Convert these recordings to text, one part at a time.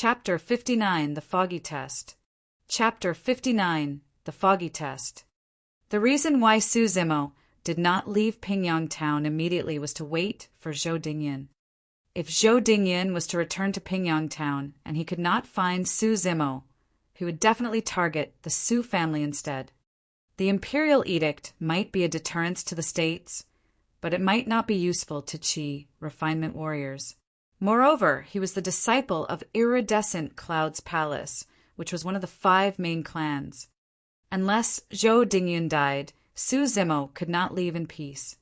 Chapter 59 The Foggy Test. Chapter 59 The Foggy Test. The reason why Su Zimo did not leave Pingyang town immediately was to wait for Zhou Dingyan. If Zhou Dingyan was to return to Pingyang town and he could not find Su Zimo, he would definitely target the Su family instead. The imperial edict might be a deterrence to the states, but it might not be useful to Qi refinement warriors. Moreover, he was the disciple of Iridescent Cloud's palace, which was one of the 5 main clans. Unless Zhou Dingyun died, Su Zimo could not leave in peace.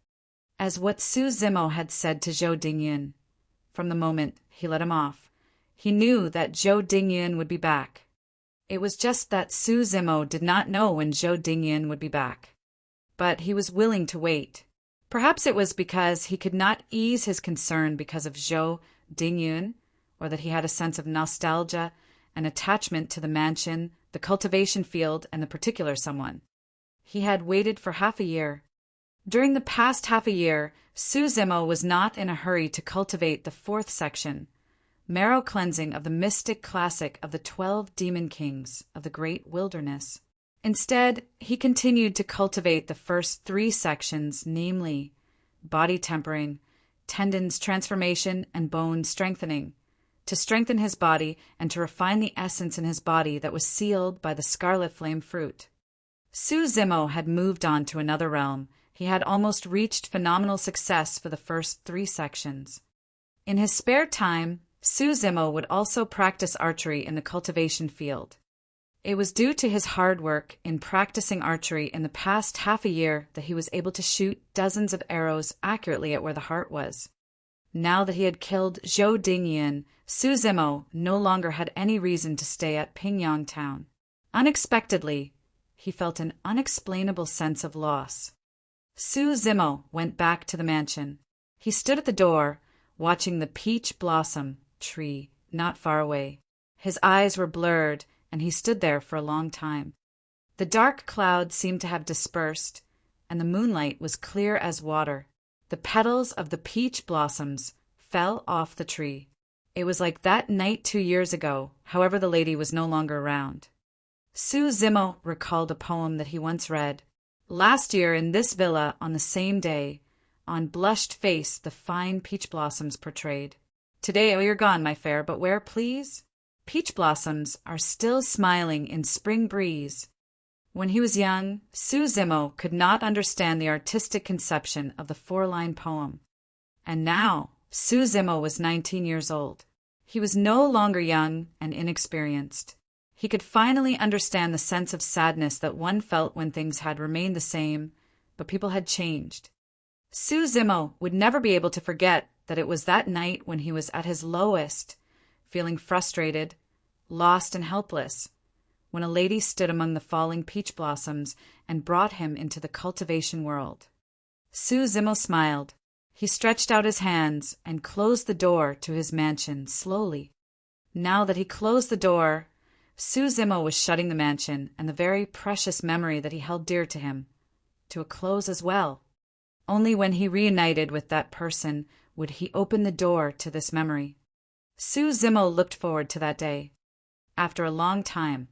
As what Su Zimo had said to Zhou Dingyun, from the moment he let him off, he knew that Zhou Dingyun would be back. It was just that Su Zimo did not know when Zhou Dingyun would be back. But he was willing to wait. Perhaps it was because he could not ease his concern because of Zhou Dingyun, or that he had a sense of nostalgia and attachment to the mansion, the cultivation field, and the particular someone. He had waited for half a year. During the past half a year, Su Zimo was not in a hurry to cultivate the 4th section, marrow cleansing of the mystic classic of the 12 demon kings of the great wilderness. Instead, he continued to cultivate the first 3 sections, namely body tempering, tendons transformation, and bone strengthening, to strengthen his body and to refine the essence in his body that was sealed by the scarlet flame fruit. Su Zimo had moved on to another realm. He had almost reached phenomenal success for the first 3 sections. In his spare time, Su Zimo would also practice archery in the cultivation field. It was due to his hard work in practicing archery in the past half a year that he was able to shoot dozens of arrows accurately at where the heart was. Now that he had killed Zhou Dingyan, Su Zimo no longer had any reason to stay at Pingyang town. Unexpectedly, he felt an unexplainable sense of loss. Su Zimo went back to the mansion. He stood at the door, watching the peach blossom tree not far away. His eyes were blurred, and he stood there for a long time. The dark clouds seemed to have dispersed, and the moonlight was clear as water. The petals of the peach blossoms fell off the tree. It was like that night 2 years ago, however the lady was no longer around. Su Zimo recalled a poem that he once read. Last year in this villa on the same day, on blushed face the fine peach blossoms portrayed. Today, oh, you're gone, my fair, but where, please? Peach blossoms are still smiling in spring breeze. When he was young, Su Zimo could not understand the artistic conception of the 4-line poem. And now, Su Zimo was 19 years old. He was no longer young and inexperienced. He could finally understand the sense of sadness that one felt when things had remained the same, but people had changed. Su Zimo would never be able to forget that it was that night when he was at his lowest, feeling frustrated, lost and helpless, when a lady stood among the falling peach blossoms and brought him into the cultivation world. Su Zimo smiled. He stretched out his hands and closed the door to his mansion slowly. Now that he closed the door, Su Zimo was shutting the mansion and the very precious memory that he held dear to him to a close as well. Only when he reunited with that person would he open the door to this memory. Su Zimo looked forward to that day. After a long time,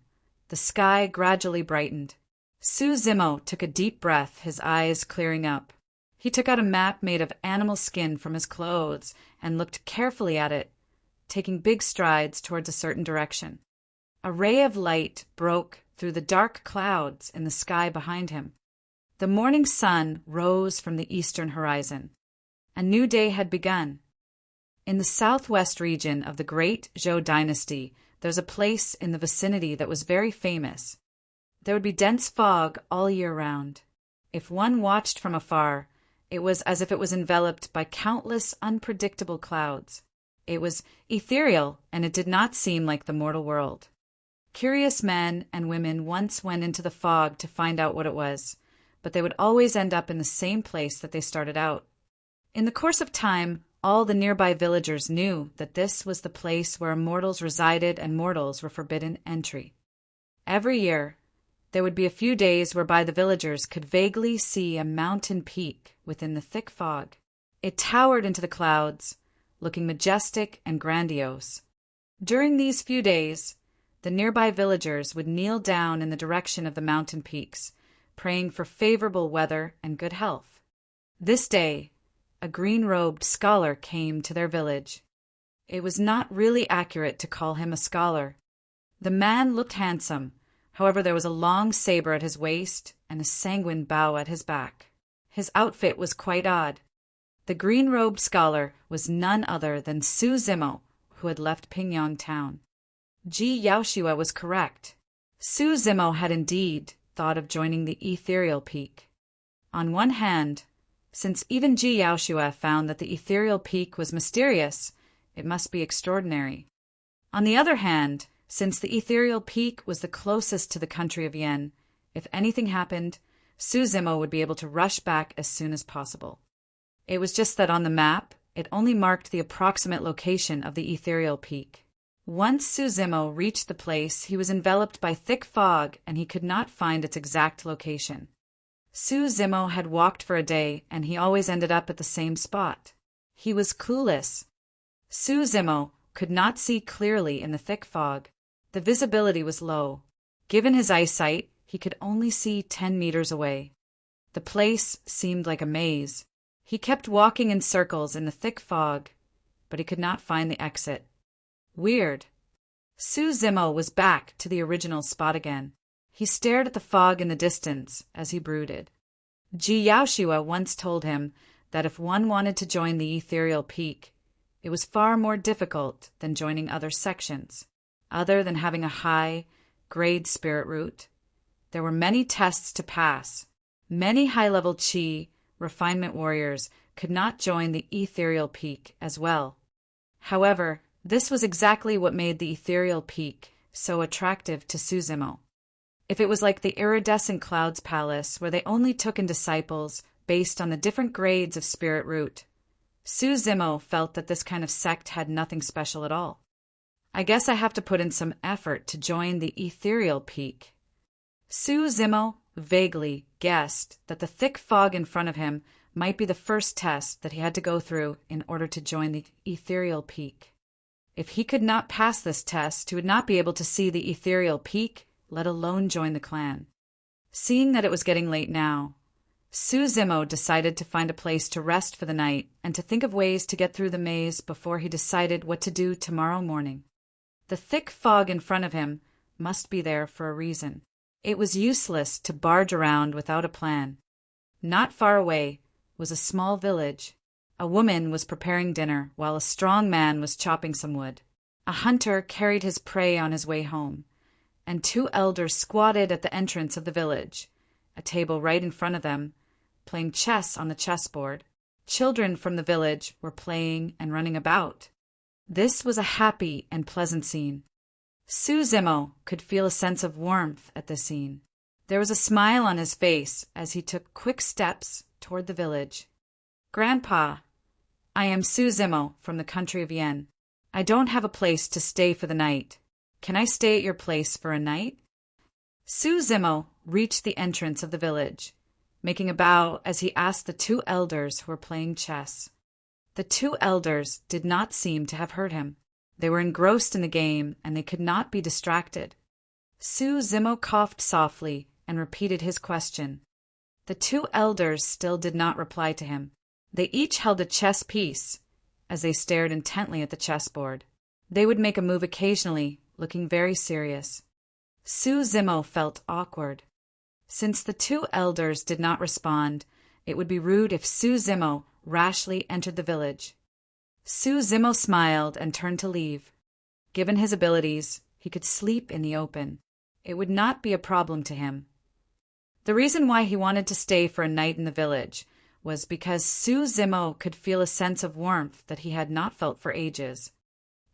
the sky gradually brightened. Su Zimo took a deep breath, his eyes clearing up. He took out a map made of animal skin from his clothes and looked carefully at it, taking big strides towards a certain direction. A ray of light broke through the dark clouds in the sky behind him. The morning sun rose from the eastern horizon. A new day had begun. In the southwest region of the great Zhou dynasty, there's a place in the vicinity that was very famous. There would be dense fog all year round. If one watched from afar, it was as if it was enveloped by countless unpredictable clouds. It was ethereal, and it did not seem like the mortal world. Curious men and women once went into the fog to find out what it was, but they would always end up in the same place that they started out. In the course of time, all the nearby villagers knew that this was the place where immortals resided and mortals were forbidden entry. Every year, there would be a few days whereby the villagers could vaguely see a mountain peak within the thick fog. It towered into the clouds, looking majestic and grandiose. During these few days, the nearby villagers would kneel down in the direction of the mountain peaks, praying for favorable weather and good health. This day, a green-robed scholar came to their village. It was not really accurate to call him a scholar. The man looked handsome, however there was a long saber at his waist and a sanguine bow at his back. His outfit was quite odd. The green-robed scholar was none other than Su Zimo, who had left Pingyang town. Ji Yaoshua was correct. Su Zimo had indeed thought of joining the ethereal peak. On one hand, since even Ji Yaoshua found that the ethereal peak was mysterious, it must be extraordinary. On the other hand, since the ethereal peak was the closest to the country of Yen, if anything happened, Su Zimo would be able to rush back as soon as possible. It was just that on the map, it only marked the approximate location of the ethereal peak. Once Su Zimo reached the place, he was enveloped by thick fog and he could not find its exact location. Su Zimo had walked for a day and he always ended up at the same spot. He was clueless. Su Zimo could not see clearly in the thick fog. The visibility was low. Given his eyesight, he could only see 10 meters away. The place seemed like a maze. He kept walking in circles in the thick fog, but he could not find the exit. Weird. Su Zimo was back to the original spot again. He stared at the fog in the distance as he brooded. Ji Yaoshua once told him that if one wanted to join the ethereal peak, it was far more difficult than joining other sections. Other than having a high-grade spirit root, there were many tests to pass. Many high-level Qi refinement warriors could not join the ethereal peak as well. However, this was exactly what made the ethereal peak so attractive to Su Zimo. If it was like the iridescent clouds palace where they only took in disciples based on the different grades of spirit root, Su Zimo felt that this kind of sect had nothing special at all. I guess I have to put in some effort to join the ethereal peak. Su Zimo vaguely guessed that the thick fog in front of him might be the first test that he had to go through in order to join the ethereal peak. If he could not pass this test, he would not be able to see the ethereal peak, let alone join the clan. Seeing that it was getting late now, Su Zimo decided to find a place to rest for the night and to think of ways to get through the maze before he decided what to do tomorrow morning. The thick fog in front of him must be there for a reason. It was useless to barge around without a plan. Not far away was a small village. A woman was preparing dinner while a strong man was chopping some wood. A hunter carried his prey on his way home, and 2 elders squatted at the entrance of the village, a table right in front of them, playing chess on the chessboard. Children from the village were playing and running about. This was a happy and pleasant scene. Su Zimo could feel a sense of warmth at this scene. There was a smile on his face as he took quick steps toward the village. "Grandpa, I am Su Zimo from the country of Yen. I don't have a place to stay for the night. Can I stay at your place for a night?" Su Zimo reached the entrance of the village, making a bow as he asked the 2 elders who were playing chess. The 2 elders did not seem to have heard him. They were engrossed in the game, and they could not be distracted. Su Zimo coughed softly and repeated his question. The 2 elders still did not reply to him. They each held a chess piece as they stared intently at the chessboard. They would make a move occasionally, looking very serious. Su Zimo felt awkward. Since the 2 elders did not respond, it would be rude if Su Zimo rashly entered the village. Su Zimo smiled and turned to leave. Given his abilities, he could sleep in the open. It would not be a problem to him. The reason why he wanted to stay for a night in the village was because Su Zimo could feel a sense of warmth that he had not felt for ages.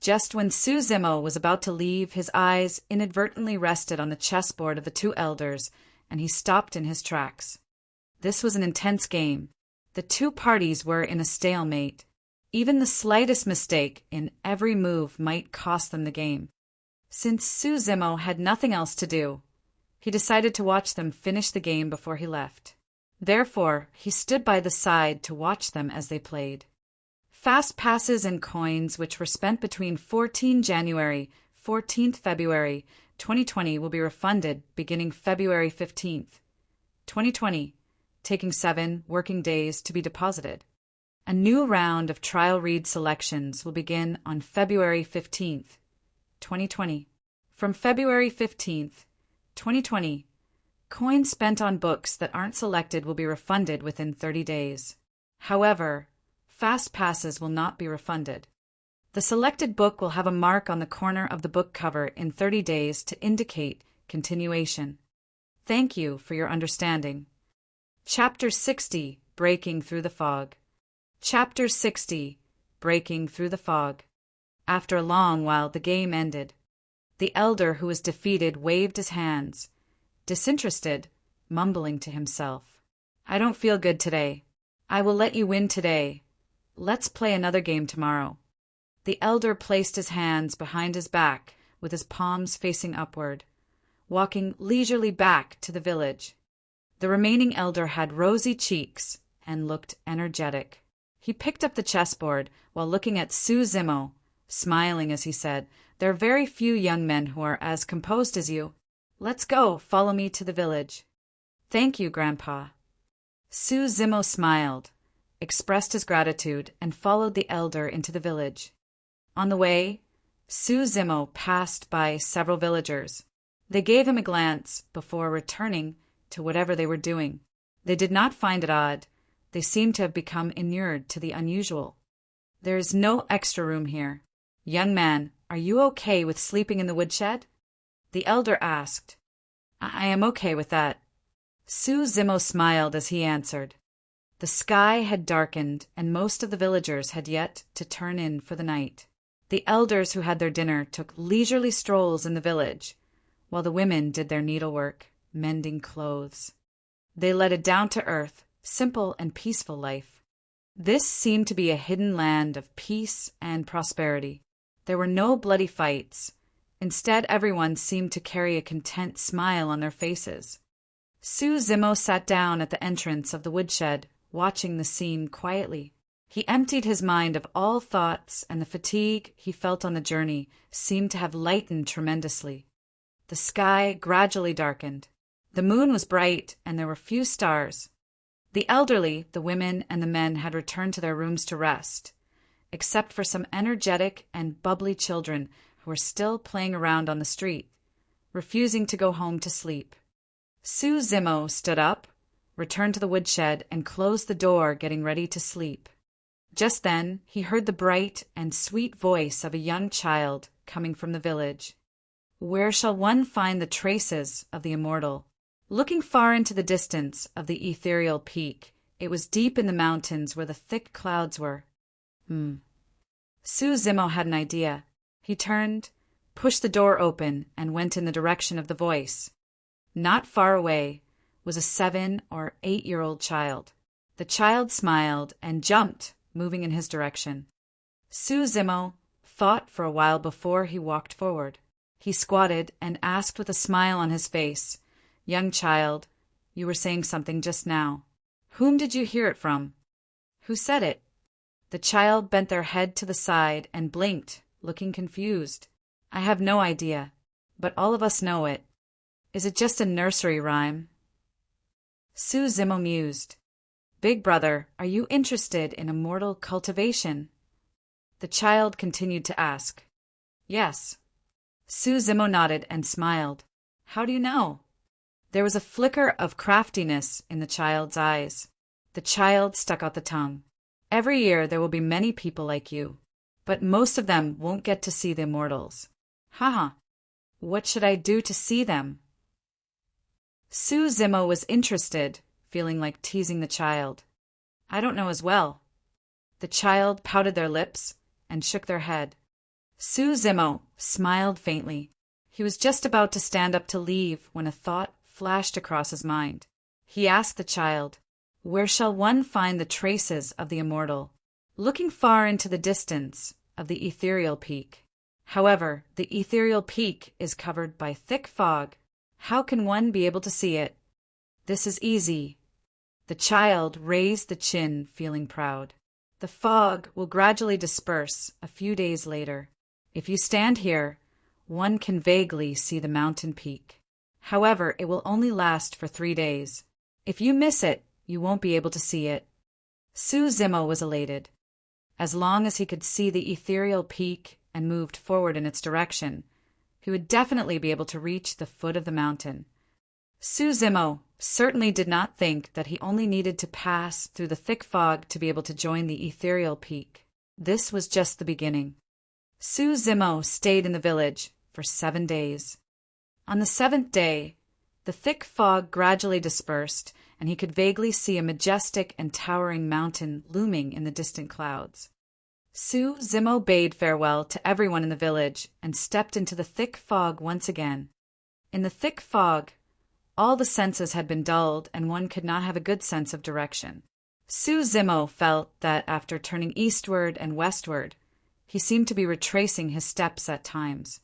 Just when Su Zimo was about to leave, his eyes inadvertently rested on the chessboard of the 2 elders, and he stopped in his tracks. This was an intense game. The 2 parties were in a stalemate. Even the slightest mistake in every move might cost them the game. Since Su Zimo had nothing else to do, he decided to watch them finish the game before he left. Therefore, he stood by the side to watch them as they played. Fast passes and coins which were spent between 14 January 14th February 2020 will be refunded beginning February 15th, 2020, taking 7 working days to be deposited. A new round of trial read selections will begin on February 15th, 2020. From February 15th, 2020, coins spent on books that aren't selected will be refunded within 30 days. However, fast passes will not be refunded. The selected book will have a mark on the corner of the book cover in 30 days to indicate continuation. Thank you for your understanding. Chapter 60, Breaking Through the Fog. Chapter 60, Breaking Through the Fog. After a long while, the game ended. The elder who was defeated waved his hands, disinterested, mumbling to himself. I don't feel good today. I will let you win today. Let's play another game tomorrow. The elder placed his hands behind his back with his palms facing upward, walking leisurely back to the village. The remaining elder had rosy cheeks and looked energetic. He picked up the chessboard while looking at Su Zimo, smiling as he said, "There are very few young men who are as composed as you. Let's go, follow me to the village." "Thank you, Grandpa." Su Zimo smiled, expressed his gratitude, and followed the elder into the village. On the way, Su Zimo passed by several villagers. They gave him a glance before returning to whatever they were doing. They did not find it odd. They seemed to have become inured to the unusual. "There is no extra room here. Young man, are you okay with sleeping in the woodshed?" The elder asked. I am okay with that." Su Zimo smiled as he answered. The sky had darkened, and most of the villagers had yet to turn in for the night. The elders who had their dinner took leisurely strolls in the village, while the women did their needlework, mending clothes. They led a down-to-earth, simple and peaceful life. This seemed to be a hidden land of peace and prosperity. There were no bloody fights. Instead, everyone seemed to carry a content smile on their faces. Su Zimo sat down at the entrance of the woodshed, watching the scene quietly. He emptied his mind of all thoughts, and the fatigue he felt on the journey seemed to have lightened tremendously. The sky gradually darkened. The moon was bright, and there were few stars. The elderly, the women, and the men had returned to their rooms to rest, except for some energetic and bubbly children who were still playing around on the street, refusing to go home to sleep. Su Zimo stood up, returned to the woodshed, and closed the door, getting ready to sleep. Just then, he heard the bright and sweet voice of a young child coming from the village. "Where shall one find the traces of the immortal?" Looking far into the distance of the ethereal peak, it was deep in the mountains where the thick clouds were. Su Zimo had an idea. He turned, pushed the door open, and went in the direction of the voice. Not far away was a 7 or 8-year-old child. The child smiled and jumped, moving in his direction. Su Zimo thought for a while before he walked forward. He squatted and asked with a smile on his face, "Young child, you were saying something just now. Whom did you hear it from?" "Who said it?" The child bent their head to the side and blinked, looking confused. "I have no idea, but all of us know it. Is it just a nursery rhyme?" Su Zimo mused. "Big brother, are you interested in immortal cultivation?" The child continued to ask. "Yes." Su Zimo nodded and smiled. "How do you know?" There was a flicker of craftiness in the child's eyes. The child stuck out the tongue. "Every year there will be many people like you, but most of them won't get to see the immortals." "Haha. What should I do to see them?" Su Zimo was interested, feeling like teasing the child. "I don't know as well." The child pouted their lips and shook their head. Su Zimo smiled faintly. He was just about to stand up to leave when a thought flashed across his mind. He asked the child, "Where shall one find the traces of the immortal?" Looking far into the distance of the ethereal peak. However, the ethereal peak is covered by thick fog. How can one be able to see it? "This is easy." The child raised the chin, feeling proud. The fog will gradually disperse a few days later. If you stand here, one can vaguely see the mountain peak. However, it will only last for 3 days. If you miss it, you won't be able to see it. Suzumo was elated. As long as he could see the ethereal peak and moved forward in its direction, he would definitely be able to reach the foot of the mountain. Suzumo certainly did not think that he only needed to pass through the thick fog to be able to join the ethereal peak. This was just the beginning. Suzumo stayed in the village for 7 days. On the 7th day, the thick fog gradually dispersed, and he could vaguely see a majestic and towering mountain looming in the distant clouds. Suzumo bade farewell to everyone in the village and stepped into the thick fog once again. In the thick fog, all the senses had been dulled, and one could not have a good sense of direction. Suzumo felt that after turning eastward and westward, he seemed to be retracing his steps at times.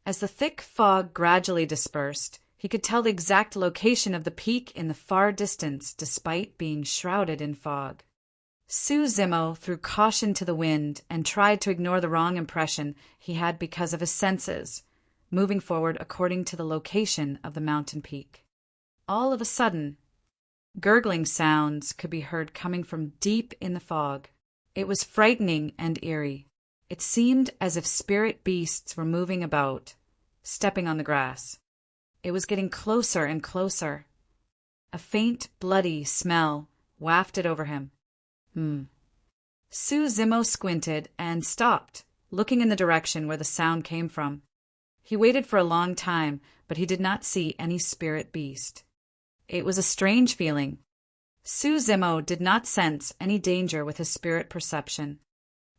As the thick fog gradually dispersed, he could tell the exact location of the peak in the far distance despite being shrouded in fog. Suzumo threw caution to the wind and tried to ignore the wrong impression he had because of his senses, moving forward according to the location of the mountain peak. All of a sudden, gurgling sounds could be heard coming from deep in the fog. It was frightening and eerie. It seemed as if spirit beasts were moving about, stepping on the grass. It was getting closer and closer. A faint, bloody smell wafted over him. Suzumo squinted and stopped, looking in the direction where the sound came from. He waited for a long time, but he did not see any spirit beast. It was a strange feeling. Suzumo did not sense any danger with his spirit perception.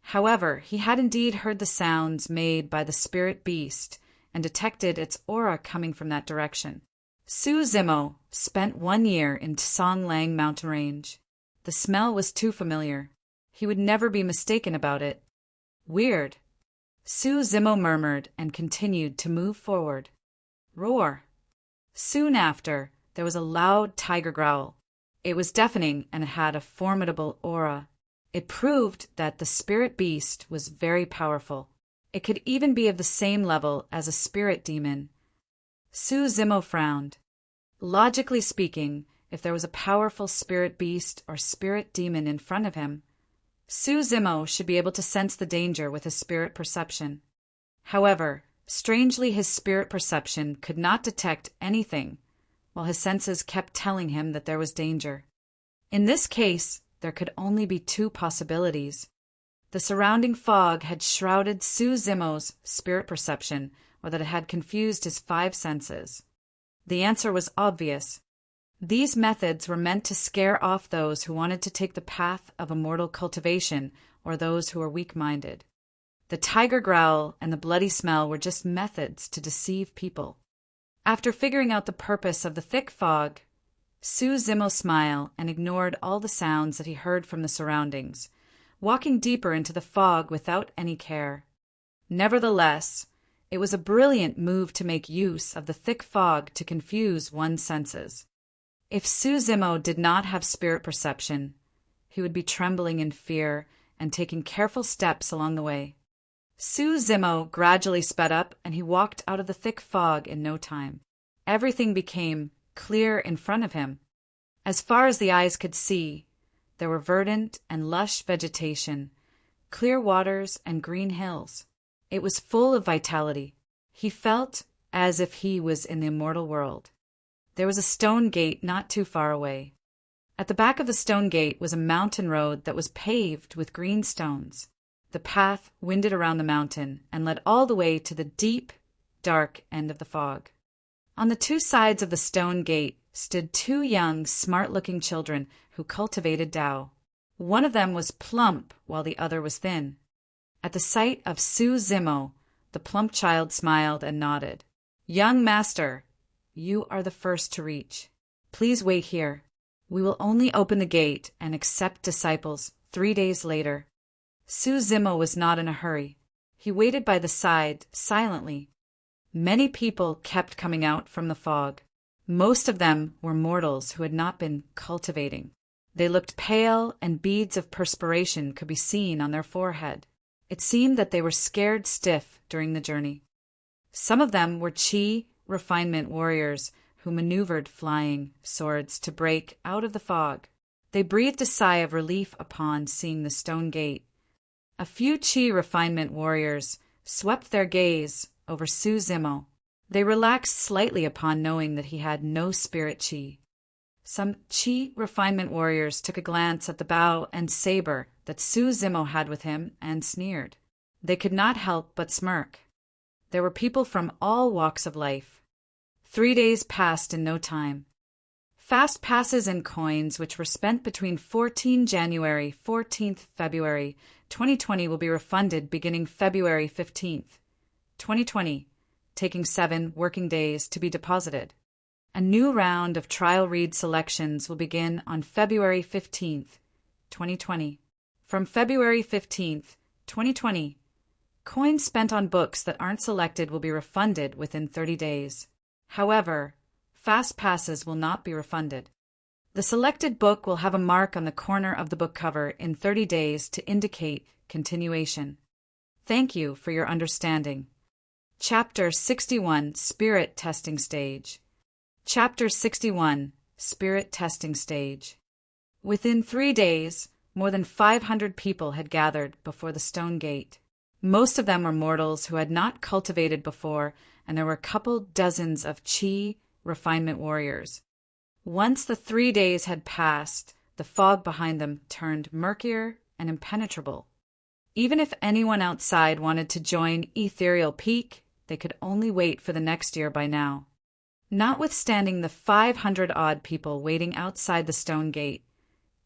However, he had indeed heard the sounds made by the spirit beast and detected its aura coming from that direction. Suzumo spent 1 year in Songlang mountain range. The smell was too familiar. He would never be mistaken about it. Weird. Suzumo murmured and continued to move forward. Roar. Soon after, there was a loud tiger growl. It was deafening and it had a formidable aura. It proved that the spirit beast was very powerful. It could even be of the same level as a spirit demon. Suzumo frowned. Logically speaking, if there was a powerful spirit beast or spirit demon in front of him, Suzumo should be able to sense the danger with his spirit perception. However, strangely his spirit perception could not detect anything, while his senses kept telling him that there was danger. In this case, there could only be 2 possibilities. The surrounding fog had shrouded Suzumo's spirit perception, or that it had confused his 5 senses. The answer was obvious. These methods were meant to scare off those who wanted to take the path of immortal cultivation or those who were weak-minded. The tiger growl and the bloody smell were just methods to deceive people. After figuring out the purpose of the thick fog, Suzumo smiled and ignored all the sounds that he heard from the surroundings, walking deeper into the fog without any care. Nevertheless, it was a brilliant move to make use of the thick fog to confuse one's senses. If Suzumo did not have spirit perception, he would be trembling in fear and taking careful steps along the way. Suzumo gradually sped up and he walked out of the thick fog in no time. Everything became clear in front of him. As far as the eyes could see, there were verdant and lush vegetation, clear waters and green hills. It was full of vitality. He felt as if he was in the immortal world. There was a stone gate not too far away. At the back of the stone gate was a mountain road that was paved with green stones. The path winded around the mountain and led all the way to the deep, dark end of the fog. On the 2 sides of the stone gate stood 2 young, smart-looking children who cultivated Tao. One of them was plump while the other was thin. At the sight of Suzumo, the plump child smiled and nodded. "Young master, you are the first to reach. Please wait here. We will only open the gate and accept disciples 3 days later." Suzumo was not in a hurry. He waited by the side, silently. Many people kept coming out from the fog. Most of them were mortals who had not been cultivating. They looked pale, and beads of perspiration could be seen on their forehead. It seemed that they were scared stiff during the journey. Some of them were Chi refinement warriors who maneuvered flying swords to break out of the fog. They breathed a sigh of relief upon seeing the stone gate. A few Chi refinement warriors swept their gaze over Su Zimo. They relaxed slightly upon knowing that he had no spirit Chi. Some Chi refinement warriors took a glance at the bow and saber that Su Zimo had with him and sneered. They could not help but smirk. There were people from all walks of life. 3 days passed in no time. Fast passes and coins which were spent between 14 January 14th February 2020 will be refunded beginning February 15th, 2020, taking 7 working days to be deposited. A new round of trial read selections will begin on February 15th, 2020. From February 15th, 2020, coins spent on books that aren't selected will be refunded within 30 days. However, fast passes will not be refunded. The selected book will have a mark on the corner of the book cover in 30 days to indicate continuation. Thank you for your understanding. Chapter 61, Spirit Testing Stage. Chapter 61, Spirit Testing Stage. Within 3 days, more than 500 people had gathered before the stone gate. Most of them were mortals who had not cultivated before, and there were a couple dozens of Chi refinement warriors. Once the 3 days had passed, the fog behind them turned murkier and impenetrable. Even if anyone outside wanted to join Ethereal Peak, they could only wait for the next year by now. Notwithstanding the 500-odd people waiting outside the stone gate,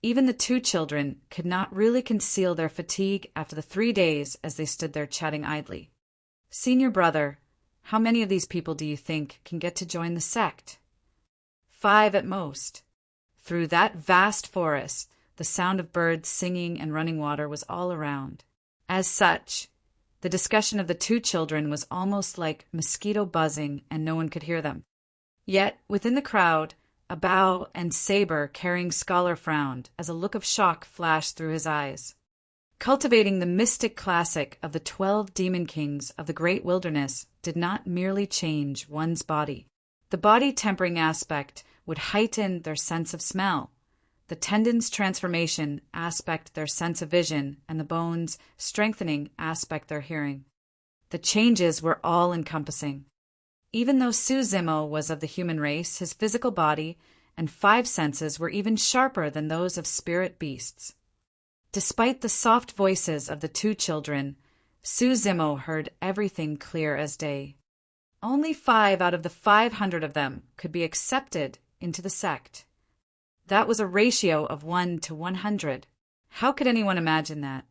even the 2 children could not really conceal their fatigue after the 3 days as they stood there chatting idly. Senior brother, how many of these people do you think can get to join the sect? 5 at most. Through that vast forest, the sound of birds singing and running water was all around. As such, the discussion of the 2 children was almost like mosquito buzzing, and no one could hear them. Yet, within the crowd, a bow and saber carrying scholar frowned as a look of shock flashed through his eyes. Cultivating the mystic classic of the 12 demon kings of the great wilderness did not merely change one's body. The body tempering aspect would heighten their sense of smell, the tendons transformation aspect their sense of vision, and the bones strengthening aspect their hearing. The changes were all-encompassing. Even though Su Zimo was of the human race, his physical body and 5 senses were even sharper than those of spirit beasts. Despite the soft voices of the 2 children, Su Zimo heard everything clear as day. Only 5 out of the 500 of them could be accepted into the sect. That was a ratio of 1 to 100. How could anyone imagine that?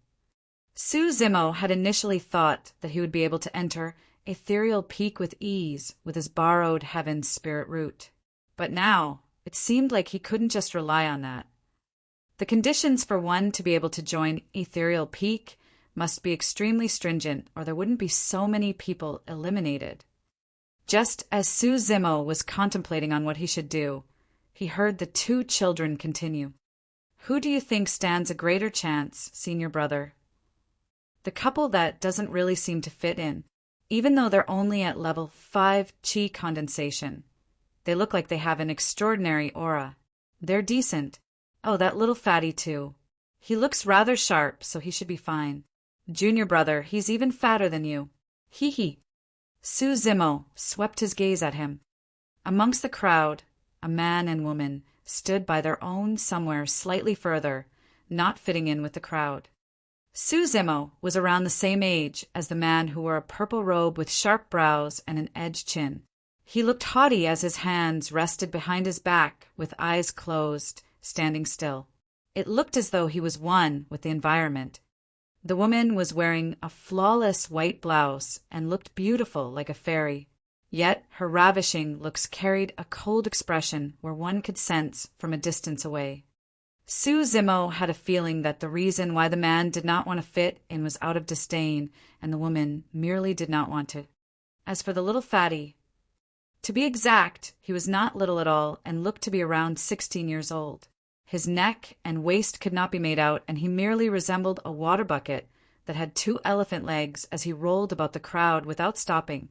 Su Zimo had initially thought that he would be able to enter Ethereal Peak with ease with his borrowed heaven spirit root. But now, it seemed like he couldn't just rely on that. The conditions for one to be able to join Ethereal Peak must be extremely stringent, or there wouldn't be so many people eliminated. Just as Su Zimo was contemplating on what he should do, he heard the 2 children continue. Who do you think stands a greater chance, senior brother? The couple that doesn't really seem to fit in. Even though they're only at level 5 Chi condensation, they look like they have an extraordinary aura. They're decent. Oh, that little fatty too. He looks rather sharp, so he should be fine. Junior brother, he's even fatter than you. Hee hee. Su Zimo swept his gaze at him. Amongst the crowd, a man and woman stood by their own somewhere slightly further, not fitting in with the crowd. Su Zimo was around the same age as the man who wore a purple robe with sharp brows and an edged chin. He looked haughty as his hands rested behind his back with eyes closed, standing still. It looked as though he was one with the environment. The woman was wearing a flawless white blouse and looked beautiful like a fairy. Yet her ravishing looks carried a cold expression where one could sense from a distance away. Su Zimo had a feeling that the reason why the man did not want to fit in was out of disdain, and the woman merely did not want to. As for the little fatty, to be exact, he was not little at all and looked to be around 16 years old. His neck and waist could not be made out, and he merely resembled a water bucket that had 2 elephant legs as he rolled about the crowd without stopping.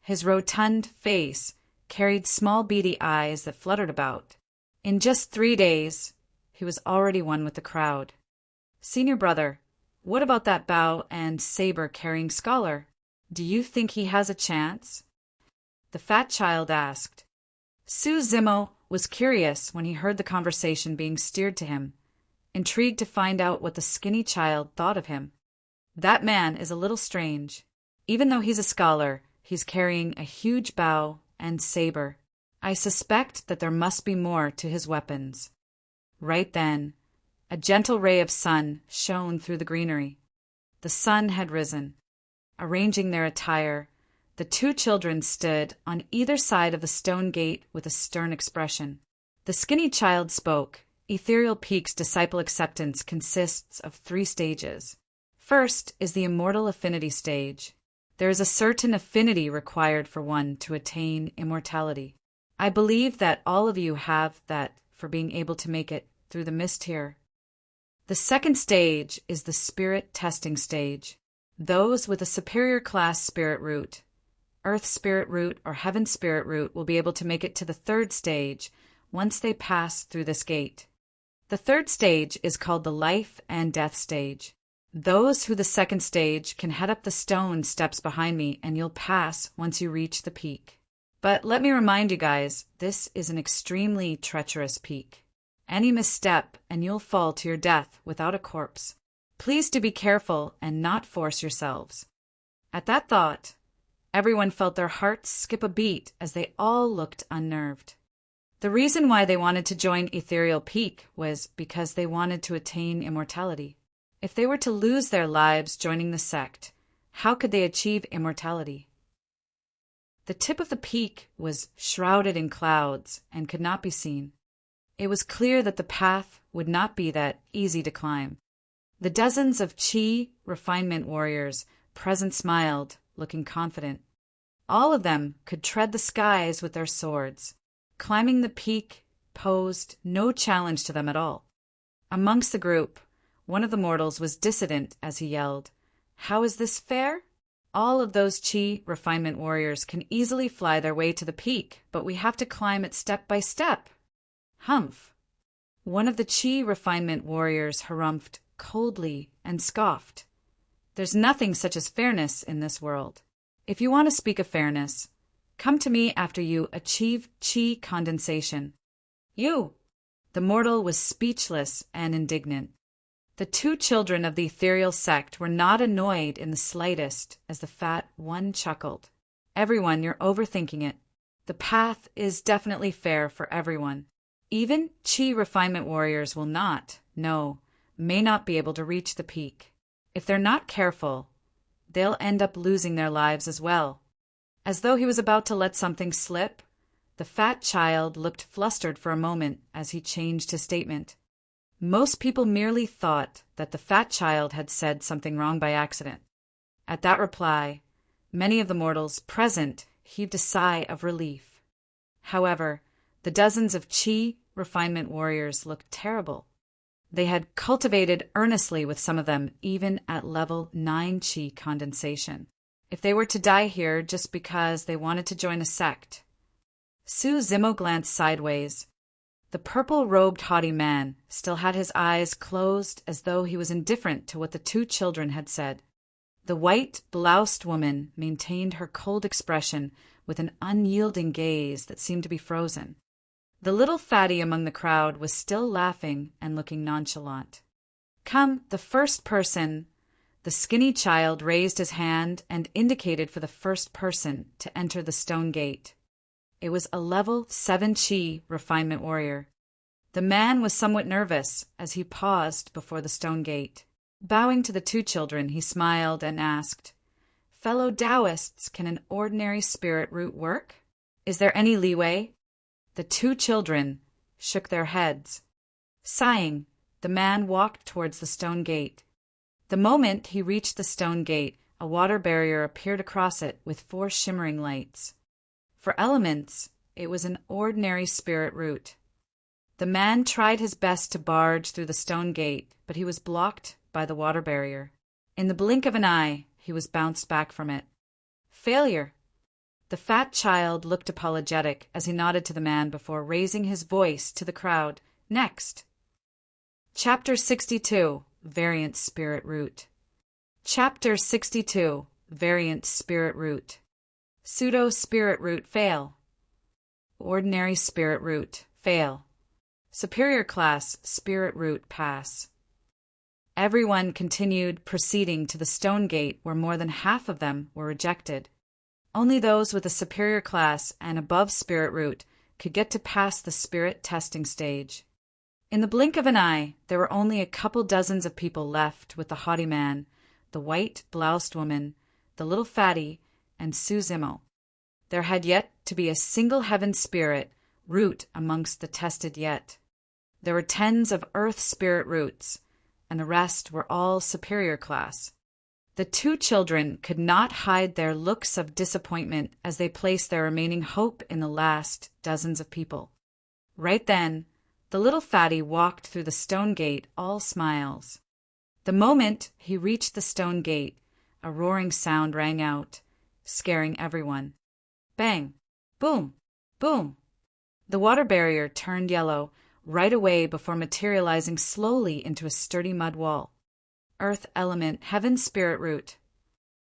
His rotund face carried small beady eyes that fluttered about. In just 3 days, he was already one with the crowd. "Senior brother, what about that bow and saber-carrying scholar? Do you think he has a chance?" the fat child asked. Su Zimo was curious when he heard the conversation being steered to him, intrigued to find out what the skinny child thought of him. "That man is a little strange. Even though he's a scholar, he's carrying a huge bow and saber. I suspect that there must be more to his weapons." Right then, a gentle ray of sun shone through the greenery. The sun had risen. Arranging their attire, the 2 children stood on either side of the stone gate with a stern expression. The skinny child spoke. Ethereal Peak's disciple acceptance consists of 3 stages. First is the immortal affinity stage. There is a certain affinity required for one to attain immortality. I believe that all of you have that for being able to make it through the mist here. The second stage is the spirit testing stage. Those with a superior class spirit root, earth spirit root, or heaven spirit root will be able to make it to the 3rd stage once they pass through this gate. The 3rd stage is called the life and death stage. Those who the 2nd stage can head up the stone steps behind me, and you'll pass once you reach the peak. But let me remind you guys, this is an extremely treacherous peak. Any misstep and you'll fall to your death without a corpse. Please do be careful and not force yourselves. At that thought, everyone felt their hearts skip a beat as they all looked unnerved. The reason why they wanted to join Ethereal Peak was because they wanted to attain immortality. If they were to lose their lives joining the sect, how could they achieve immortality? The tip of the peak was shrouded in clouds and could not be seen. It was clear that the path would not be that easy to climb. The dozens of Chi refinement warriors present smiled, looking confident. All of them could tread the skies with their swords. Climbing the peak posed no challenge to them at all. Amongst the group, one of the mortals was dissident as he yelled, "How is this fair? All of those Chi refinement warriors can easily fly their way to the peak, but we have to climb it step by step." "Humph!" One of the Chi refinement warriors harumphed coldly and scoffed. "There's nothing such as fairness in this world. If you want to speak of fairness, come to me after you achieve Chi condensation." "You!" The mortal was speechless and indignant. The 2 children of the ethereal sect were not annoyed in the slightest as the fat one chuckled. "Everyone, you're overthinking it. The path is definitely fair for everyone. Even Chi refinement warriors will may not be able to reach the peak. If they're not careful, they'll end up losing their lives as well." As though he was about to let something slip, the fat child looked flustered for a moment as he changed his statement. Most people merely thought that the fat child had said something wrong by accident. At that reply, many of the mortals present heaved a sigh of relief. However, the dozens of Chi refinement warriors looked terrible. They had cultivated earnestly with some of them even at level 9 Chi condensation. If they were to die here just because they wanted to join a sect. Su Zimo glanced sideways. The purple-robed haughty man still had his eyes closed as though he was indifferent to what the 2 children had said. The white-bloused woman maintained her cold expression with an unyielding gaze that seemed to be frozen. The little fatty among the crowd was still laughing and looking nonchalant. "Come, the first person." The skinny child raised his hand and indicated for the first person to enter the stone gate. It was a level 7 Chi refinement warrior. The man was somewhat nervous as he paused before the stone gate. Bowing to the 2 children, he smiled and asked, "Fellow Taoists, can an ordinary spirit root work? Is there any leeway?" The 2 children shook their heads. Sighing, the man walked towards the stone gate. The moment he reached the stone gate, a water barrier appeared across it with 4 shimmering lights. For elements, it was an ordinary spirit root. The man tried his best to barge through the stone gate, but he was blocked by the water barrier. In the blink of an eye, he was bounced back from it. Failure. The fat child looked apologetic as he nodded to the man before raising his voice to the crowd. Next. Chapter 62. Variant Spirit Root. Chapter 62. Variant Spirit Root. Pseudo-Spirit Root fail. Ordinary Spirit Root fail. Superior Class Spirit Root pass. Everyone continued proceeding to the stone gate where more than half of them were rejected. Only those with a superior class and above Spirit Root could get to pass the spirit testing stage. In the blink of an eye, there were only a couple dozens of people left with the haughty man, the white-bloused woman, the little fatty, and Suzimo. There had yet to be a single heaven spirit root amongst the tested yet. There were tens of earth spirit roots, and the rest were all superior class. The two children could not hide their looks of disappointment as they placed their remaining hope in the last dozens of people. Right then, the little fatty walked through the stone gate all smiles. The moment he reached the stone gate, a roaring sound rang out, scaring everyone. Bang! Boom! Boom! The water barrier turned yellow right away before materializing slowly into a sturdy mud wall. Earth element, heaven spirit root.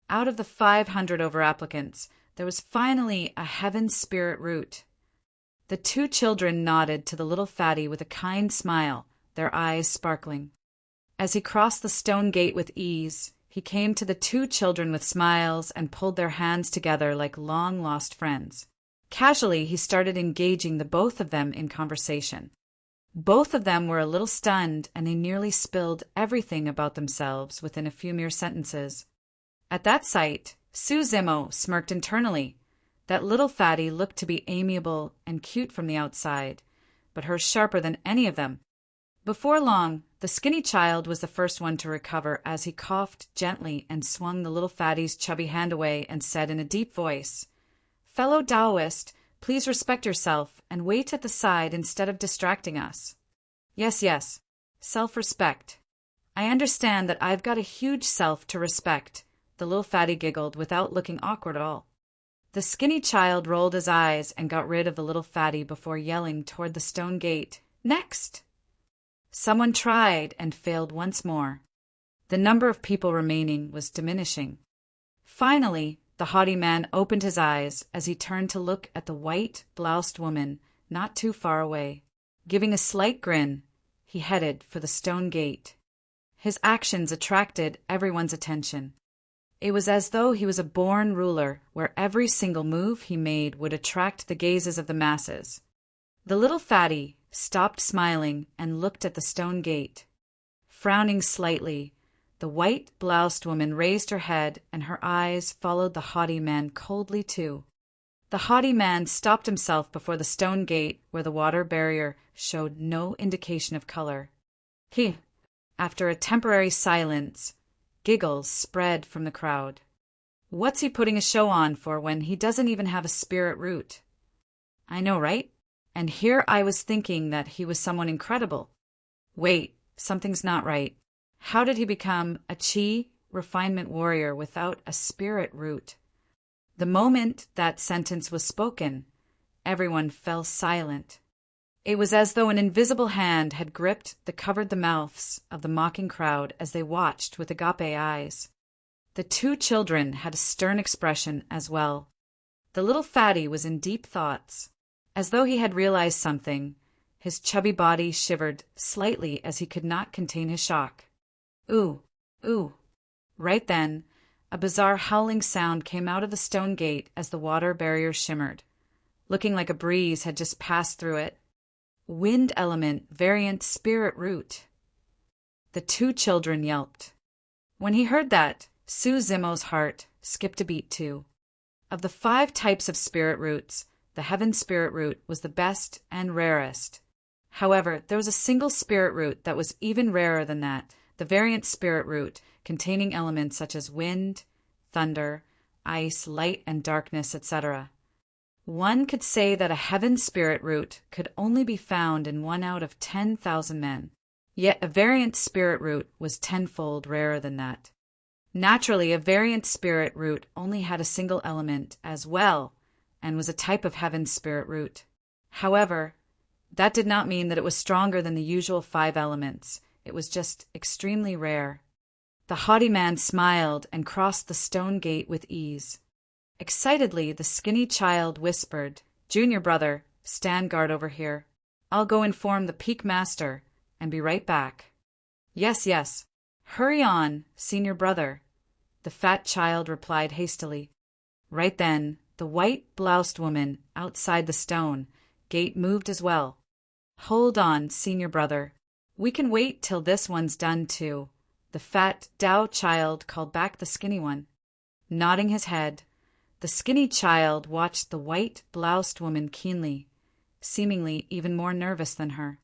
Out of the 500 over applicants, there was finally a heaven spirit root. The two children nodded to the little fatty with a kind smile, their eyes sparkling. As he crossed the stone gate with ease, he came to the two children with smiles and pulled their hands together like long-lost friends. Casually, he started engaging the both of them in conversation. Both of them were a little stunned, and they nearly spilled everything about themselves within a few mere sentences. At that sight, Suzimo smirked internally. That little fatty looked to be amiable and cute from the outside, but her sharper than any of them. Before long, the skinny child was the first one to recover as he coughed gently and swung the little fatty's chubby hand away and said in a deep voice, "Fellow Taoist, please respect yourself and wait at the side instead of distracting us." Yes, yes, self-respect. I understand that I've got a huge self to respect, the little fatty giggled without looking awkward at all. The skinny child rolled his eyes and got rid of the little fatty before yelling toward the stone gate, "Next!" Someone tried and failed once more. The number of people remaining was diminishing. Finally, the haughty man opened his eyes as he turned to look at the white-bloused woman not too far away. Giving a slight grin, he headed for the stone gate. His actions attracted everyone's attention. It was as though he was a born ruler where every single move he made would attract the gazes of the masses. The little fatty stopped smiling and looked at the stone gate. Frowning slightly, the white-bloused woman raised her head and her eyes followed the haughty man coldly too. The haughty man stopped himself before the stone gate where the water barrier showed no indication of color. After a temporary silence, giggles spread from the crowd. What's he putting a show on for when he doesn't even have a spirit root? I know, right? And here I was thinking that he was someone incredible. Wait, something's not right. How did he become a chi refinement warrior without a spirit root? The moment that sentence was spoken, everyone fell silent. It was as though an invisible hand had gripped the mouths of the mocking crowd as they watched with agape eyes. The two children had a stern expression as well. The little fatty was in deep thoughts. As though he had realized something, his chubby body shivered slightly as he could not contain his shock. Ooh, ooh. Right then, a bizarre howling sound came out of the stone gate as the water barrier shimmered, looking like a breeze had just passed through it. Wind element variant spirit root. The two children yelped. When he heard that, Suzimo's heart skipped a beat too. Of the 5 types of spirit roots, the heaven spirit root was the best and rarest. However, there was a single spirit root that was even rarer than that, the variant spirit root, containing elements such as wind, thunder, ice, light and darkness, etc. One could say that a heaven spirit root could only be found in 1 out of 10,000 men. Yet a variant spirit root was tenfold rarer than that. Naturally, a variant spirit root only had a single element as well, and was a type of heaven spirit root. However, that did not mean that it was stronger than the usual 5 elements. It was just extremely rare. The haughty man smiled and crossed the stone gate with ease. Excitedly, the skinny child whispered, "Junior brother, stand guard over here. I'll go inform the peak master and be right back." "Yes, yes. Hurry on, senior brother," the fat child replied hastily. Right then, the white-bloused woman outside the stone gate moved as well. "Hold on, senior brother. We can wait till this one's done too," the fat Dow child called back the skinny one. Nodding his head, the skinny child watched the white-bloused woman keenly, seemingly even more nervous than her.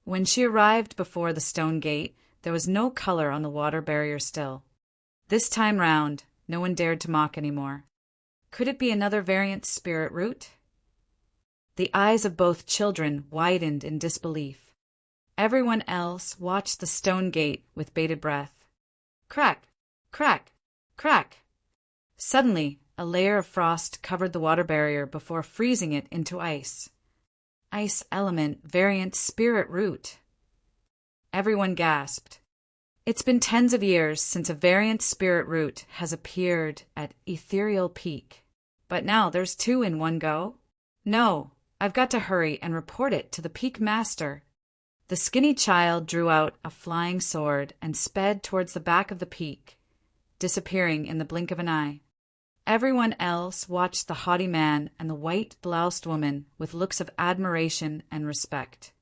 When she arrived before the stone gate, there was no color on the water barrier still. This time round, no one dared to mock any more. Could it be another variant spirit root? The eyes of both children widened in disbelief. Everyone else watched the stone gate with bated breath. Crack! Crack! Crack! Suddenly, a layer of frost covered the water barrier before freezing it into ice. Ice element variant spirit root. Everyone gasped. It's been tens of years since a variant spirit root has appeared at Ethereal Peak. But now there's 2 in one go? No, I've got to hurry and report it to the peak master. The skinny child drew out a flying sword and sped towards the back of the peak, disappearing in the blink of an eye. Everyone else watched the haughty man and the white-bloused woman with looks of admiration and respect.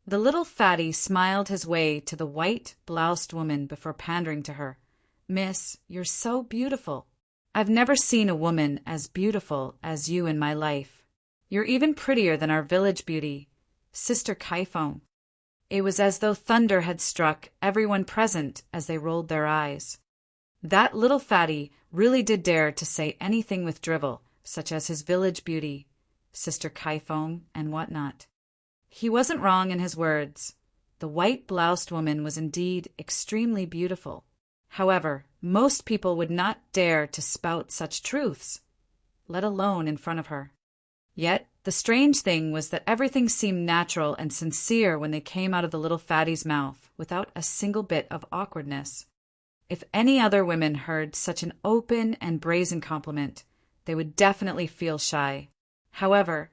The little fatty smiled his way to the white-bloused woman before pandering to her. "Miss, you're so beautiful. I've never seen a woman as beautiful as you in my life. You're even prettier than our village beauty, Sister Kaifong." It was as though thunder had struck everyone present as they rolled their eyes. That little fatty really did dare to say anything with drivel, such as his village beauty, Sister Kaifong, and what not. He wasn't wrong in his words. The white-bloused woman was indeed extremely beautiful. However, most people would not dare to spout such truths, let alone in front of her. Yet, the strange thing was that everything seemed natural and sincere when they came out of the little fatty's mouth, without a single bit of awkwardness. If any other women heard such an open and brazen compliment, they would definitely feel shy. However,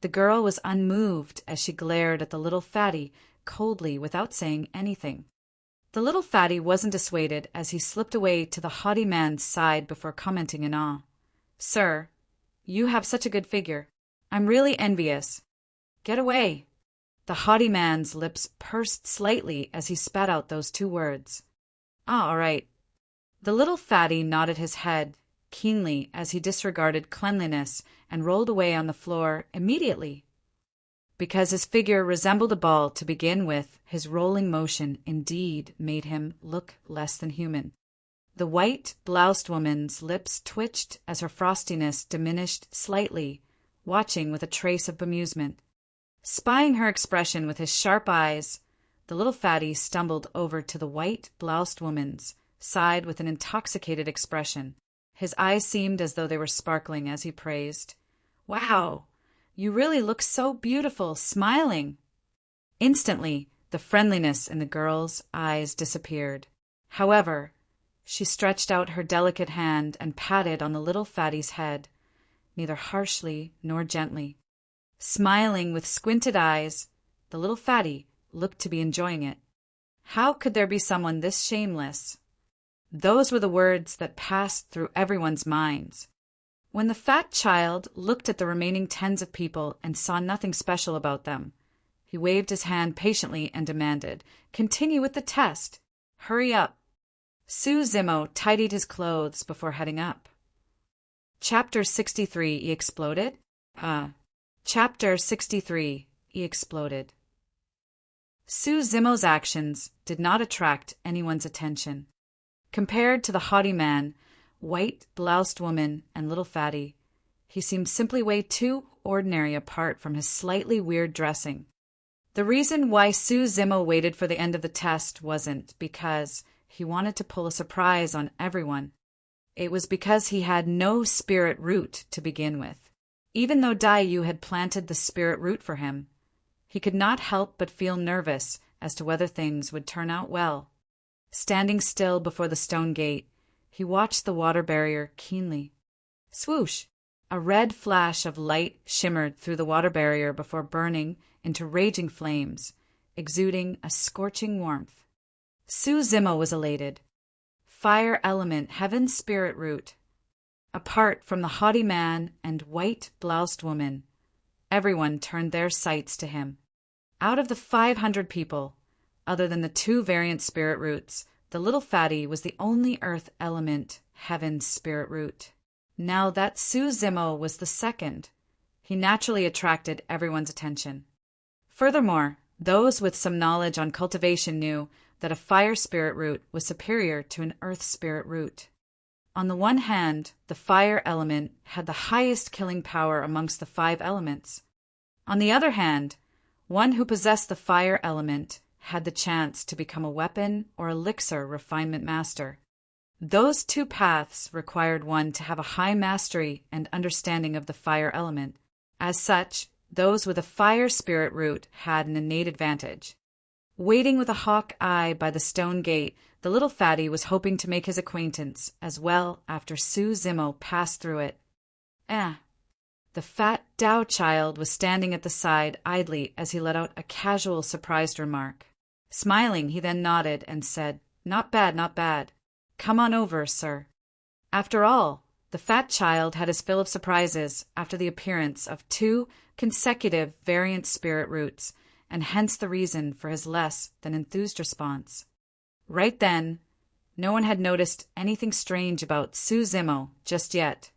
the girl was unmoved as she glared at the little fatty coldly without saying anything. The little fatty wasn't dissuaded as he slipped away to the haughty man's side before commenting in awe. "Sir, you have such a good figure. I'm really envious." "Get away." The haughty man's lips pursed slightly as he spat out those 2 words. "Ah, all right." The little fatty nodded his head keenly as he disregarded cleanliness and rolled away on the floor immediately. Because his figure resembled a ball to begin with, his rolling motion indeed made him look less than human. The white-bloused woman's lips twitched as her frostiness diminished slightly, watching with a trace of bemusement. Spying her expression with his sharp eyes, the little fatty stumbled over to the white-bloused woman's side with an intoxicated expression. His eyes seemed as though they were sparkling as he praised. "Wow! You really look so beautiful, smiling." Instantly, the friendliness in the girl's eyes disappeared. However, she stretched out her delicate hand and patted on the little fatty's head, neither harshly nor gently. Smiling with squinted eyes, the little fatty looked to be enjoying it. How could there be someone this shameless? Those were the words that passed through everyone's minds. When the fat child looked at the remaining tens of people and saw nothing special about them, he waved his hand patiently and demanded, "Continue with the test. Hurry up." Su Zimo tidied his clothes before heading up. Chapter 63, he exploded. Chapter 63, he exploded. Su Zimo's actions did not attract anyone's attention. Compared to the haughty man, white-bloused woman, and little fatty, He seemed simply way too ordinary apart from his slightly weird dressing. The reason why Su Zimo waited for the end of the test wasn't because he wanted to pull a surprise on everyone. It was because he had no spirit root to begin with. Even though Dai Yu had planted the spirit root for him, he could not help but feel nervous as to whether things would turn out well. Standing still before the stone gate, he watched the water barrier keenly. Swoosh! A red flash of light shimmered through the water barrier before burning into raging flames, exuding a scorching warmth. Su Zimo was elated. Fire element, heaven's spirit root. Apart from the haughty man and white-bloused woman, everyone turned their sights to him. Out of the 500 people, other than the 2 variant spirit roots, the little fatty was the only earth element, heaven's spirit root. Now that Su Zimo was the second, he naturally attracted everyone's attention. Furthermore, those with some knowledge on cultivation knew that a fire spirit root was superior to an earth spirit root. On the one hand, the fire element had the highest killing power amongst the 5 elements. On the other hand, one who possessed the fire element had the chance to become a weapon or elixir refinement master. Those 2 paths required one to have a high mastery and understanding of the fire element. As such, those with a fire spirit root had an innate advantage. Waiting with a hawk eye by the stone gate, the little fatty was hoping to make his acquaintance as well after Su Zimo passed through it. The fat Tao child was standing at the side idly as he let out a casual surprised remark. Smiling, he then nodded and said, "Not bad, not bad. Come on over, sir." After all, the fat child had his fill of surprises after the appearance of 2 consecutive variant spirit roots, and hence the reason for his less than enthused response. Right then, no one had noticed anything strange about Su Zimo just yet.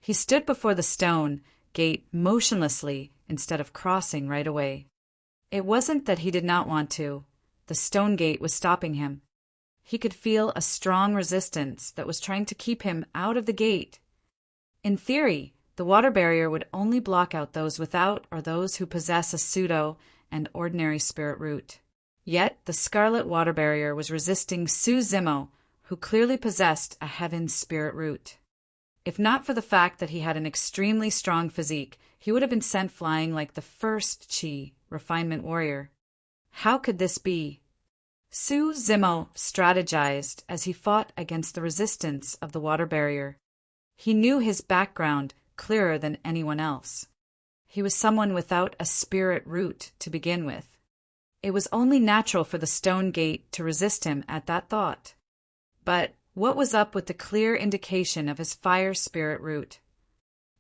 He stood before the stone gate motionlessly instead of crossing right away. It wasn't that he did not want to. The stone gate was stopping him. He could feel a strong resistance that was trying to keep him out of the gate. In theory, the water barrier would only block out those without or those who possess a pseudo and ordinary spirit root. Yet the scarlet water barrier was resisting Su Zimo, who clearly possessed a heaven spirit root. If not for the fact that he had an extremely strong physique, he would have been sent flying like the first Chi, refinement warrior. How could this be? Su Zimo strategized as he fought against the resistance of the water barrier. He knew his background clearer than anyone else. He was someone without a spirit root to begin with. It was only natural for the stone gate to resist him at that thought. But what was up with the clear indication of his fire spirit root?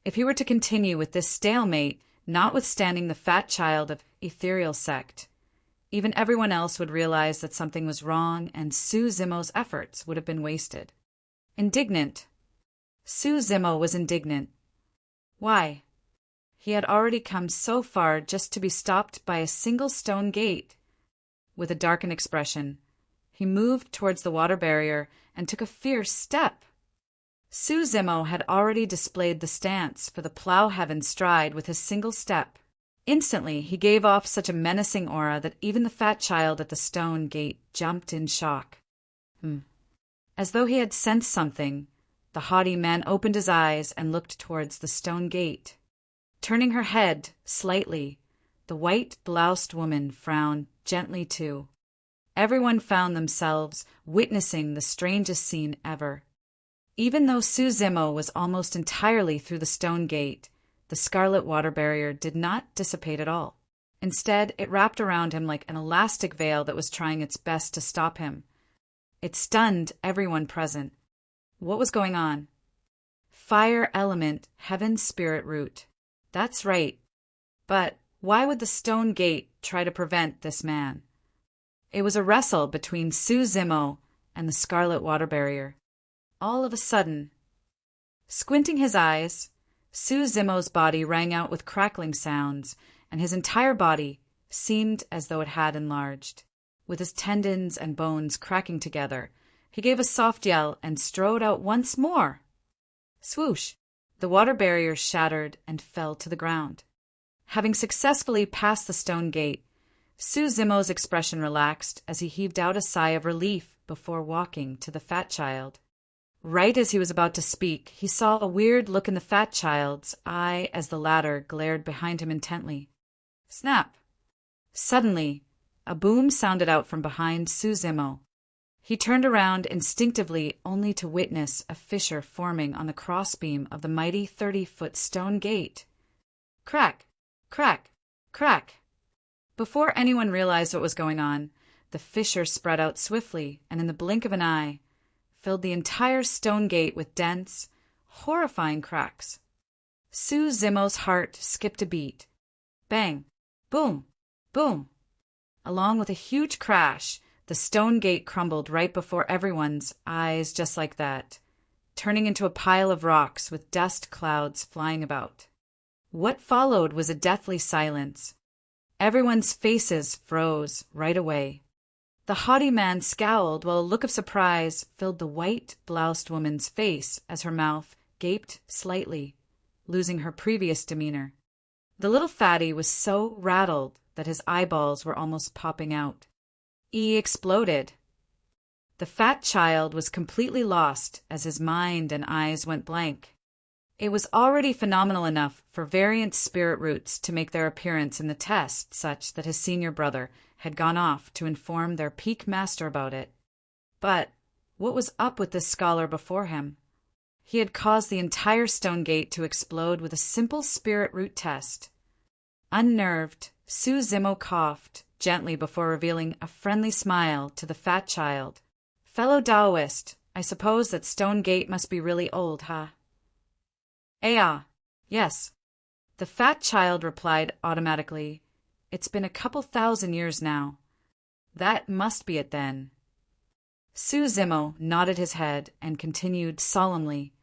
If he were to continue with this stalemate, notwithstanding the fat child of ethereal sect, even everyone else would realize that something was wrong and Su Zimo's efforts would have been wasted. Indignant. Su Zimo was indignant. Why? He had already come so far just to be stopped by a single stone gate. With a darkened expression, he moved towards the water barrier and took a fierce step. Su Zimo had already displayed the stance for the plow heaven stride with his single step. Instantly, he gave off such a menacing aura that even the fat child at the stone gate jumped in shock. As though he had sensed something, the haughty man opened his eyes and looked towards the stone gate. Turning her head slightly, the white-bloused woman frowned gently too. Everyone found themselves witnessing the strangest scene ever. Even though Su Zimo was almost entirely through the stone gate, the scarlet water barrier did not dissipate at all. Instead, it wrapped around him like an elastic veil that was trying its best to stop him. It stunned everyone present. What was going on? Fire element, heaven's spirit root. That's right. But why would the stone gate try to prevent this man? It was a wrestle between Su Zimo and the scarlet water barrier. All of a sudden, squinting his eyes, Su Zimo's body rang out with crackling sounds, and his entire body seemed as though it had enlarged. With his tendons and bones cracking together, he gave a soft yell and strode out once more. Swoosh! The water barrier shattered and fell to the ground. Having successfully passed the stone gate, Suzimo's expression relaxed as he heaved out a sigh of relief before walking to the fat child. Right as he was about to speak, he saw a weird look in the fat child's eye as the latter glared behind him intently. Snap! Suddenly, a boom sounded out from behind Suzimo. He turned around instinctively only to witness a fissure forming on the crossbeam of the mighty 30-foot stone gate. Crack! Crack! Crack! Before anyone realized what was going on, the fissure spread out swiftly and in the blink of an eye, filled the entire stone gate with dense, horrifying cracks. Suzimo's heart skipped a beat. Bang! Boom! Boom! Along with a huge crash, the stone gate crumbled right before everyone's eyes just like that, turning into a pile of rocks with dust clouds flying about. What followed was a deathly silence. Everyone's faces froze right away. The haughty man scowled while a look of surprise filled the white-bloused woman's face as her mouth gaped slightly, losing her previous demeanor. The little fatty was so rattled that his eyeballs were almost popping out. He exploded. The fat child was completely lost as his mind and eyes went blank. It was already phenomenal enough for variant spirit roots to make their appearance in the test such that his senior brother had gone off to inform their peak master about it. But what was up with this scholar before him? He had caused the entire stone gate to explode with a simple spirit root test. Unnerved, Suzimo coughed gently before revealing a friendly smile to the fat child. Fellow Taoist, I suppose that stone gate must be really old, huh? Yes. The fat child replied automatically. It's been a couple thousand years now. That must be it then. Suzimo nodded his head and continued solemnly.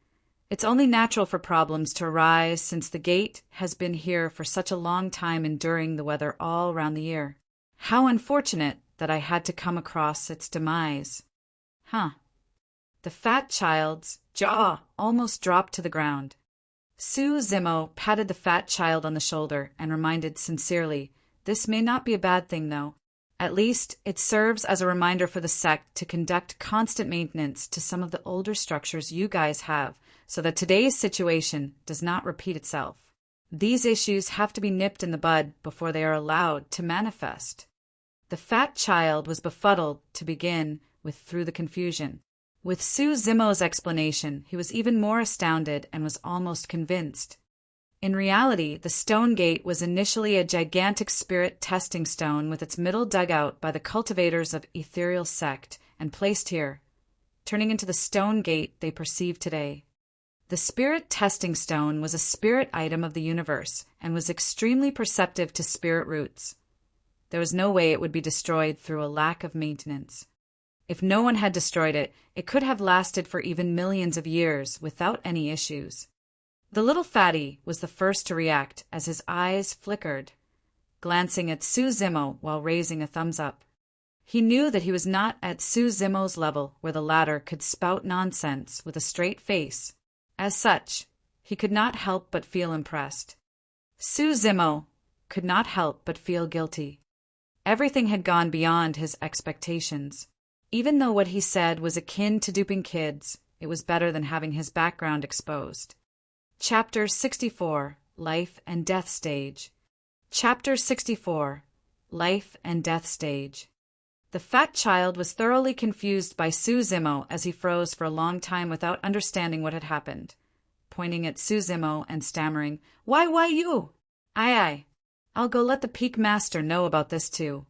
It's only natural for problems to arise since the gate has been here for such a long time, enduring the weather all round the year. How unfortunate that I had to come across its demise. Huh. The fat child's jaw almost dropped to the ground. Suzimo patted the fat child on the shoulder and reminded sincerely, this may not be a bad thing, though. At least it serves as a reminder for the sect to conduct constant maintenance to some of the older structures you guys have, so that today's situation does not repeat itself. These issues have to be nipped in the bud before they are allowed to manifest. The fat child was befuddled to begin with through the confusion. With Suzimo's explanation, he was even more astounded and was almost convinced. In reality, the stone gate was initially a gigantic spirit testing stone with its middle dug out by the cultivators of ethereal sect and placed here, turning into the stone gate they perceive today. The spirit testing stone was a spirit item of the universe and was extremely perceptive to spirit roots. There was no way it would be destroyed through a lack of maintenance. If no one had destroyed it, it could have lasted for even millions of years without any issues. The little fatty was the first to react as his eyes flickered, glancing at Suzimo while raising a thumbs up. He knew that he was not at Suzimo's level where the latter could spout nonsense with a straight face. As such, he could not help but feel impressed. Suzimo could not help but feel guilty. Everything had gone beyond his expectations. Even though what he said was akin to duping kids, it was better than having his background exposed. Chapter 64, Life and Death Stage. Chapter 64, Life and Death Stage. The fat child was thoroughly confused by Suzimo as he froze for a long time without understanding what had happened, pointing at Suzimo and stammering, Why you? Aye. I'll go let the peak master know about this too.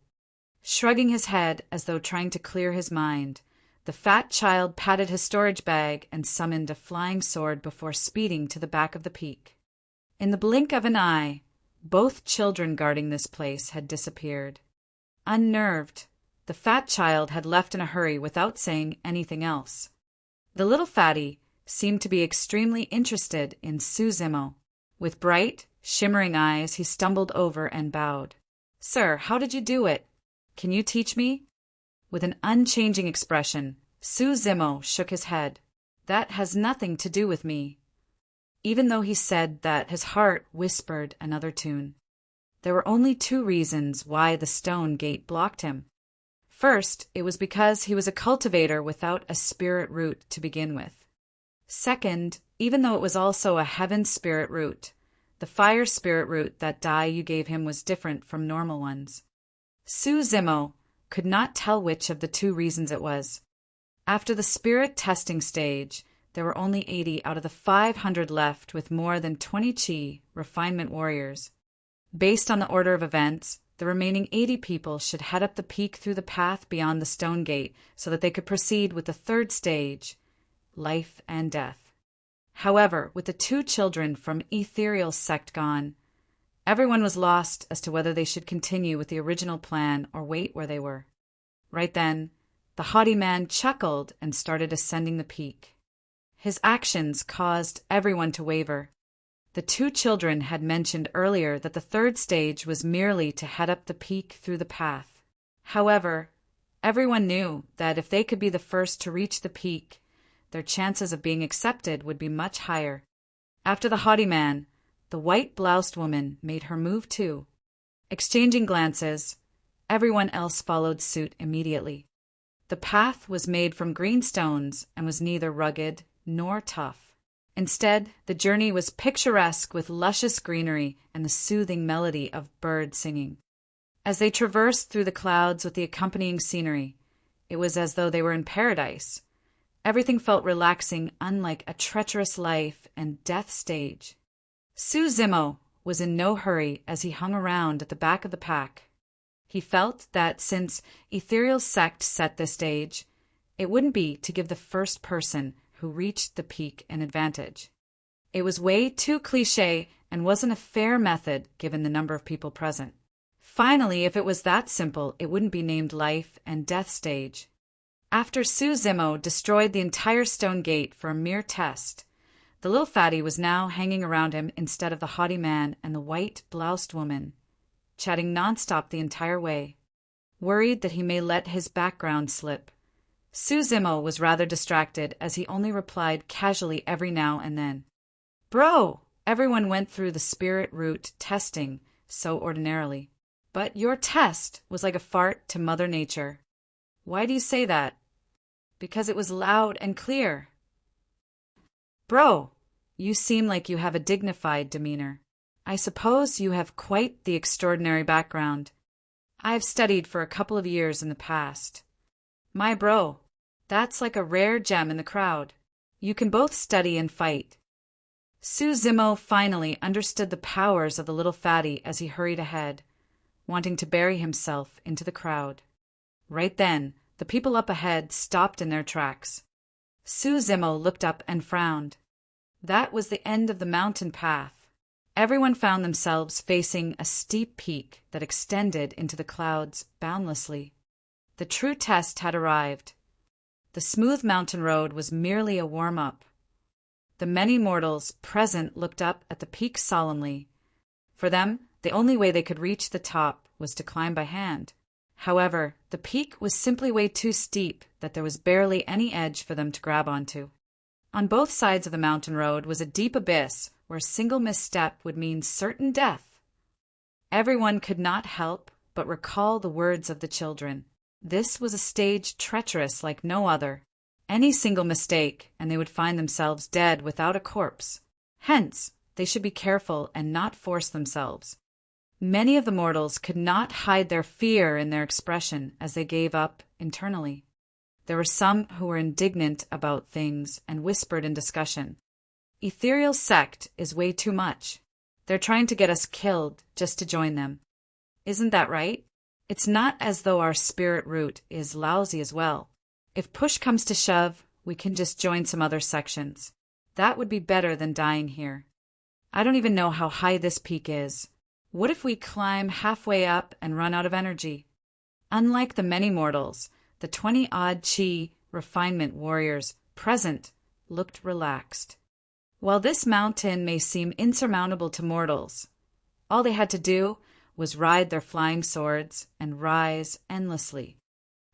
Shrugging his head as though trying to clear his mind, the fat child patted his storage bag and summoned a flying sword before speeding to the back of the peak. In the blink of an eye, both children guarding this place had disappeared. Unnerved, the fat child had left in a hurry without saying anything else. The little fatty seemed to be extremely interested in Suzimo. With bright, shimmering eyes, he stumbled over and bowed. Sir, how did you do it? Can you teach me? With an unchanging expression, Suzimo shook his head. That has nothing to do with me. even though he said that his heart whispered another tune. There were only 2 reasons why the stone gate blocked him. First, it was because he was a cultivator without a spirit root to begin with. Second, even though it was also a heaven spirit root, the fire spirit root that Dai Yu gave him was different from normal ones. Su Zimo could not tell which of the 2 reasons it was. After the spirit testing stage, there were only 80 out of the 500 left with more than 20 chi refinement warriors. Based on the order of events, the remaining 80 people should head up the peak through the path beyond the stone gate so that they could proceed with the 3rd stage, life and death. However, with the 2 children from Ethereal sect gone, everyone was lost as to whether they should continue with the original plan or wait where they were. Right then, the haughty man chuckled and started ascending the peak. His actions caused everyone to waver. The 2 children had mentioned earlier that the 3rd stage was merely to head up the peak through the path. However, everyone knew that if they could be the first to reach the peak, their chances of being accepted would be much higher. After the haughty man, the white-bloused woman made her move too. Exchanging glances, everyone else followed suit immediately. The path was made from green stones and was neither rugged nor tough. Instead, the journey was picturesque with luscious greenery and the soothing melody of birds singing. As they traversed through the clouds with the accompanying scenery, it was as though they were in paradise. Everything felt relaxing, unlike a treacherous life and death stage. Su Zimo was in no hurry as he hung around at the back of the pack. He felt that since Ethereal sect set this stage, it wouldn't be to give the first person who reached the peak an advantage. It was way too cliché and wasn't a fair method given the number of people present. Finally, if it was that simple, it wouldn't be named life and death stage. After Su Zimo destroyed the entire stone gate for a mere test, the little fatty was now hanging around him instead of the haughty man and the white-bloused woman, chatting nonstop the entire way. Worried that he may let his background slip, Su Zimo was rather distracted as he only replied casually every now and then. Bro! Everyone went through the spirit root testing so ordinarily. But your test was like a fart to Mother Nature. Why do you say that? Because it was loud and clear. Bro, you seem like you have a dignified demeanor. I suppose you have quite the extraordinary background. I have studied for a couple of years in the past. My bro, that's like a rare gem in the crowd. You can both study and fight. Su Zimo finally understood the powers of the little fatty as he hurried ahead, wanting to bury himself into the crowd. Right then, the people up ahead stopped in their tracks. Su Zimo looked up and frowned. That was the end of the mountain path. Everyone found themselves facing a steep peak that extended into the clouds boundlessly. The true test had arrived. The smooth mountain road was merely a warm-up. The many mortals present looked up at the peak solemnly. For them, the only way they could reach the top was to climb by hand. However, the peak was simply way too steep that there was barely any edge for them to grab onto. On both sides of the mountain road was a deep abyss where a single misstep would mean certain death. Everyone could not help but recall the words of the children. This was a stage treacherous like no other. Any single mistake, and they would find themselves dead without a corpse. Hence, they should be careful and not force themselves. Many of the mortals could not hide their fear in their expression as they gave up internally. There were some who were indignant about things and whispered in discussion. Ethereal sect is way too much. They're trying to get us killed just to join them. Isn't that right? It's not as though our spirit root is lousy as well. If push comes to shove, we can just join some other sections. That would be better than dying here. I don't even know how high this peak is. What if we climb halfway up and run out of energy? Unlike the many mortals, the 20-odd chi refinement warriors present looked relaxed. While this mountain may seem insurmountable to mortals, all they had to do was ride their flying swords and rise endlessly.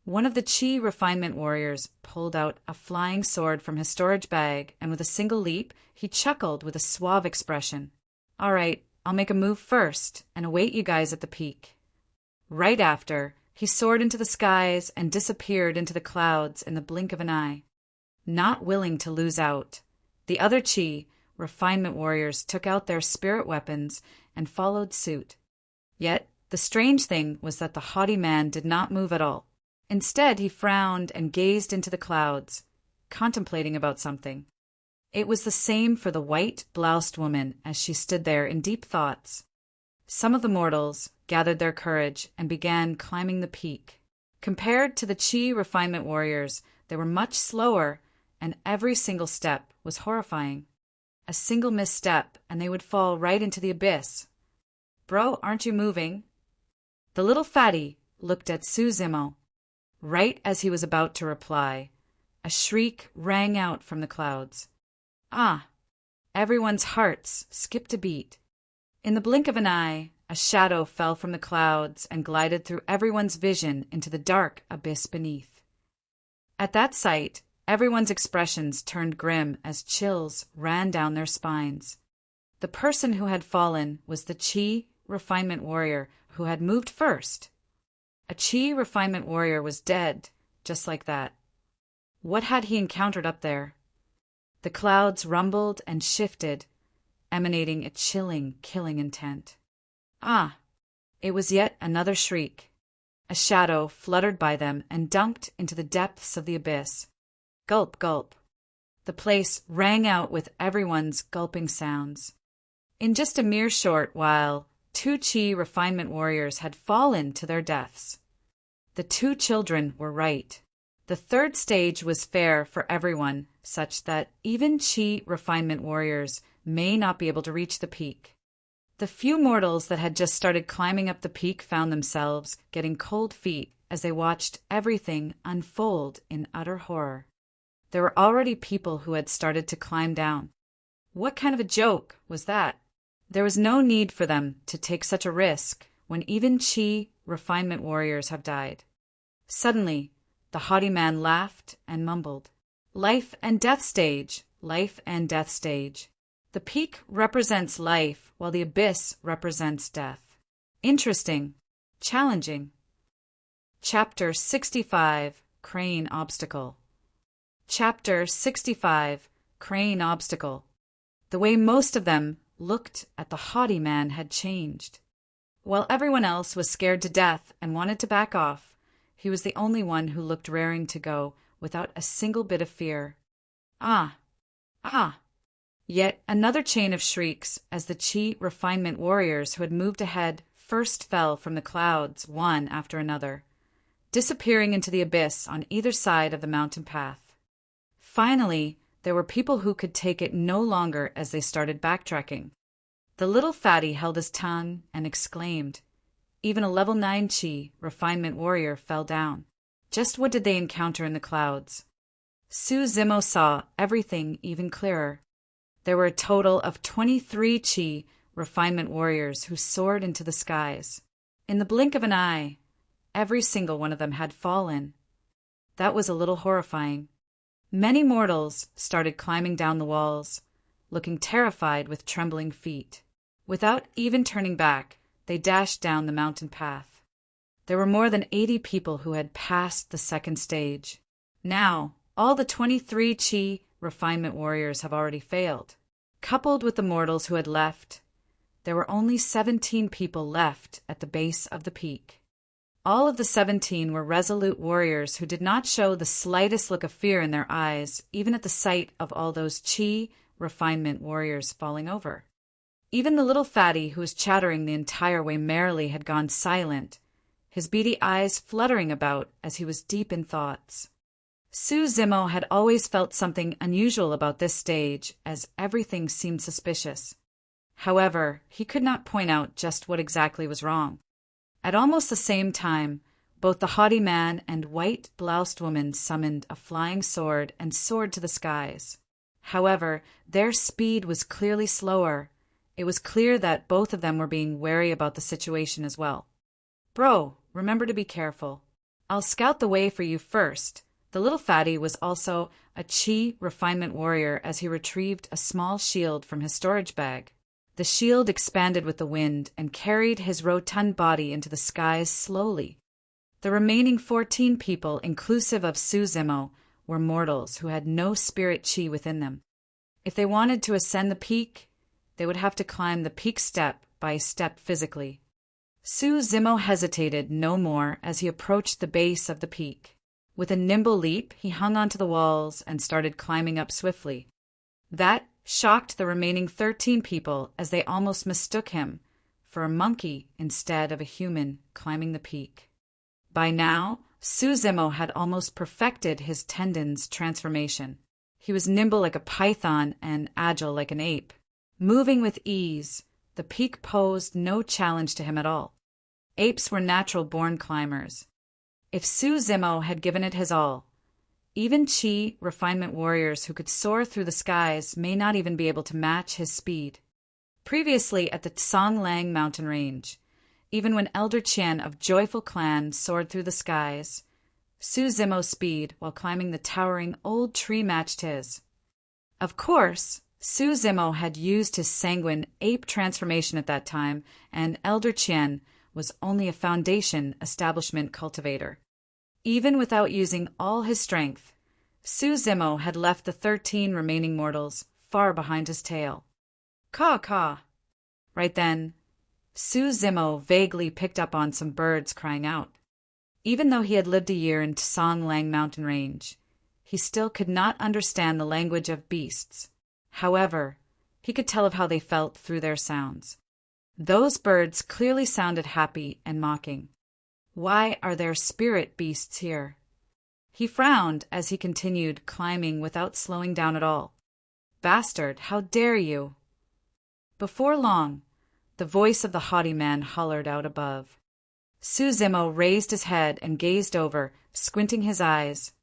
One of the Chi refinement warriors pulled out a flying sword from his storage bag, and with a single leap, he chuckled with a suave expression. "All right, I'll make a move first and await you guys at the peak." Right after, he soared into the skies and disappeared into the clouds in the blink of an eye. Not willing to lose out, the other Chi refinement warriors took out their spirit weapons and followed suit. Yet, the strange thing was that the haughty man did not move at all. Instead, he frowned and gazed into the clouds, contemplating about something. It was the same for the white-bloused woman as she stood there in deep thoughts. Some of the mortals gathered their courage and began climbing the peak. Compared to the Chi refinement warriors, they were much slower, and every single step was horrifying. A single misstep, and they would fall right into the abyss. "Bro, aren't you moving?" The little fatty looked at Suzimo. Right as he was about to reply, a shriek rang out from the clouds. Ah! Everyone's hearts skipped a beat. In the blink of an eye, a shadow fell from the clouds and glided through everyone's vision into the dark abyss beneath. At that sight, everyone's expressions turned grim as chills ran down their spines. The person who had fallen was the Chi refinement warrior who had moved first. A Chi refinement warrior was dead, just like that. What had he encountered up there? The clouds rumbled and shifted, emanating a chilling, killing intent. Ah! It was yet another shriek. A shadow fluttered by them and dunked into the depths of the abyss. Gulp, gulp. The place rang out with everyone's gulping sounds. In just a mere short while, 2 Chi refinement warriors had fallen to their deaths. The 2 children were right. The third stage was fair for everyone, such that even Chi refinement warriors may not be able to reach the peak. The few mortals that had just started climbing up the peak found themselves getting cold feet as they watched everything unfold in utter horror. There were already people who had started to climb down. What kind of a joke was that? There was no need for them to take such a risk when even Chi refinement warriors have died. Suddenly, the haughty man laughed and mumbled, "Life and death stage, life and death stage. The peak represents life, while the abyss represents death. Interesting. Challenging." Chapter 65, Crane Obstacle. Chapter 65, Crane Obstacle. The way most of them looked at the haughty man had changed. While everyone else was scared to death and wanted to back off, he was the only one who looked raring to go without a single bit of fear. Ah! Ah! Yet another chain of shrieks as the Chi refinement warriors who had moved ahead first fell from the clouds one after another, disappearing into the abyss on either side of the mountain path. Finally, there were people who could take it no longer as they started backtracking. The little fatty held his tongue and exclaimed. Even a level 9 Chi refinement warrior fell down. Just what did they encounter in the clouds? Suzimo saw everything even clearer. There were a total of 23 Chi refinement warriors who soared into the skies. In the blink of an eye, every single one of them had fallen. That was a little horrifying. Many mortals started climbing down the walls, looking terrified with trembling feet. Without even turning back, they dashed down the mountain path. There were more than 80 people who had passed the second stage. Now, all the 23 Chi refinement warriors have already failed. Coupled with the mortals who had left, there were only 17 people left at the base of the peak. All of the 17 were resolute warriors who did not show the slightest look of fear in their eyes, even at the sight of all those Chi refinement warriors falling over. Even the little fatty who was chattering the entire way merrily had gone silent, his beady eyes fluttering about as he was deep in thoughts. Suzimo had always felt something unusual about this stage, as everything seemed suspicious. However, he could not point out just what exactly was wrong. At almost the same time, both the haughty man and white-bloused woman summoned a flying sword and soared to the skies. However, their speed was clearly slower. It was clear that both of them were being wary about the situation as well. "Bro, remember to be careful. I'll scout the way for you first. The little fatty was also a chi refinement warrior as he retrieved a small shield from his storage bag. The shield expanded with the wind and carried his rotund body into the skies slowly. The remaining 14 people, inclusive of Suzimo, were mortals who had no spirit chi within them. If they wanted to ascend the peak, they would have to climb the peak step by step physically. Suzimo hesitated no more as he approached the base of the peak. With a nimble leap, he hung onto the walls and started climbing up swiftly. That shocked the remaining 13 people as they almost mistook him for a monkey instead of a human climbing the peak. By now, Suzimo had almost perfected his tendons transformation. He was nimble like a python and agile like an ape. Moving with ease, the peak posed no challenge to him at all. Apes were natural-born climbers. If Suzimo had given it his all, even chi refinement warriors who could soar through the skies may not even be able to match his speed. Previously at the Tsonglang mountain range, even when Elder Qian of Joyful Clan soared through the skies, Suzimo's speed while climbing the towering old tree matched his. Of course, Suzimo had used his sanguine ape transformation at that time, and Elder Qian was only a foundation establishment cultivator. Even without using all his strength, Suzimo had left the 13 remaining mortals far behind his tail. Caw. Right then, Suzimo vaguely picked up on some birds crying out. Even though he had lived a year in Tsonglang mountain range, he still could not understand the language of beasts. However, he could tell of how they felt through their sounds. Those birds clearly sounded happy and mocking. Why are there spirit beasts here? He frowned as he continued climbing without slowing down at all. Bastard, how dare you? Before long, the voice of the haughty man hollered out above. Suzimo raised his head and gazed over, squinting his eyes.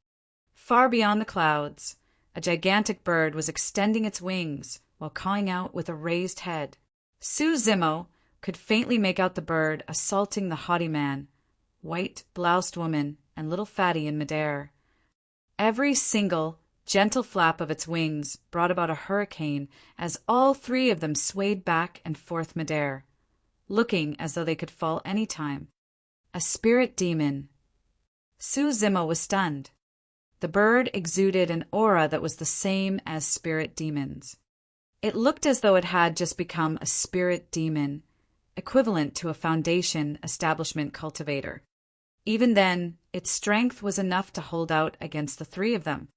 Far beyond the clouds, a gigantic bird was extending its wings while cawing out with a raised head. Suzimo could faintly make out the bird assaulting the haughty man, white-bloused woman, and little fatty in midair. Every single, gentle flap of its wings brought about a hurricane as all 3 of them swayed back and forth midair, looking as though they could fall any time. A spirit demon. Suzimo was stunned. The bird exuded an aura that was the same as spirit demons. It looked as though it had just become a spirit demon, equivalent to a foundation establishment cultivator. Even then, its strength was enough to hold out against the 3 of them.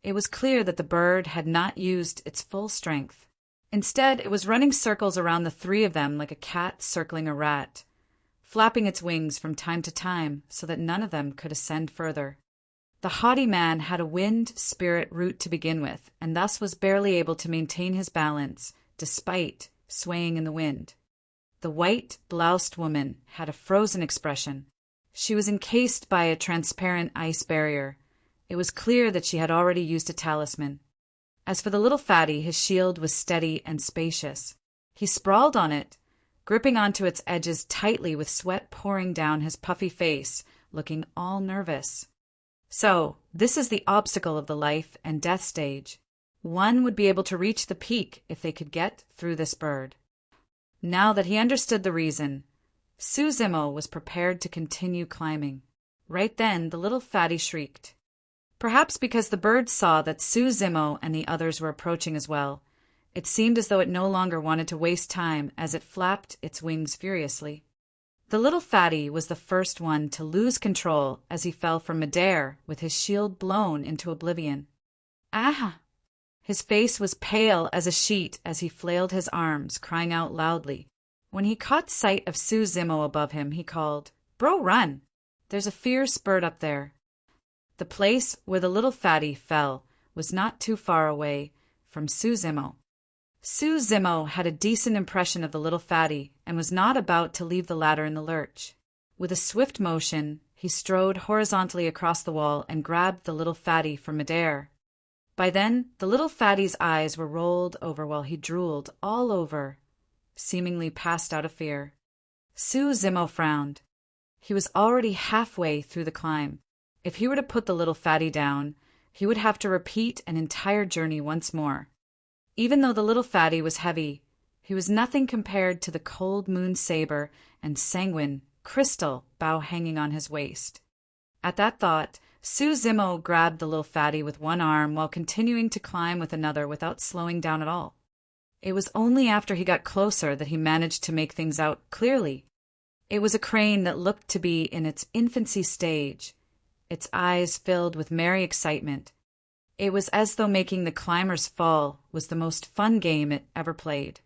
It was clear that the bird had not used its full strength. Instead, it was running circles around the 3 of them like a cat circling a rat, flapping its wings from time to time so that none of them could ascend further. The haughty man had a wind spirit root to begin with, and thus was barely able to maintain his balance, despite swaying in the wind. The white-bloused woman had a frozen expression. She was encased by a transparent ice barrier. It was clear that she had already used a talisman. As for the little fatty, his shield was steady and spacious. He sprawled on it, gripping onto its edges tightly with sweat pouring down his puffy face, looking all nervous. So, this is the obstacle of the life and death stage. One would be able to reach the peak if they could get through this bird. Now that he understood the reason, Suzimo was prepared to continue climbing. Right then, the little fatty shrieked. Perhaps because the bird saw that Suzimo and the others were approaching as well, it seemed as though it no longer wanted to waste time as it flapped its wings furiously. The little fatty was the first one to lose control as he fell from midair with his shield blown into oblivion. Ah! His face was pale as a sheet as he flailed his arms, crying out loudly. When he caught sight of Suzimo above him, he called, "Bro, run! There's a fierce bird up there." The place where the little fatty fell was not too far away from Suzimo. Suzimo had a decent impression of the little fatty and was not about to leave the ladder in the lurch. With a swift motion, he strode horizontally across the wall and grabbed the little fatty from midair. By then, the little fatty's eyes were rolled over while he drooled all over, seemingly passed out of fear. Suzimo frowned. He was already halfway through the climb. If he were to put the little fatty down, he would have to repeat an entire journey once more. Even though the little fatty was heavy, he was nothing compared to the cold moon saber and sanguine, crystal bow hanging on his waist. At that thought, Suzimo grabbed the little fatty with one arm while continuing to climb with another without slowing down at all. It was only after he got closer that he managed to make things out clearly. It was a crane that looked to be in its infancy stage, its eyes filled with merry excitement. It was as though making the climber's fall was the most fun game it ever played.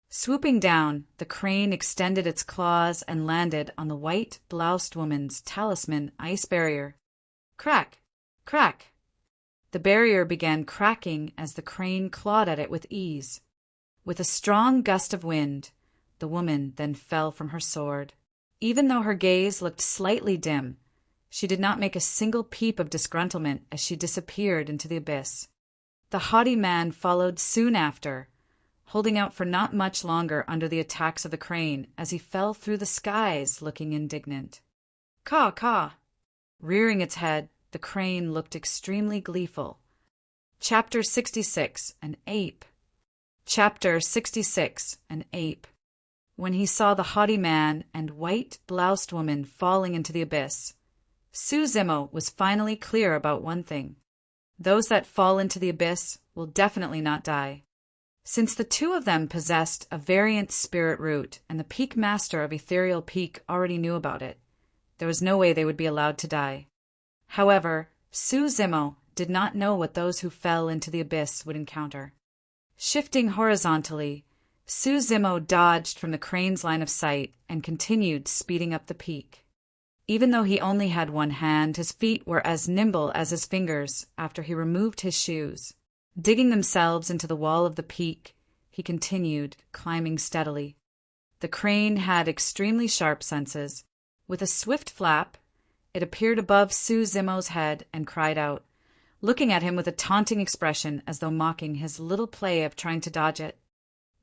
Swooping down, the crane extended its claws and landed on the white-bloused woman's talisman ice barrier. Crack! Crack! The barrier began cracking as the crane clawed at it with ease. With a strong gust of wind, the woman then fell from her sword. Even though her gaze looked slightly dim, she did not make a single peep of disgruntlement as she disappeared into the abyss. The haughty man followed soon after, holding out for not much longer under the attacks of the crane as he fell through the skies looking indignant. Caw, caw! Rearing its head, the crane looked extremely gleeful. Chapter 66. An Ape. Chapter 66. An Ape. When he saw the haughty man and white-bloused woman falling into the abyss, Suzimo was finally clear about one thing. Those that fall into the abyss will definitely not die. Since the two of them possessed a variant spirit root and the Peak Master of Ethereal Peak already knew about it, there was no way they would be allowed to die. However, Suzimo did not know what those who fell into the abyss would encounter. Shifting horizontally, Suzimo dodged from the crane's line of sight and continued speeding up the peak. Even though he only had one hand, his feet were as nimble as his fingers after he removed his shoes. Digging themselves into the wall of the peak, he continued, climbing steadily. The crane had extremely sharp senses. With a swift flap, it appeared above Suzimo's head and cried out, looking at him with a taunting expression as though mocking his little play of trying to dodge it.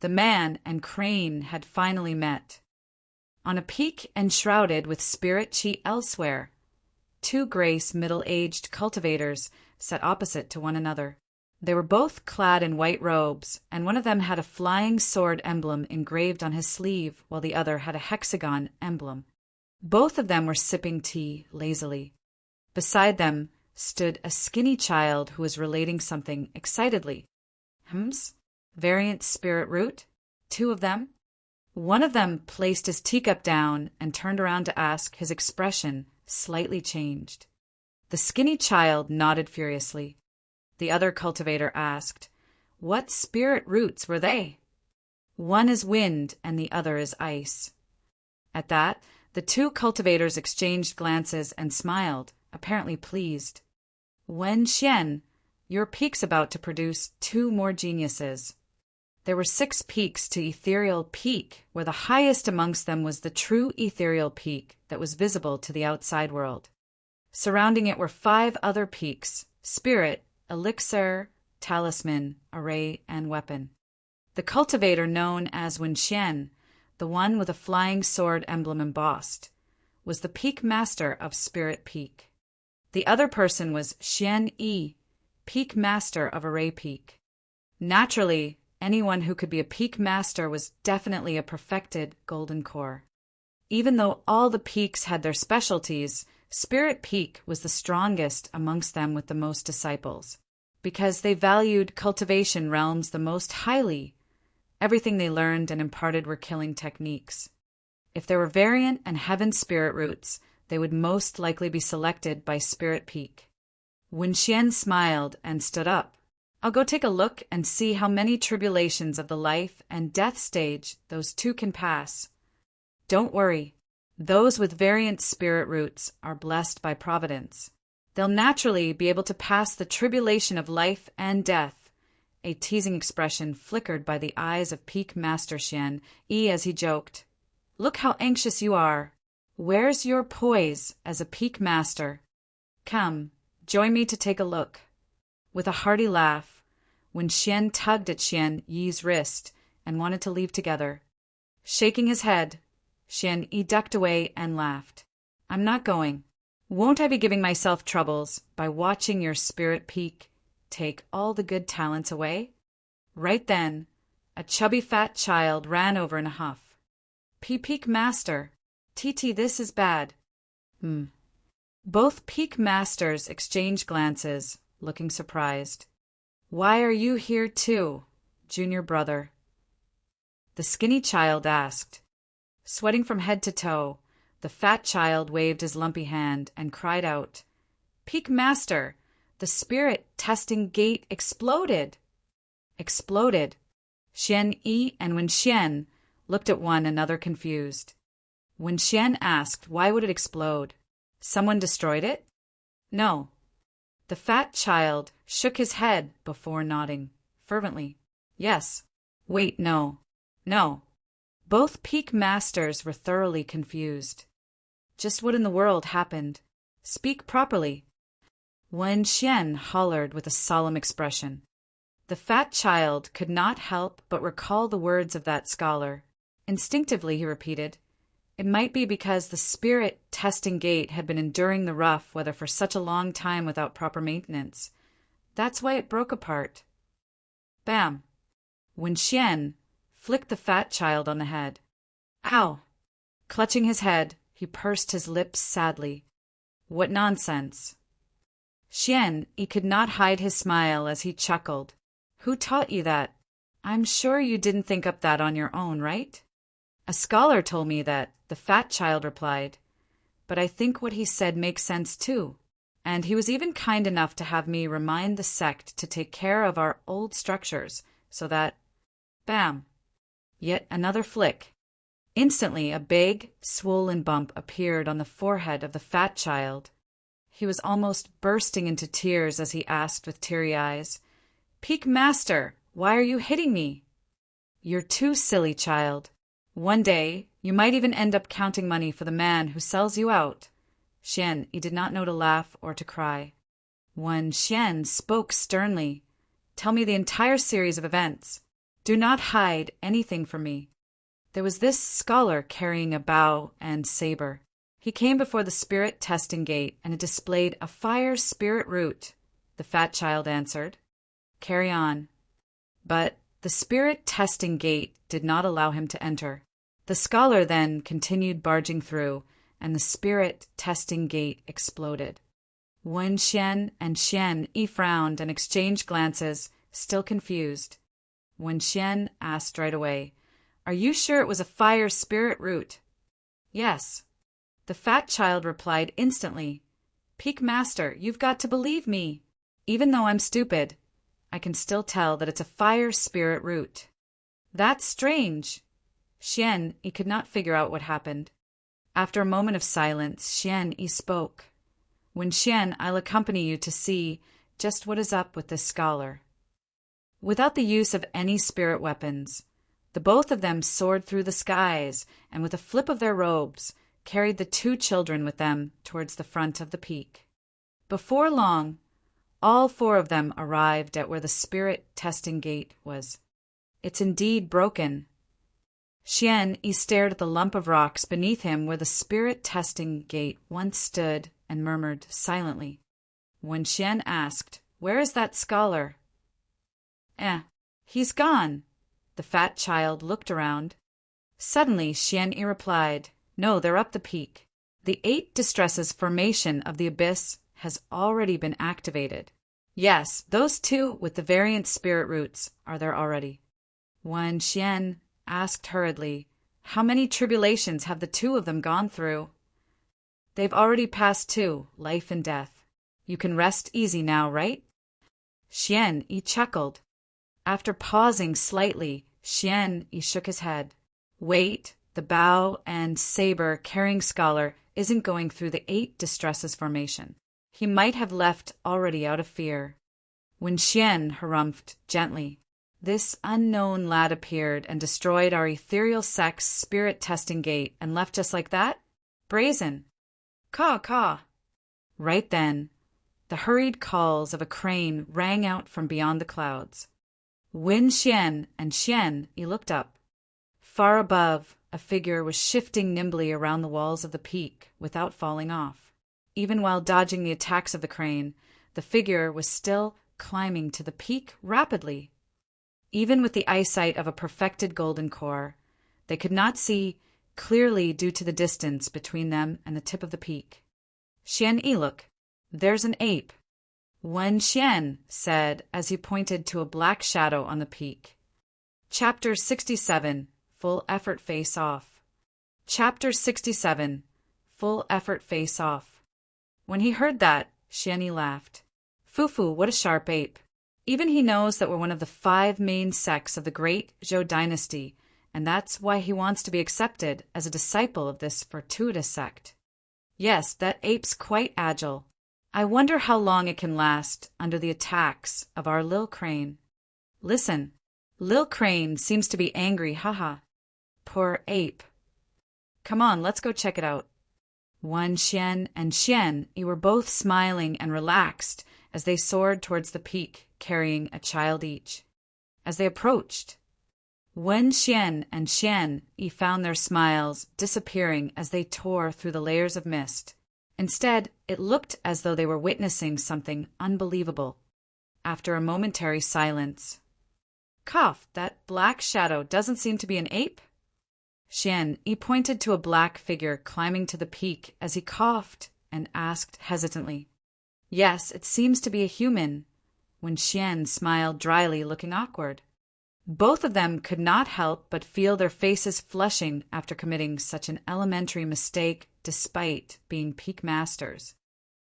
The man and crane had finally met. On a peak enshrouded with spirit chi elsewhere, two grace middle-aged cultivators sat opposite to one another. They were both clad in white robes, and one of them had a flying sword emblem engraved on his sleeve, while the other had a hexagon emblem. Both of them were sipping tea lazily. Beside them stood a skinny child who was relating something excitedly. Variant spirit root? Two of them? One of them placed his teacup down and turned around to ask, his expression slightly changed. The skinny child nodded furiously. The other cultivator asked, "What spirit roots were they?" "One is wind and the other is ice." At that, the two cultivators exchanged glances and smiled, apparently pleased. "Wen Xian, your peak's about to produce two more geniuses." There were 6 peaks to Ethereal Peak, where the highest amongst them was the true Ethereal Peak that was visible to the outside world. Surrounding it were 5 other peaks: Spirit, Elixir, Talisman, Array, and Weapon. The cultivator known as Wenxian, the one with a flying sword emblem embossed, was the Peak Master of Spirit Peak. The other person was Xian Yi, Peak Master of Array Peak. Naturally, anyone who could be a Peak Master was definitely a perfected Golden Core. Even though all the peaks had their specialties, Spirit Peak was the strongest amongst them with the most disciples, because they valued cultivation realms the most highly. Everything they learned and imparted were killing techniques. If there were variant and heaven spirit roots, they would most likely be selected by Spirit Peak. Wenxian smiled and stood up. "I'll go take a look and see how many tribulations of the life and death stage those two can pass. Don't worry. Those with variant spirit roots are blessed by Providence. They'll naturally be able to pass the tribulation of life and death." A teasing expression flickered by the eyes of Peak Master Xian Yi as he joked, "Look how anxious you are. Where's your poise as a Peak Master? Come, join me to take a look." With a hearty laugh, Wenxian tugged at Xian Yi's wrist and wanted to leave together. Shaking his head, Xian Yi ducked away and laughed. I'm not going. Won't I be giving myself troubles by watching your spirit peak take all the good talents away? Right then, a chubby fat child ran over in a huff. Peak master. TT, this is bad. Both peak masters exchanged glances, looking surprised. Why are you here too, junior brother? The skinny child asked. Sweating from head to toe, the fat child waved his lumpy hand and cried out, Peak master, the spirit testing gate exploded. Exploded. Xian Yi and Wen Xian looked at one another confused. Wen Xian asked why would it explode? Someone destroyed it? No. The fat child shook his head before nodding, fervently. Yes. Wait, no. No. Both peak masters were thoroughly confused. Just what in the world happened? Speak properly. Wen Xian hollered with a solemn expression. The fat child could not help but recall the words of that scholar. Instinctively he repeated, It might be because the spirit testing gate had been enduring the rough weather for such a long time without proper maintenance. That's why it broke apart. Bam! Wen Xian flicked the fat child on the head. Ow! Clutching his head, he pursed his lips sadly. What nonsense! Xian, he could not hide his smile as he chuckled. Who taught you that? I'm sure you didn't think up that on your own, right? A scholar told me that, the fat child replied. But I think what he said makes sense too. And he was even kind enough to have me remind the sect to take care of our old structures, so that… Bam! Yet another flick. Instantly, a big, swollen bump appeared on the forehead of the fat child. He was almost bursting into tears as he asked with teary eyes, Peak master, why are you hitting me? You're too silly, child. One day, you might even end up counting money for the man who sells you out. Xian, he did not know to laugh or to cry. Wen Xian spoke sternly. Tell me the entire series of events. Do not hide anything from me. There was this scholar carrying a bow and saber. He came before the spirit testing gate, and it displayed a fire spirit root. The fat child answered. Carry on. But the spirit testing gate did not allow him to enter. The scholar then continued barging through, and the spirit testing gate exploded. Wen Xian and Xian Yi frowned and exchanged glances, still confused. Wen Xian asked right away, Are you sure it was a fire spirit root? Yes. The fat child replied instantly, Peak master, you've got to believe me. Even though I'm stupid, I can still tell that it's a fire spirit root. That's strange. Xian, he could not figure out what happened. After a moment of silence, Xian, he spoke. Wen Xian, I'll accompany you to see just what is up with this scholar. Without the use of any spirit weapons, the both of them soared through the skies and with a flip of their robes, carried the two children with them towards the front of the peak. Before long, all four of them arrived at where the spirit testing gate was. It's indeed broken. Xian, he stared at the lump of rocks beneath him where the spirit testing gate once stood and murmured silently. When Xian asked, Where is that scholar? He's gone. The fat child looked around. Suddenly, Xian Yi replied, No, they're up the peak. The 8 distresses formation of the abyss has already been activated. Yes, those 2 with the variant spirit roots are there already. When Xian asked hurriedly, How many tribulations have the 2 of them gone through? They've already passed 2, life and death. You can rest easy now, right? Xian Yi chuckled. After pausing slightly, Xian Yi shook his head. Wait, the bow and saber carrying scholar isn't going through the 8 distresses formation. He might have left already out of fear. When Xian harumphed gently, This unknown lad appeared and destroyed our ethereal sect's spirit testing gate and left just like that? Brazen. Caw, caw. Right then, the hurried calls of a crane rang out from beyond the clouds. Wen Xian and Xian, he looked up. Far above, a figure was shifting nimbly around the walls of the peak without falling off. Even while dodging the attacks of the crane, the figure was still climbing to the peak rapidly. Even with the eyesight of a perfected golden core, they could not see clearly due to the distance between them and the tip of the peak. "Xian Yi, look, there's an ape," Wen Xian said as he pointed to a black shadow on the peak. Chapter 67, Full Effort Face Off. Chapter 67, Full Effort Face Off. When he heard that, Xian Yi laughed. "Fufu, what a sharp ape. Even he knows that we're one of the 5 main sects of the great Zhou dynasty, and that's why he wants to be accepted as a disciple of this fortuitous sect. Yes, that ape's quite agile. I wonder how long it can last under the attacks of our Lil Crane. Listen, Lil Crane seems to be angry, haha. Poor ape. Come on, let's go check it out." Wen Xian and Xian Yi were both smiling and relaxed as they soared towards the peak, carrying a child each. As they approached, Wen Xian and Xian Yi found their smiles disappearing as they tore through the layers of mist. Instead, it looked as though they were witnessing something unbelievable. After a momentary silence, "Cough, that black shadow doesn't seem to be an ape?" Xian Yi pointed to a black figure climbing to the peak as he coughed and asked hesitantly. "Yes, it seems to be a human," when Xian smiled dryly, looking awkward. Both of them could not help but feel their faces flushing after committing such an elementary mistake despite being peak masters.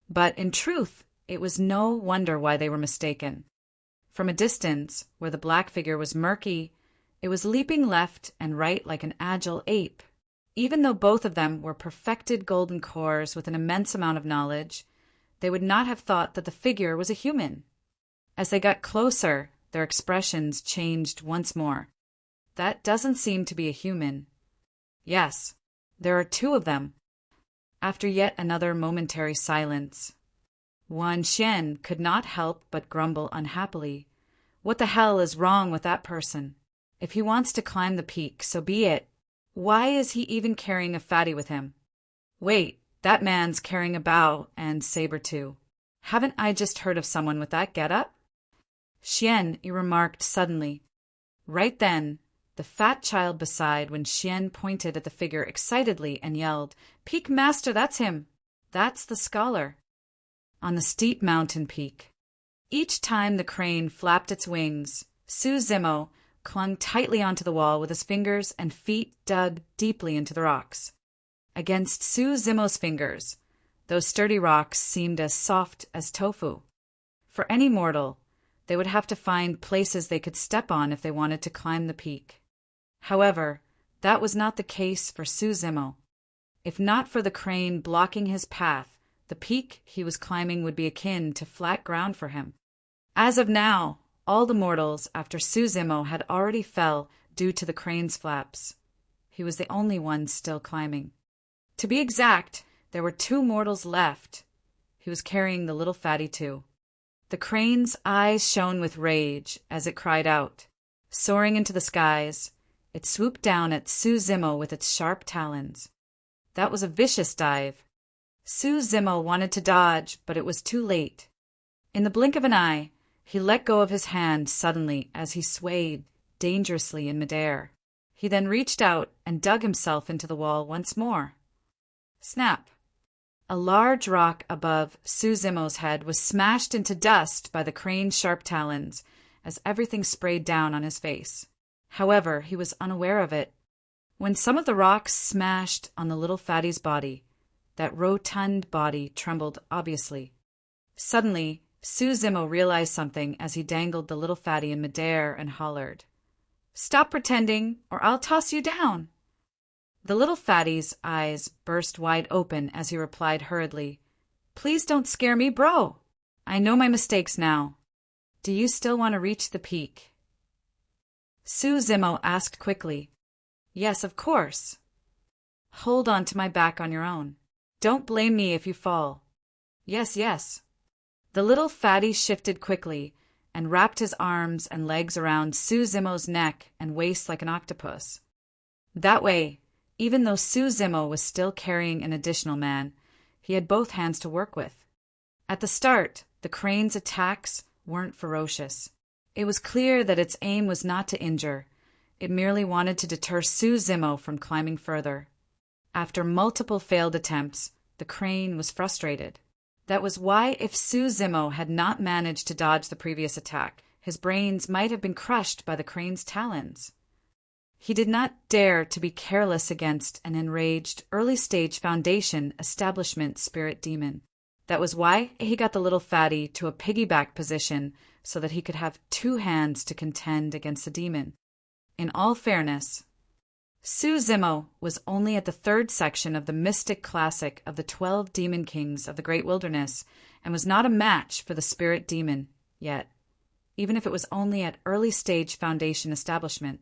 But in truth, it was no wonder why they were mistaken. From a distance, where the black figure was murky, it was leaping left and right like an agile ape. Even though both of them were perfected golden cores with an immense amount of knowledge, they would not have thought that the figure was a human. As they got closer, their expressions changed once more. "That doesn't seem to be a human." "Yes, there are 2 of them." After yet another momentary silence, Wen Xian could not help but grumble unhappily. "What the hell is wrong with that person? If he wants to climb the peak, so be it. Why is he even carrying a fatty with him? Wait, that man's carrying a bow and saber too. Haven't I just heard of someone with that getup?" Xian Yi remarked suddenly. Right then, the fat child beside Wen Xian pointed at the figure excitedly and yelled, "Peak Master, that's him! That's the scholar!" On the steep mountain peak. Each time the crane flapped its wings, Su Zimo clung tightly onto the wall with his fingers and feet dug deeply into the rocks. Against Su Zimo's fingers, those sturdy rocks seemed as soft as tofu. For any mortal, they would have to find places they could step on if they wanted to climb the peak. However, that was not the case for Su Zimo. If not for the crane blocking his path, the peak he was climbing would be akin to flat ground for him. As of now, all the mortals after Su Zimo had already fell due to the crane's flaps. He was the only one still climbing. To be exact, there were 2 mortals left. He was carrying the little fatty too. The crane's eyes shone with rage as it cried out. Soaring into the skies, it swooped down at Su Zimo with its sharp talons. That was a vicious dive. Su Zimo wanted to dodge, but it was too late. In the blink of an eye, he let go of his hand suddenly as he swayed dangerously in midair. He then reached out and dug himself into the wall once more. Snap! A large rock above Su Zimo's head was smashed into dust by the crane's sharp talons as everything sprayed down on his face. However, he was unaware of it. When some of the rocks smashed on the little fatty's body, that rotund body trembled obviously. Suddenly, Su Zimo realized something as he dangled the little fatty in midair and hollered, "Stop pretending, or I'll toss you down!" The little fatty's eyes burst wide open as he replied hurriedly, "Please don't scare me, bro. I know my mistakes now. Do you still want to reach the peak?" Su Zimo asked quickly, "Yes, of course." "Hold on to my back on your own. Don't blame me if you fall." "Yes, yes." The little fatty shifted quickly and wrapped his arms and legs around Su Zimo's neck and waist like an octopus. That way, Even though Su Zimo was still carrying an additional man, he had both hands to work with. At the start, the crane's attacks weren't ferocious. It was clear that its aim was not to injure. It merely wanted to deter Su Zimo from climbing further. After multiple failed attempts, the crane was frustrated. That was why, if Su Zimo had not managed to dodge the previous attack, his brains might have been crushed by the crane's talons. He did not dare to be careless against an enraged, early-stage Foundation establishment spirit demon. That was why he got the little fatty to a piggyback position so that he could have two hands to contend against the demon. In all fairness, Su Zimo was only at the third section of the mystic classic of the 12 demon kings of the Great Wilderness and was not a match for the spirit demon yet, even if it was only at early-stage Foundation establishment.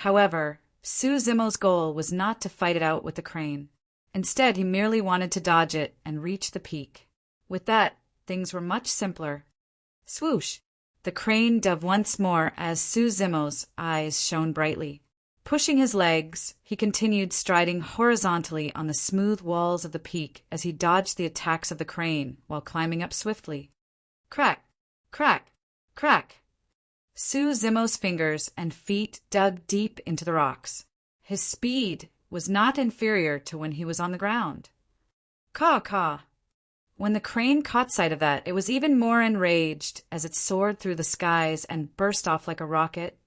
However, Su Zimo's goal was not to fight it out with the crane. Instead, he merely wanted to dodge it and reach the peak. With that, things were much simpler. Swoosh! The crane dove once more as Su Zimo's eyes shone brightly. Pushing his legs, he continued striding horizontally on the smooth walls of the peak as he dodged the attacks of the crane while climbing up swiftly. Crack! Crack! Crack! Su Zimo's fingers and feet dug deep into the rocks. His speed was not inferior to when he was on the ground. Caw, caw! When the crane caught sight of that, it was even more enraged as it soared through the skies and burst off like a rocket,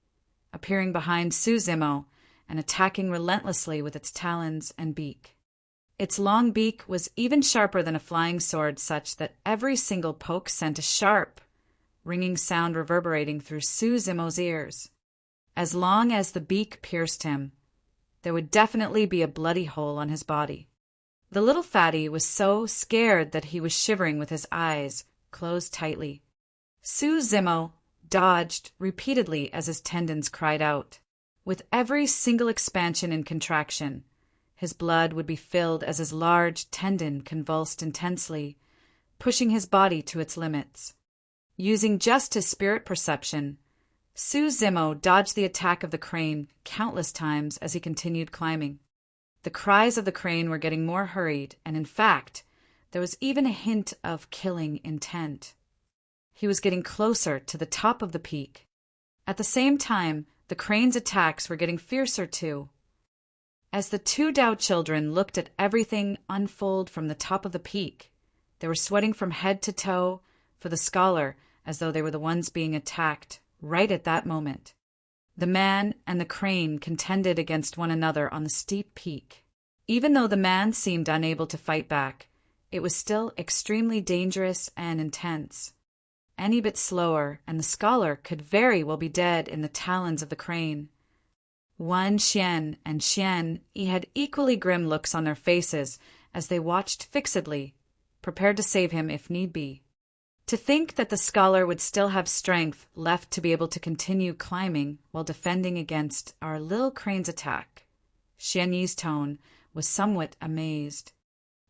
appearing behind Su Zimo and attacking relentlessly with its talons and beak. Its long beak was even sharper than a flying sword, such that every single poke sent a sharp, ringing sound reverberating through Su Zimo's ears. As long as the beak pierced him, there would definitely be a bloody hole on his body. The little fatty was so scared that he was shivering with his eyes closed tightly. Su Zimo dodged repeatedly as his tendons cried out. With every single expansion and contraction, his blood would be filled as his large tendon convulsed intensely, pushing his body to its limits. Using just his spirit perception, Su Zimo dodged the attack of the crane countless times as he continued climbing. The cries of the crane were getting more hurried, and in fact, there was even a hint of killing intent. He was getting closer to the top of the peak. At the same time, the crane's attacks were getting fiercer too. As the two Dao children looked at everything unfold from the top of the peak, they were sweating from head to toe for the scholar as though they were the ones being attacked right at that moment. The man and the crane contended against one another on the steep peak. Even though the man seemed unable to fight back, it was still extremely dangerous and intense. Any bit slower, and the scholar could very well be dead in the talons of the crane. Wen Xian and Xian Yi had equally grim looks on their faces as they watched fixedly, prepared to save him if need be. To think that the scholar would still have strength left to be able to continue climbing while defending against our little crane's attack. Xian Yi's tone was somewhat amazed.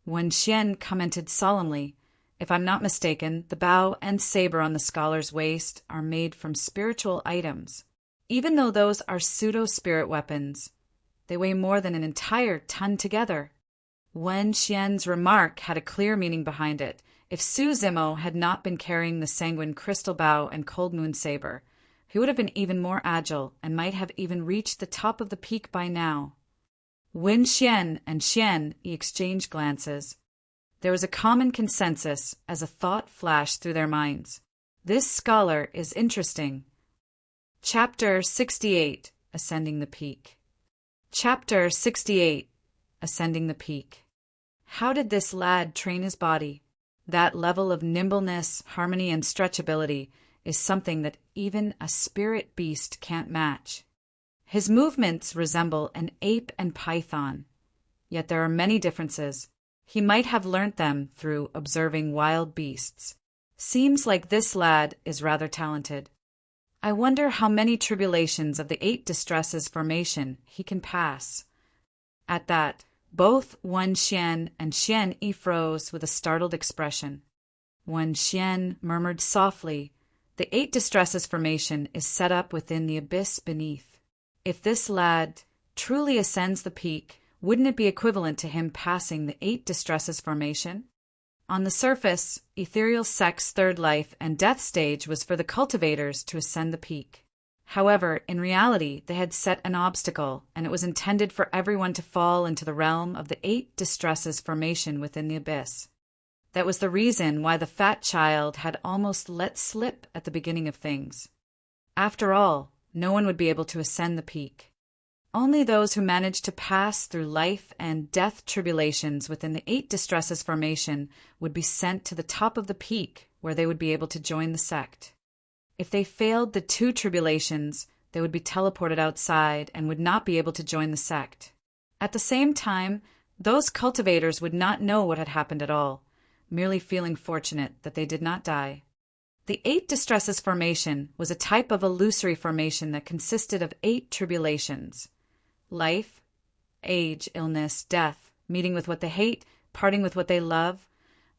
When Xian commented solemnly, "If I'm not mistaken, the bow and saber on the scholar's waist are made from spiritual items. Even though those are pseudo-spirit weapons, they weigh more than an entire ton together." Wen Xian's remark had a clear meaning behind it. If Su Zimo had not been carrying the sanguine crystal bow and cold moon saber, he would have been even more agile and might have even reached the top of the peak by now. Wen Xian and Xian Yi exchanged glances. There was a common consensus as a thought flashed through their minds. This scholar is interesting. Chapter 68, Ascending the Peak. Chapter 68, Ascending the Peak. How did this lad train his body? That level of nimbleness, harmony, and stretchability is something that even a spirit beast can't match. His movements resemble an ape and python, yet there are many differences. He might have learnt them through observing wild beasts. Seems like this lad is rather talented. I wonder how many tribulations of the 8 distresses formation he can pass. At that, both Wen Xian and Xian Yi froze with a startled expression. Wen Xian murmured softly, "The 8 distresses formation is set up within the abyss beneath. If this lad truly ascends the peak, wouldn't it be equivalent to him passing the 8 distresses formation? On the surface, Ethereal Sect's third life and death stage was for the cultivators to ascend the peak. However, in reality, they had set an obstacle, and it was intended for everyone to fall into the realm of the 8 distresses formation within the abyss. That was the reason why the fat child had almost let slip at the beginning of things. After all, no one would be able to ascend the peak. Only those who managed to pass through life and death tribulations within the 8 distresses formation would be sent to the top of the peak, where they would be able to join the sect. If they failed the 2 tribulations, they would be teleported outside and would not be able to join the sect. At the same time, those cultivators would not know what had happened at all, merely feeling fortunate that they did not die. The 8 distresses formation was a type of illusory formation that consisted of 8 tribulations: life, age, illness, death, meeting with what they hate, parting with what they love,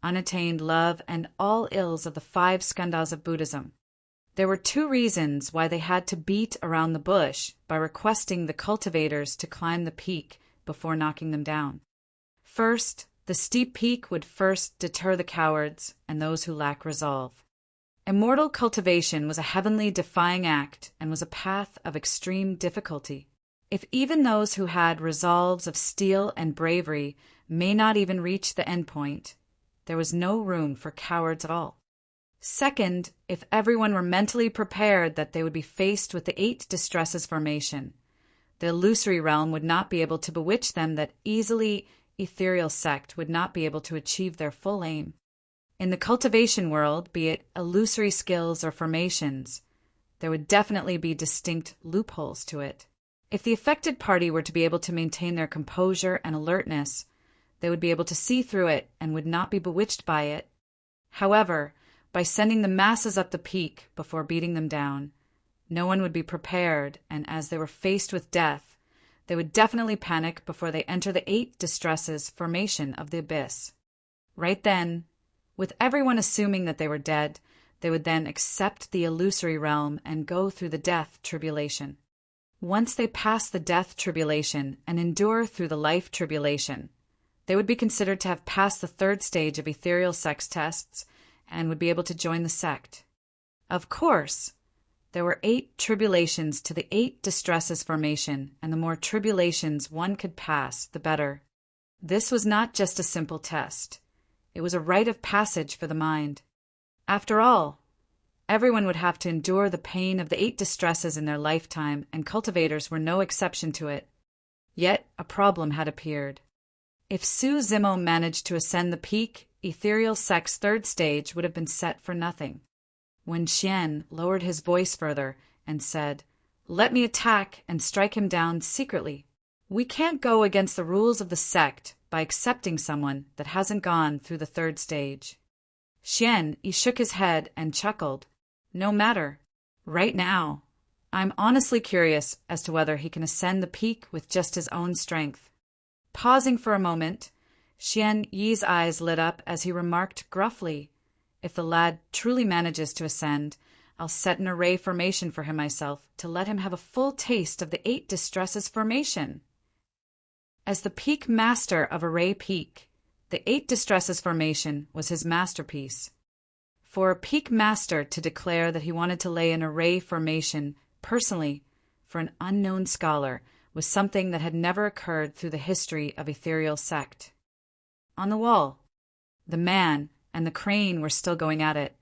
unattained love, and all ills of the 5 skandhas of Buddhism. There were 2 reasons why they had to beat around the bush by requesting the cultivators to climb the peak before knocking them down. First, the steep peak would first deter the cowards and those who lack resolve. Immortal cultivation was a heavenly defying act and was a path of extreme difficulty. If even those who had resolves of steel and bravery may not even reach the endpoint, there was no room for cowards at all. Second, if everyone were mentally prepared that they would be faced with the 8 distresses formation, the illusory realm would not be able to bewitch them that easily. Ethereal Sect would not be able to achieve their full aim. In the cultivation world, be it illusory skills or formations, there would definitely be distinct loopholes to it. If the affected party were to be able to maintain their composure and alertness, they would be able to see through it and would not be bewitched by it. However, by sending the masses up the peak before beating them down, no one would be prepared, and as they were faced with death, they would definitely panic before they enter the 8 distresses formation of the abyss. Right then, with everyone assuming that they were dead, they would then accept the illusory realm and go through the death tribulation. Once they pass the death tribulation and endure through the life tribulation, they would be considered to have passed the 3rd stage of Ethereal Sect's tests and would be able to join the sect. Of course, there were 8 tribulations to the 8 distresses formation, and the more tribulations one could pass, the better. This was not just a simple test. It was a rite of passage for the mind. After all, everyone would have to endure the pain of the 8 distresses in their lifetime, and cultivators were no exception to it. Yet a problem had appeared. If Su Zimo managed to ascend the peak, Ethereal Sect's 3rd stage would have been set for nothing. When Xian lowered his voice further and said, "Let me attack and strike him down secretly. We can't go against the rules of the sect by accepting someone that hasn't gone through the 3rd stage." Xian, he shook his head and chuckled. "No matter. Right now, I'm honestly curious as to whether he can ascend the peak with just his own strength." Pausing for a moment, Xian Yi's eyes lit up as he remarked gruffly, "If the lad truly manages to ascend, I'll set an array formation for him myself to let him have a full taste of the 8 distresses formation." As the peak master of Array Peak, the 8 distresses formation was his masterpiece. For a peak master to declare that he wanted to lay an array formation personally for an unknown scholar was something that had never occurred through the history of Ethereal Sect. On the wall, the man and the crane were still going at it.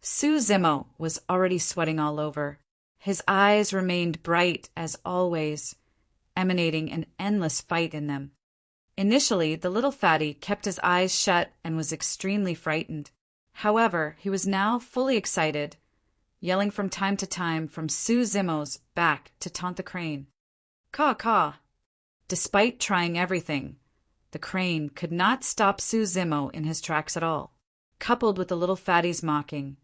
Su Zimo was already sweating all over. His eyes remained bright as always, emanating an endless fight in them. Initially, the little fatty kept his eyes shut and was extremely frightened. However, he was now fully excited, yelling from time to time from Su Zimo's back to taunt the crane. "Caw, caw." Despite trying everything, the crane could not stop Su Zimo in his tracks at all. Coupled with the little fatty's mocking,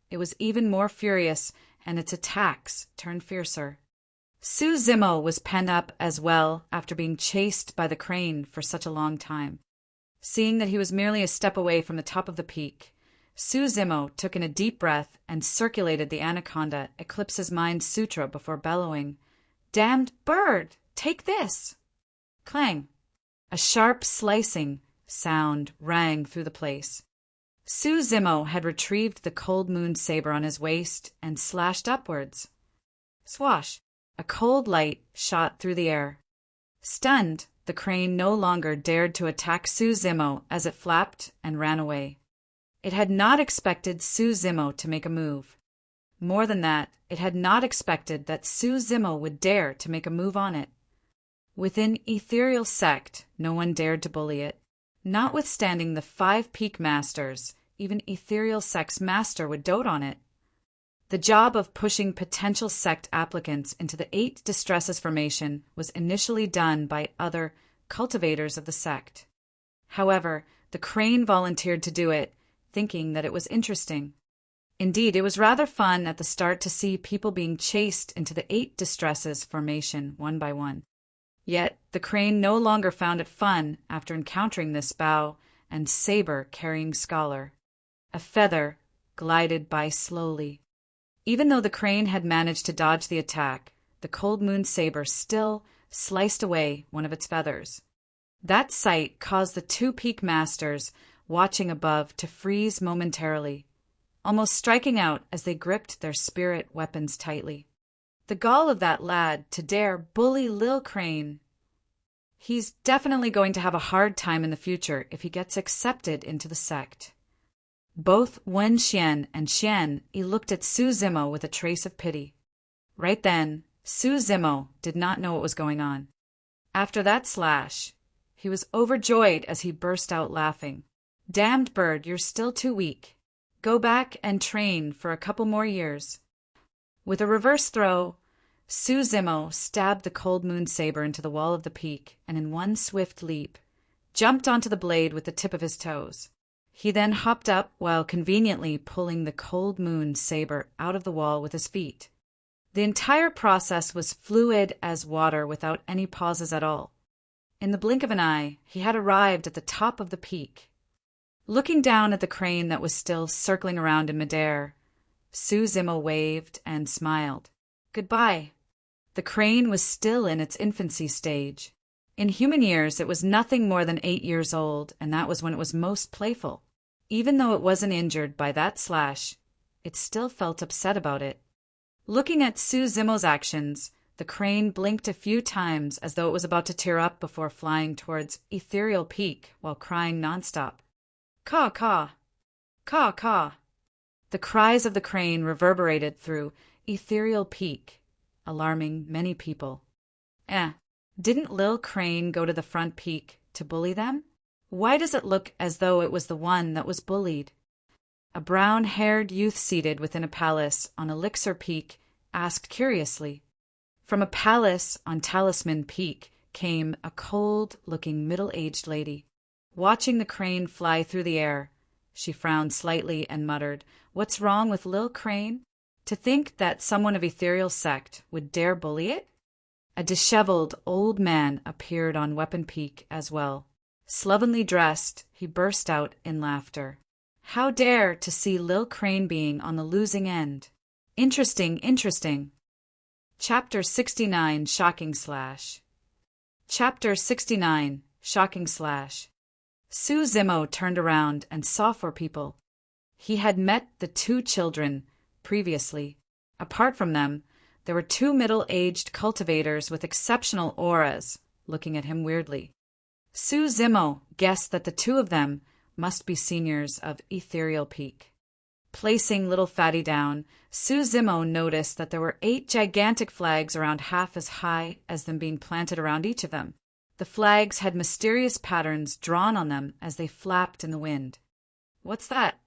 it was even more furious, and its attacks turned fiercer. Su Zimo was penned up as well after being chased by the crane for such a long time. Seeing that he was merely a step away from the top of the peak, Su Zimo took in a deep breath and circulated the Anaconda Eclipse's Mind Sutra before bellowing, "Damned bird, take this!" Clang! A sharp slicing sound rang through the place. Su Zimo had retrieved the cold moon saber on his waist and slashed upwards. Swash! A cold light shot through the air. Stunned, the crane no longer dared to attack Su Zimo as it flapped and ran away. It had not expected Su Zimo to make a move. More than that, it had not expected that Su Zimo would dare to make a move on it. Within Ethereal Sect, no one dared to bully it. Notwithstanding the 5 peak masters, even Ethereal Sect's master would dote on it. The job of pushing potential sect applicants into the 8 distresses formation was initially done by other cultivators of the sect. However, the crane volunteered to do it, thinking that it was interesting. Indeed, it was rather fun at the start to see people being chased into the 8 distresses formation one by one. Yet, the crane no longer found it fun after encountering this bow and saber-carrying scholar. A feather glided by slowly. Even though the crane had managed to dodge the attack, the cold moon saber still sliced away one of its feathers. That sight caused the 2 peak masters watching above to freeze momentarily, almost striking out as they gripped their spirit weapons tightly. The gall of that lad to dare bully Lil Crane. He's definitely going to have a hard time in the future if he gets accepted into the sect. Both Wen Xian and Xian looked at Su Zimo with a trace of pity. Right then, Su Zimo did not know what was going on. After that slash, he was overjoyed as he burst out laughing. Damned bird, you're still too weak. Go back and train for a couple more years. With a reverse throw, Su Zimo stabbed the cold moon saber into the wall of the peak and in one swift leap, jumped onto the blade with the tip of his toes. He then hopped up while conveniently pulling the cold moon saber out of the wall with his feet. The entire process was fluid as water without any pauses at all. In the blink of an eye, he had arrived at the top of the peak. Looking down at the crane that was still circling around in midair, Su Zimo waved and smiled. Goodbye. The crane was still in its infancy stage. In human years, it was nothing more than 8 years old, and that was when it was most playful. Even though it wasn't injured by that slash, it still felt upset about it. Looking at Su Zimo's actions, the crane blinked a few times as though it was about to tear up before flying towards Ethereal Peak while crying nonstop. Caw, caw. Caw, caw. The cries of the crane reverberated through Ethereal Peak, alarming many people. Didn't Lil Crane go to the front peak to bully them? Why does it look as though it was the one that was bullied? A brown-haired youth seated within a palace on Elixir Peak asked curiously. From a palace on Talisman Peak came a cold-looking middle-aged lady. Watching the crane fly through the air, she frowned slightly and muttered, "What's wrong with Lil Crane? To think that someone of Ethereal Sect would dare bully it?" A disheveled old man appeared on Weapon Peak as well. Slovenly dressed, he burst out in laughter. How dare to see Lil Crane being on the losing end? Interesting, interesting. Chapter 69, Shocking Slash. Chapter 69, Shocking Slash. Su Zimo turned around and saw 4 people. He had met the 2 children previously. Apart from them, there were 2 middle-aged cultivators with exceptional auras looking at him weirdly. Su Zimo guessed that the 2 of them must be seniors of Ethereal Peak. Placing Little Fatty down, Su Zimo noticed that there were 8 gigantic flags around half as high as them being planted around each of them. The flags had mysterious patterns drawn on them as they flapped in the wind. What's that?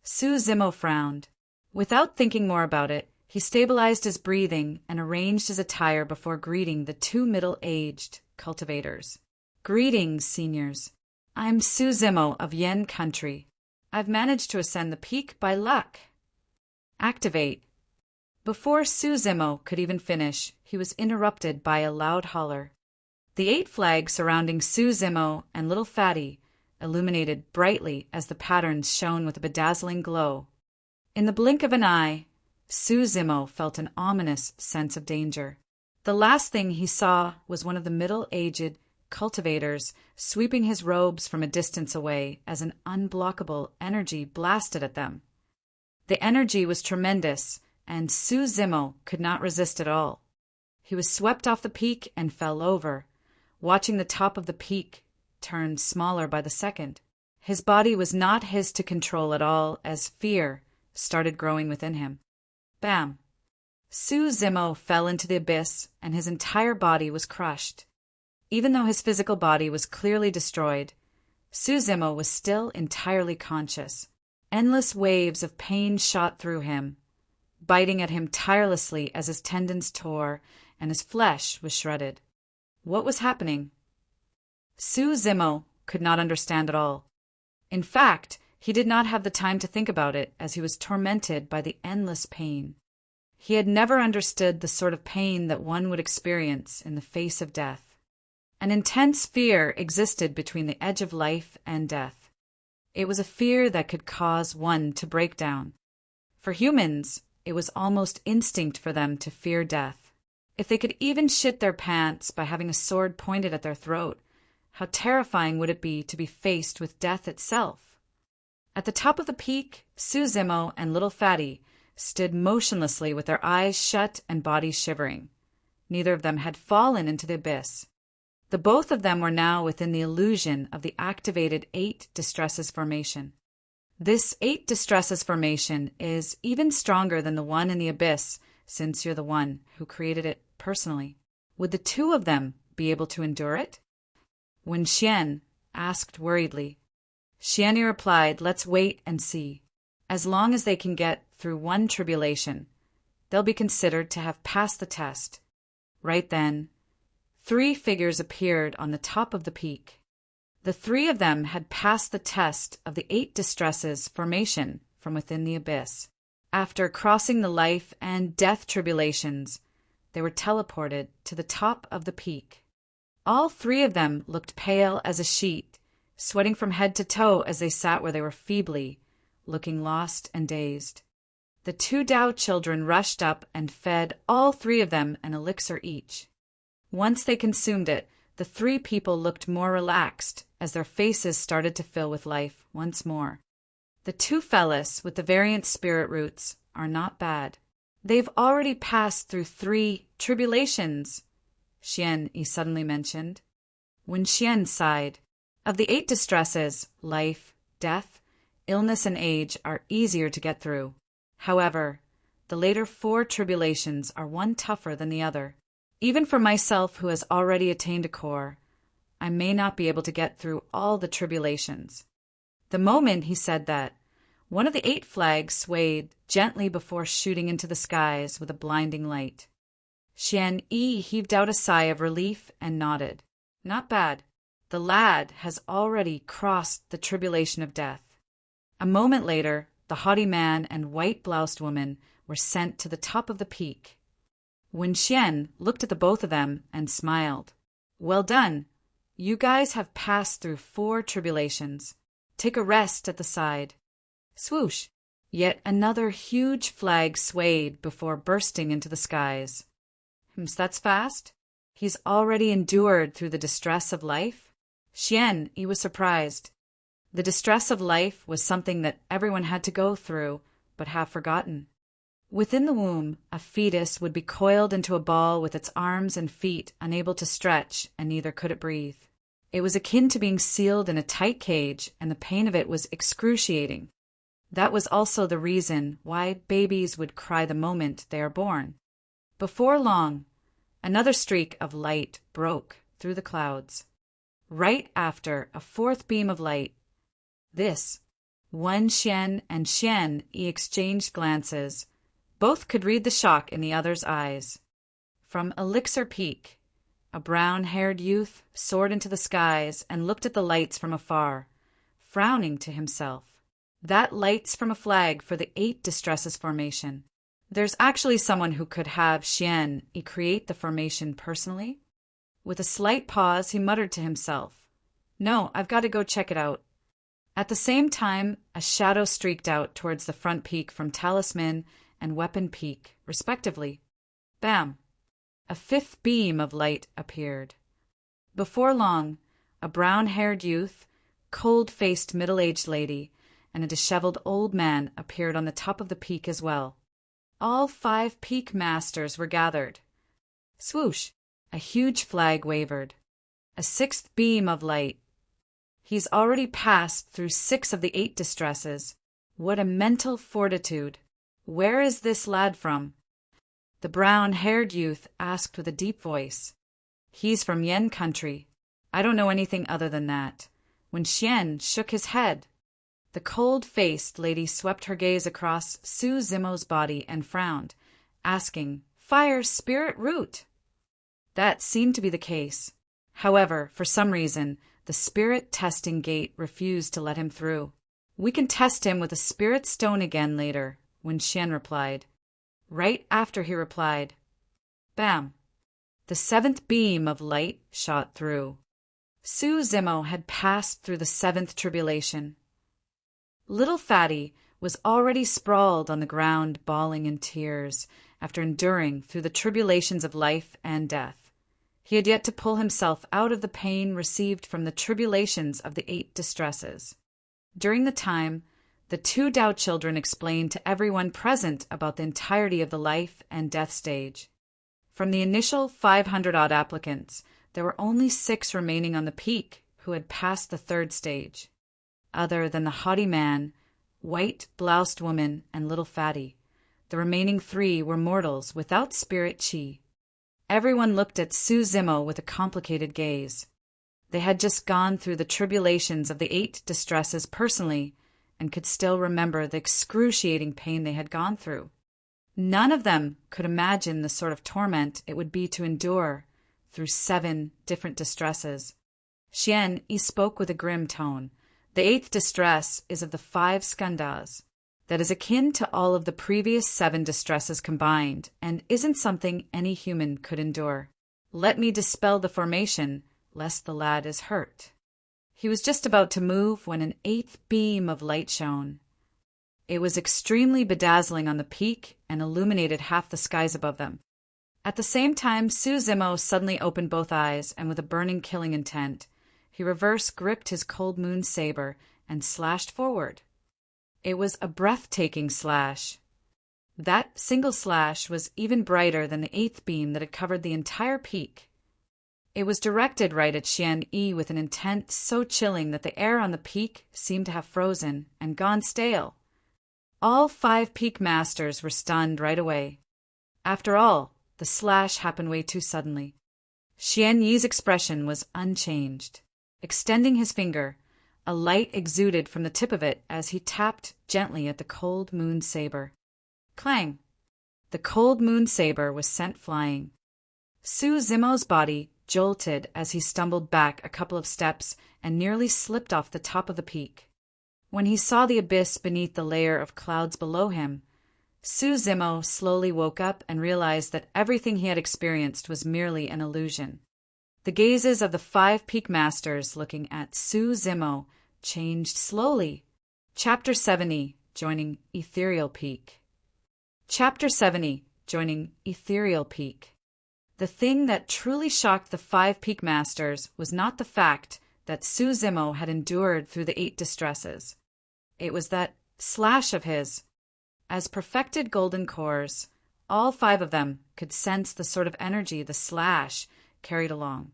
Su Zimo frowned. Without thinking more about it, he stabilized his breathing and arranged his attire before greeting the 2 middle-aged cultivators. Greetings, seniors. I'm Su Zimo of Yen Country. I've managed to ascend the peak by luck. Activate. Before Su Zimo could even finish, he was interrupted by a loud holler. The 8 flags surrounding Su Zimo and Little Fatty illuminated brightly as the patterns shone with a bedazzling glow. In the blink of an eye, Su Zimo felt an ominous sense of danger. The last thing he saw was one of the middle-aged cultivators, sweeping his robes from a distance away as an unblockable energy blasted at them. The energy was tremendous, and Su Zimo could not resist at all. He was swept off the peak and fell over, watching the top of the peak turn smaller by the second. His body was not his to control at all as fear started growing within him. Bam! Su Zimo fell into the abyss, and his entire body was crushed. Even though his physical body was clearly destroyed, Su Zimo was still entirely conscious. Endless waves of pain shot through him, biting at him tirelessly as his tendons tore and his flesh was shredded. What was happening? Su Zimo could not understand at all. In fact, he did not have the time to think about it as he was tormented by the endless pain. He had never understood the sort of pain that one would experience in the face of death. An intense fear existed between the edge of life and death. It was a fear that could cause one to break down. For humans, it was almost instinct for them to fear death. If they could even shit their pants by having a sword pointed at their throat, how terrifying would it be to be faced with death itself? At the top of the peak, Su Zimo and Little Fatty stood motionlessly with their eyes shut and bodies shivering. Neither of them had fallen into the abyss. The both of them were now within the illusion of the activated 8 Distresses formation. This 8 Distresses formation is even stronger than the one in the abyss, since you're the one who created it personally. Would the two of them be able to endure it? When Xian asked worriedly, Xian replied, "Let's wait and see. As long as they can get through one tribulation, they'll be considered to have passed the test." Right then, 3 figures appeared on the top of the peak. The 3 of them had passed the test of the 8 Distresses formation from within the abyss. After crossing the life and death tribulations, they were teleported to the top of the peak. All 3 of them looked pale as a sheet, sweating from head to toe as they sat where they were feebly, looking lost and dazed. The 2 Tao children rushed up and fed all 3 of them an elixir each. Once they consumed it, the 3 people looked more relaxed as their faces started to fill with life once more. The 2 fellas with the variant spirit roots are not bad. They've already passed through 3 tribulations, Xian suddenly mentioned. When Xian sighed, of the 8 distresses, life, death, illness, and age are easier to get through. However, the later 4 tribulations are one tougher than the other. Even for myself who has already attained a core, I may not be able to get through all the tribulations. The moment he said that, one of the 8 flags swayed gently before shooting into the skies with a blinding light. Xian heaved out a sigh of relief and nodded. Not bad. The lad has already crossed the tribulation of death. A moment later, the haughty man and white-bloused woman were sent to the top of the peak. When Xian looked at the both of them and smiled. "Well done. You guys have passed through 4 tribulations. Take a rest at the side." Swoosh! Yet another huge flag swayed before bursting into the skies. That's fast? He's already endured through the distress of life? Xian, he was surprised. The distress of life was something that everyone had to go through, but have forgotten. Within the womb, a fetus would be coiled into a ball with its arms and feet unable to stretch, and neither could it breathe. It was akin to being sealed in a tight cage, and the pain of it was excruciating. That was also the reason why babies would cry the moment they are born. Before long, another streak of light broke through the clouds. Right after a 4th beam of light, Wen Xian and Xian exchanged glances. Both could read the shock in the other's eyes. From Elixir Peak, a brown-haired youth soared into the skies and looked at the lights from afar, frowning to himself. That light's from a flag for the 8 Distresses formation. There's actually someone who could have Xian create the formation personally. With a slight pause, he muttered to himself, "No, I've got to go check it out." At the same time, a shadow streaked out towards the front peak from Talisman and Weapon Peak, respectively. Bam! A 5th beam of light appeared. Before long, a brown-haired youth, cold-faced middle-aged lady, and a disheveled old man appeared on the top of the peak as well. All 5 peak masters were gathered. Swoosh! A huge flag wavered. A 6th beam of light. He's already passed through 6 of the 8 distresses. What a mental fortitude! Where is this lad from? The brown-haired youth asked with a deep voice. He's from Yen country. I don't know anything other than that. When Xian shook his head, the cold-faced lady swept her gaze across Su Zimo's body and frowned, asking, "Fire spirit root?" That seemed to be the case. However, for some reason, the spirit testing gate refused to let him through. "We can test him with a spirit stone again later," Wen Xian replied. Right after he replied, bam! The 7th beam of light shot through. Su Zimo had passed through the 7th tribulation. Little Fatty was already sprawled on the ground, bawling in tears, after enduring through the tribulations of life and death. He had yet to pull himself out of the pain received from the tribulations of the 8 distresses. During the time, the 2 Tao children explained to everyone present about the entirety of the life and death stage. From the initial 500-odd applicants, there were only 6 remaining on the peak who had passed the 3rd stage. Other than the haughty man, white-bloused woman, and little Fatty, the remaining 3 were mortals without spirit chi. Everyone looked at Su Zimo with a complicated gaze. They had just gone through the tribulations of the 8 distresses personally and could still remember the excruciating pain they had gone through. None of them could imagine the sort of torment it would be to endure through 7 different distresses. Xian Yi spoke with a grim tone. The 8th distress is of the 5 skandhas. That is akin to all of the previous 7 distresses combined, and isn't something any human could endure. Let me dispel the formation, lest the lad is hurt. He was just about to move when an 8th beam of light shone. It was extremely bedazzling on the peak and illuminated half the skies above them. At the same time, Su Zimo suddenly opened both eyes, and with a burning killing intent, he reverse gripped his cold moon saber and slashed forward. It was a breathtaking slash. That single slash was even brighter than the 8th beam that had covered the entire peak. It was directed right at Xian Yi with an intent so chilling that the air on the peak seemed to have frozen and gone stale. All 5 peak masters were stunned right away. After all, the slash happened way too suddenly. Xian Yi's expression was unchanged. Extending his finger, a light exuded from the tip of it as he tapped gently at the cold moon saber. Clang! The cold moon saber was sent flying. Su Zimo's body jolted as he stumbled back a couple of steps and nearly slipped off the top of the peak. When he saw the abyss beneath the layer of clouds below him, Su Zimo slowly woke up and realized that everything he had experienced was merely an illusion. The gazes of the 5 peak masters looking at Su Zimo changed slowly. Chapter 70, Joining Ethereal Peak. Chapter 70, Joining Ethereal Peak. The thing that truly shocked the 5 peak masters was not the fact that Su Zimo had endured through the 8 distresses. It was that slash of his. As perfected golden cores, all 5 of them could sense the sort of energy the slash carried along.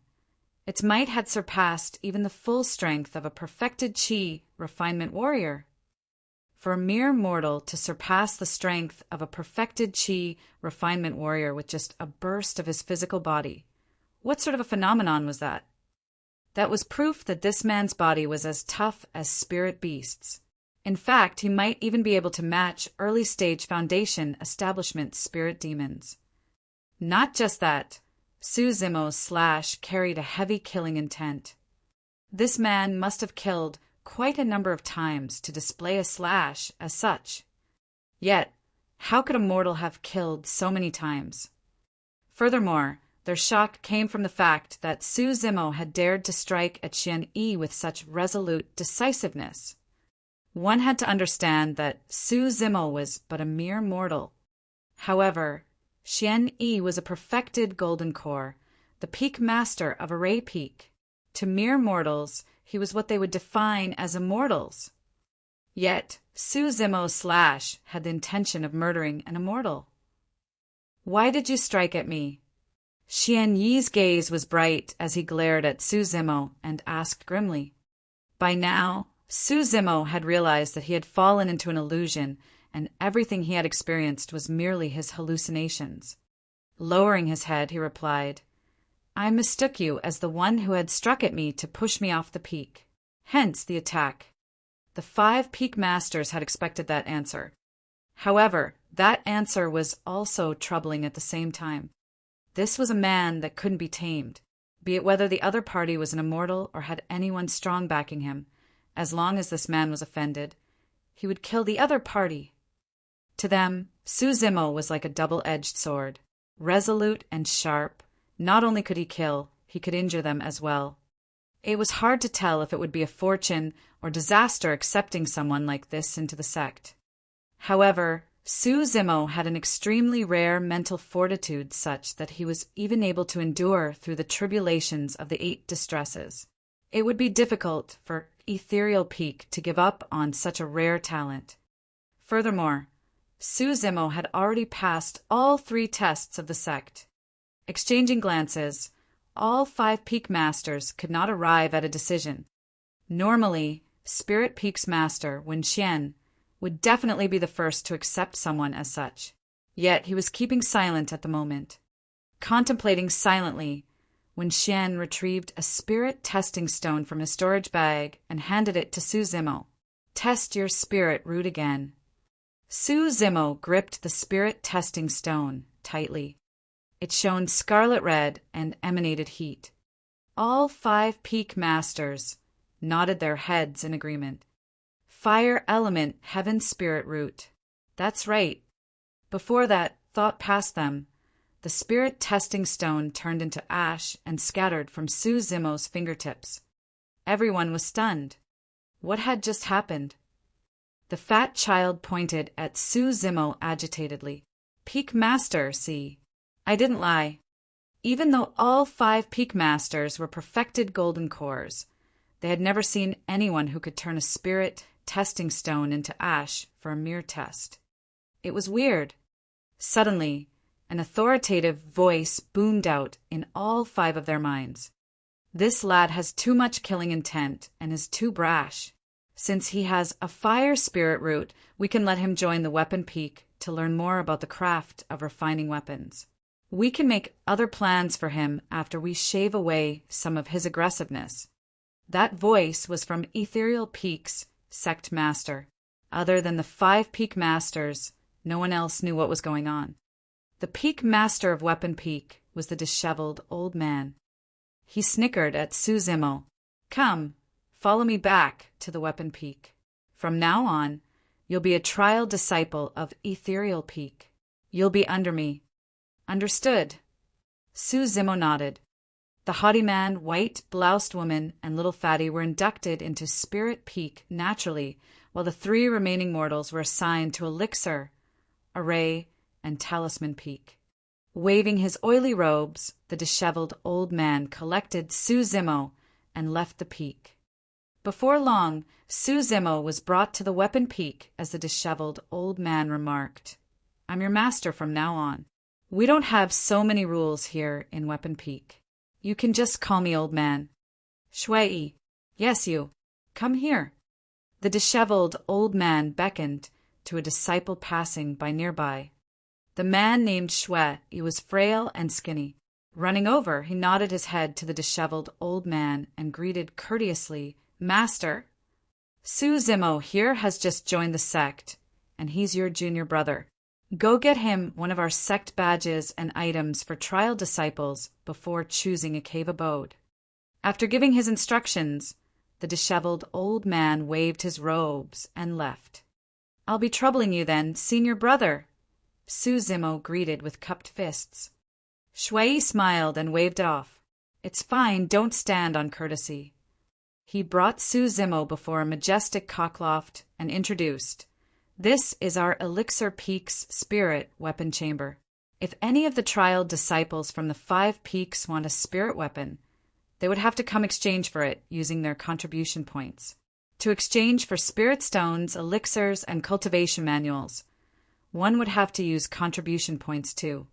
Its might had surpassed even the full strength of a perfected chi refinement warrior. For a mere mortal to surpass the strength of a perfected chi refinement warrior with just a burst of his physical body, what sort of a phenomenon was that? That was proof that this man's body was as tough as spirit beasts. In fact, he might even be able to match early-stage Foundation establishment spirit demons. Not just that, Su Zimo's slash carried a heavy killing intent. This man must have killed quite a number of times to display a slash as such. Yet, how could a mortal have killed so many times? Furthermore, their shock came from the fact that Su Zimo had dared to strike at Xian Yi with such resolute decisiveness. One had to understand that Su Zimo was but a mere mortal. However, Xian Yi was a perfected golden core, the peak master of Array Peak. To mere mortals, he was what they would define as immortals. Yet, Su Zimo's slash had the intention of murdering an immortal. "Why did you strike at me?" Xian Yi's gaze was bright as he glared at Su Zimo and asked grimly. By now, Su Zimo had realized that he had fallen into an illusion and everything he had experienced was merely his hallucinations. Lowering his head, he replied, "I mistook you as the one who had struck at me to push me off the peak. Hence the attack." The 5 peak masters had expected that answer. However, that answer was also troubling at the same time. This was a man that couldn't be tamed, be it whether the other party was an immortal or had anyone strong backing him. As long as this man was offended, he would kill the other party. To them, Su Zimo was like a double-edged sword. Resolute and sharp, not only could he kill, he could injure them as well. It was hard to tell if it would be a fortune or disaster accepting someone like this into the sect. However, Su Zimo had an extremely rare mental fortitude such that he was even able to endure through the tribulations of the 8 distresses. It would be difficult for Ethereal Peak to give up on such a rare talent. Furthermore, Su Zimo had already passed all 3 tests of the sect. Exchanging glances, all 5 peak masters could not arrive at a decision. Normally, Spirit Peak's master, Wen Xian, would definitely be the first to accept someone as such. Yet he was keeping silent at the moment. Contemplating silently, Wen Xian retrieved a spirit testing stone from his storage bag and handed it to Su Zimo. "Test your spirit root again." Su Zimo gripped the spirit testing stone tightly. It shone scarlet red and emanated heat. All 5 peak masters nodded their heads in agreement. Fire element heaven spirit root. That's right. Before that thought passed them, the spirit testing stone turned into ash and scattered from Su Zimo's fingertips. Everyone was stunned. What had just happened? The fat child pointed at Su Zimo agitatedly. "Peak master, see? I didn't lie. Even though all 5 peak masters were perfected golden cores, they had never seen anyone who could turn a spirit testing stone into ash for a mere test. It was weird. Suddenly, an authoritative voice boomed out in all 5 of their minds. "This lad has too much killing intent and is too brash. Since he has a fire spirit root, we can let him join the weapon peak to learn more about the craft of refining weapons. We can make other plans for him after we shave away some of his aggressiveness." That voice was from Ethereal Peak's sect master. Other than the 5 peak masters, no one else knew what was going on. The peak master of Weapon Peak was the disheveled old man. He snickered at Su Zimo. "Come, follow me back to the Weapon Peak. From now on, you'll be a trial disciple of Ethereal Peak. You'll be under me." "Understood." Su Zimo nodded. The haughty man, white-bloused woman, and little fatty were inducted into Spirit Peak naturally, while the 3 remaining mortals were assigned to Elixir, Array, and Talisman Peak. Waving his oily robes, the disheveled old man collected Su Zimo and left the peak. Before long, Su Zimo was brought to the Weapon Peak as the disheveled old man remarked, "I'm your master from now on. We don't have so many rules here in Weapon Peak. You can just call me old man." "Shui, yes you, come here." The disheveled old man beckoned to a disciple passing by nearby. The man named Shui was frail and skinny. Running over, he nodded his head to the disheveled old man and greeted courteously, "Master, Su Zimo here has just joined the sect, and he's your junior brother. Go get him one of our sect badges and items for trial disciples before choosing a cave abode." After giving his instructions, the disheveled old man waved his robes and left. "I'll be troubling you then, senior brother," Su Zimo greeted with cupped fists. Shui smiled and waved off. "It's fine, don't stand on courtesy." He brought Su Zimo before a majestic cockloft and introduced, "This is our Elixir Peak's spirit weapon chamber. If any of the trial disciples from the 5 peaks want a spirit weapon, They would have to come exchange for it using their contribution points. To exchange for spirit stones, elixirs, and cultivation manuals, one would have to use contribution points too.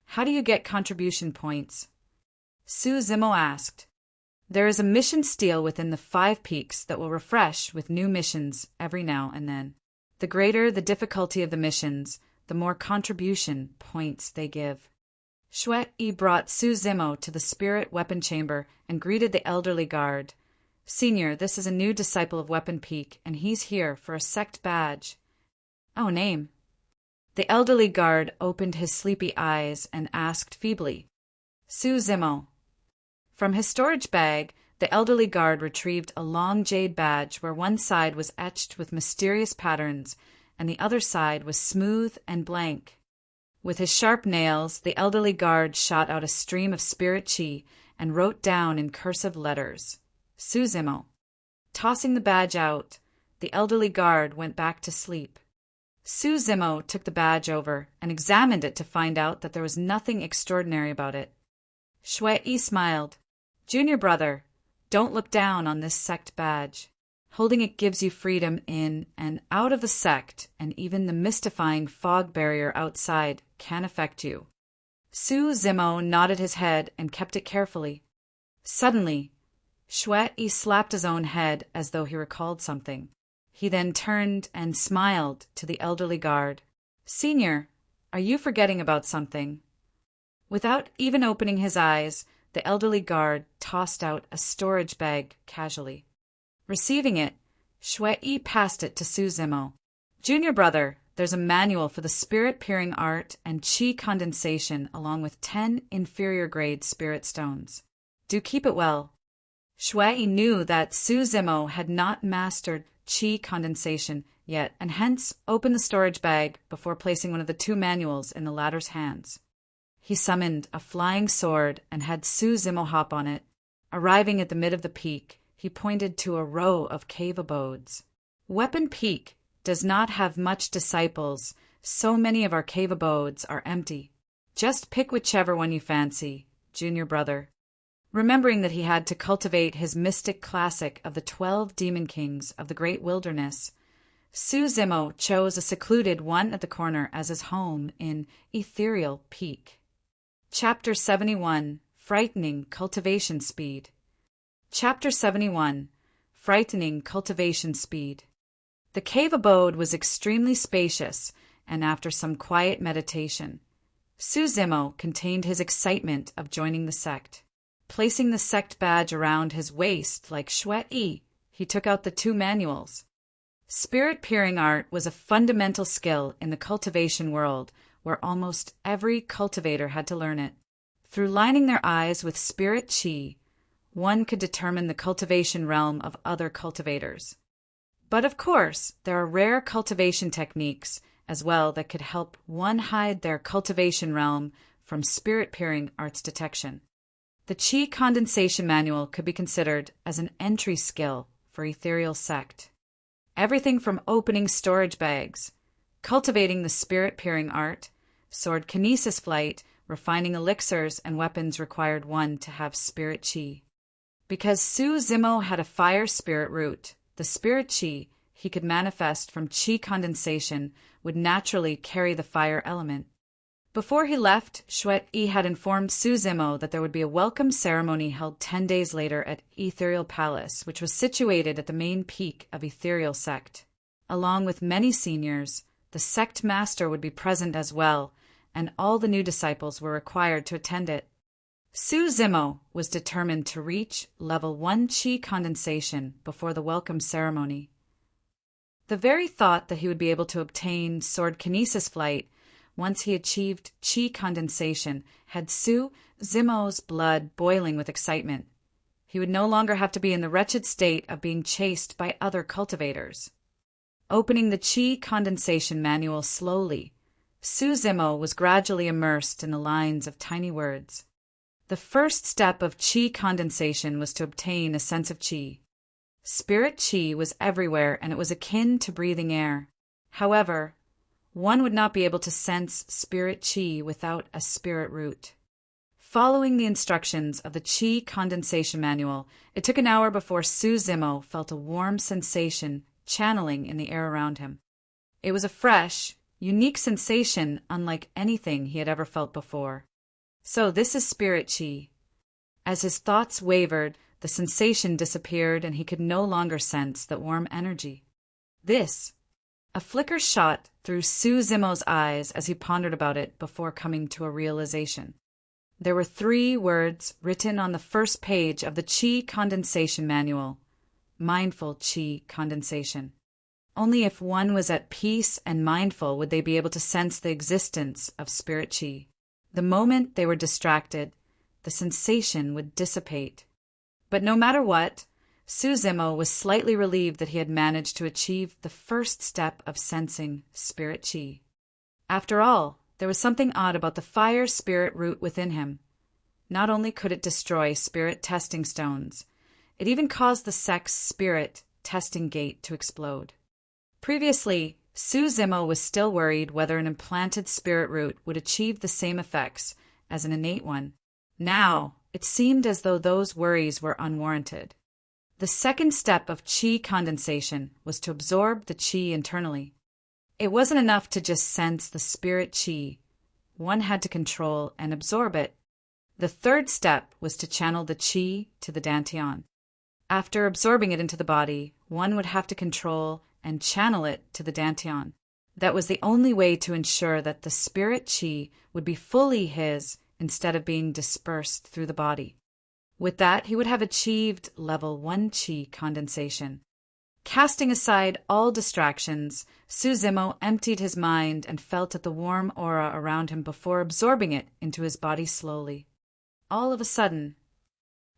How do you get contribution points? Su Zimo asked. There is a mission stele within the 5 peaks that will refresh with new missions every now and then. The greater the difficulty of the missions, the more contribution points they give. Shui brought Su Zimo to the spirit weapon chamber and greeted the elderly guard. Senior, this is a new disciple of Weapon Peak, and he's here for a sect badge. Oh, name. The elderly guard opened his sleepy eyes and asked feebly. Su Zimo. From his storage bag, the elderly guard retrieved a long jade badge where one side was etched with mysterious patterns and the other side was smooth and blank. With his sharp nails, the elderly guard shot out a stream of spirit chi and wrote down in cursive letters, Su Zimo. Tossing the badge out, the elderly guard went back to sleep. Su Zimo took the badge over and examined it to find out that there was nothing extraordinary about it. Shui smiled. Junior brother, don't look down on this sect badge. Holding it gives you freedom in and out of the sect, and even the mystifying fog barrier outside can affect you. Su Zimo nodded his head and kept it carefully. Suddenly, Shui slapped his own head as though he recalled something. He then turned and smiled to the elderly guard. Senior, are you forgetting about something? Without even opening his eyes, the elderly guard tossed out a storage bag casually. Receiving it, Shui passed it to Su Zimo. Junior brother, there's a manual for the spirit-peering art and chi condensation along with 10 inferior-grade spirit stones. Do keep it well. Shui knew that Su Zimo had not mastered chi condensation yet and hence opened the storage bag before placing one of the 2 manuals in the latter's hands. He summoned a flying sword and had Su Zimo hop on it. Arriving at the mid of the peak, he pointed to a row of cave abodes. Weapon Peak does not have much disciples, so many of our cave abodes are empty. Just pick whichever one you fancy, junior brother. Remembering that he had to cultivate his mystic classic of the 12 demon kings of the great wilderness, Su Zimo chose a secluded one at the corner as his home in Ethereal Peak. Chapter 71, Frightening Cultivation Speed. Chapter 71, Frightening Cultivation Speed. The cave abode was extremely spacious, and after some quiet meditation, Su Zimo contained his excitement of joining the sect. Placing the sect badge around his waist like Shui, he took out the 2 manuals. Spirit-peering art was a fundamental skill in the cultivation world where almost every cultivator had to learn it. Through lining their eyes with spirit chi, one could determine the cultivation realm of other cultivators. But of course, there are rare cultivation techniques as well that could help one hide their cultivation realm from spirit-peering art's detection. The chi condensation manual could be considered as an entry skill for ethereal sect. Everything from opening storage bags, cultivating the spirit-peering art, sword kinesis flight, refining elixirs and weapons required one to have spirit chi. Because Su Zimo had a fire spirit root, the spirit chi he could manifest from chi condensation would naturally carry the fire element. Before he left, Shui had informed Su Zimo that there would be a welcome ceremony held 10 days later at Ethereal Palace, which was situated at the main peak of Ethereal Sect. Along with many seniors, the sect master would be present as well, and all the new disciples were required to attend it. Su Zimo was determined to reach level 1 chi condensation before the welcome ceremony. The very thought that he would be able to obtain sword kinesis flight once he achieved chi condensation had Su Zimo's blood boiling with excitement. He would no longer have to be in the wretched state of being chased by other cultivators. Opening the chi condensation manual slowly, Su Zimo was gradually immersed in the lines of tiny words. The first step of chi condensation was to obtain a sense of chi. Spirit chi was everywhere, and it was akin to breathing air. However, one would not be able to sense spirit chi without a spirit root. Following the instructions of the Qi condensation manual, it took an hour before Su Zimo felt a warm sensation channeling in the air around him. It was a fresh, unique sensation unlike anything he had ever felt before. So this is spirit Qi. As his thoughts wavered, the sensation disappeared and he could no longer sense that warm energy. A flicker shot through Su Zimo's eyes as he pondered about it before coming to a realization. There were 3 words written on the first page of the Qi condensation manual: mindful Qi condensation. Only if one was at peace and mindful would they be able to sense the existence of spirit Qi. The moment they were distracted, the sensation would dissipate. But no matter what, Su Zimo was slightly relieved that he had managed to achieve the first step of sensing spirit Qi. After all, there was something odd about the fire spirit root within him. Not only could it destroy spirit testing stones, it even caused the sect's spirit testing gate to explode. Previously, Su Zimo was still worried whether an implanted spirit root would achieve the same effects as an innate one. Now, it seemed as though those worries were unwarranted. The second step of Qi condensation was to absorb the Qi internally. It wasn't enough to just sense the spirit Qi. One had to control and absorb it. The third step was to channel the Qi to the Dantian. After absorbing it into the body, one would have to control and channel it to the Dantian. That was the only way to ensure that the spirit Qi would be fully his instead of being dispersed through the body. With that, he would have achieved level 1 Qi condensation. Casting aside all distractions, Su Zimo emptied his mind and felt at the warm aura around him before absorbing it into his body slowly. All of a sudden,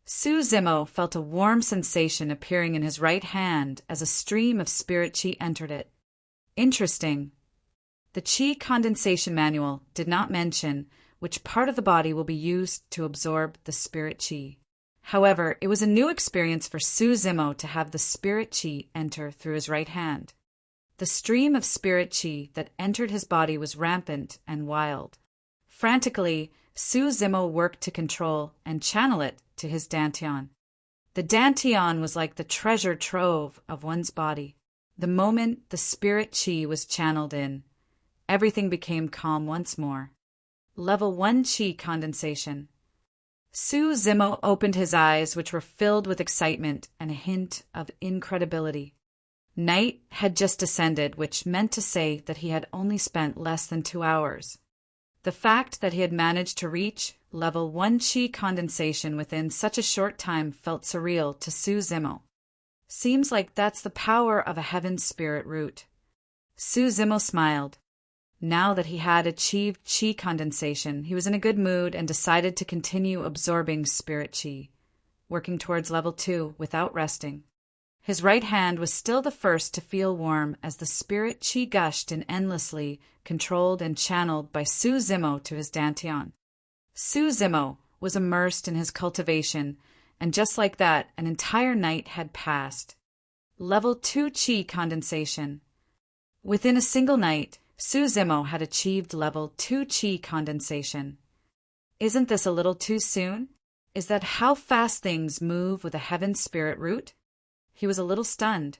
Su Zimo felt a warm sensation appearing in his right hand as a stream of spirit Qi entered it. Interesting. The Qi condensation manual did not mention which part of the body will be used to absorb the spirit Qi. However, it was a new experience for Su Zimo to have the spirit Qi enter through his right hand. The stream of spirit Qi that entered his body was rampant and wild. Frantically, Su Zimo worked to control and channel it to his Dantian. The Dantian was like the treasure trove of one's body. The moment the spirit Qi was channeled in, everything became calm once more. Level 1 Qi condensation. Su Zimo opened his eyes, which were filled with excitement and a hint of incredibility. Night had just descended, which meant to say that he had only spent less than 2 hours. The fact that he had managed to reach level 1 Qi condensation within such a short time felt surreal to Su Zimo. Seems like that's the power of a heaven spirit root. Su Zimo smiled. Now that he had achieved Qi condensation, he was in a good mood and decided to continue absorbing spirit Qi, working towards level 2 without resting. His right hand was still the first to feel warm as the spirit Qi gushed in endlessly, controlled and channeled by Su Zimo to his Dantian. Su Zimo was immersed in his cultivation, and just like that, an entire night had passed. Level 2 Qi condensation. Within a single night, Su Zimo had achieved level 2 Qi condensation. Isn't this a little too soon? Is that how fast things move with a heaven spirit root? He was a little stunned.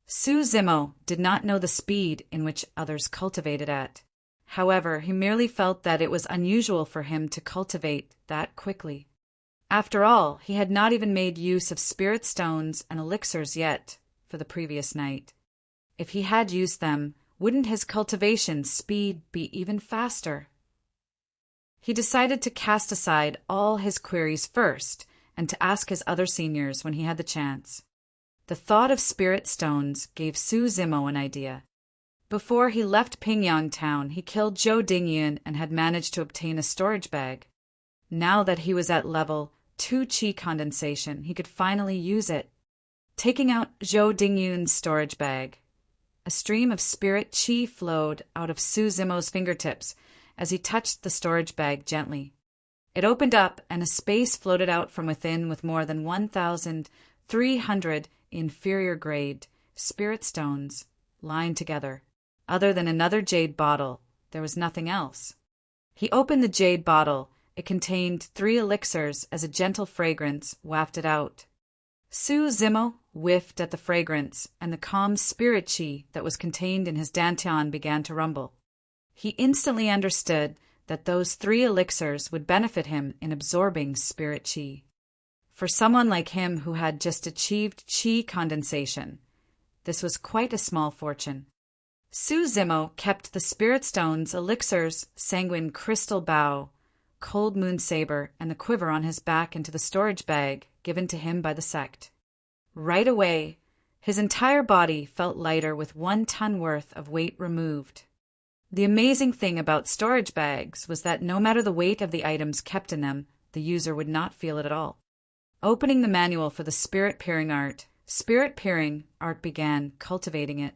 Su Zimo did not know the speed in which others cultivated at. However, he merely felt that it was unusual for him to cultivate that quickly. After all, he had not even made use of spirit stones and elixirs yet for the previous night. If he had used them, wouldn't his cultivation speed be even faster? He decided to cast aside all his queries first and to ask his other seniors when he had the chance. The thought of spirit stones gave Su Zimo an idea. Before he left Pingyang town, he killed Zhou Dingyun and had managed to obtain a storage bag. Now that he was at level 2 Qi condensation, he could finally use it. Taking out Zhou Dingyun's storage bag, a stream of spirit Qi flowed out of Su Zimo's fingertips as he touched the storage bag gently. It opened up and a space floated out from within with more than 1,300 inferior grade spirit stones lined together. Other than another jade bottle, there was nothing else. He opened the jade bottle It contained 3 elixirs as a gentle fragrance wafted out. Su Zimo whiffed at the fragrance, and the calm spirit chi that was contained in his dantian began to rumble. He instantly understood that those 3 elixirs would benefit him in absorbing spirit chi. For someone like him who had just achieved chi condensation, this was quite a small fortune. Su Zimo kept the spirit stones, elixirs, sanguine crystal bow, cold moon saber, and the quiver on his back into the storage bag given to him by the sect. Right away, his entire body felt lighter with 1 ton worth of weight removed. The amazing thing about storage bags was that no matter the weight of the items kept in them, the user would not feel it at all. Opening the manual for the spirit peering art began cultivating it.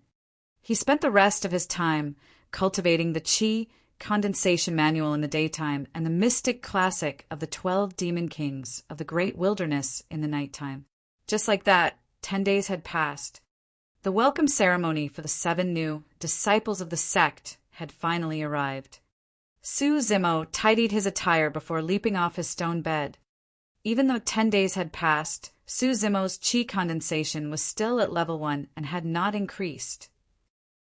He spent the rest of his time cultivating the chi condensation manual in the daytime and the mystic classic of the 12 demon kings of the great wilderness in the nighttime. Just like that, 10 days had passed. The welcome ceremony for the 7 new disciples of the sect had finally arrived. Su Zimo tidied his attire before leaping off his stone bed. Even though 10 days had passed, Su Zimo's chi condensation was still at level 1 and had not increased.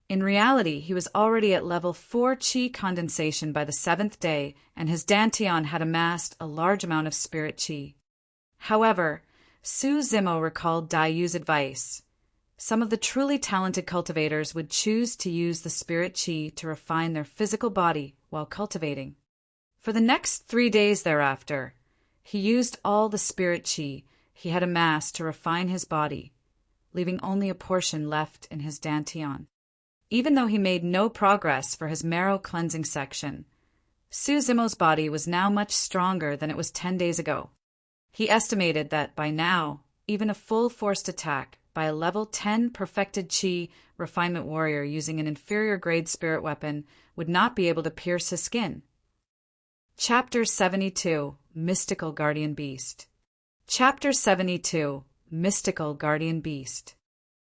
In reality, he was already at level 4 chi condensation by the 7th day, and his dantian had amassed a large amount of spirit chi. However, Su Zimo recalled Dai Yu's advice. Some of the truly talented cultivators would choose to use the spirit chi to refine their physical body while cultivating. For the next 3 days thereafter, he used all the spirit chi he had amassed to refine his body, leaving only a portion left in his dantian. Even though he made no progress for his marrow cleansing section, Su Zimo's body was now much stronger than it was 10 days ago. He estimated that by now, even a full forced attack by a level 10 perfected chi refinement warrior using an inferior grade spirit weapon would not be able to pierce his skin. Chapter 72, Mystical Guardian Beast. Chapter 72, Mystical Guardian Beast.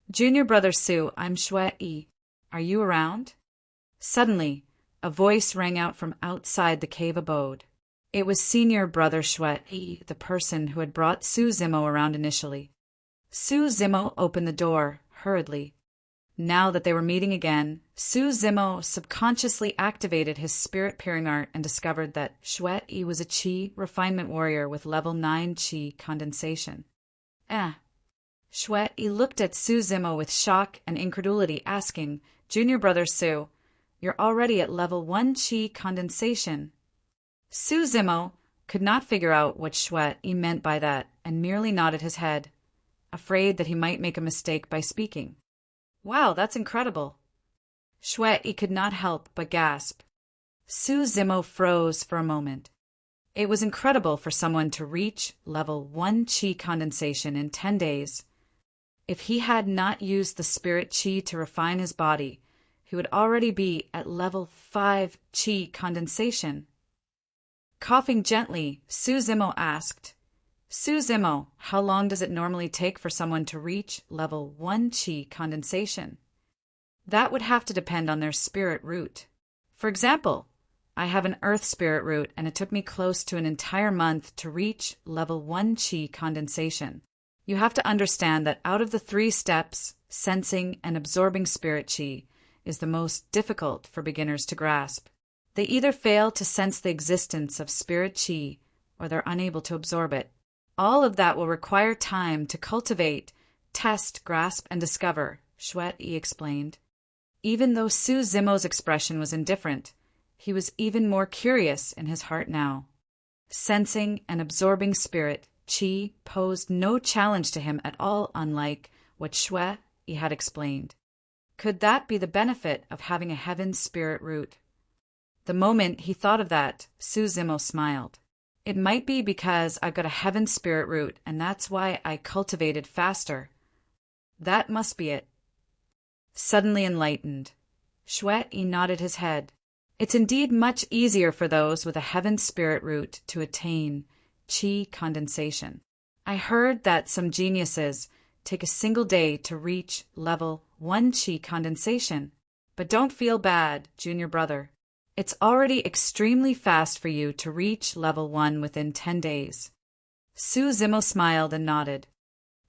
Junior Brother Su, I'm Shui. Are you around? Suddenly, a voice rang out from outside the cave abode. It was Senior Brother Shui, the person who had brought Su Zimo around initially. Su Zimo opened the door, hurriedly. Now that they were meeting again, Su Zimo subconsciously activated his spirit peering art and discovered that Shui was a chi refinement warrior with level 9 chi condensation. Shui looked at Su Zimo with shock and incredulity, asking, Junior Brother Su, you're already at level 1 chi condensation. Su Zimo could not figure out what Shui meant by that and merely nodded his head, afraid that he might make a mistake by speaking. Wow, that's incredible. Shui could not help but gasp. Su Zimo froze for a moment. It was incredible for someone to reach level 1 chi condensation in 10 days. If he had not used the spirit chi to refine his body, he would already be at level 5 chi condensation. Coughing gently, Su Zimo asked, Su Zimo, how long does it normally take for someone to reach level 1 chi condensation? That would have to depend on their spirit root. For example, I have an earth spirit root and it took me close to an entire month to reach level 1 chi condensation. You have to understand that out of the 3 steps, sensing and absorbing spirit chi is the most difficult for beginners to grasp. They either fail to sense the existence of spirit chi or they're unable to absorb it. All of that will require time to cultivate, test, grasp, and discover, Shui explained. Even though Su Zimo's expression was indifferent, he was even more curious in his heart now. Sensing and absorbing spirit chi posed no challenge to him at all, unlike what Shui had explained. Could that be the benefit of having a heaven spirit root? The moment he thought of that, Su Zimo smiled. It might be because I've got a heaven spirit root, and that's why I cultivated faster. That must be it. Suddenly enlightened, Shui nodded his head. It's indeed much easier for those with a heaven spirit root to attain chi condensation. I heard that some geniuses take a single day to reach level 1 chi condensation. But don't feel bad, Junior Brother. It's already extremely fast for you to reach level 1 within 10 days. Su Zimo smiled and nodded.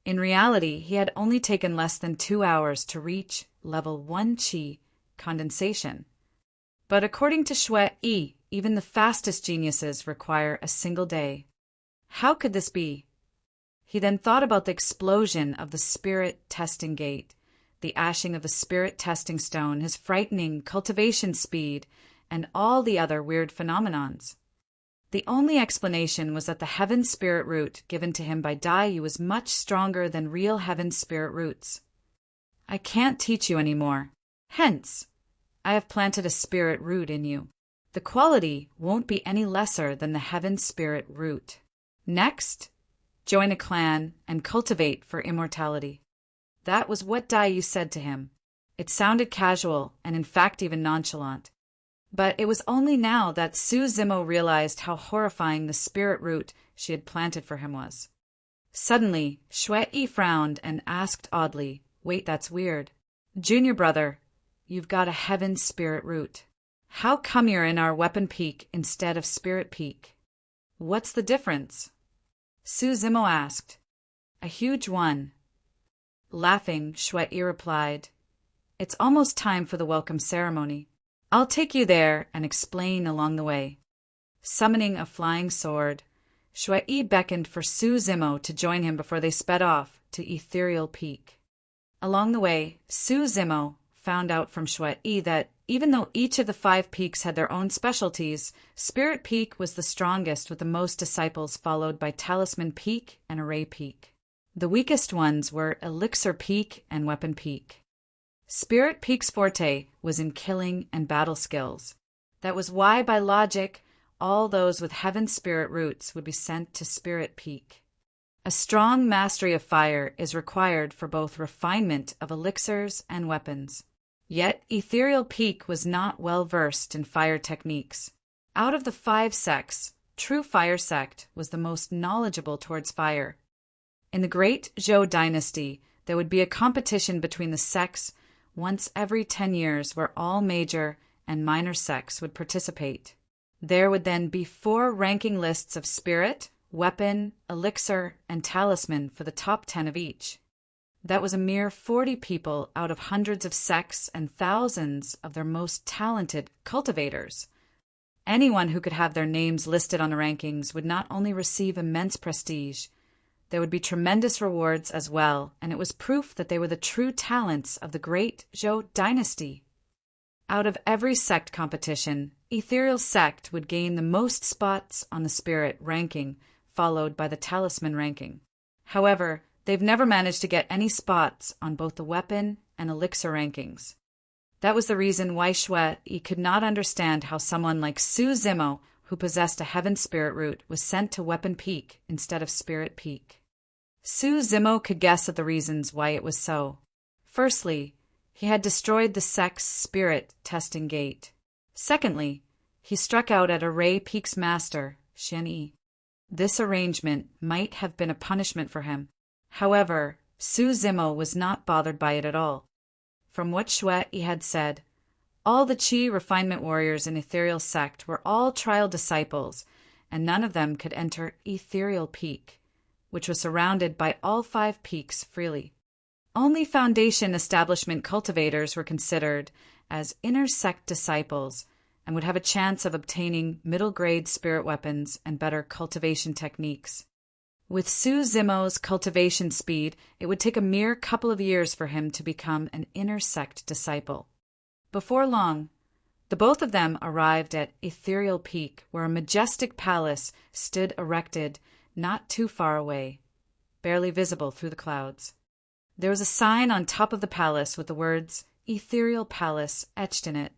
In reality, he had only taken less than 2 hours to reach level 1 Qi condensation. But according to Xue Yi, even the fastest geniuses require a single day. How could this be? He then thought about the explosion of the spirit testing gate, the ashing of the spirit testing stone, his frightening cultivation speed, and all the other weird phenomenons. The only explanation was that the heaven spirit root given to him by Dai Yu was much stronger than real heaven spirit roots. I can't teach you anymore. Hence, I have planted a spirit root in you. The quality won't be any lesser than the heaven spirit root. Next, join a clan and cultivate for immortality. That was what Dai Yu said to him. It sounded casual and in fact even nonchalant. But it was only now that Su Zimo realized how horrifying the spirit root she had planted for him was. Suddenly, Xue Yi frowned and asked oddly, "Wait, that's weird. Junior brother, you've got a heaven spirit root. How come you're in our weapon peak instead of spirit peak? What's the difference?" Su Zimo asked. "A huge one." Laughing, Xue Yi replied, "It's almost time for the welcome ceremony. I'll take you there and explain along the way." Summoning a flying sword, Xue Yi beckoned for Su Zimo to join him before they sped off to Ethereal Peak. Along the way, Su Zimo found out from Xue Yi that even though each of the 5 peaks had their own specialties, Spirit Peak was the strongest with the most disciples, followed by Talisman Peak and Array Peak. The weakest ones were Elixir Peak and Weapon Peak. Spirit Peak's forte was in killing and battle skills. That was why, by logic, all those with heaven spirit roots would be sent to Spirit Peak. A strong mastery of fire is required for both refinement of elixirs and weapons. Yet Ethereal Peak was not well versed in fire techniques. Out of the 5 sects, True Fire Sect was the most knowledgeable towards fire. In the Great Zhou Dynasty, there would be a competition between the sects once every 10 years where all major and minor sects would participate. There would then be 4 ranking lists of spirit, weapon, elixir, and talisman for the top 10 of each. That was a mere 40 people out of hundreds of sects and thousands of their most talented cultivators. Anyone who could have their names listed on the rankings would not only receive immense prestige, there would be tremendous rewards as well, and it was proof that they were the true talents of the Great Zhou Dynasty. Out of every sect competition, Ethereal Sect would gain the most spots on the Spirit ranking, followed by the Talisman ranking. However, they've never managed to get any spots on both the Weapon and Elixir rankings. That was the reason why Xue Yi could not understand how someone like Su Zimo, who possessed a Heaven Spirit root, was sent to Weapon Peak instead of Spirit Peak. Su Zimo could guess at the reasons why it was so. Firstly, he had destroyed the sect's spirit testing gate. Secondly, he struck out at Array Peak's master, Shen Yi. This arrangement might have been a punishment for him. However, Su Zimo was not bothered by it at all. From what Xue Yi had said, all the Qi refinement warriors in Ethereal Sect were all trial disciples, and none of them could enter Ethereal Peak, which was surrounded by all 5 peaks freely. Only Foundation Establishment cultivators were considered as inner sect disciples and would have a chance of obtaining middle-grade spirit weapons and better cultivation techniques. With Su Zimo's cultivation speed, it would take a mere couple of years for him to become an inner sect disciple. Before long, the both of them arrived at Ethereal Peak, where a majestic palace stood erected not too far away, barely visible through the clouds. There was a sign on top of the palace with the words Ethereal Palace etched in it.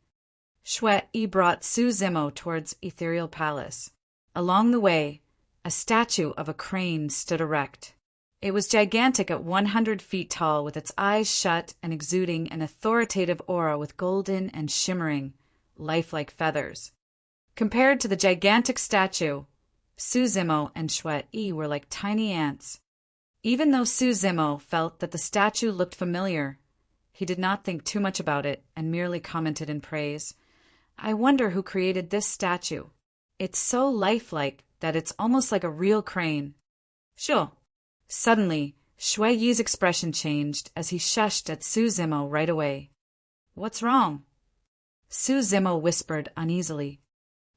Xue Yi brought Su Zimo towards Ethereal Palace. Along the way, a statue of a crane stood erect. It was gigantic at 100 feet tall, with its eyes shut and exuding an authoritative aura with golden and shimmering, lifelike feathers. Compared to the gigantic statue, Su Zimo and Xue Yi were like tiny ants. Even though Su Zimo felt that the statue looked familiar, he did not think too much about it and merely commented in praise, I wonder who created this statue. It's so lifelike that it's almost like a real crane. Sure. Suddenly, Shui Yi's expression changed as he shushed at Su Zimo right away. What's wrong? Su Zimo whispered uneasily.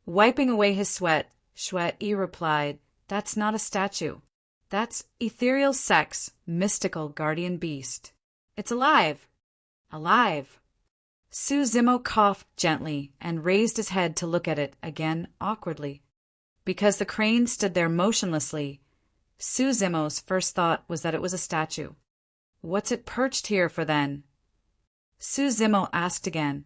Wiping away his sweat, Shui Yi replied, That's not a statue. That's ethereal sex, mystical guardian beast. It's alive. Alive. Su Zimo coughed gently and raised his head to look at it again awkwardly. Because the crane stood there motionlessly, Su Zimo's first thought was that it was a statue. What's it perched here for then? Su Zimo asked again.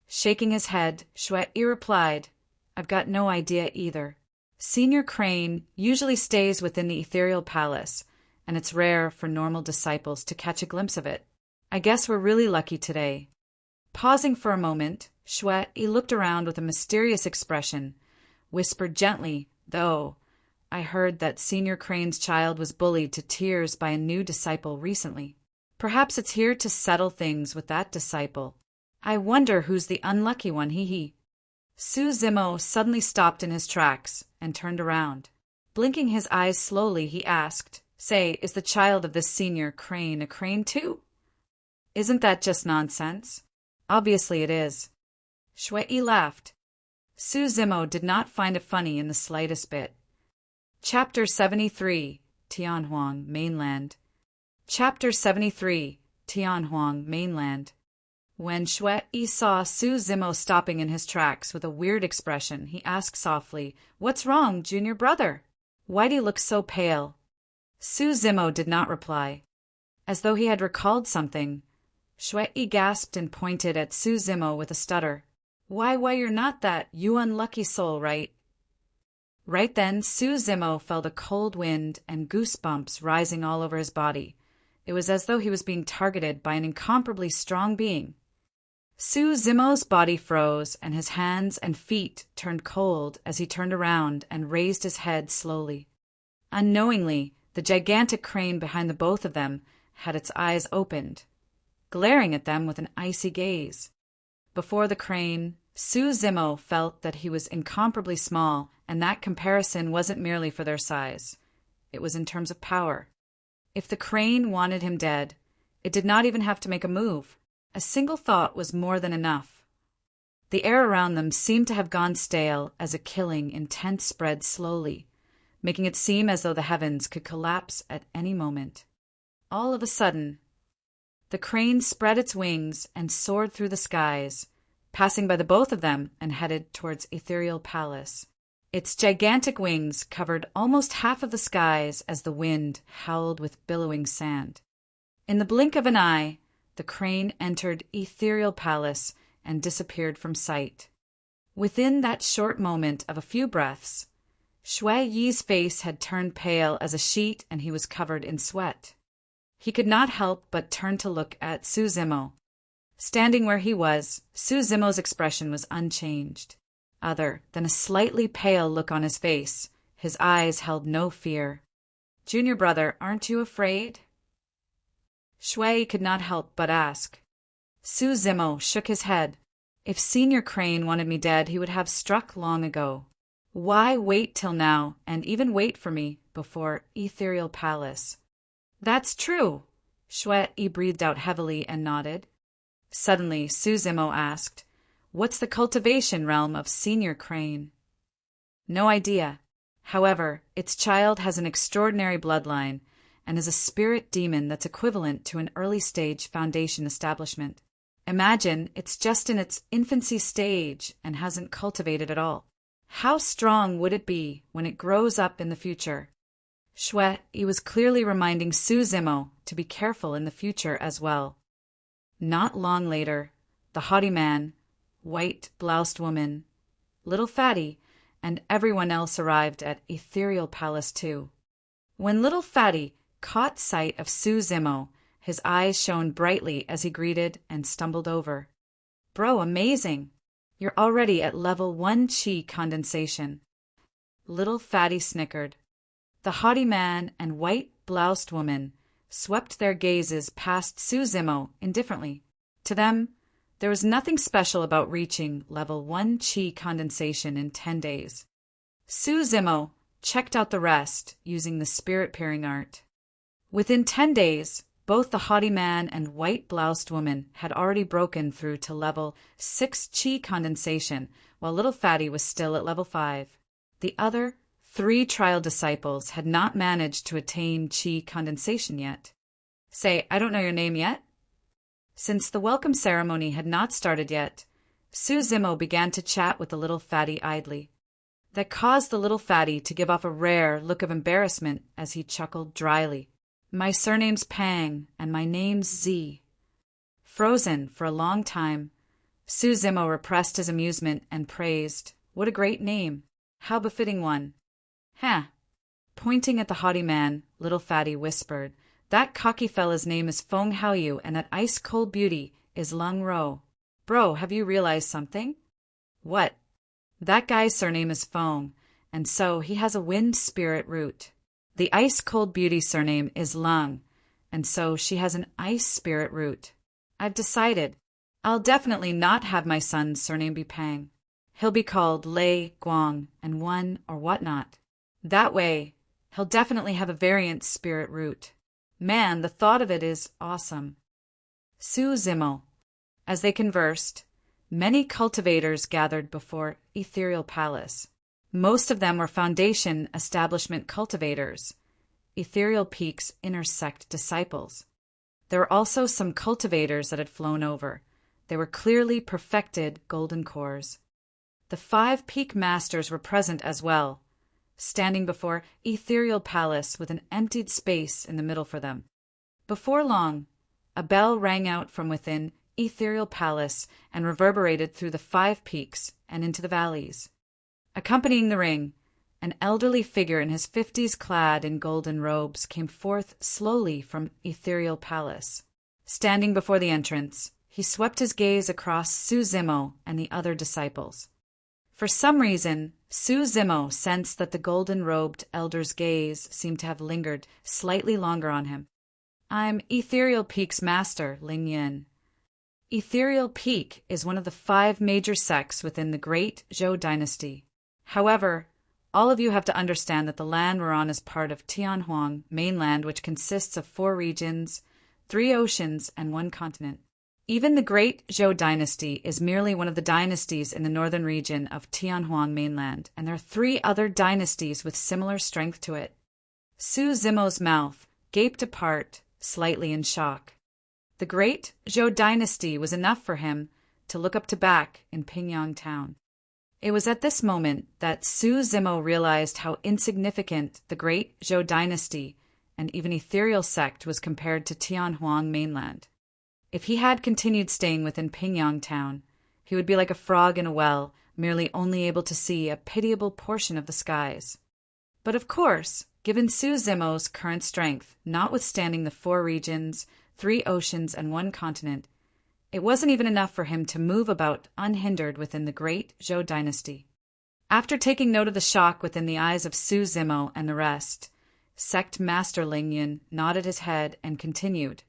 Shaking his head, Shui Yi replied, I've got no idea either. Senior Crane usually stays within the ethereal palace, and it's rare for normal disciples to catch a glimpse of it. I guess we're really lucky today. Pausing for a moment, Shui Yi looked around with a mysterious expression, whispered gently, though, I heard that Senior Crane's child was bullied to tears by a new disciple recently. Perhaps it's here to settle things with that disciple. I wonder who's the unlucky one, hee. Su Zimo suddenly stopped in his tracks and turned around. Blinking his eyes slowly, he asked, Say, is the child of this Senior Crane a crane too? Isn't that just nonsense? Obviously it is. Shui Yi laughed. Su Zimo did not find it funny in the slightest bit. Chapter 73, Tianhuang Mainland. Chapter 73, Tianhuang Mainland. When Shui Yi saw Su Zimo stopping in his tracks with a weird expression, he asked softly, What's wrong, junior brother? Why'd he look so pale? Su Zimo did not reply. As though he had recalled something, Shui Yi gasped and pointed at Su Zimo with a stutter. Why, you're not that, you unlucky soul, right? Right then, Su Zimo felt a cold wind and goosebumps rising all over his body. It was as though he was being targeted by an incomparably strong being. Su Zimo's body froze, and his hands and feet turned cold as he turned around and raised his head slowly. Unknowingly, the gigantic crane behind the both of them had its eyes opened, glaring at them with an icy gaze. Before the crane, Su Zimo felt that he was incomparably small, and that comparison wasn't merely for their size. It was in terms of power. If the crane wanted him dead, it did not even have to make a move. A single thought was more than enough. The air around them seemed to have gone stale as a killing intent spread slowly, making it seem as though the heavens could collapse at any moment. All of a sudden, the crane spread its wings and soared through the skies, passing by the both of them and headed towards Ethereal Palace. Its gigantic wings covered almost half of the skies as the wind howled with billowing sand. In the blink of an eye, the crane entered Ethereal Palace and disappeared from sight. Within that short moment of a few breaths, Shui Yi's face had turned pale as a sheet and he was covered in sweat. He could not help but turn to look at Su Zimo. Standing where he was, Su Zimo's expression was unchanged. Other than a slightly pale look on his face, his eyes held no fear. Junior brother, aren't you afraid? Shui could not help but ask. Su Zimo shook his head. If Senior Crane wanted me dead, he would have struck long ago. Why wait till now, and even wait for me, before Ethereal Palace? That's true. Shui Yi breathed out heavily and nodded. Suddenly, Su Zimo asked, What's the cultivation realm of Senior Crane? No idea. However, its child has an extraordinary bloodline and is a spirit demon that's equivalent to an early-stage foundation establishment. Imagine it's just in its infancy stage and hasn't cultivated at all. How strong would it be when it grows up in the future? Shui Yi was clearly reminding Su Zimo to be careful in the future as well. Not long later, the haughty man, white-bloused woman, little Fatty, and everyone else arrived at Ethereal Palace too. When little Fatty caught sight of Su Zimo, his eyes shone brightly as he greeted and stumbled over. Bro, amazing! You're already at level 1 chi condensation. Little Fatty snickered. The haughty man and white-bloused woman swept their gazes past Su Zimo indifferently. To them, There was nothing special about reaching level 1 chi condensation in 10 days. Su Zimo checked out the rest using the spirit-peering art. Within 10 days, both the haughty man and white-bloused woman had already broken through to level 6 chi condensation, while little Fatty was still at level 5. The other 3 trial disciples had not managed to attain chi condensation yet. Say, I don't know your name yet? Since the welcome ceremony had not started yet, Su Zimo began to chat with the little Fatty idly. That caused the little Fatty to give off a rare look of embarrassment as he chuckled dryly. My surname's Pang, and my name's Z. Frozen for a long time, Su Zimo repressed his amusement and praised, What a great name! How befitting one! Huh! Pointing at the haughty man, little Fatty whispered, That cocky fella's name is Feng Haoyu, and that ice-cold beauty is Lung Ro. Bro, have you realized something? What? That guy's surname is Feng, and so he has a wind spirit root. The ice-cold beauty surname is Lung, and so she has an ice spirit root. I've decided. I'll definitely not have my son's surname be Pang. He'll be called Lei, Guang, and One or whatnot. That way, he'll definitely have a variant spirit root. Man, the thought of it is awesome. Su Zimo. As they conversed, many cultivators gathered before Ethereal Palace. Most of them were Foundation Establishment cultivators, Ethereal Peak's inner sect disciples. There were also some cultivators that had flown over. They were clearly perfected golden cores. The 5 peak masters were present as well, standing before Ethereal Palace with an emptied space in the middle for them. Before long, a bell rang out from within Ethereal Palace and reverberated through the 5 peaks and into the valleys. Accompanying the ring, an elderly figure in his 50s clad in golden robes came forth slowly from Ethereal Palace. Standing before the entrance, he swept his gaze across Su Zimo and the other disciples. For some reason, Su Zimo sensed that the golden-robed elder's gaze seemed to have lingered slightly longer on him. I'm Ethereal Peak's master, Ling Yin. Ethereal Peak is one of the 5 major sects within the Great Zhou Dynasty. However, all of you have to understand that the land we're on is part of Tianhuang mainland, which consists of 4 regions, 3 oceans, and 1 continent. Even the Great Zhou Dynasty is merely one of the dynasties in the northern region of Tianhuang mainland, and there are 3 other dynasties with similar strength to it. Su Zimo's mouth gaped apart, slightly in shock. The Great Zhou Dynasty was enough for him to look up to back in Pingyang town. It was at this moment that Su Zimo realized how insignificant the Great Zhou Dynasty and even Ethereal sect was compared to Tianhuang mainland. If he had continued staying within Pingyang town, he would be like a frog in a well, merely only able to see a pitiable portion of the skies. But of course, given Su Zimo's current strength, notwithstanding the 4 regions, 3 oceans, and 1 continent, it wasn't even enough for him to move about unhindered within the Great Zhou Dynasty. After taking note of the shock within the eyes of Su Zimo and the rest, Sect Master Ling Yin nodded his head and continued.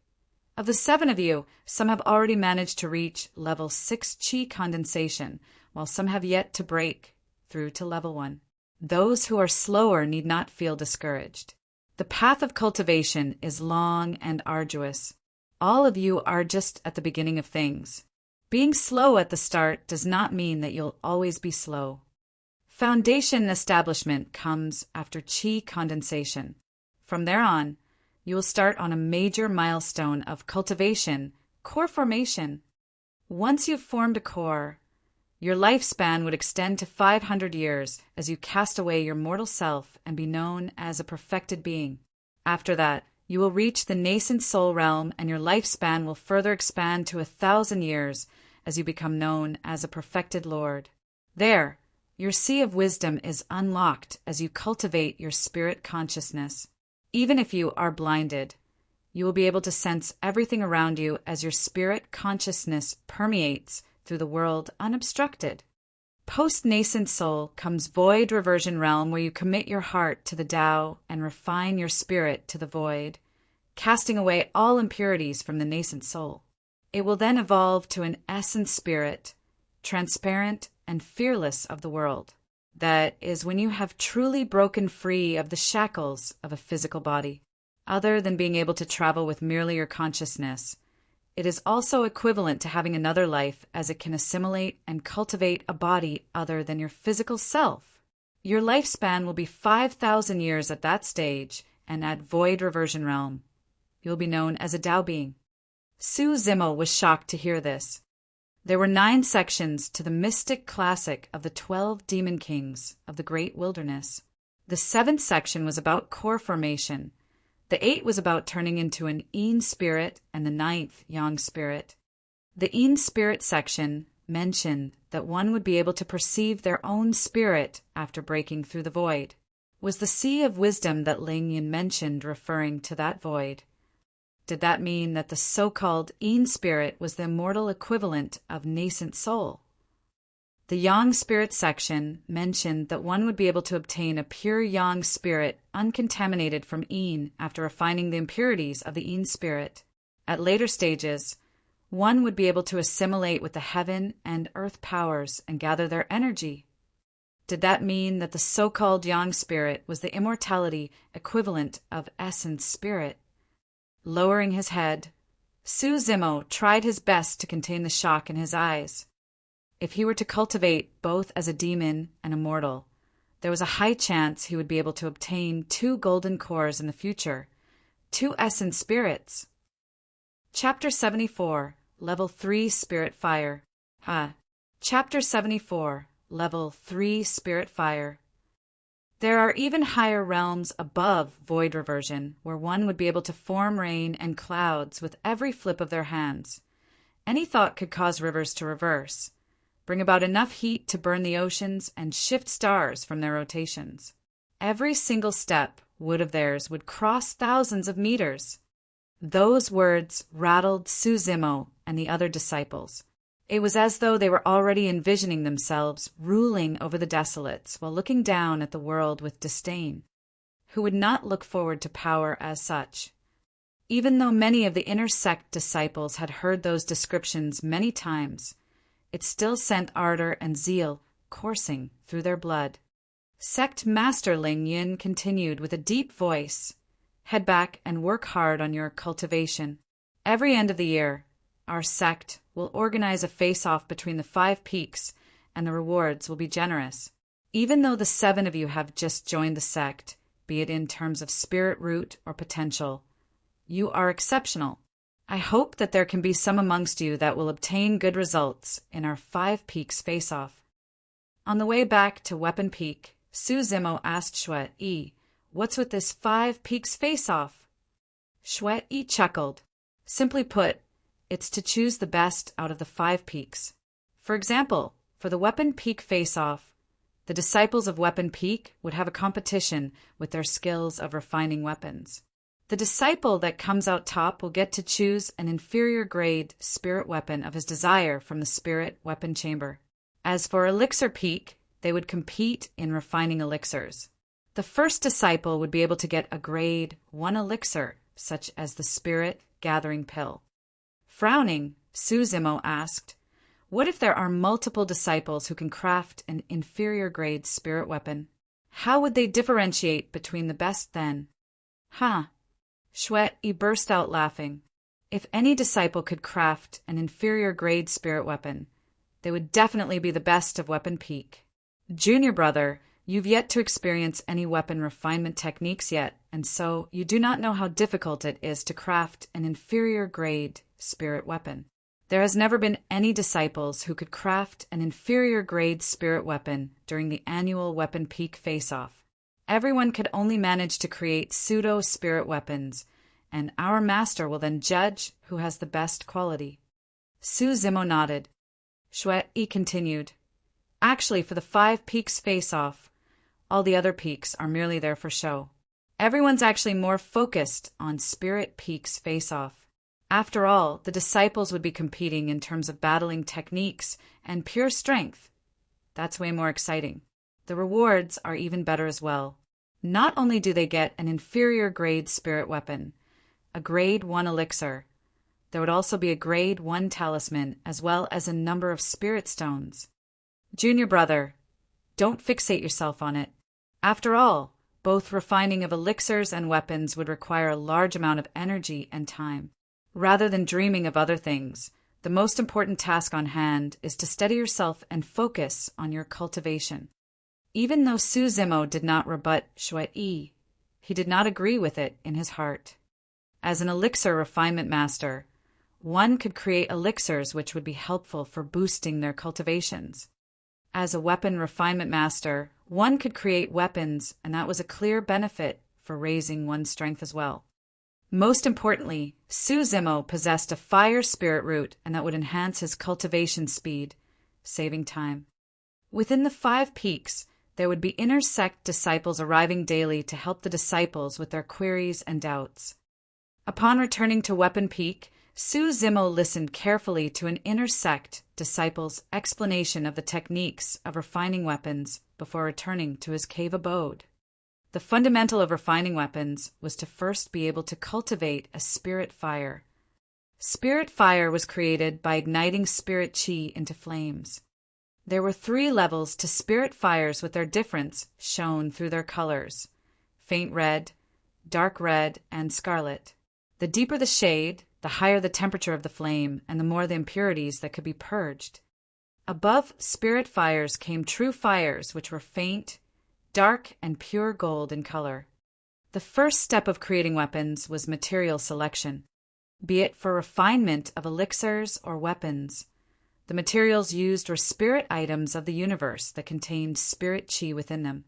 Of the 7 of you, some have already managed to reach level 6 chi condensation, while some have yet to break through to level 1. Those who are slower need not feel discouraged. The path of cultivation is long and arduous. All of you are just at the beginning of things. Being slow at the start does not mean that you'll always be slow. Foundation establishment comes after chi condensation. From there on, you will start on a major milestone of cultivation, core formation. Once you've formed a core, your lifespan would extend to 500 years as you cast away your mortal self and be known as a perfected being. After that, you will reach the nascent soul realm and your lifespan will further expand to 1,000 years as you become known as a perfected lord. There, your sea of wisdom is unlocked as you cultivate your spirit consciousness. Even if you are blinded, you will be able to sense everything around you as your spirit consciousness permeates through the world unobstructed. Post-nascent soul comes void reversion realm where you commit your heart to the Tao and refine your spirit to the void, casting away all impurities from the nascent soul. It will then evolve to an essence spirit, transparent and fearless of the world. That is when you have truly broken free of the shackles of a physical body. Other than being able to travel with merely your consciousness, it is also equivalent to having another life, as it can assimilate and cultivate a body other than your physical self. Your lifespan will be 5,000 years at that stage, and at void reversion realm, you'll be known as a Tao being. Su Zimo was shocked to hear this. There were 9 sections to the mystic classic of the 12 demon kings of the great wilderness. The 7th section was about core formation. The 8 was about turning into an Yin spirit, and the 9th Yang spirit. The Yin spirit section mentioned that one would be able to perceive their own spirit after breaking through the void. Was the sea of wisdom that Ling Yin mentioned referring to that void? Did that mean that the so-called Yin spirit was the immortal equivalent of nascent soul? The Yang spirit section mentioned that one would be able to obtain a pure Yang spirit uncontaminated from Yin after refining the impurities of the Yin spirit. At later stages, one would be able to assimilate with the heaven and earth powers and gather their energy. Did that mean that the so-called Yang spirit was the immortality equivalent of essence spirit? Lowering his head, Su Zimo tried his best to contain the shock in his eyes. If he were to cultivate both as a demon and a mortal, there was a high chance he would be able to obtain 2 golden cores in the future, 2 essence spirits. Chapter 74, Level 3 Spirit Fire. Chapter 74, Level 3 Spirit Fire. There are even higher realms above void reversion, where one would be able to form rain and clouds with every flip of their hands. Any thought could cause rivers to reverse, bring about enough heat to burn the oceans and shift stars from their rotations. Every single step wood of theirs would cross thousands of meters. Those words rattled Su Zimo and the other disciples. It was as though they were already envisioning themselves ruling over the desolates while looking down at the world with disdain. Who would not look forward to power as such? Even though many of the inner sect disciples had heard those descriptions many times, it still sent ardor and zeal coursing through their blood. Sect Master Ling Yin continued with a deep voice, "Head back and work hard on your cultivation. Every end of the year, our sect will organize a face-off between the 5 peaks, and the rewards will be generous. Even though the 7 of you have just joined the sect, be it in terms of spirit root or potential, you are exceptional. I hope that there can be some amongst you that will obtain good results in our 5 peaks face-off." On the way back to Weapon Peak, Su Zimo asked Shuai, "What's with this 5 peaks face-off?" Shuai chuckled. Simply put, it's to choose the best out of the 5 peaks. For example, for the Weapon Peak face-off, the disciples of Weapon Peak would have a competition with their skills of refining weapons. The disciple that comes out top will get to choose an inferior grade spirit weapon of his desire from the spirit weapon chamber. As for Elixir Peak, they would compete in refining elixirs. The first disciple would be able to get a grade 1 elixir, such as the Spirit Gathering Pill. Frowning, Su Zimo asked, "What if there are multiple disciples who can craft an inferior grade spirit weapon? How would they differentiate between the best then?" Shuai burst out laughing. If any disciple could craft an inferior grade spirit weapon, they would definitely be the best of Weapon Peak. "Junior brother, you've yet to experience any weapon refinement techniques yet, and so you do not know how difficult it is to craft an inferior grade spirit weapon. There has never been any disciples who could craft an inferior grade spirit weapon during the annual Weapon Peak face-off. Everyone could only manage to create pseudo-spirit weapons, and our master will then judge who has the best quality." Su Zimo nodded. Shuai continued, "Actually, for the 5 peaks face-off, all the other peaks are merely there for show. Everyone's actually more focused on Spirit Peaks face-off. After all, the disciples would be competing in terms of battling techniques and pure strength. That's way more exciting. The rewards are even better as well. Not only do they get an inferior grade spirit weapon, a grade 1 elixir, There would also be a grade 1 talisman as well as a number of spirit stones. Junior brother, don't fixate yourself on it. After all, both refining of elixirs and weapons would require a large amount of energy and time. Rather than dreaming of other things, the most important task on hand is to steady yourself and focus on your cultivation. Even though Su Zimo did not rebut Shui, he did not agree with it in his heart. As an elixir refinement master, one could create elixirs which would be helpful for boosting their cultivations. As a weapon refinement master, one could create weapons, and that was a clear benefit for raising one's strength as well. Most importantly, Su Zimo possessed a fire spirit root, and that would enhance his cultivation speed, saving time. Within the 5 peaks, there would be inner sect disciples arriving daily to help the disciples with their queries and doubts. Upon returning to Weapon Peak, Su Zimo listened carefully to an inner sect disciple's explanation of the techniques of refining weapons before returning to his cave abode. The fundamental of refining weapons was to first be able to cultivate a spirit fire. Spirit fire was created by igniting spirit chi into flames. There were 3 levels to spirit fires with their difference shown through their colors: faint red, dark red, and scarlet. The deeper the shade, the higher the temperature of the flame, and the more the impurities that could be purged. Above spirit fires came true fires, which were faint, dark, and pure gold in color. The first step of creating weapons was material selection, be it for refinement of elixirs or weapons. The materials used were spirit items of the universe that contained spirit chi within them.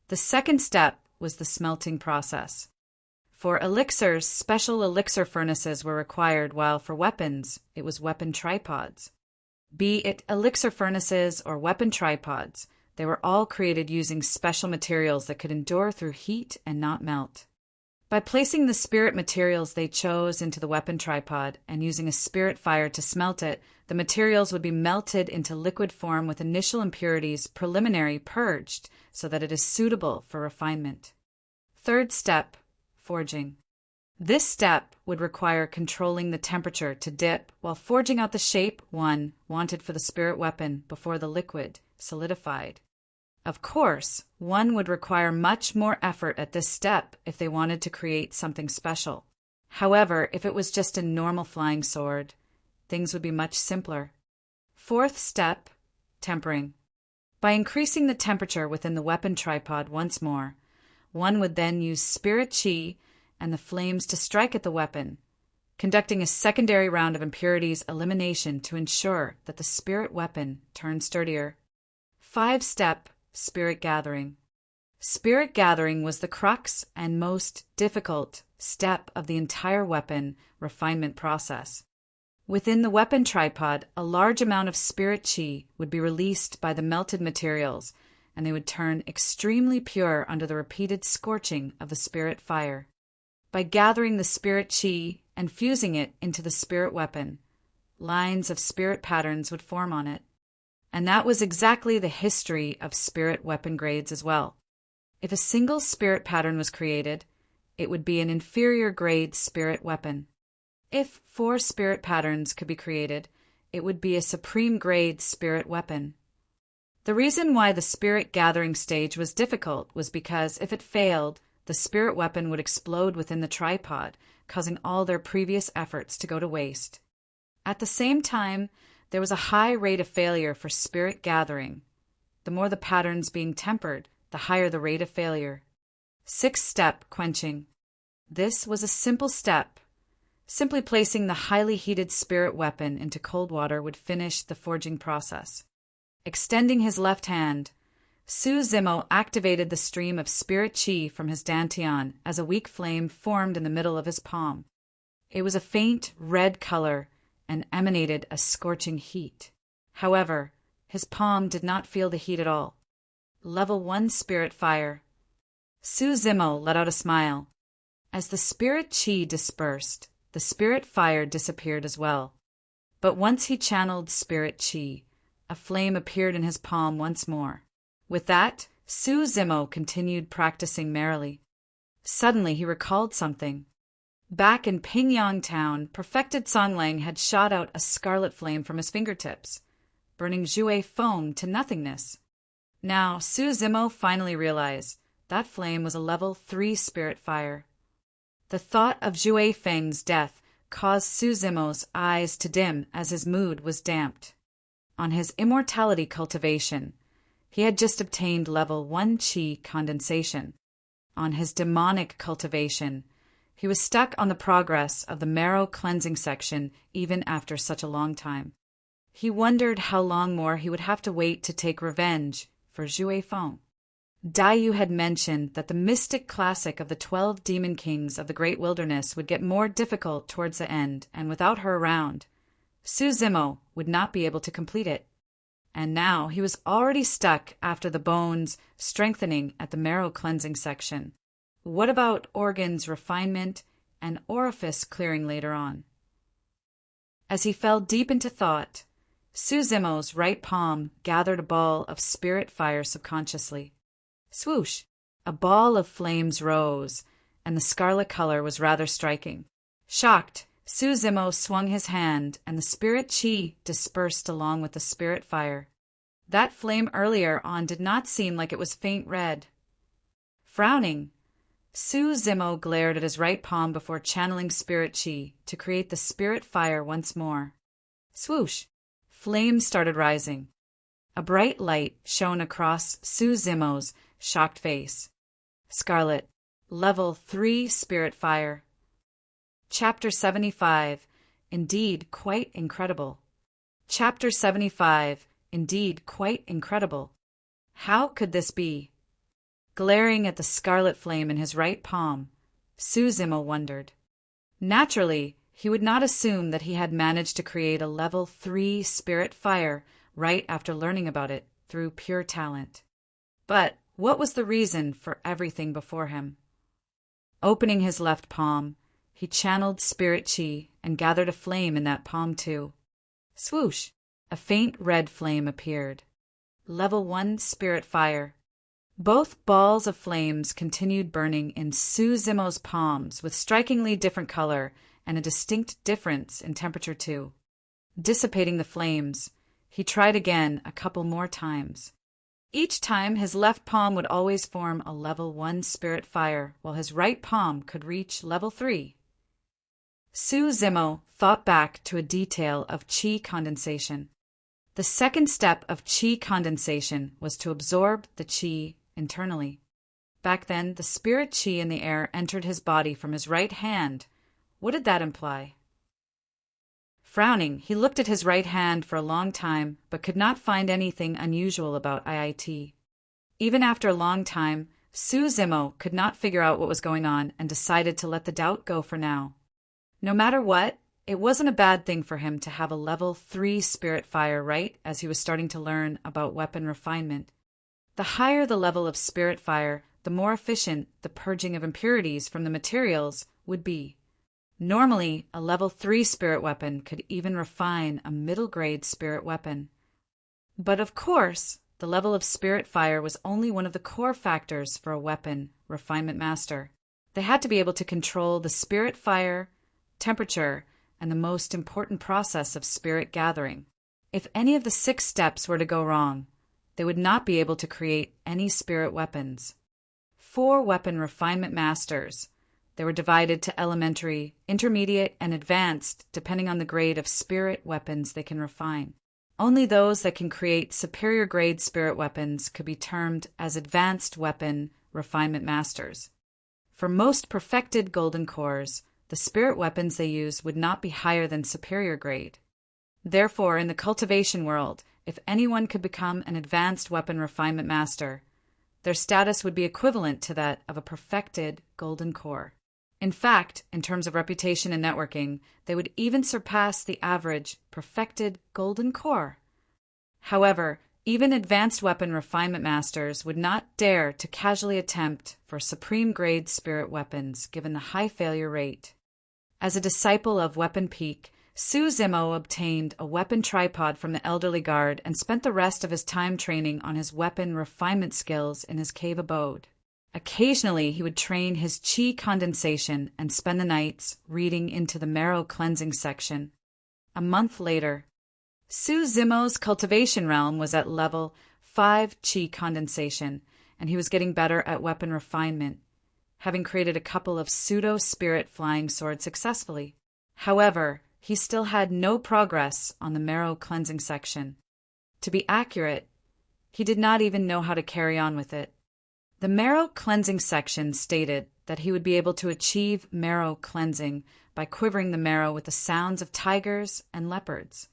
The second step was the smelting process. For elixirs, special elixir furnaces were required, while for weapons, it was weapon tripods. Be it elixir furnaces or weapon tripods, they were all created using special materials that could endure through heat and not melt. By placing the spirit materials they chose into the weapon tripod and using a spirit fire to smelt it, the materials would be melted into liquid form with initial impurities preliminary purged so that it is suitable for refinement. Third step, forging. This step would require controlling the temperature to dip while forging out the shape one wanted for the spirit weapon before the liquid solidified. Of course, one would require much more effort at this step if they wanted to create something special. However, if it was just a normal flying sword, things would be much simpler. Fourth step, tempering. By increasing the temperature within the weapon tripod once more, one would then use spirit chi and the flames to strike at the weapon, conducting a secondary round of impurities elimination to ensure that the spirit weapon turned sturdier. 5-step, spirit gathering. Spirit gathering was the crux and most difficult step of the entire weapon refinement process. Within the weapon tripod, a large amount of spirit chi would be released by the melted materials, and they would turn extremely pure under the repeated scorching of the spirit fire. By gathering the spirit chi and fusing it into the spirit weapon, lines of spirit patterns would form on it. And that was exactly the history of spirit weapon grades as well. If a single spirit pattern was created, it would be an inferior grade spirit weapon. If 4 spirit patterns could be created, it would be a supreme grade spirit weapon. The reason why the spirit gathering stage was difficult was because if it failed, the spirit weapon would explode within the tripod, causing all their previous efforts to go to waste. At the same time, there was a high rate of failure for spirit gathering. The more the patterns being tempered, the higher the rate of failure. 6-step quenching. This was a simple step. Simply placing the highly heated spirit weapon into cold water would finish the forging process. Extending his left hand, Su Zimo activated the stream of spirit chi from his dantian as a weak flame formed in the middle of his palm. It was a faint red color and emanated a scorching heat. However, his palm did not feel the heat at all. Level 1 spirit fire. Su Zimo let out a smile. As the spirit chi dispersed, the spirit fire disappeared as well. But once he channeled spirit chi, a flame appeared in his palm once more. With that, Su Zimo continued practicing merrily. Suddenly he recalled something. Back in Pingyang Town, perfected Songlang had shot out a scarlet flame from his fingertips, burning Zhuai foam to nothingness. Now, Su Zimo finally realized that flame was a level 3 spirit fire. The thought of Zhuai Feng's death caused Su Zimo's eyes to dim as his mood was damped. On his immortality cultivation, he had just obtained level 1 qi condensation. On his demonic cultivation, he was stuck on the progress of the marrow cleansing section even after such a long time. He wondered how long more he would have to wait to take revenge for Zhuai Feng. Daiyu had mentioned that the mystic classic of the 12 demon kings of the Great Wilderness would get more difficult towards the end, and without her around, Su Zimo would not be able to complete it. And now he was already stuck after the bones strengthening at the marrow cleansing section. What about organs refinement and orifice clearing later on? As he fell deep into thought, Su Zimo's right palm gathered a ball of spirit fire subconsciously. Swoosh! A ball of flames rose, and the scarlet color was rather striking. Shocked, Su Zimo swung his hand, and the spirit qi dispersed along with the spirit fire. That flame earlier on did not seem like it was faint red. Frowning, Su Zimo glared at his right palm before channeling spirit qi to create the spirit fire once more. Swoosh! Flames started rising. A bright light shone across Su Zimo's shocked face. Scarlet, level 3 spirit fire. Chapter 75. Indeed quite incredible. Chapter 75. Indeed quite incredible. How could this be? Glaring at the scarlet flame in his right palm, Su Zimo wondered. Naturally, he would not assume that he had managed to create a level 3 spirit fire right after learning about it through pure talent. But what was the reason for everything before him? Opening his left palm, he channeled spirit qi and gathered a flame in that palm too. Swoosh! A faint red flame appeared. Level 1 spirit fire. Both balls of flames continued burning in Su Zimo's palms with strikingly different color and a distinct difference in temperature too. Dissipating the flames, he tried again a couple more times. Each time his left palm would always form a level 1 spirit fire, while his right palm could reach level 3. Su Zimo thought back to a detail of qi condensation. The second step of qi condensation was to absorb the qi internally. Back then, the spirit qi in the air entered his body from his right hand. What did that imply? Frowning, he looked at his right hand for a long time, but could not find anything unusual about IIT. Even after a long time, Su Zimo could not figure out what was going on and decided to let the doubt go for now. No matter what, it wasn't a bad thing for him to have a level 3 spirit fire right as he was starting to learn about weapon refinement. The higher the level of spirit fire, the more efficient the purging of impurities from the materials would be. Normally, a level 3 spirit weapon could even refine a middle-grade spirit weapon. But of course, the level of spirit fire was only one of the core factors for a weapon refinement master. They had to be able to control the spirit fire, temperature, and the most important process of spirit gathering. If any of the 6 steps were to go wrong, they would not be able to create any spirit weapons. 4 weapon refinement masters. They were divided to elementary, intermediate, and advanced, depending on the grade of spirit weapons they can refine. Only those that can create superior grade spirit weapons could be termed as advanced weapon refinement masters. For most perfected golden cores, the spirit weapons they use would not be higher than superior grade. Therefore, in the cultivation world, if anyone could become an advanced weapon refinement master, their status would be equivalent to that of a perfected golden core. In fact, in terms of reputation and networking, they would even surpass the average perfected golden core. However, even advanced weapon refinement masters would not dare to casually attempt for supreme grade spirit weapons given the high failure rate. As a disciple of Weapon Peak, Su Zimo obtained a weapon tripod from the elderly guard and spent the rest of his time training on his weapon refinement skills in his cave abode. Occasionally, he would train his chi condensation and spend the nights reading into the marrow cleansing section. A month later, Su Zimo's cultivation realm was at level 5 chi condensation, and he was getting better at weapon refinement, having created a couple of pseudo-spirit flying swords successfully. However, he still had no progress on the marrow cleansing section. To be accurate, he did not even know how to carry on with it. The marrow cleansing section stated that he would be able to achieve marrow cleansing by quivering the marrow with the sounds of tigers and leopards.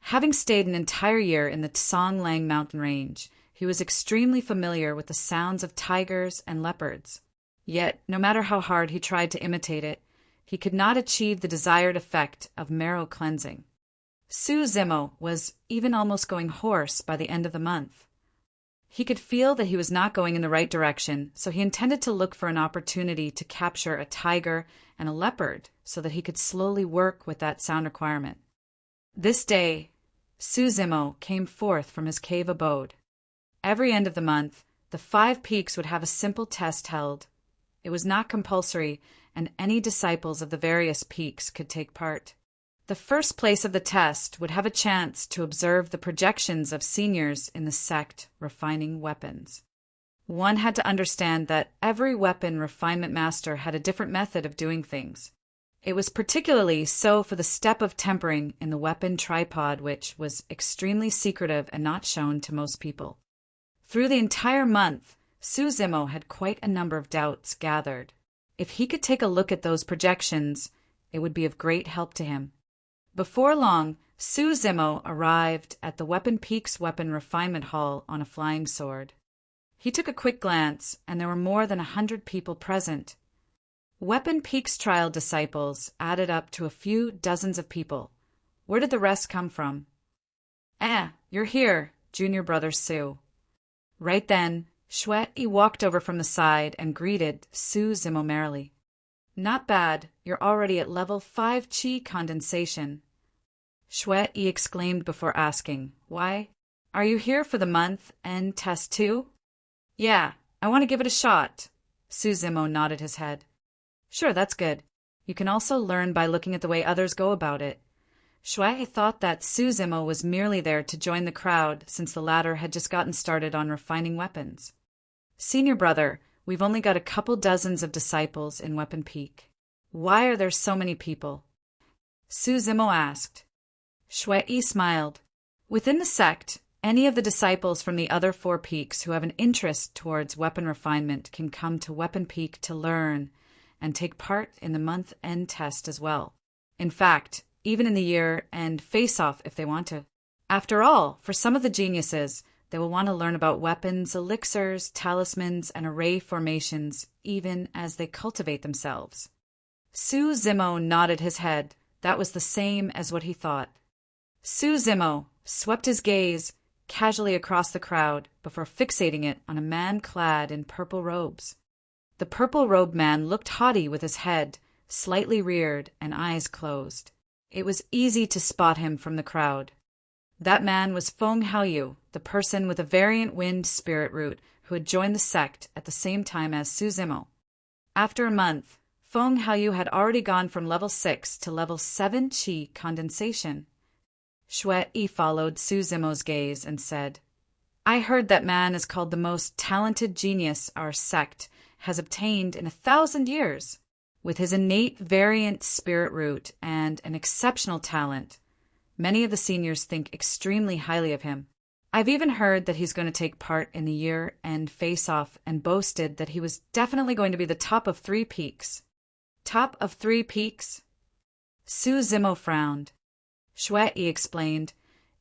Having stayed an entire year in the Tsonglang mountain range, he was extremely familiar with the sounds of tigers and leopards. Yet, no matter how hard he tried to imitate it, he could not achieve the desired effect of marrow cleansing. Su Zimo was even almost going hoarse by the end of the month. He could feel that he was not going in the right direction, so he intended to look for an opportunity to capture a tiger and a leopard so that he could slowly work with that sound requirement. This day, Su Zimo came forth from his cave abode. Every end of the month, the 5 peaks would have a simple test held. It was not compulsory, and any disciples of the various peaks could take part. The first place of the test would have a chance to observe the projections of seniors in the sect refining weapons. One had to understand that every weapon refinement master had a different method of doing things. It was particularly so for the step of tempering in the weapon tripod, which was extremely secretive and not shown to most people. Through the entire month, Su Zimo had quite a number of doubts gathered. If he could take a look at those projections, it would be of great help to him. Before long, Su Zimo arrived at the Weapon Peaks Weapon Refinement Hall on a flying sword. He took a quick glance, and there were more than 100 people present. Weapon Peaks trial disciples added up to a few dozens of people. Where did the rest come from? You're here, junior brother Su. Right then, Shui walked over from the side and greeted Su Zimo merrily. Not bad, you're already at level 5 chi condensation. Shui exclaimed before asking, Why? Are you here for the month-end test too? Yeah, I want to give it a shot. Su Zimo nodded his head. Sure, that's good. You can also learn by looking at the way others go about it. Shui thought that Su Zimo was merely there to join the crowd since the latter had just gotten started on refining weapons. Senior brother, we've only got a couple dozens of disciples in Weapon Peak. Why are there so many people? Su Zimo asked. Shui smiled. Within the sect, any of the disciples from the other 4 peaks who have an interest towards weapon refinement can come to Weapon Peak to learn and take part in the month-end test as well. In fact, even in the year-end face-off if they want to. After all, for some of the geniuses, they will want to learn about weapons, elixirs, talismans, and array formations, even as they cultivate themselves. Su Zimo nodded his head. That was the same as what he thought. Su Zimo swept his gaze casually across the crowd before fixating it on a man clad in purple robes. The purple-robed man looked haughty with his head slightly reared and eyes closed. It was easy to spot him from the crowd. That man was Feng Haoyu, the person with a variant wind spirit root who had joined the sect at the same time as Su Zimo. After a month, Feng Haoyu had already gone from level 6 to level 7 chi condensation. Shui followed Su Zimo's gaze and said, I heard that man is called the most talented genius our sect has obtained in 1,000 years. With his innate variant spirit root and an exceptional talent, many of the seniors think extremely highly of him. I've even heard that he's going to take part in the year-end face-off and boasted that he was definitely going to be the top of 3 peaks. Top of 3 peaks? Su Zimo frowned. Shui explained,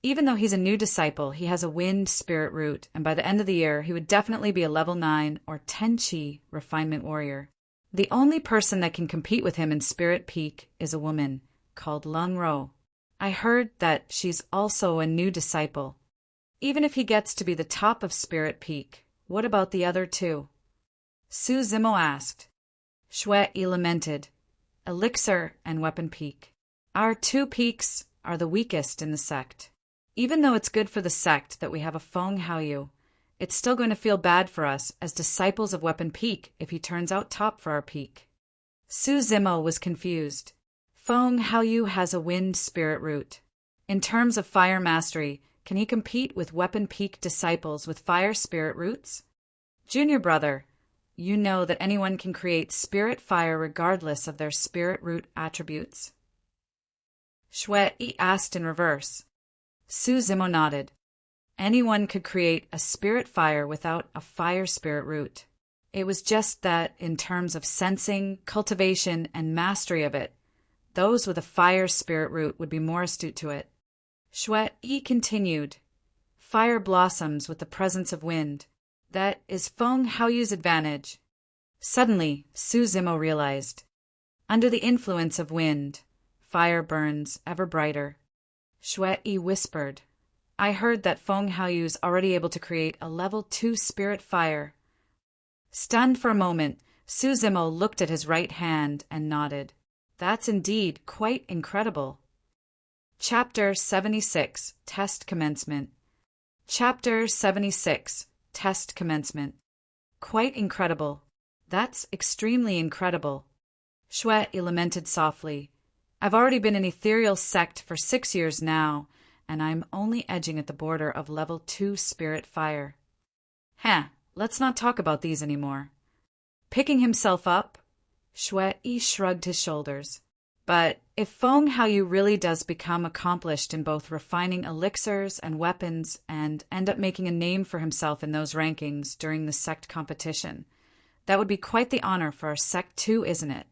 even though he's a new disciple, he has a wind spirit root, and by the end of the year, he would definitely be a level 9 or 10 chi refinement warrior. The only person that can compete with him in Spirit Peak is a woman called Lung Ro. I heard that she's also a new disciple. Even if he gets to be the top of Spirit Peak, what about the other 2? Su Zimo asked. Shui lamented. Elixir and Weapon Peak. Our 2 peaks are the weakest in the sect. Even though it's good for the sect that we have a Feng Haoyu, It's still going to feel bad for us as disciples of Weapon Peak if he turns out top for our peak. Su Zimo was confused. Feng Haoyu has a wind spirit root. In terms of fire mastery, can he compete with Weapon Peak disciples with fire spirit roots? Junior brother, you know that anyone can create spirit fire regardless of their spirit root attributes. Shui asked in reverse. Su Zimo nodded. Anyone could create a spirit fire without a fire spirit root. It was just that, in terms of sensing, cultivation, and mastery of it, those with a fire spirit root would be more astute to it. Shui continued. Fire blossoms with the presence of wind. That is Feng Haoyu's advantage. Suddenly, Su Zimo realized. Under the influence of wind, fire burns ever brighter. Shui whispered. I heard that Feng Haoyu's already able to create a level 2 spirit fire. Stunned for a moment, Su Zimo looked at his right hand and nodded. That's indeed quite incredible. Chapter 76, Test Commencement. Chapter 76, Test Commencement. Quite incredible. That's extremely incredible. Shui lamented softly. I've already been an ethereal sect for 6 years now, and I'm only edging at the border of level 2 spirit fire. Let's not talk about these anymore. Picking himself up, Shui shrugged his shoulders. But if Feng Haoyu really does become accomplished in both refining elixirs and weapons and end up making a name for himself in those rankings during the sect competition, that would be quite the honor for our sect too, isn't it?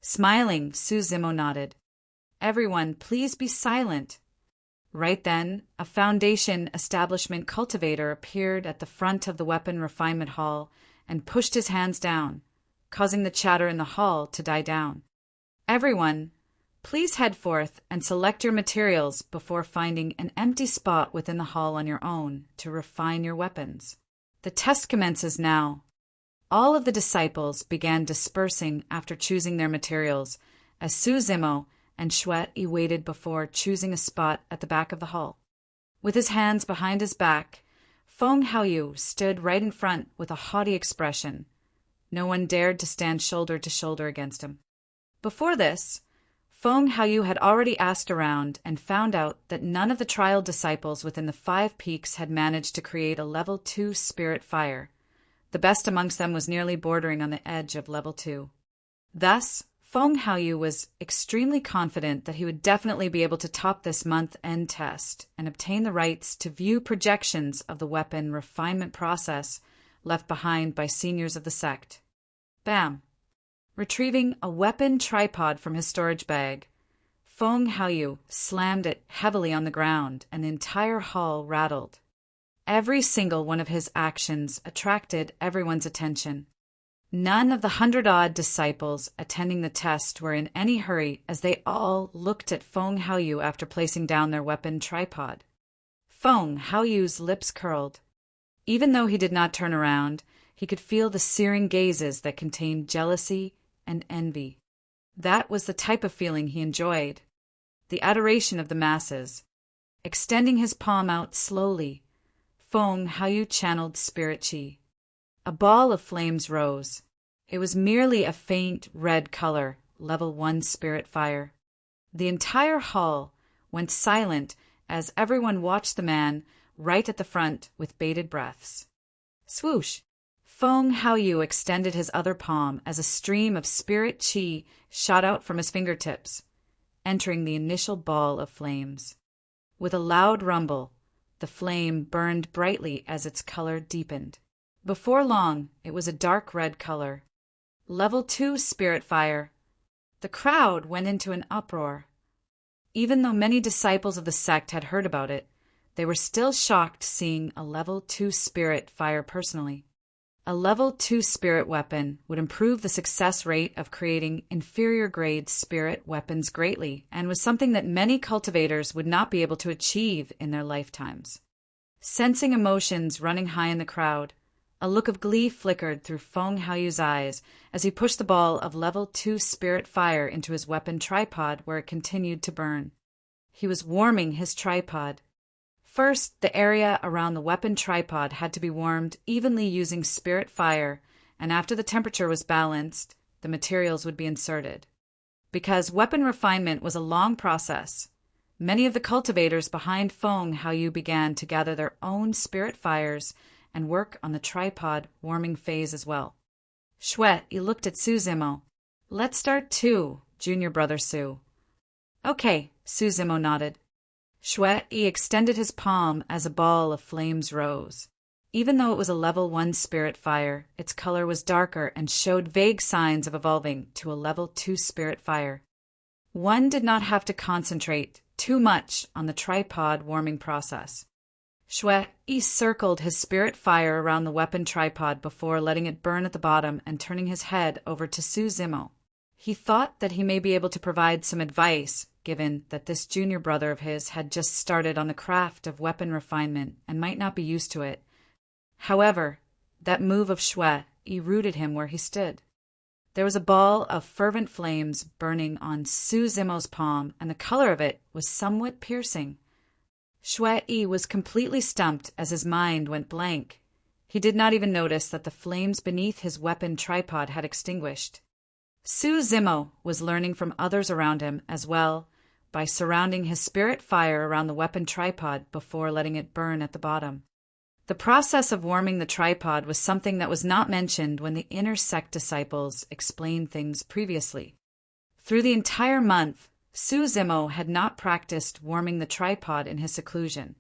Smiling, Su Zimo nodded. Everyone, please be silent. Right then, a Foundation establishment cultivator appeared at the front of the weapon refinement hall and pushed his hands down, causing the chatter in the hall to die down. Everyone, please head forth and select your materials before finding an empty spot within the hall on your own to refine your weapons. The test commences now. All of the disciples began dispersing after choosing their materials, as Su Zimo and Shui waited before choosing a spot at the back of the hall. With his hands behind his back, Feng Haoyu stood right in front with a haughty expression. No one dared to stand shoulder to shoulder against him. Before this, Feng Haoyu had already asked around and found out that none of the trial disciples within the 5 peaks had managed to create a level 2 spirit fire. The best amongst them was nearly bordering on the edge of level 2. Thus, Feng Haoyu was extremely confident that he would definitely be able to top this month-end test and obtain the rights to view projections of the weapon refinement process left behind by seniors of the sect. Bam! Retrieving a weapon tripod from his storage bag, Feng Haoyu slammed it heavily on the ground and the entire hall rattled. Every single one of his actions attracted everyone's attention. None of the 100-odd disciples attending the test were in any hurry as they all looked at Feng Haoyu after placing down their weapon tripod. Feng Haoyu's lips curled. Even though he did not turn around, he could feel the searing gazes that contained jealousy and envy. That was the type of feeling he enjoyed. The adoration of the masses. Extending his palm out slowly, Feng Haoyu channeled spirit chi. A ball of flames rose. It was merely a faint red color, level 1 spirit fire. The entire hall went silent as everyone watched the man right at the front with bated breaths. Swoosh! Feng Haoyu extended his other palm as a stream of spirit chi shot out from his fingertips, entering the initial ball of flames. With a loud rumble, the flame burned brightly as its color deepened. Before long, it was a dark red color. Level 2 spirit fire. The crowd went into an uproar. Even though many disciples of the sect had heard about it, they were still shocked seeing a level 2 spirit fire personally. A level 2 spirit weapon would improve the success rate of creating inferior grade spirit weapons greatly and was something that many cultivators would not be able to achieve in their lifetimes. Sensing emotions running high in the crowd, a look of glee flickered through Feng Haoyu's eyes as he pushed the ball of level 2 spirit fire into his weapon tripod where it continued to burn. He was warming his tripod. First, the area around the weapon tripod had to be warmed evenly using spirit fire, and after the temperature was balanced, the materials would be inserted. Because weapon refinement was a long process, many of the cultivators behind Feng Haoyu began to gather their own spirit fires and work on the tripod warming phase as well. Shui, he looked at Su Zimo. Let's start too, junior brother Su. Okay, Su Zimo nodded. Shui extended his palm as a ball of flames rose. Even though it was a level 1 spirit fire, its color was darker and showed vague signs of evolving to a level 2 spirit fire. One did not have to concentrate too much on the tripod warming process. Shui circled his spirit fire around the weapon tripod before letting it burn at the bottom and turning his head over to Su Zimo. He thought that he may be able to provide some advice, given that this junior brother of his had just started on the craft of weapon refinement and might not be used to it. However, that move of Shui rooted him where he stood. There was a ball of fervent flames burning on Su Zimo's palm, and the color of it was somewhat piercing. Shui was completely stumped as his mind went blank. He did not even notice that the flames beneath his weapon tripod had extinguished. Su Zimo was learning from others around him as well by surrounding his spirit fire around the weapon tripod before letting it burn at the bottom. The process of warming the tripod was something that was not mentioned when the inner sect disciples explained things previously. Through the entire month, Su Zimo had not practiced warming the tripod in his seclusion.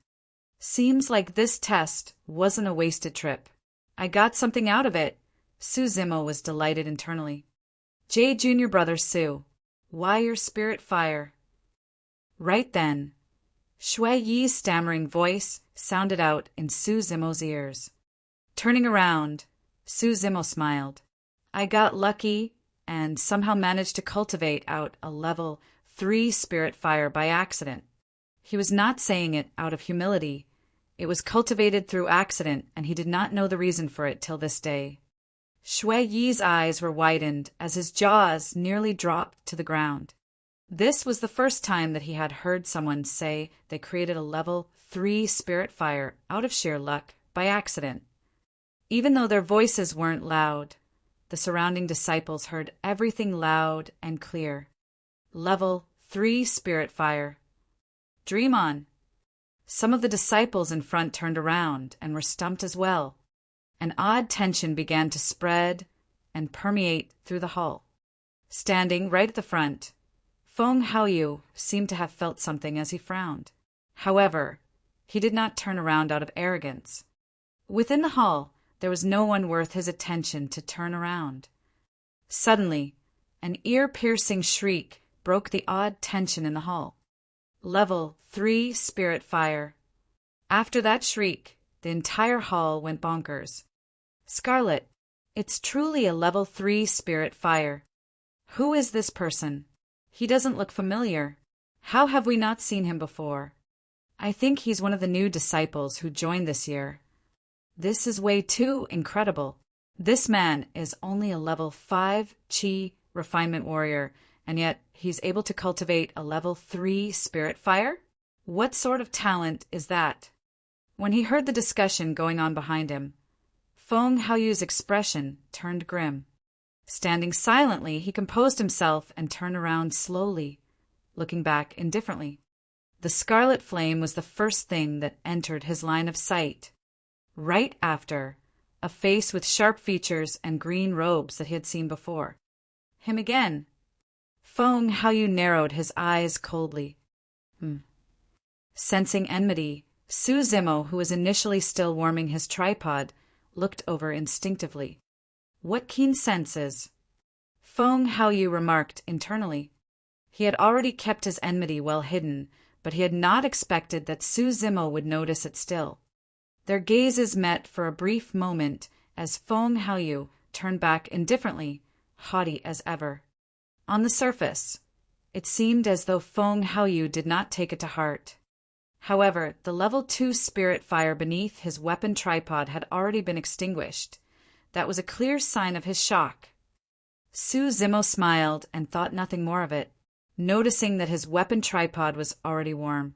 Seems like this test wasn't a wasted trip. I got something out of it. Su Zimo was delighted internally. J. Junior Brother Su, why your spirit fire? Right then, Shui Yi's stammering voice sounded out in Su Zimo's ears. Turning around, Su Zimo smiled. I got lucky and somehow managed to cultivate out a level 3 spirit fire by accident. He was not saying it out of humility. It was cultivated through accident, and he did not know the reason for it till this day. Shui Yi's eyes were widened as his jaws nearly dropped to the ground. This was the first time that he had heard someone say they created a level 3 spirit fire out of sheer luck by accident. Even though their voices weren't loud, the surrounding disciples heard everything loud and clear. Level 3 spirit fire. Dream on. Some of the disciples in front turned around and were stumped as well. An odd tension began to spread and permeate through the hall. Standing right at the front, Feng Haoyu seemed to have felt something as he frowned. However, he did not turn around out of arrogance. Within the hall, there was no one worth his attention to turn around. Suddenly, an ear-piercing shriek broke the odd tension in the hall. Level 3 spirit fire. After that shriek, the entire hall went bonkers. Scarlet, it's truly a level 3 spirit fire. Who is this person? He doesn't look familiar. How have we not seen him before? I think he's one of the new disciples who joined this year. This is way too incredible. This man is only a level 5 Qi refinement warrior, and yet he's able to cultivate a level 3 spirit fire? What sort of talent is that? When he heard the discussion going on behind him, Feng Haoyu's expression turned grim. Standing silently, he composed himself and turned around slowly, looking back indifferently. The scarlet flame was the first thing that entered his line of sight. Right after, a face with sharp features and green robes that he had seen before. Him again. Feng Haoyu narrowed his eyes coldly. Sensing enmity, Su Zimo, who was initially still warming his tripod, looked over instinctively. What keen senses! Feng Haoyu remarked internally. He had already kept his enmity well hidden, but he had not expected that Su Zimo would notice it still. Their gazes met for a brief moment as Feng Haoyu turned back indifferently, haughty as ever. On the surface, it seemed as though Feng Haoyu did not take it to heart. However, the level 2 spirit fire beneath his weapon tripod had already been extinguished. That was a clear sign of his shock. Su Zimo smiled and thought nothing more of it. Noticing that his weapon tripod was already warm,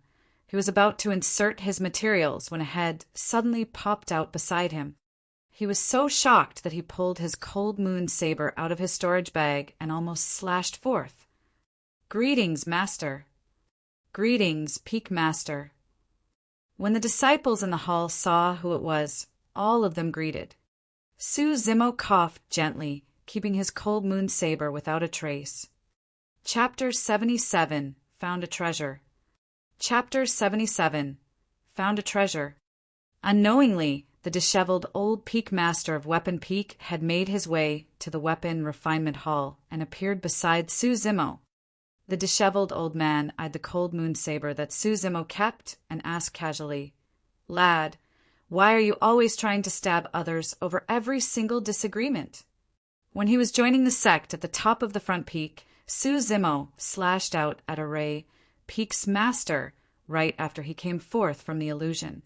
He was about to insert his materials when a head suddenly popped out beside him. He was so shocked that he pulled his cold moon saber out of his storage bag and almost slashed forth. "Greetings, Master." "Greetings, Peak Master." When the disciples in the hall saw who it was, all of them greeted. Zimo coughed gently, keeping his cold moon saber without a trace. Chapter 77 Found a Treasure. Chapter 77 Found a Treasure. Unknowingly, the disheveled old Peak Master of Weapon Peak had made his way to the Weapon Refinement Hall and appeared beside Zimo. The disheveled old man eyed the cold moon saber that Zimo kept and asked casually, "Lad, why are you always trying to stab others over every single disagreement?" When he was joining the sect at the top of the front peak, Zimo slashed out at Array, Peak's master, right after he came forth from the illusion.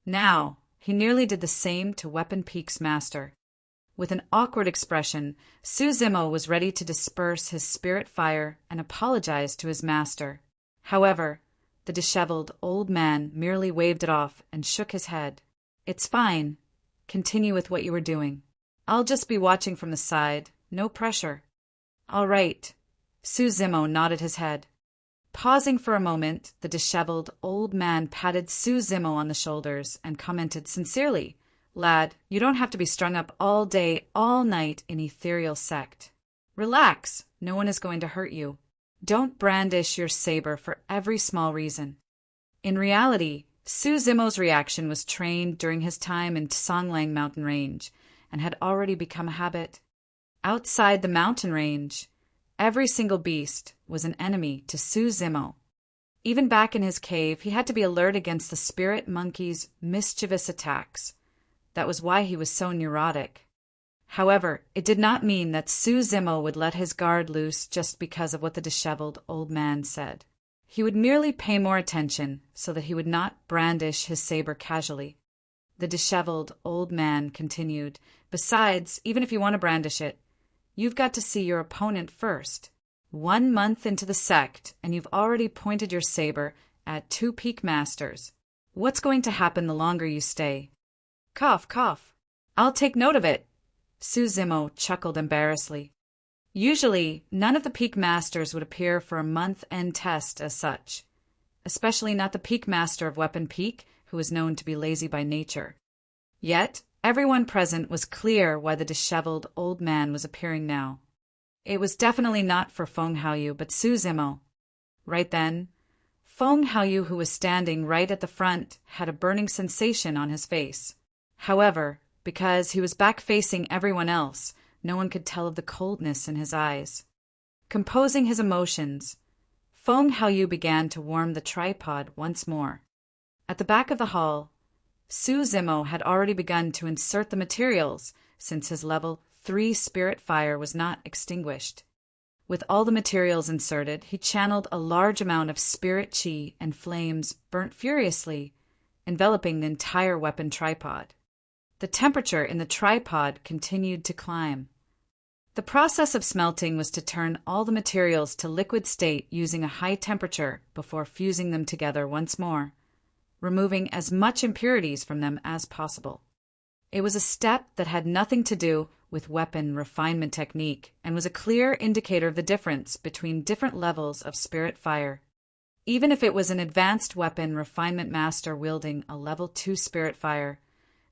Now, he nearly did the same to Weapon Peak's master. With an awkward expression, Zimo was ready to disperse his spirit fire and apologize to his master. However, the disheveled old man merely waved it off and shook his head. "It's fine. Continue with what you were doing. I'll just be watching from the side. No pressure." "All right." Zimo nodded his head. Pausing for a moment, the disheveled old man patted Zimo on the shoulders and commented sincerely, "Lad, you don't have to be strung up all day, all night in ethereal sect. Relax, no one is going to hurt you. Don't brandish your saber for every small reason." In reality, Zimo's reaction was trained during his time in Songlang mountain range and had already become a habit. Outside the mountain range, every single beast was an enemy to Zimo. Even back in his cave, he had to be alert against the spirit monkey's mischievous attacks. That was why he was so neurotic. However, it did not mean that Zimo would let his guard loose just because of what the disheveled old man said. He would merely pay more attention so that he would not brandish his saber casually. The disheveled old man continued, "Besides, even if you want to brandish it, you've got to see your opponent first. 1 month into the sect, and you've already pointed your saber at 2 Peak Masters. What's going to happen the longer you stay?" "Cough, cough. I'll take note of it." Zimo chuckled embarrassedly. Usually, none of the Peak Masters would appear for a month-end test as such, especially not the Peak Master of Weapon Peak, who was known to be lazy by nature. Yet, everyone present was clear why the disheveled old man was appearing now. It was definitely not for Feng Haoyu, but Zimo. Right then, Feng Haoyu, who was standing right at the front, had a burning sensation on his face. However, because he was back-facing everyone else, no one could tell of the coldness in his eyes. Composing his emotions, Feng Haoyu began to warm the tripod once more. At the back of the hall, Zimo had already begun to insert the materials since his level 3 spirit fire was not extinguished. With all the materials inserted, he channeled a large amount of spirit chi and flames burnt furiously, enveloping the entire weapon tripod. The temperature in the tripod continued to climb. The process of smelting was to turn all the materials to liquid state using a high temperature before fusing them together once more, removing as much impurities from them as possible. It was a step that had nothing to do with weapon refinement technique and was a clear indicator of the difference between different levels of spirit fire. Even if it was an advanced weapon refinement master wielding a level 2 spirit fire,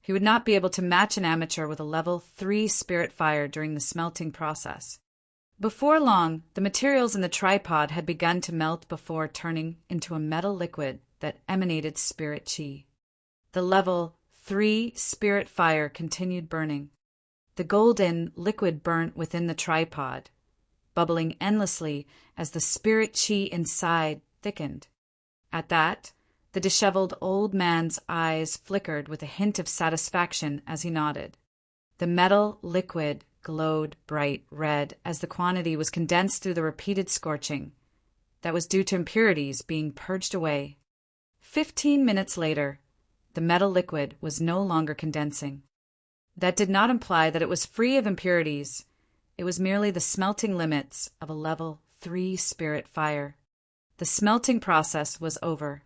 he would not be able to match an amateur with a level 3 spirit fire during the smelting process. Before long, the materials in the tripod had begun to melt before turning into a metal liquid that emanated spirit chi. The level 3 spirit fire continued burning. The golden liquid burnt within the tripod, bubbling endlessly as the spirit chi inside thickened. At that, the disheveled old man's eyes flickered with a hint of satisfaction as he nodded. The metal liquid glowed bright red as the quantity was condensed through the repeated scorching. That was due to impurities being purged away. 15 minutes later, the metal liquid was no longer condensing. That did not imply that it was free of impurities. It was merely the smelting limits of a level 3 spirit fire. The smelting process was over.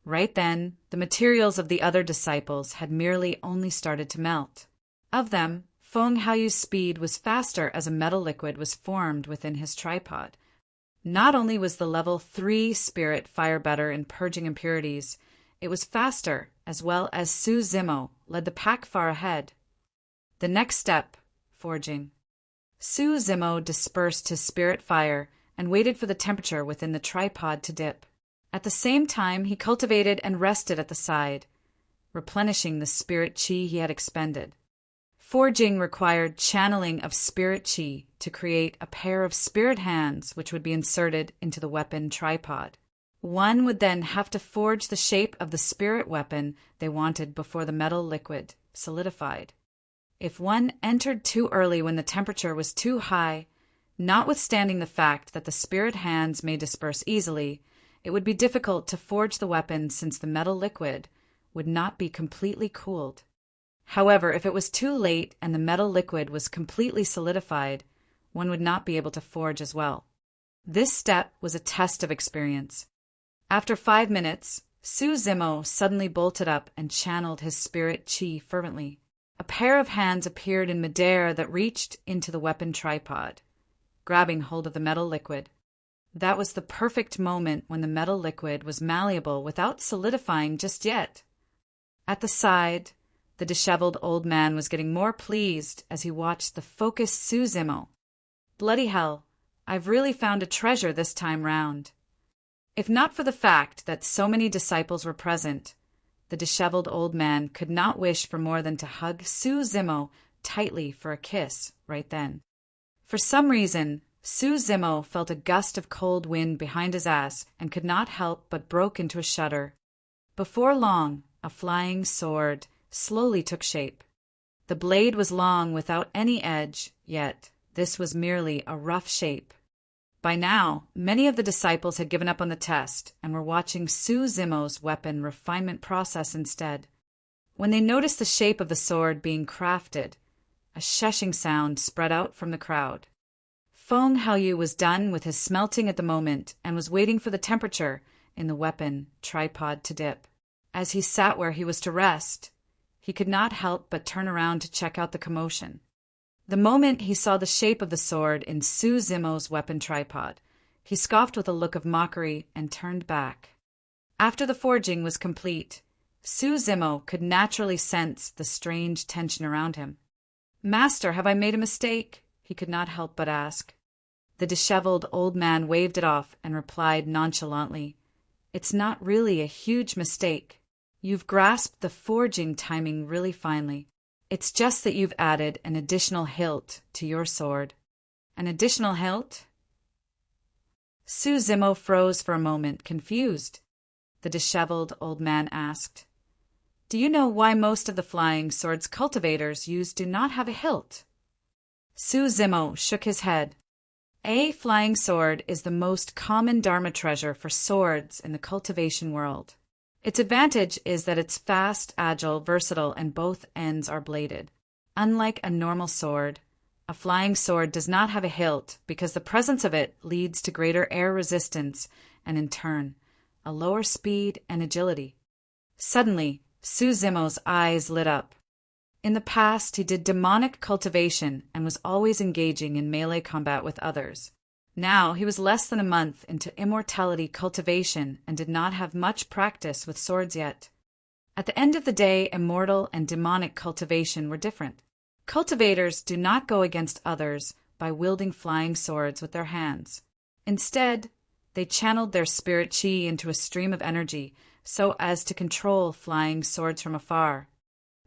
Right then, the materials of the other disciples had merely only started to melt. Of them, Feng Haoyu's speed was faster as a metal liquid was formed within his tripod. Not only was the level 3 spirit fire better in purging impurities, it was faster, as well as Su Zimo led the pack far ahead. The next step, forging. Su Zimo dispersed his spirit fire and waited for the temperature within the tripod to dip. At the same time, he cultivated and rested at the side, replenishing the spirit qi he had expended. Forging required channeling of spirit qi to create a pair of spirit hands which would be inserted into the weapon tripod. One would then have to forge the shape of the spirit weapon they wanted before the metal liquid solidified. If one entered too early when the temperature was too high, notwithstanding the fact that the spirit hands may disperse easily, it would be difficult to forge the weapon since the metal liquid would not be completely cooled. However, if it was too late and the metal liquid was completely solidified, one would not be able to forge as well. This step was a test of experience. After 5 minutes, Su Zimo suddenly bolted up and channeled his spirit qi fervently. A pair of hands appeared in midair that reached into the weapon tripod, grabbing hold of the metal liquid. That was the perfect moment when the metal liquid was malleable without solidifying just yet. At the side, the disheveled old man was getting more pleased as he watched the focused Su Zimo. Bloody hell, I've really found a treasure this time round. If not for the fact that so many disciples were present, the disheveled old man could not wish for more than to hug Su Zimo tightly for a kiss right then. For some reason, Su Zimo felt a gust of cold wind behind his ass and could not help but broke into a shudder. Before long, a flying sword slowly took shape. The blade was long without any edge, yet this was merely a rough shape. By now, many of the disciples had given up on the test and were watching Su Zimo's weapon refinement process instead. When they noticed the shape of the sword being crafted, a shushing sound spread out from the crowd. Feng Haoyu was done with his smelting at the moment and was waiting for the temperature in the weapon tripod to dip. As he sat where he was to rest, he could not help but turn around to check out the commotion. The moment he saw the shape of the sword in Su Zimo's weapon tripod, he scoffed with a look of mockery and turned back. After the forging was complete, Su Zimo could naturally sense the strange tension around him. "Master, have I made a mistake?" he could not help but ask. The disheveled old man waved it off and replied nonchalantly, "It's not really a huge mistake. You've grasped the forging timing really finely. It's just that you've added an additional hilt to your sword." "An additional hilt?" Su Zimo froze for a moment, confused. The disheveled old man asked, "Do you know why most of the flying swords cultivators use do not have a hilt?" Su Zimo shook his head. A flying sword is the most common Dharma treasure for swords in the cultivation world. Its advantage is that it's fast, agile, versatile, and both ends are bladed. Unlike a normal sword, a flying sword does not have a hilt because the presence of it leads to greater air resistance and, in turn, a lower speed and agility. Suddenly, Su Zimo's eyes lit up. In the past, he did demonic cultivation and was always engaging in melee combat with others. Now he was less than a month into immortality cultivation and did not have much practice with swords yet. At the end of the day, immortal and demonic cultivation were different. Cultivators do not go against others by wielding flying swords with their hands. Instead, they channeled their spirit qi into a stream of energy so as to control flying swords from afar.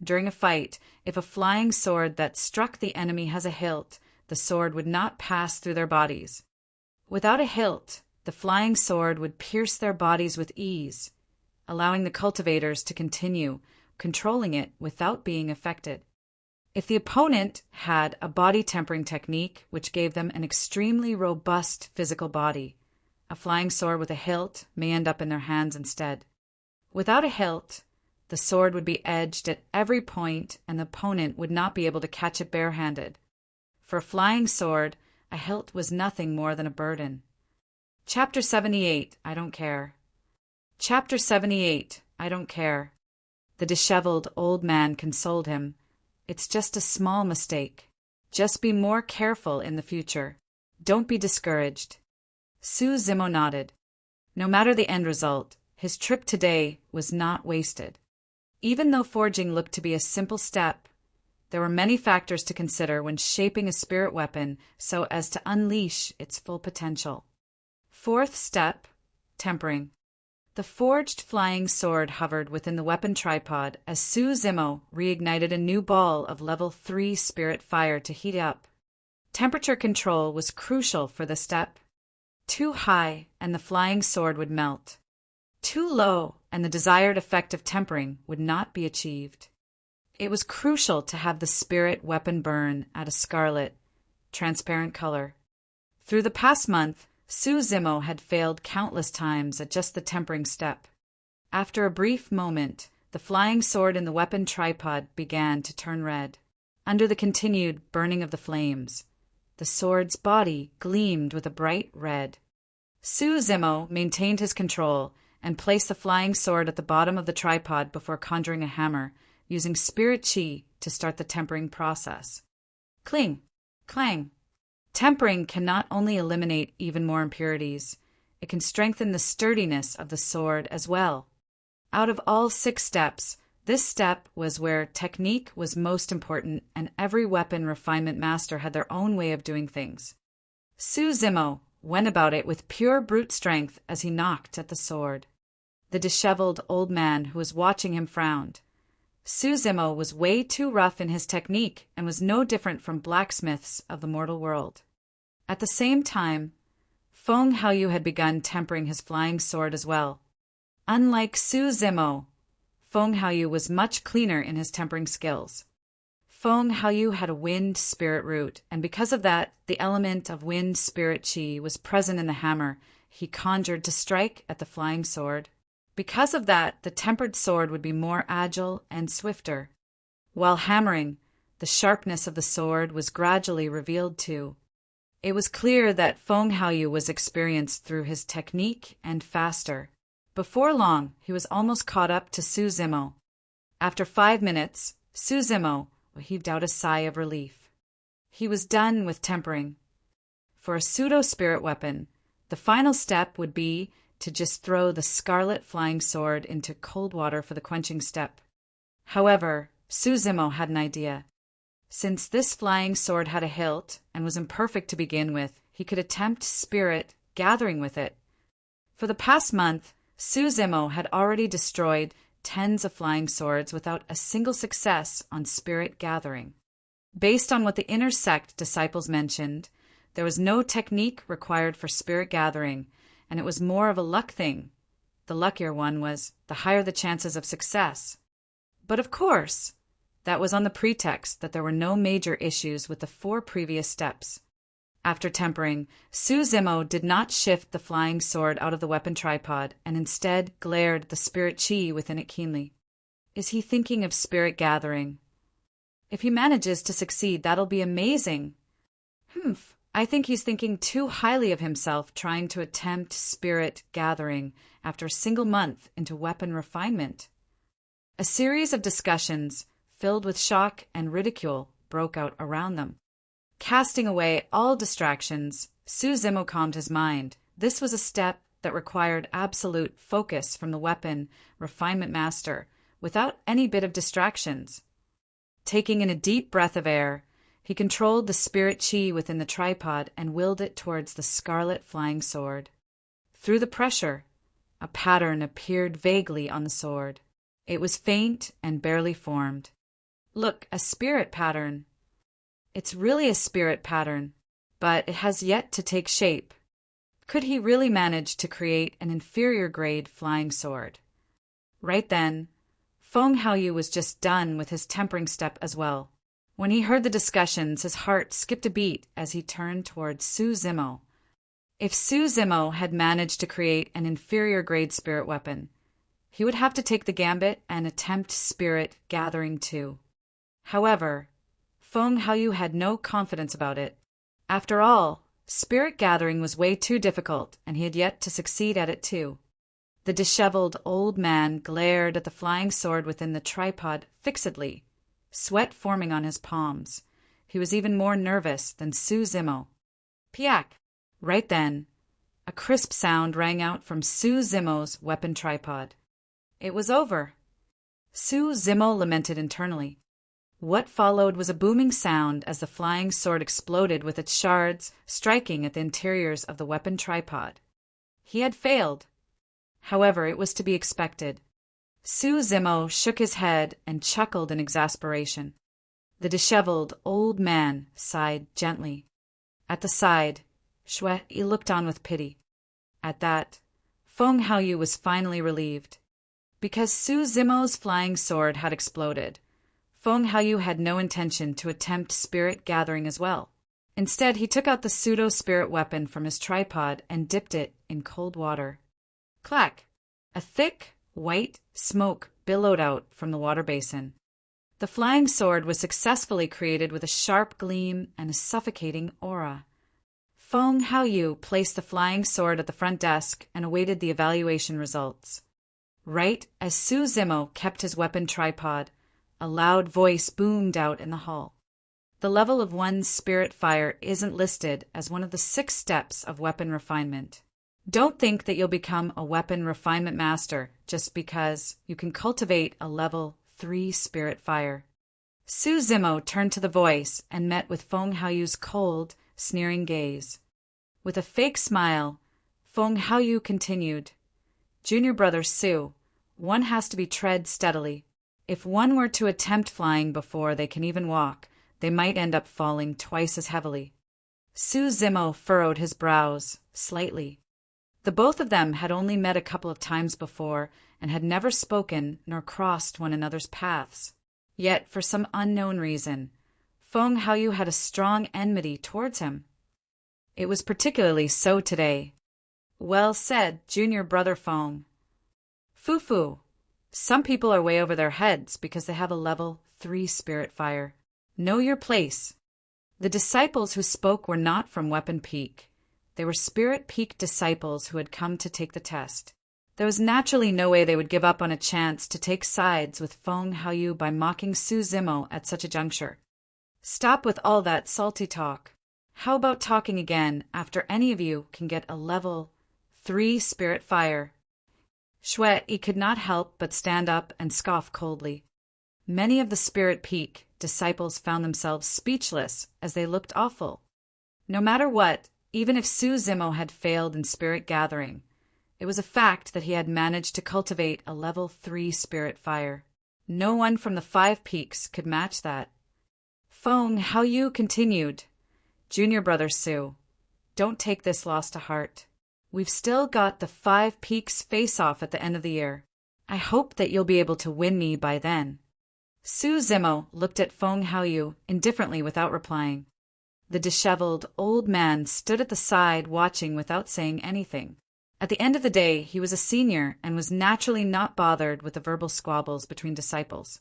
During a fight, if a flying sword that struck the enemy has a hilt, the sword would not pass through their bodies. Without a hilt, the flying sword would pierce their bodies with ease, allowing the cultivators to continue controlling it without being affected. If the opponent had a body tempering technique which gave them an extremely robust physical body, a flying sword with a hilt may end up in their hands instead. Without a hilt, the sword would be edged at every point and the opponent would not be able to catch it barehanded. For a flying sword, a hilt was nothing more than a burden. Chapter 78, I Don't Care. Chapter 78. I don't care. The disheveled old man consoled him. It's just a small mistake. Just be more careful in the future. Don't be discouraged. Su Zimo nodded. No matter the end result, his trip today was not wasted. Even though forging looked to be a simple step, there were many factors to consider when shaping a spirit weapon so as to unleash its full potential. Fourth step, tempering. The forged flying sword hovered within the weapon tripod as Su Zimo reignited a new ball of level 3 spirit fire to heat up. Temperature control was crucial for the step. Too high, and the flying sword would melt. Too low, and the desired effect of tempering would not be achieved. It was crucial to have the spirit weapon burn at a scarlet, transparent color. Through the past month, Su Zimo had failed countless times at just the tempering step. After a brief moment, the flying sword in the weapon tripod began to turn red. Under the continued burning of the flames, the sword's body gleamed with a bright red. Su Zimo maintained his control and placed the flying sword at the bottom of the tripod before conjuring a hammer, using spirit chi to start the tempering process. Cling! Clang! Tempering can not only eliminate even more impurities, it can strengthen the sturdiness of the sword as well. Out of all 6 steps, this step was where technique was most important, and every weapon refinement master had their own way of doing things. Su Zimo went about it with pure brute strength as he knocked at the sword. The disheveled old man who was watching him frowned. Su Zimo was way too rough in his technique and was no different from blacksmiths of the mortal world. At the same time, Feng Haoyu had begun tempering his flying sword as well. Unlike Su Zimo, Feng Haoyu was much cleaner in his tempering skills. Feng Haoyu had a wind spirit root, and because of that, the element of wind spirit chi was present in the hammer he conjured to strike at the flying sword. Because of that, the tempered sword would be more agile and swifter. While hammering, the sharpness of the sword was gradually revealed too. It was clear that Feng Haoyu was experienced through his technique and faster. Before long, he was almost caught up to Su Zimo. After 5 minutes, Su Zimo heaved out a sigh of relief. He was done with tempering. For a pseudo-spirit weapon, the final step would be to just throw the scarlet flying sword into cold water for the quenching step. However, Su Zimo had an idea. Since this flying sword had a hilt and was imperfect to begin with, he could attempt spirit gathering with it. For the past month, Su Zimo had already destroyed tens of flying swords without a single success on spirit gathering. Based on what the inner sect disciples mentioned, there was no technique required for spirit gathering, and it was more of a luck thing. The luckier one was, the higher the chances of success. But of course, that was on the pretext that there were no major issues with the 4 previous steps. After tempering, Su Zimo did not shift the flying sword out of the weapon tripod and instead glared at the spirit chi within it keenly. Is he thinking of spirit gathering? If he manages to succeed, that'll be amazing. I think he's thinking too highly of himself trying to attempt spirit gathering after a single month into weapon refinement. A series of discussions filled with shock and ridicule broke out around them. Casting away all distractions, Su Zimo calmed his mind. This was a step that required absolute focus from the weapon refinement master, without any bit of distractions. Taking in a deep breath of air, he controlled the spirit chi within the tripod and willed it towards the scarlet flying sword. Through the pressure, a pattern appeared vaguely on the sword. It was faint and barely formed. Look, a spirit pattern. It's really a spirit pattern, but it has yet to take shape. Could he really manage to create an inferior grade flying sword? Right then, Feng Haoyu was just done with his tempering step as well. When he heard the discussions, his heart skipped a beat as he turned towards Su Zimo. If Su Zimo had managed to create an inferior grade spirit weapon, he would have to take the gambit and attempt spirit gathering too. However, Feng Haoyu had no confidence about it. After all, spirit gathering was way too difficult, and he had yet to succeed at it too. The disheveled old man glared at the flying sword within the tripod fixedly, sweat forming on his palms. He was even more nervous than Su Zimo. Piak! Right then, a crisp sound rang out from Su Zimo's weapon tripod. It was over. Su Zimo lamented internally. What followed was a booming sound as the flying sword exploded with its shards striking at the interiors of the weapon tripod. He had failed. However, it was to be expected. Su Zimo shook his head and chuckled in exasperation. The disheveled old man sighed gently. At the side, Shui looked on with pity. At that, Feng Haoyu was finally relieved. Because Su Zimo's flying sword had exploded, Feng Haoyu had no intention to attempt spirit gathering as well. Instead, he took out the pseudo-spirit weapon from his tripod and dipped it in cold water. Clack! A thick, white smoke billowed out from the water basin. The flying sword was successfully created with a sharp gleam and a suffocating aura. Feng Haoyu placed the flying sword at the front desk and awaited the evaluation results. Right as Su Zimo kept his weapon tripod, a loud voice boomed out in the hall. The level of one's spirit fire isn't listed as one of the 6 steps of weapon refinement. Don't think that you'll become a weapon refinement master just because you can cultivate a level 3 spirit fire. Su Zimo turned to the voice and met with Feng Haoyu's cold, sneering gaze. With a fake smile, Feng Haoyu continued, Junior brother Su, one has to be tread steadily. If one were to attempt flying before they can even walk, they might end up falling twice as heavily. Su Zimo furrowed his brows slightly. The both of them had only met a couple of times before and had never spoken nor crossed one another's paths. Yet, for some unknown reason, Feng Haoyu had a strong enmity towards him. It was particularly so today. Well said, junior brother Feng. Fufu. Some people are way over their heads because they have a level 3 spirit fire. Know your place. The disciples who spoke were not from Weapon Peak. They were Spirit Peak disciples who had come to take the test. There was naturally no way they would give up on a chance to take sides with Feng Haoyu by mocking Su Zimo at such a juncture. Stop with all that salty talk. How about talking again after any of you can get a level 3 spirit fire? Shui could not help but stand up and scoff coldly. Many of the Spirit Peak disciples found themselves speechless as they looked awful. No matter what, even if Su Zimo had failed in spirit gathering, it was a fact that he had managed to cultivate a level 3 spirit fire. No one from the 5 peaks could match that. Feng Haoyu continued, Junior brother Su, don't take this loss to heart. We've still got the 5 peaks face-off at the end of the year. I hope that you'll be able to win me by then. Su Zimo looked at Feng Haoyu indifferently without replying. The disheveled old man stood at the side watching without saying anything. At the end of the day, he was a senior and was naturally not bothered with the verbal squabbles between disciples.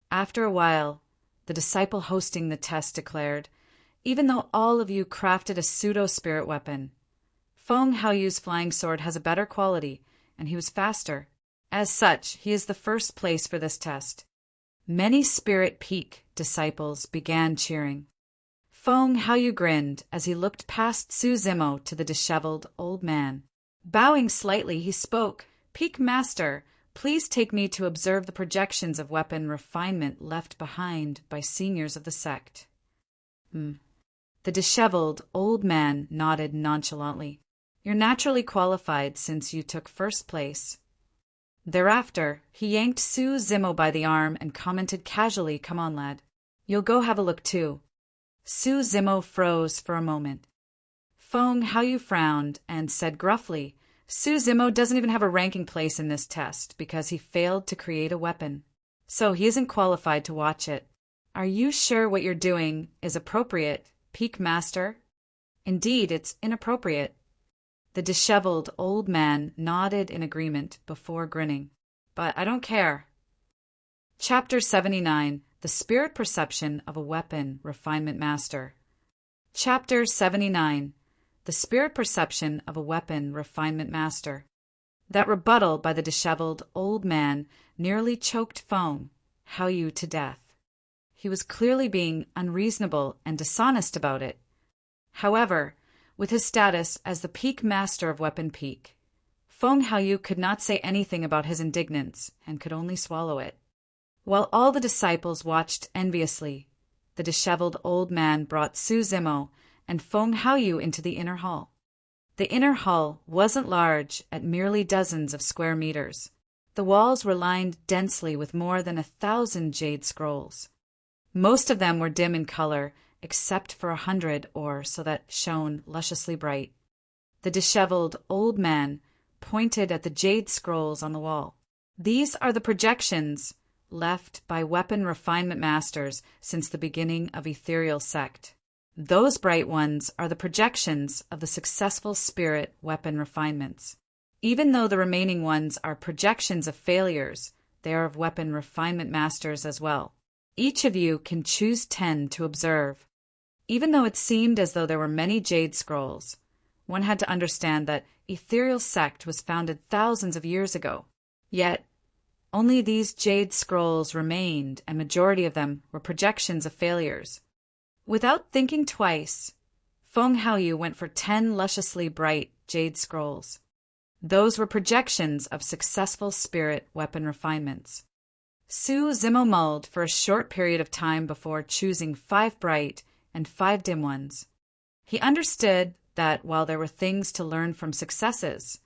After a while, the disciple hosting the test declared, even though all of you crafted a pseudo-spirit weapon, Feng Haoyu's flying sword has a better quality, and he was faster. As such, he is the first place for this test. Many Spirit Peak disciples began cheering. Feng Haoyu grinned as he looked past Su Zimo to the disheveled old man. Bowing slightly, he spoke, Peak Master, please take me to observe the projections of weapon refinement left behind by seniors of the sect. The disheveled old man nodded nonchalantly. You're naturally qualified since you took first place. Thereafter, he yanked Su Zimo by the arm and commented casually, come on, lad. You'll go have a look too. Su Zimo froze for a moment. Feng Haoyu frowned and said gruffly, Su Zimo doesn't even have a ranking place in this test because he failed to create a weapon. So he isn't qualified to watch it. Are you sure what you're doing is appropriate, Peak Master? Indeed, it's inappropriate. The disheveled old man nodded in agreement before grinning. But I don't care. Chapter 79. The Spirit Perception of a Weapon Refinement Master. Chapter 79. The Spirit Perception of a Weapon Refinement Master. That rebuttal by the disheveled old man nearly choked Feng Haoyu to death. He was clearly being unreasonable and dishonest about it. However, with his status as the peak master of Weapon Peak, Feng Haoyu could not say anything about his indignance and could only swallow it. While all the disciples watched enviously, the disheveled old man brought Su Zimo and Feng Haoyu into the inner hall. The inner hall wasn't large at merely dozens of square meters. The walls were lined densely with more than 1,000 jade scrolls. Most of them were dim in color, except for 100 or so that shone lusciously bright. The disheveled old man pointed at the jade scrolls on the wall. These are the projections left by weapon refinement masters since the beginning of Ethereal Sect. Those bright ones are the projections of the successful spirit weapon refinements. Even though the remaining ones are projections of failures, they are of weapon refinement masters as well. Each of you can choose 10 to observe. Even though it seemed as though there were many jade scrolls, one had to understand that Ethereal Sect was founded thousands of years ago. Yet, only these jade scrolls remained, and majority of them were projections of failures. Without thinking twice, Feng Haoyu went for 10 lusciously bright jade scrolls. Those were projections of successful spirit weapon refinements. Su Zimo mulled for a short period of time before choosing 5 bright and 5 dim ones. He understood that while there were things to learn from successes,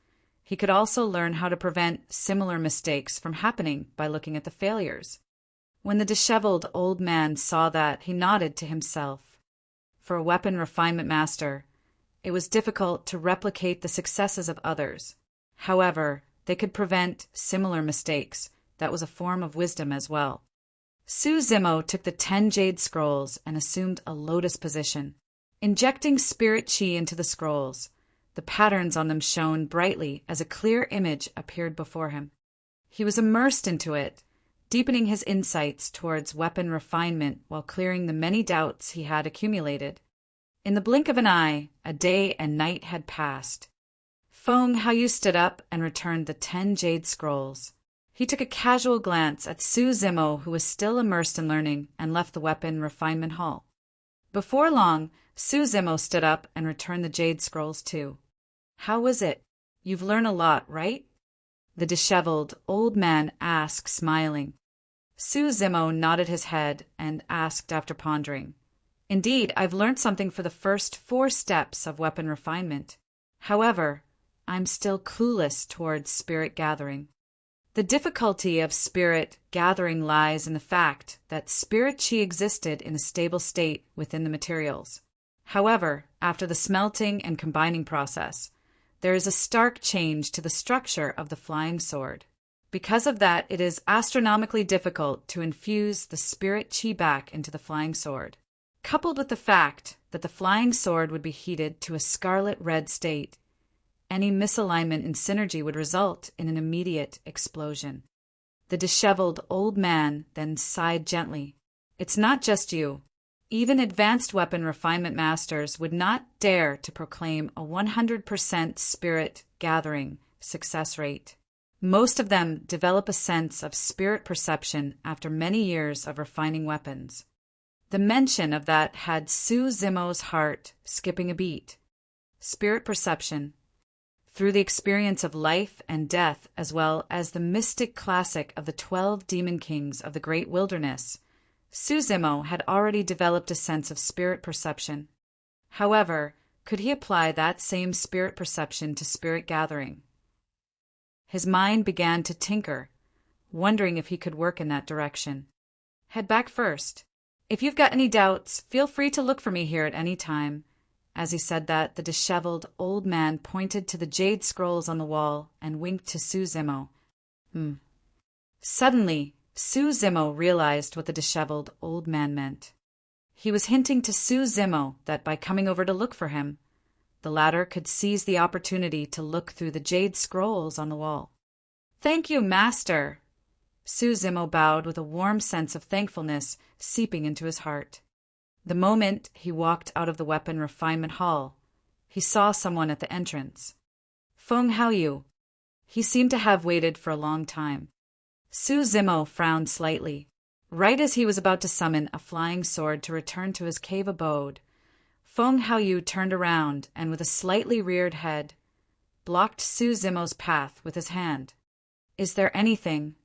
he could also learn how to prevent similar mistakes from happening by looking at the failures. When the disheveled old man saw that, he nodded to himself. For a weapon refinement master, it was difficult to replicate the successes of others. However, they could prevent similar mistakes. That was a form of wisdom as well. Su Zimo took the 10 jade scrolls and assumed a lotus position. Injecting spirit chi into the scrolls, the patterns on them shone brightly as a clear image appeared before him. He was immersed into it, deepening his insights towards weapon refinement while clearing the many doubts he had accumulated. In the blink of an eye, a day and night had passed. Feng Haoyu stood up and returned the 10 jade scrolls. He took a casual glance at Su Zimo, who was still immersed in learning, and left the weapon refinement hall. Before long, Su Zimo stood up and returned the jade scrolls too. "How was it? You've learned a lot, right?" the disheveled old man asked, smiling. Su Zimo nodded his head and asked after pondering. "Indeed, I've learned something for the first 4 steps of weapon refinement. However, I'm still clueless towards spirit gathering. The difficulty of spirit gathering lies in the fact that spirit chi existed in a stable state within the materials. However, after the smelting and combining process, there is a stark change to the structure of the flying sword. Because of that, it is astronomically difficult to infuse the spirit chi back into the flying sword. Coupled with the fact that the flying sword would be heated to a scarlet red state, any misalignment in synergy would result in an immediate explosion." The disheveled old man then sighed gently. "It's not just you. Even advanced weapon refinement masters would not dare to proclaim a 100% spirit gathering success rate. Most of them develop a sense of spirit perception after many years of refining weapons." The mention of that had Su Zimo's heart skipping a beat. Spirit perception. Through the experience of life and death, as well as the mystic classic of the 12 demon kings of the great wilderness, Su Zimo had already developed a sense of spirit perception. However, could he apply that same spirit perception to spirit gathering? His mind began to tinker, wondering if he could work in that direction. "Head back first. If you've got any doubts, feel free to look for me here at any time." As he said that, the disheveled old man pointed to the jade scrolls on the wall and winked to Su Zimo. Suddenly, Su Zimo realized what the disheveled old man meant. He was hinting to Su Zimo that by coming over to look for him, the latter could seize the opportunity to look through the jade scrolls on the wall. "Thank you, master." Su Zimo bowed with a warm sense of thankfulness seeping into his heart. The moment he walked out of the weapon refinement hall, he saw someone at the entrance. "Feng Haoyu." He seemed to have waited for a long time. Su-Zimo frowned slightly. Right as he was about to summon a flying sword to return to his cave abode, Feng Haoyu turned around and, with a slightly reared head, blocked Su-Zimo's path with his hand. "Is there anything?"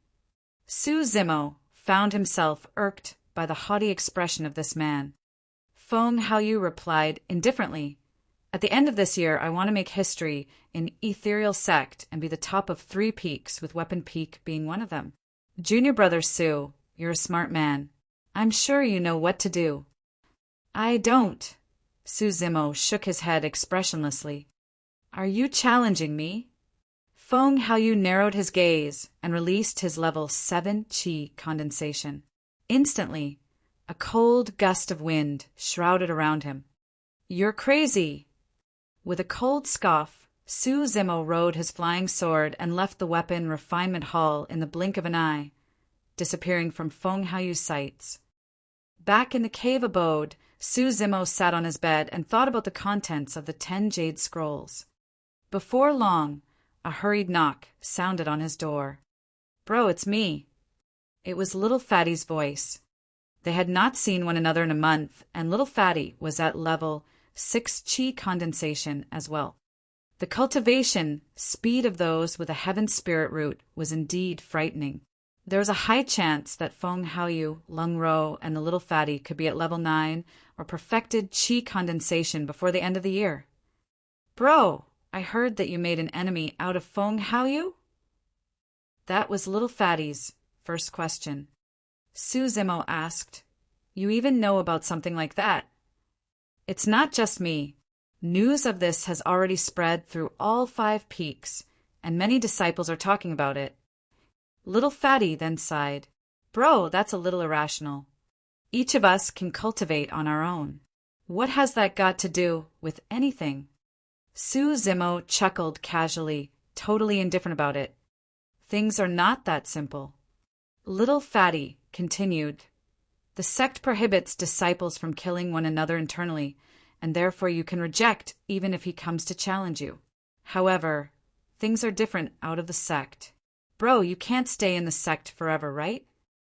Su-Zimo found himself irked by the haughty expression of this man. Feng Haoyu replied indifferently, "At the end of this year, I want to make history in Ethereal Sect and be the top of 3 peaks, with Weapon Peak being one of them. Junior brother Su, you're a smart man. I'm sure you know what to do." "I don't." Su-Zimo shook his head expressionlessly. "Are you challenging me?" Feng Haoyu narrowed his gaze and released his level 7 qi condensation. Instantly, a cold gust of wind shrouded around him. "You're crazy!" With a cold scoff, Su-Zimo rode his flying sword and left the weapon refinement hall in the blink of an eye, disappearing from Feng Haoyu's sights. Back in the cave abode, Su-Zimo sat on his bed and thought about the contents of the 10 jade scrolls. Before long, a hurried knock sounded on his door. "Bro, it's me." It was Little Fatty's voice. They had not seen one another in a month, and Little Fatty was at level 6 qi condensation as well. The cultivation speed of those with a heaven spirit root was indeed frightening. There was a high chance that Feng Haoyu, Lung Ro, and the Little Fatty could be at level 9 or perfected qi condensation before the end of the year. "Bro, I heard that you made an enemy out of Feng Haoyu?" That was Little Fatty's first question. Su-Zimo asked, "You even know about something like that?" "It's not just me. News of this has already spread through all 5 peaks, and many disciples are talking about it." Little Fatty then sighed. "Bro, that's a little irrational. Each of us can cultivate on our own. What has that got to do with anything?" Su-Zimo chuckled casually, totally indifferent about it. "Things are not that simple." Little Fatty continued, "The sect prohibits disciples from killing one another internally, and therefore you can reject even if he comes to challenge you. However, things are different out of the sect. Bro, you can't stay in the sect forever, right?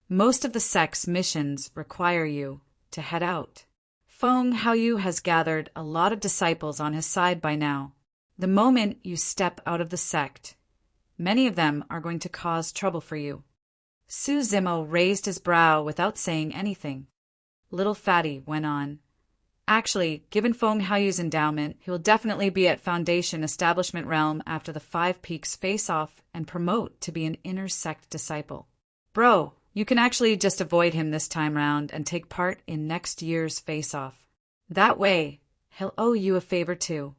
Most of the sect's missions require you to head out. Feng Haoyu has gathered a lot of disciples on his side by now. The moment you step out of the sect, many of them are going to cause trouble for you." Su-Zimo raised his brow without saying anything. Little Fatty went on, "Actually, given Feng Haoyu's endowment, he will definitely be at Foundation Establishment Realm after the 5 peaks face off and promote to be an inner sect disciple. Bro, you can actually just avoid him this time round and take part in next year's face-off. That way, he'll owe you a favor too."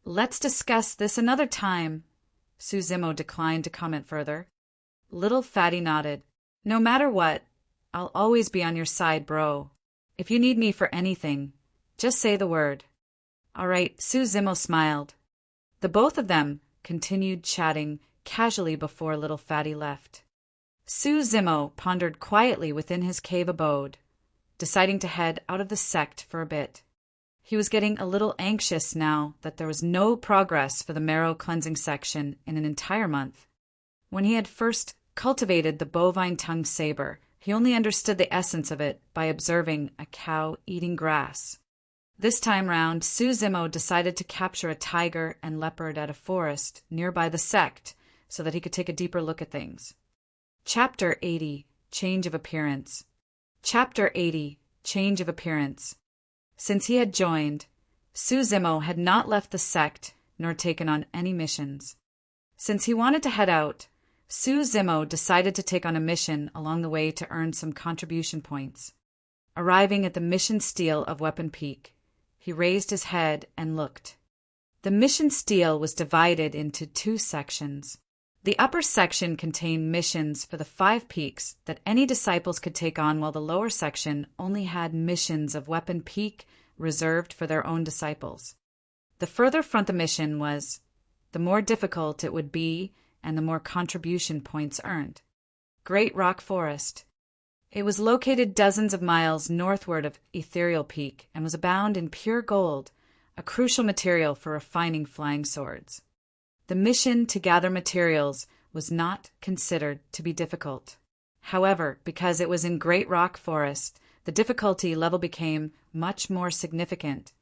"Let's discuss this another time." Su-Zimo declined to comment further. Little Fatty nodded. "No matter what, I'll always be on your side, bro. If you need me for anything, just say the word." "All right," Su-Zimo smiled. The both of them continued chatting casually before Little Fatty left. Su-Zimo pondered quietly within his cave abode, deciding to head out of the sect for a bit. He was getting a little anxious now that there was no progress for the marrow cleansing section in an entire month. When he had first cultivated the bovine tongue saber, he only understood the essence of it by observing a cow eating grass. This time round, Su-Zimo decided to capture a tiger and leopard at a forest nearby the sect so that he could take a deeper look at things. Chapter 80, Change of Appearance. Chapter 80, Change of Appearance. Since he had joined, Su-Zimo had not left the sect nor taken on any missions. Since he wanted to head out, Su-Zimo decided to take on a mission along the way to earn some contribution points. Arriving at the mission stele of Weapon Peak, he raised his head and looked. The mission stele was divided into 2 sections. The upper section contained missions for the 5 peaks that any disciples could take on, while the lower section only had missions of Weapon Peak reserved for their own disciples. The further front the mission was, the more difficult it would be and the more contribution points earned. Great Rock Forest. It was located dozens of miles northward of Ethereal Peak and was abound in pure gold, a crucial material for refining flying swords. The mission to gather materials was not considered to be difficult. However, because it was in Great Rock Forest, the difficulty level became much more significant,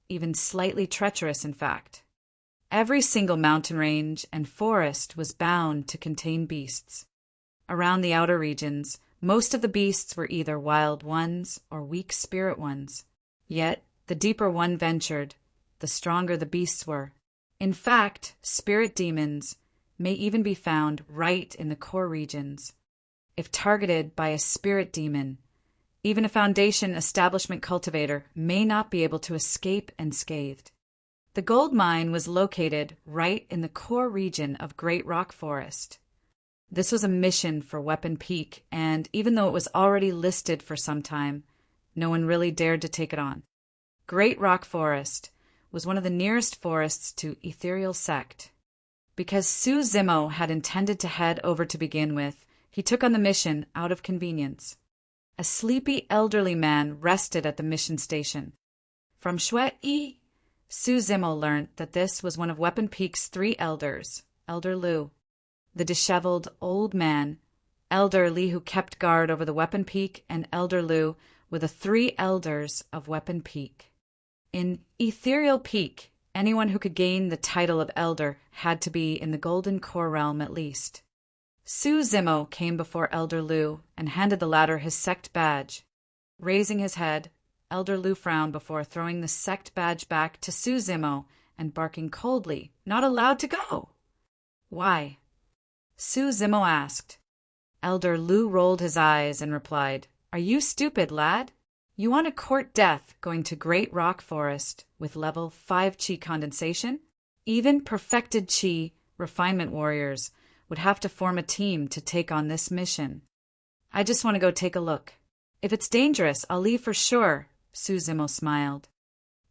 even slightly treacherous in fact. Every single mountain range and forest was bound to contain beasts. Around the outer regions, most of the beasts were either wild ones or weak spirit ones. Yet, the deeper one ventured, the stronger the beasts were. In fact, spirit demons may even be found right in the core regions. If targeted by a spirit demon, even a Foundation establishment cultivator may not be able to escape unscathed. The gold mine was located right in the core region of Great Rock Forest. This was a mission for Weapon Peak, and even though it was already listed for some time, no one really dared to take it on. Great Rock Forest was one of the nearest forests to Ethereal Sect. Because Su Zimo had intended to head over to begin with, he took on the mission out of convenience. A sleepy elderly man rested at the mission station. From Shui, Su Zimo learned that this was one of Weapon Peak's 3 elders, Elder Lu, the disheveled old man, Elder Li who kept guard over the Weapon Peak, and Elder Lu were the 3 elders of Weapon Peak. In Ethereal Peak, anyone who could gain the title of elder had to be in the Golden Core realm at least. Su Zimo came before Elder Lu and handed the latter his sect badge. Raising his head, Elder Lu frowned before throwing the sect badge back to Su Zimo and barking coldly, "Not allowed to go!" "Why?" Su Zimo asked. Elder Lu rolled his eyes and replied, "Are you stupid, lad? You want to court death going to Great Rock Forest with level 5 Qi condensation? Even perfected Qi refinement warriors would have to form a team to take on this mission. I just want to go take a look. If it's dangerous, I'll leave for sure," Su Zimo smiled.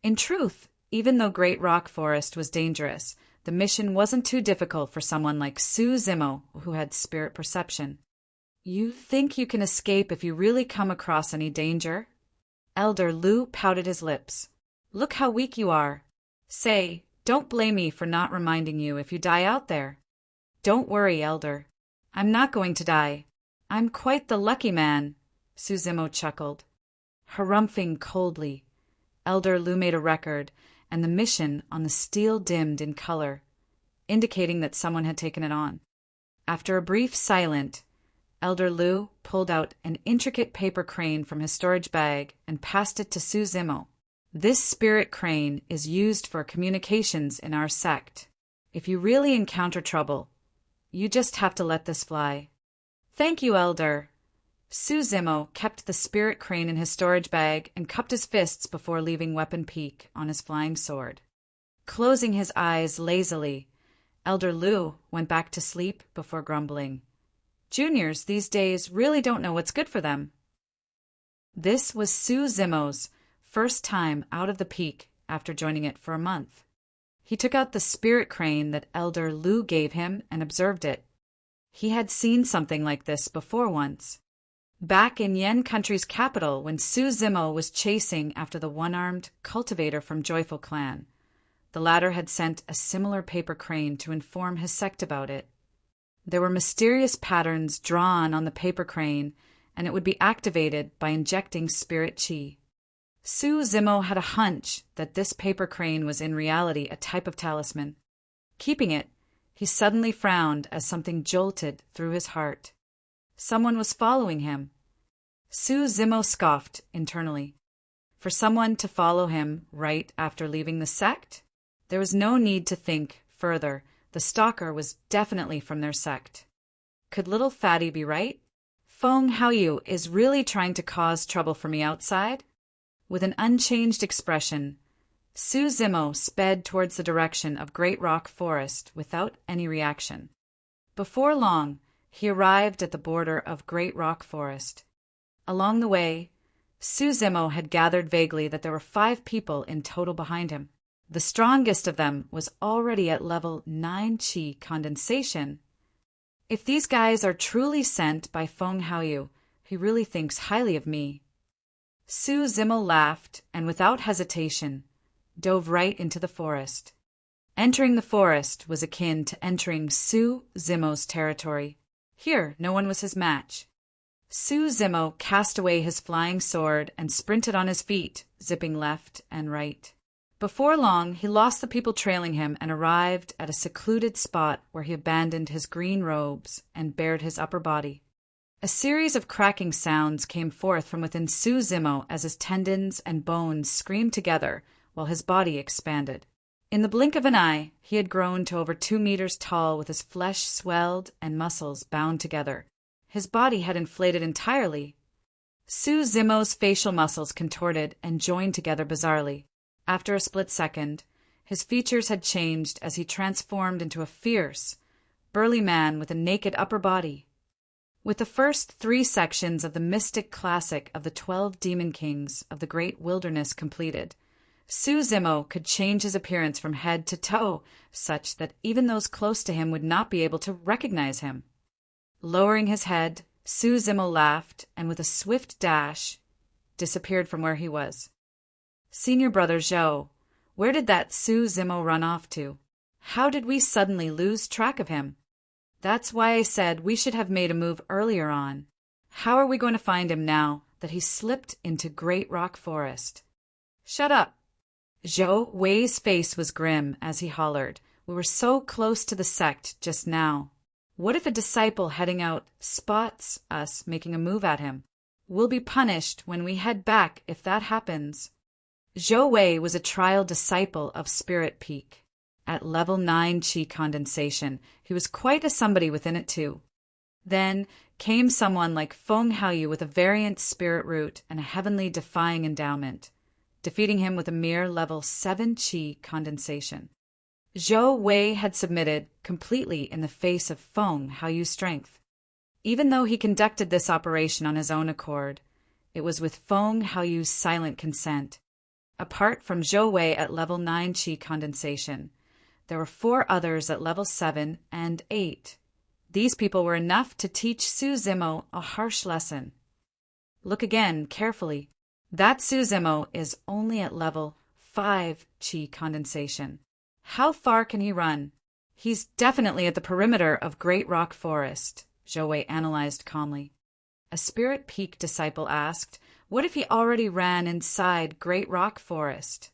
In truth, even though Great Rock Forest was dangerous, the mission wasn't too difficult for someone like Su Zimo, who had spirit perception. "You think you can escape if you really come across any danger?" Elder Lu pouted his lips. "Look how weak you are. Say, don't blame me for not reminding you if you die out there." "Don't worry, Elder. I'm not going to die. I'm quite the lucky man," Su Zimo chuckled. Harumphing coldly, Elder Lu made a record, and the mission on the steel dimmed in color, indicating that someone had taken it on. After a brief silence, Elder Lu pulled out an intricate paper crane from his storage bag and passed it to Su Zimo. "This spirit crane is used for communications in our sect. If you really encounter trouble, you just have to let this fly." "Thank you, Elder." Su Zimo kept the spirit crane in his storage bag and cupped his fists before leaving Weapon Peak on his flying sword. Closing his eyes lazily, Elder Lu went back to sleep before grumbling, "Juniors these days really don't know what's good for them." This was Su Zimo's first time out of the peak after joining it for a month. He took out the spirit crane that Elder Lu gave him and observed it. He had seen something like this before once. Back in Yen Country's capital when Su Zimo was chasing after the one-armed cultivator from Joyful Clan. The latter had sent a similar paper crane to inform his sect about it. There were mysterious patterns drawn on the paper crane, and it would be activated by injecting spirit chi. Su Zimo had a hunch that this paper crane was in reality a type of talisman. Keeping it, he suddenly frowned as something jolted through his heart. Someone was following him. Su Zimo scoffed internally. For someone to follow him right after leaving the sect? There was no need to think further. The stalker was definitely from their sect. Could little Fatty be right? Feng Haoyu is really trying to cause trouble for me outside? With an unchanged expression, Su Zimo sped towards the direction of Great Rock Forest without any reaction. Before long, he arrived at the border of Great Rock Forest. Along the way, Su Zimo had gathered vaguely that there were 5 people in total behind him. The strongest of them was already at level 9 Qi condensation. If these guys are truly sent by Feng Haoyu, he really thinks highly of me. Su Zimo laughed and without hesitation dove right into the forest. Entering the forest was akin to entering Su Zimo's territory. Here, no one was his match. Su Zimo cast away his flying sword and sprinted on his feet, zipping left and right. Before long, he lost the people trailing him and arrived at a secluded spot where he abandoned his green robes and bared his upper body. A series of cracking sounds came forth from within Su Zimo as his tendons and bones screamed together while his body expanded. In the blink of an eye, he had grown to over 2 meters tall with his flesh swelled and muscles bound together. His body had inflated entirely. Su Zimo's facial muscles contorted and joined together bizarrely. After a split second, his features had changed as he transformed into a fierce, burly man with a naked upper body. With the first 3 sections of the mystic classic of the 12 demon kings of the great wilderness completed, Su Zimo could change his appearance from head to toe, such that even those close to him would not be able to recognize him. Lowering his head, Su Zimo laughed, and with a swift dash, disappeared from where he was. Senior brother Zhou, where did that Su Zimo run off to? How did we suddenly lose track of him? That's why I said we should have made a move earlier on. How are we going to find him now that he slipped into Great Rock Forest? Shut up! Zhou Wei's face was grim as he hollered. We were so close to the sect just now. What if a disciple heading out spots us making a move at him? We'll be punished when we head back if that happens. Zhou Wei was a trial disciple of Spirit Peak. At level 9 Qi condensation, he was quite a somebody within it too. Then came someone like Feng Haoyu with a variant spirit root and a heavenly defying endowment, defeating him with a mere level 7 Qi condensation. Zhou Wei had submitted completely in the face of Feng Haoyu's strength. Even though he conducted this operation on his own accord, it was with Feng Haoyu's silent consent. Apart from Zhou Wei at level 9 Qi condensation, there were 4 others at level 7 and 8. These people were enough to teach Su Zimo a harsh lesson. Look again, carefully. That Su Zimo is only at level 5 Qi condensation. How far can he run? He's definitely at the perimeter of Great Rock Forest, Zhou Wei analyzed calmly. A Spirit Peak disciple asked, what if he already ran inside Great Rock Forest?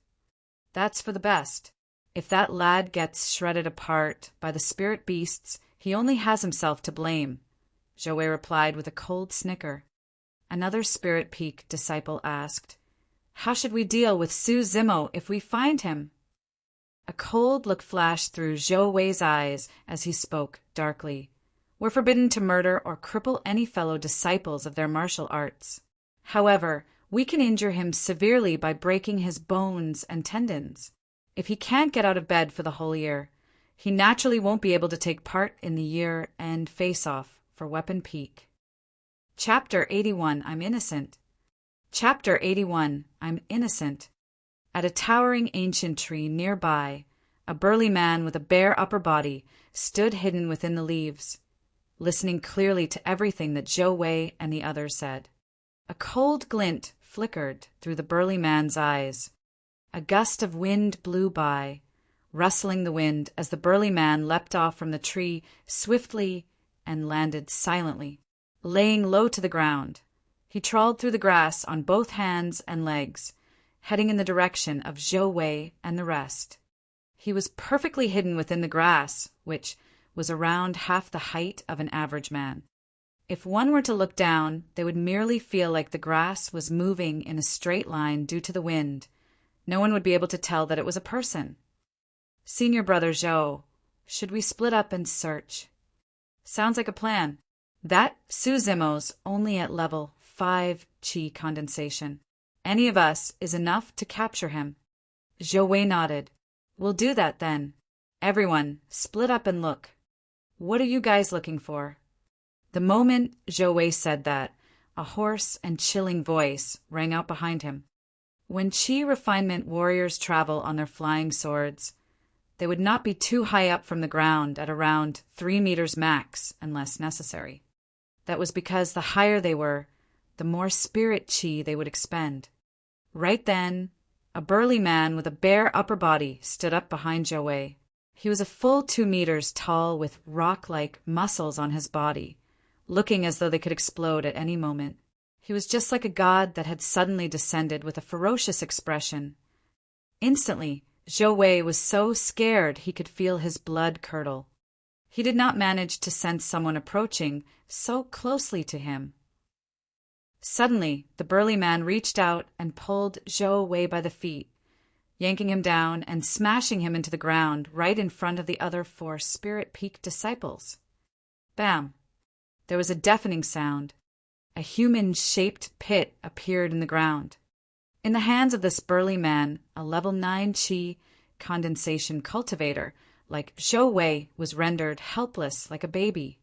That's for the best. If that lad gets shredded apart by the spirit beasts, he only has himself to blame, Zhou Wei replied with a cold snicker. Another Spirit Peak disciple asked, how should we deal with Su Zimo if we find him? A cold look flashed through Zhou Wei's eyes as he spoke darkly. We're forbidden to murder or cripple any fellow disciples of their martial arts. However, we can injure him severely by breaking his bones and tendons. If he can't get out of bed for the whole year, he naturally won't be able to take part in the year-end face-off for Weapon Peak. Chapter 81, I'm Innocent. Chapter 81, I'm Innocent. At a towering ancient tree nearby, a burly man with a bare upper body stood hidden within the leaves, listening clearly to everything that Zhou Wei and the others said. A cold glint flickered through the burly man's eyes. A gust of wind blew by, rustling the wind as the burly man leapt off from the tree swiftly and landed silently, laying low to the ground. He trawled through the grass on both hands and legs, heading in the direction of Zhou Wei and the rest. He was perfectly hidden within the grass, which was around half the height of an average man. If one were to look down, they would merely feel like the grass was moving in a straight line due to the wind. No one would be able to tell that it was a person. Senior brother Zhou, should we split up and search? Sounds like a plan. That Su Zimo's only at level 5 Qi condensation. Any of us is enough to capture him. Zhou Wei nodded. We'll do that then. Everyone, split up and look. What are you guys looking for? The moment Zhou Wei said that, a hoarse and chilling voice rang out behind him. When Qi refinement warriors travel on their flying swords, they would not be too high up from the ground at around 3 meters max unless necessary. That was because the higher they were, the more spirit Qi they would expend. Right then, a burly man with a bare upper body stood up behind Zhou Wei. He was a full 2 meters tall with rock-like muscles on his body, looking as though they could explode at any moment. He was just like a god that had suddenly descended with a ferocious expression. Instantly, Zhou Wei was so scared he could feel his blood curdle. He did not manage to sense someone approaching so closely to him. Suddenly, the burly man reached out and pulled Zhou Wei by the feet, yanking him down and smashing him into the ground right in front of the other 4 Spirit Peak disciples. Bam! There was a deafening sound. A human-shaped pit appeared in the ground. In the hands of this burly man, a level 9 Qi condensation cultivator like Zhou Wei was rendered helpless like a baby.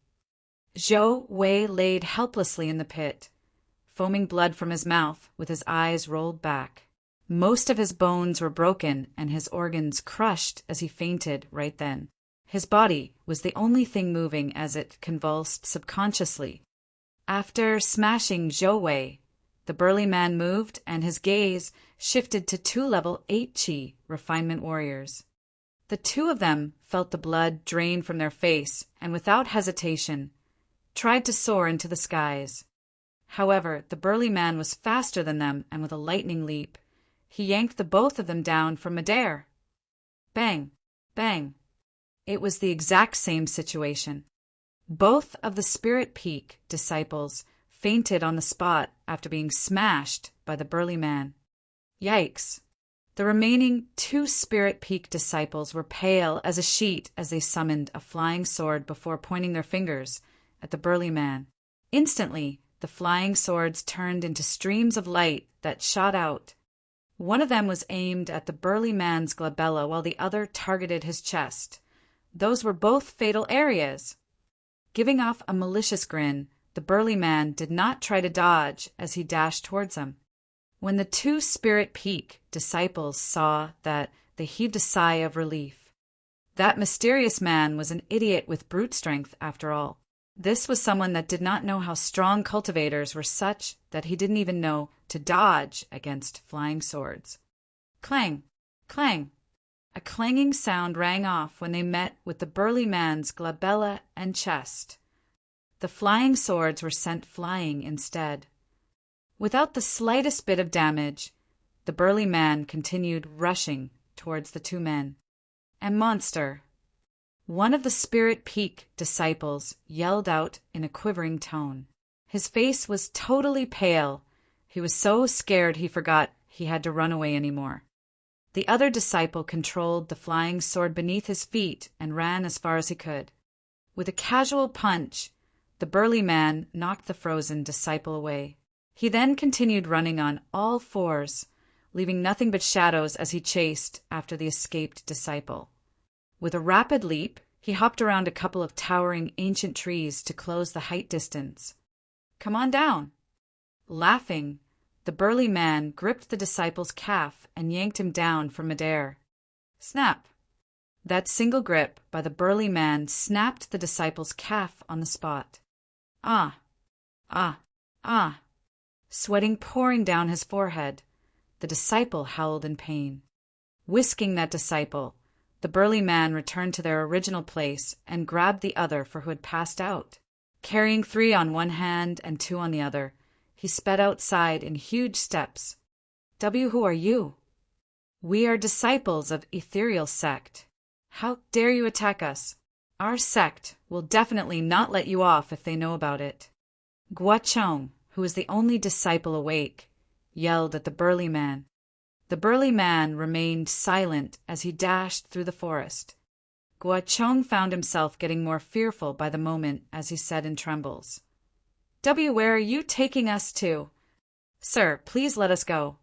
Zhou Wei laid helplessly in the pit, foaming blood from his mouth with his eyes rolled back. Most of his bones were broken and his organs crushed as he fainted right then. His body was the only thing moving as it convulsed subconsciously. After smashing Zhou Wei, the burly man moved and his gaze shifted to 2 level 8 Qi refinement warriors. The 2 of them felt the blood drain from their face and without hesitation tried to soar into the skies. However, the burly man was faster than them and with a lightning leap, he yanked the both of them down from midair. Bang! Bang! It was the exact same situation. Both of the Spirit Peak disciples fainted on the spot after being smashed by the burly man. Yikes! The remaining 2 Spirit Peak disciples were pale as a sheet as they summoned a flying sword before pointing their fingers at the burly man. Instantly, the flying swords turned into streams of light that shot out. One of them was aimed at the burly man's glabella while the other targeted his chest. Those were both fatal areas. Giving off a malicious grin, the burly man did not try to dodge as he dashed towards them. When the 2 Spirit Peak disciples saw that, they heaved a sigh of relief. That mysterious man was an idiot with brute strength after all. This was someone that did not know how strong cultivators were such that he didn't even know to dodge against flying swords. Clang! Clang! A clanging sound rang off when they met with the burly man's glabella and chest. The flying swords were sent flying instead. Without the slightest bit of damage, the burly man continued rushing towards the 2 men. And monster! One of the Spirit Peak disciples yelled out in a quivering tone. His face was totally pale. He was so scared he forgot he had to run away anymore. The other disciple controlled the flying sword beneath his feet and ran as far as he could. With a casual punch, the burly man knocked the frozen disciple away. He then continued running on all 4s, leaving nothing but shadows as he chased after the escaped disciple. With a rapid leap, he hopped around a couple of towering ancient trees to close the height distance. Come on down! Laughing, the burly man gripped the disciple's calf and yanked him down from midair. Snap! That single grip by the burly man snapped the disciple's calf on the spot. Ah! Ah! Ah! Sweating pouring down his forehead, the disciple howled in pain. Whisking that disciple, the burly man returned to their original place and grabbed the other for who had passed out. Carrying 3 on one hand and 2 on the other, he sped outside in huge steps. Who are you? We are disciples of Ethereal Sect. How dare you attack us? Our sect will definitely not let you off if they know about it. Guachong, who was the only disciple awake, yelled at the burly man. The burly man remained silent as he dashed through the forest. Guachong found himself getting more fearful by the moment as he said in trembles, Where are you taking us to? Sir, please let us go.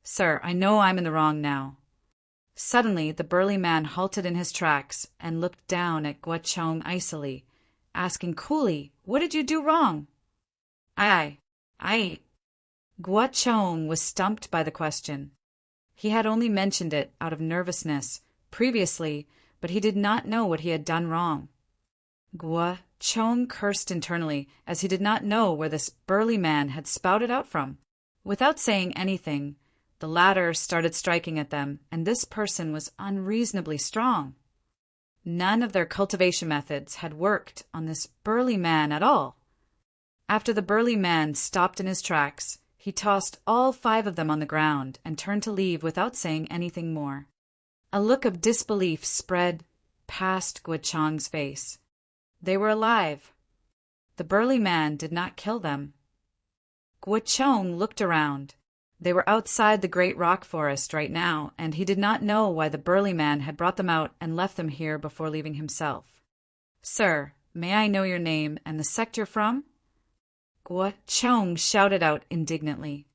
Sir, I know I'm in the wrong now. Suddenly, the burly man halted in his tracks and looked down at Guachong icily, asking coolly, What did you do wrong? I. Guachong was stumped by the question. He had only mentioned it out of nervousness previously, but he did not know what he had done wrong. Guachong cursed internally, as he did not know where this burly man had spouted out from. Without saying anything, the latter started striking at them, and this person was unreasonably strong. None of their cultivation methods had worked on this burly man at all. After the burly man stopped in his tracks, he tossed all 5 of them on the ground and turned to leave without saying anything more. A look of disbelief spread past Guo-cheng's face. They were alive. The burly man did not kill them. Guo-cheng looked around. They were outside the great rock forest right now, and he did not know why the burly man had brought them out and left them here before leaving himself. "Sir, may I know your name and the sect you're from?" Guo-cheng shouted out indignantly.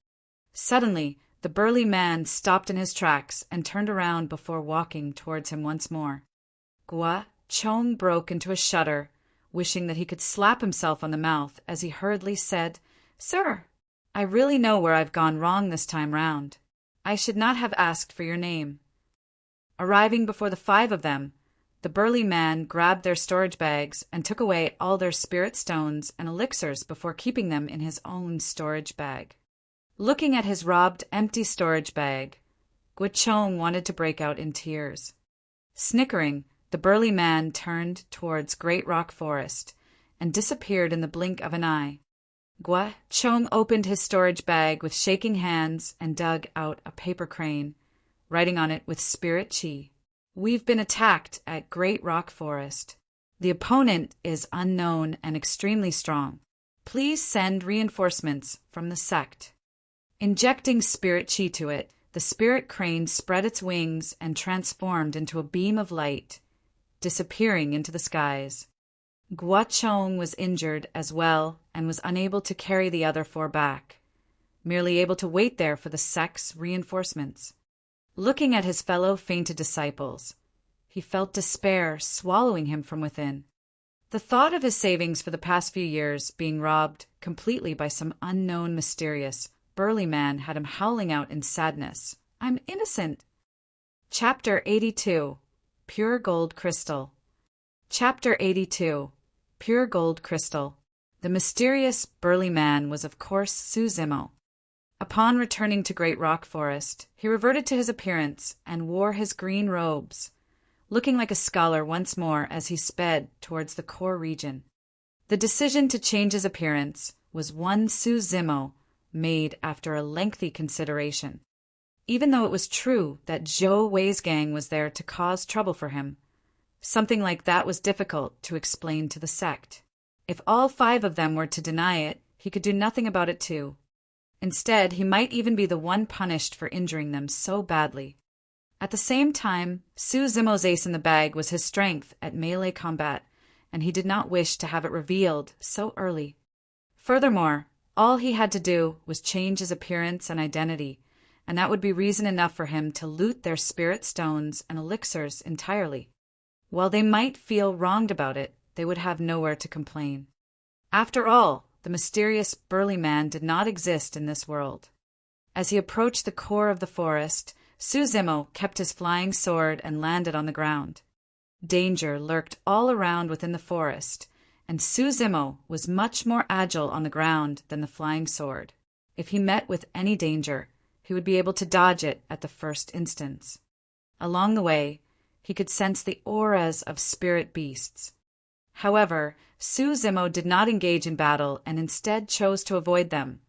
Suddenly, the burly man stopped in his tracks and turned around before walking towards him once more. Guo-cheng broke into a shudder, wishing that he could slap himself on the mouth as he hurriedly said, "Sir, I really know where I've gone wrong this time round. I should not have asked for your name." Arriving before the 5 of them, the burly man grabbed their storage bags and took away all their spirit stones and elixirs before keeping them in his own storage bag. Looking at his robbed, empty storage bag, Guo-cheng wanted to break out in tears. Snickering, the burly man turned towards Great Rock Forest and disappeared in the blink of an eye. Guo-cheng opened his storage bag with shaking hands and dug out a paper crane, writing on it with spirit chi, "We've been attacked at Great Rock Forest. The opponent is unknown and extremely strong. Please send reinforcements from the sect." Injecting spirit chi to it, the spirit crane spread its wings and transformed into a beam of light, disappearing into the skies. Guo-cheng was injured as well and was unable to carry the other 4 back, merely able to wait there for the sect's reinforcements. Looking at his fellow fainted disciples, he felt despair swallowing him from within. The thought of his savings for the past few years being robbed completely by some unknown, mysterious, burly man had him howling out in sadness, "I'm innocent." Chapter 82. Pure Gold Crystal. Chapter 82. Pure Gold Crystal. The mysterious, burly man was of course Su Zimo. Upon returning to Great Rock Forest, he reverted to his appearance and wore his green robes, looking like a scholar once more as he sped towards the core region. The decision to change his appearance was one Su Zimo made after a lengthy consideration. Even though it was true that Zhou Wei's gang was there to cause trouble for him, something like that was difficult to explain to the sect. If all 5 of them were to deny it, he could do nothing about it too. Instead, he might even be the one punished for injuring them so badly. At the same time, Su Zimo's ace in the bag was his strength at melee combat, and he did not wish to have it revealed so early. Furthermore, all he had to do was change his appearance and identity, and that would be reason enough for him to loot their spirit stones and elixirs entirely. While they might feel wronged about it, they would have nowhere to complain. After all, the mysterious burly man did not exist in this world. As he approached the core of the forest, Su Zimo kept his flying sword and landed on the ground. Danger lurked all around within the forest, and Su Zimo was much more agile on the ground than the flying sword. If he met with any danger, he would be able to dodge it at the first instance. Along the way, he could sense the auras of spirit beasts. However, Su Zimo did not engage in battle and instead chose to avoid them,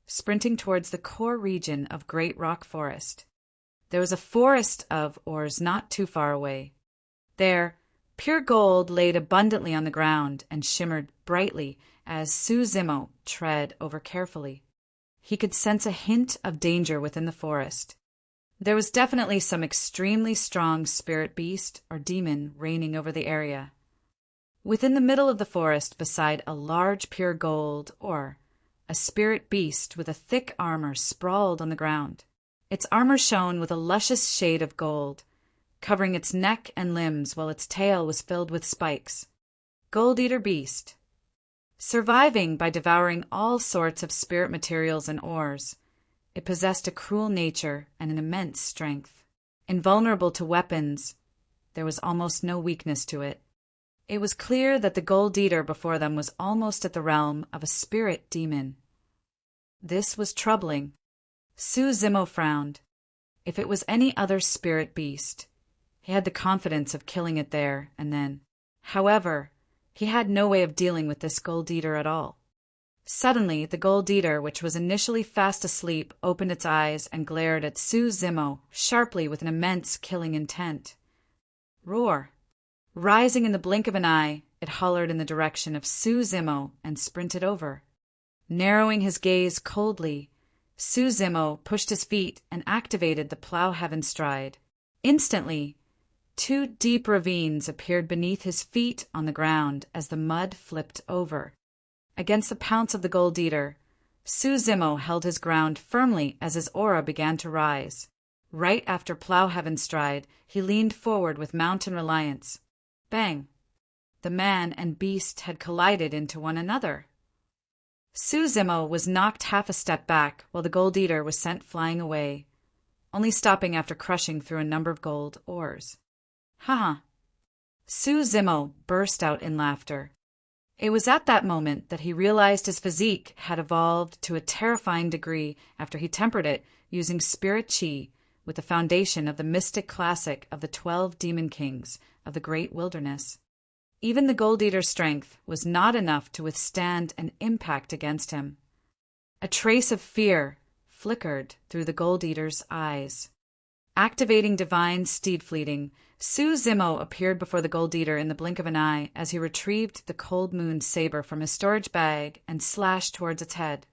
sprinting towards the core region of Great Rock Forest. There was a forest of ores not too far away. There, pure gold laid abundantly on the ground and shimmered brightly as Su Zimo tread over carefully. He could sense a hint of danger within the forest. There was definitely some extremely strong spirit beast or demon reigning over the area. Within the middle of the forest, beside a large pure gold ore, a spirit beast with a thick armor sprawled on the ground. Its armor shone with a luscious shade of gold, covering its neck and limbs while its tail was filled with spikes. Gold-eater beast. Surviving by devouring all sorts of spirit materials and ores, it possessed a cruel nature and an immense strength. Invulnerable to weapons, there was almost no weakness to it. It was clear that the gold eater before them was almost at the realm of a spirit demon. This was troubling. Su Zimo frowned. If it was any other spirit beast, He had the confidence of killing it there and then. However, he had no way of dealing with this gold eater at all. Suddenly, the gold eater, which was initially fast asleep, opened its eyes and glared at Su Zimo sharply with an immense killing intent. Roar! Rising in the blink of an eye, it hollered in the direction of Su Zimo and sprinted over. Narrowing his gaze coldly, Su Zimo pushed his feet and activated the plow heaven stride. Instantly, 2 deep ravines appeared beneath his feet on the ground as the mud flipped over. Against the pounce of the gold eater, Su Zimo held his ground firmly as his aura began to rise. Right after plow heaven stride, he leaned forward with mountain reliance. Bang! The man and beast had collided into one another. Su Zimo was knocked half a step back while the gold eater was sent flying away, only stopping after crushing through a number of gold ores. Ha! Su Zimo burst out in laughter. It was at that moment that he realized his physique had evolved to a terrifying degree after he tempered it using spirit chi with the foundation of the mystic classic of the 12 demon kings of the great wilderness. Even the gold eater's strength was not enough to withstand an impact against him. A trace of fear flickered through the gold eater's eyes. Activating divine steed fleeting, Su Zimo appeared before the gold eater in the blink of an eye as he retrieved the cold moon saber from his storage bag and slashed towards its head.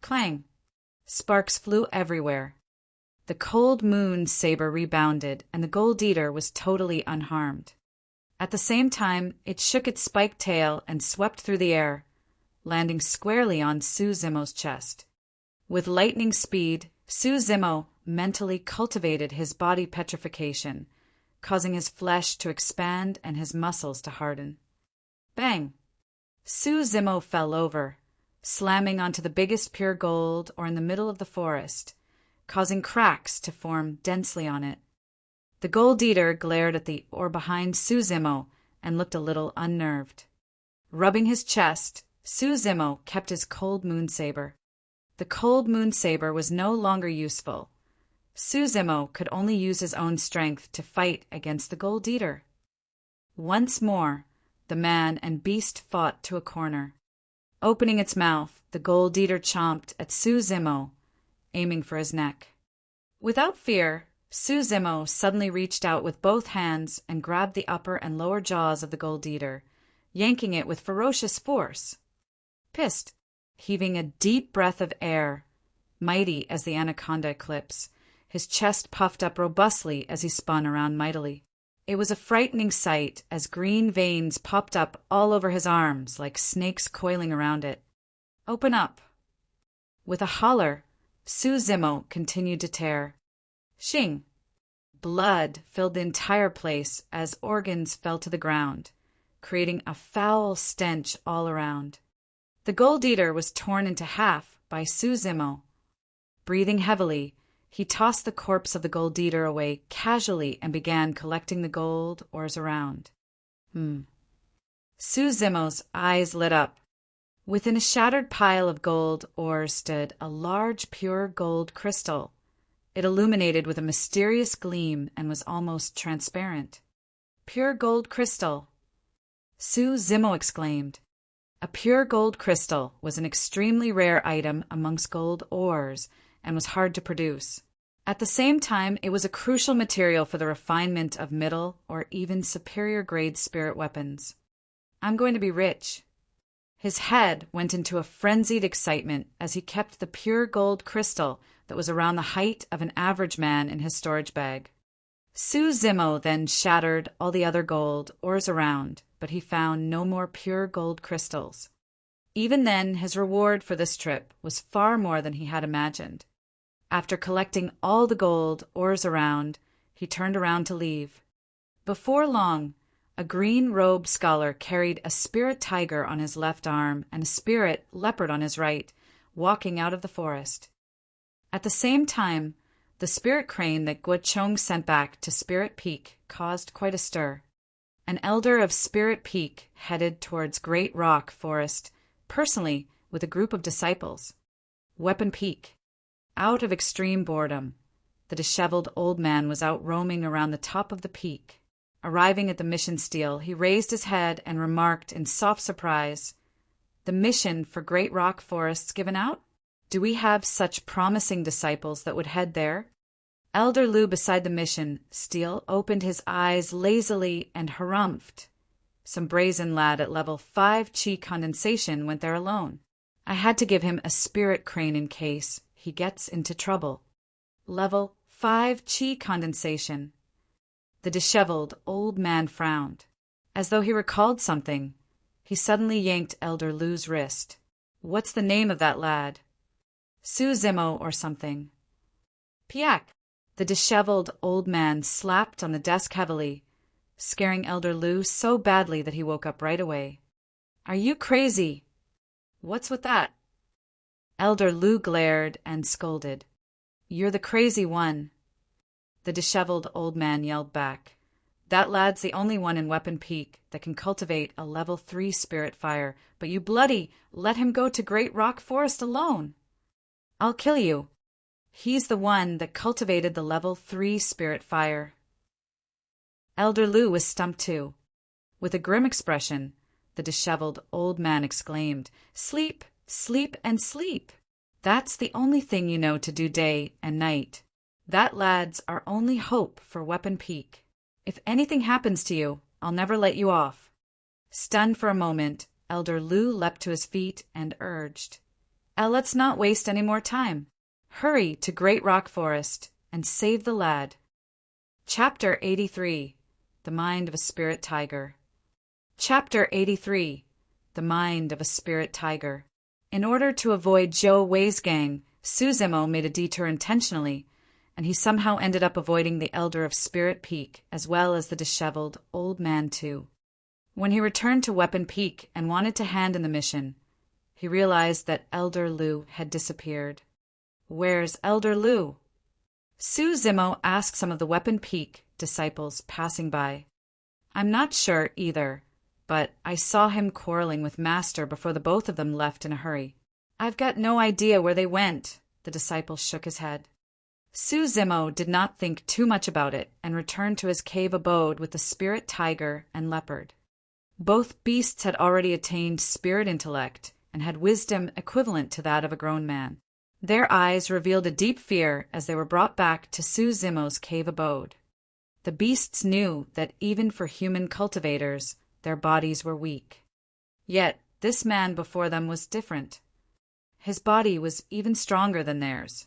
Clang! Sparks flew everywhere. The cold moon saber rebounded, and the gold eater was totally unharmed. At the same time, it shook its spiked tail and swept through the air, landing squarely on Su Zimo's chest. With lightning speed, Su Zimo mentally cultivated his body petrification, causing his flesh to expand and his muscles to harden. Bang! Su Zimo fell over, slamming onto the biggest pure gold ore in the middle of the forest, causing cracks to form densely on it. The gold eater glared at the ore behind Su Zimo and looked a little unnerved. Rubbing his chest, Su Zimo kept his cold moon saber. The cold moon saber was no longer useful. Su Zimo could only use his own strength to fight against the gold eater. Once more, the man and beast fought to a corner. Opening its mouth, the gold eater chomped at Su Zimo, aiming for his neck. Without fear, Su Zimo suddenly reached out with both hands and grabbed the upper and lower jaws of the gold eater, yanking it with ferocious force. Pissed, heaving a deep breath of air, mighty as the anaconda eclipse, his chest puffed up robustly as he spun around mightily. It was a frightening sight as green veins popped up all over his arms like snakes coiling around it. Open up! With a holler, Su Zimo continued to tear. Shing! Blood filled the entire place as organs fell to the ground, creating a foul stench all around. The gold eater was torn into half by Su Zimo. Breathing heavily, he tossed the corpse of the gold eater away casually and began collecting the gold ores around. Su Zimo's eyes lit up. Within a shattered pile of gold ores stood a large pure gold crystal. It illuminated with a mysterious gleam and was almost transparent. Pure gold crystal! Su Zimo exclaimed. A pure gold crystal was an extremely rare item amongst gold ores and was hard to produce. At the same time, it was a crucial material for the refinement of middle or even superior grade spirit weapons. I'm going to be rich. His head went into a frenzied excitement as he kept the pure gold crystal that was around the height of an average man in his storage bag. Su Zimo then shattered all the other gold ores around, but he found no more pure gold crystals. Even then, his reward for this trip was far more than he had imagined. After collecting all the gold ores around, he turned around to leave. Before long, a green-robed scholar carried a spirit tiger on his left arm and a spirit leopard on his right, walking out of the forest. At the same time, the spirit crane that Guo sent back to Spirit Peak caused quite a stir. An elder of Spirit Peak headed towards Great Rock Forest, personally with a group of disciples. Weapon Peak. Out of extreme boredom, The disheveled old man was out roaming around the top of the peak. Arriving at the mission stele, he raised his head and remarked in soft surprise, "The mission for Great Rock Forests given out? Do we have such promising disciples that would head there?" Elder Lu beside the mission stele opened his eyes lazily and harumphed. Some brazen lad at level 5 chi condensation went there alone. I had to give him a spirit crane in case he gets into trouble. Level 5 chi condensation. The disheveled old man frowned. As though he recalled something, he suddenly yanked Elder Lu's wrist. "What's the name of that lad?" "Su Zimo or something." "Piak." The disheveled old man slapped on the desk heavily, scaring Elder Lu so badly that he woke up right away. "Are you crazy?" "What's with that?" Elder Lu glared and scolded. "You're the crazy one." The disheveled old man yelled back, "That lad's the only one in Weapon Peak that can cultivate a level 3 spirit fire, but you bloody let him go to Great Rock Forest alone." "I'll kill you." "He's the one that cultivated the level 3 spirit fire." Elder Lu was stumped too. With a grim expression, the disheveled old man exclaimed, "Sleep, sleep, and sleep. That's the only thing you know to do day and night. That lad's our only hope for Weapon Peak. If anything happens to you, I'll never let you off." Stunned for a moment, Elder Lu leapt to his feet and urged, "Let's not waste any more time. Hurry to Great Rock Forest and save the lad." Chapter 83. The Mind of a Spirit Tiger. Chapter 83. The Mind of a Spirit Tiger. In order to avoid Zhou Wei's gang, Su Zimo made a detour intentionally, and he somehow ended up avoiding the Elder of Spirit Peak, as well as the disheveled old man too. When he returned to Weapon Peak and wanted to hand in the mission, he realized that Elder Lu had disappeared. "Where's Elder Lu?" Su Zimo asked some of the Weapon Peak disciples passing by. "I'm not sure either, but I saw him quarreling with Master before the both of them left in a hurry." "I've got no idea where they went." The disciple shook his head. Su Zimo did not think too much about it and returned to his cave abode with the spirit tiger and leopard. Both beasts had already attained spirit intellect and had wisdom equivalent to that of a grown man. Their eyes revealed a deep fear as they were brought back to Su Zimo's cave abode. The beasts knew that even for human cultivators, their bodies were weak. Yet this man before them was different. His body was even stronger than theirs.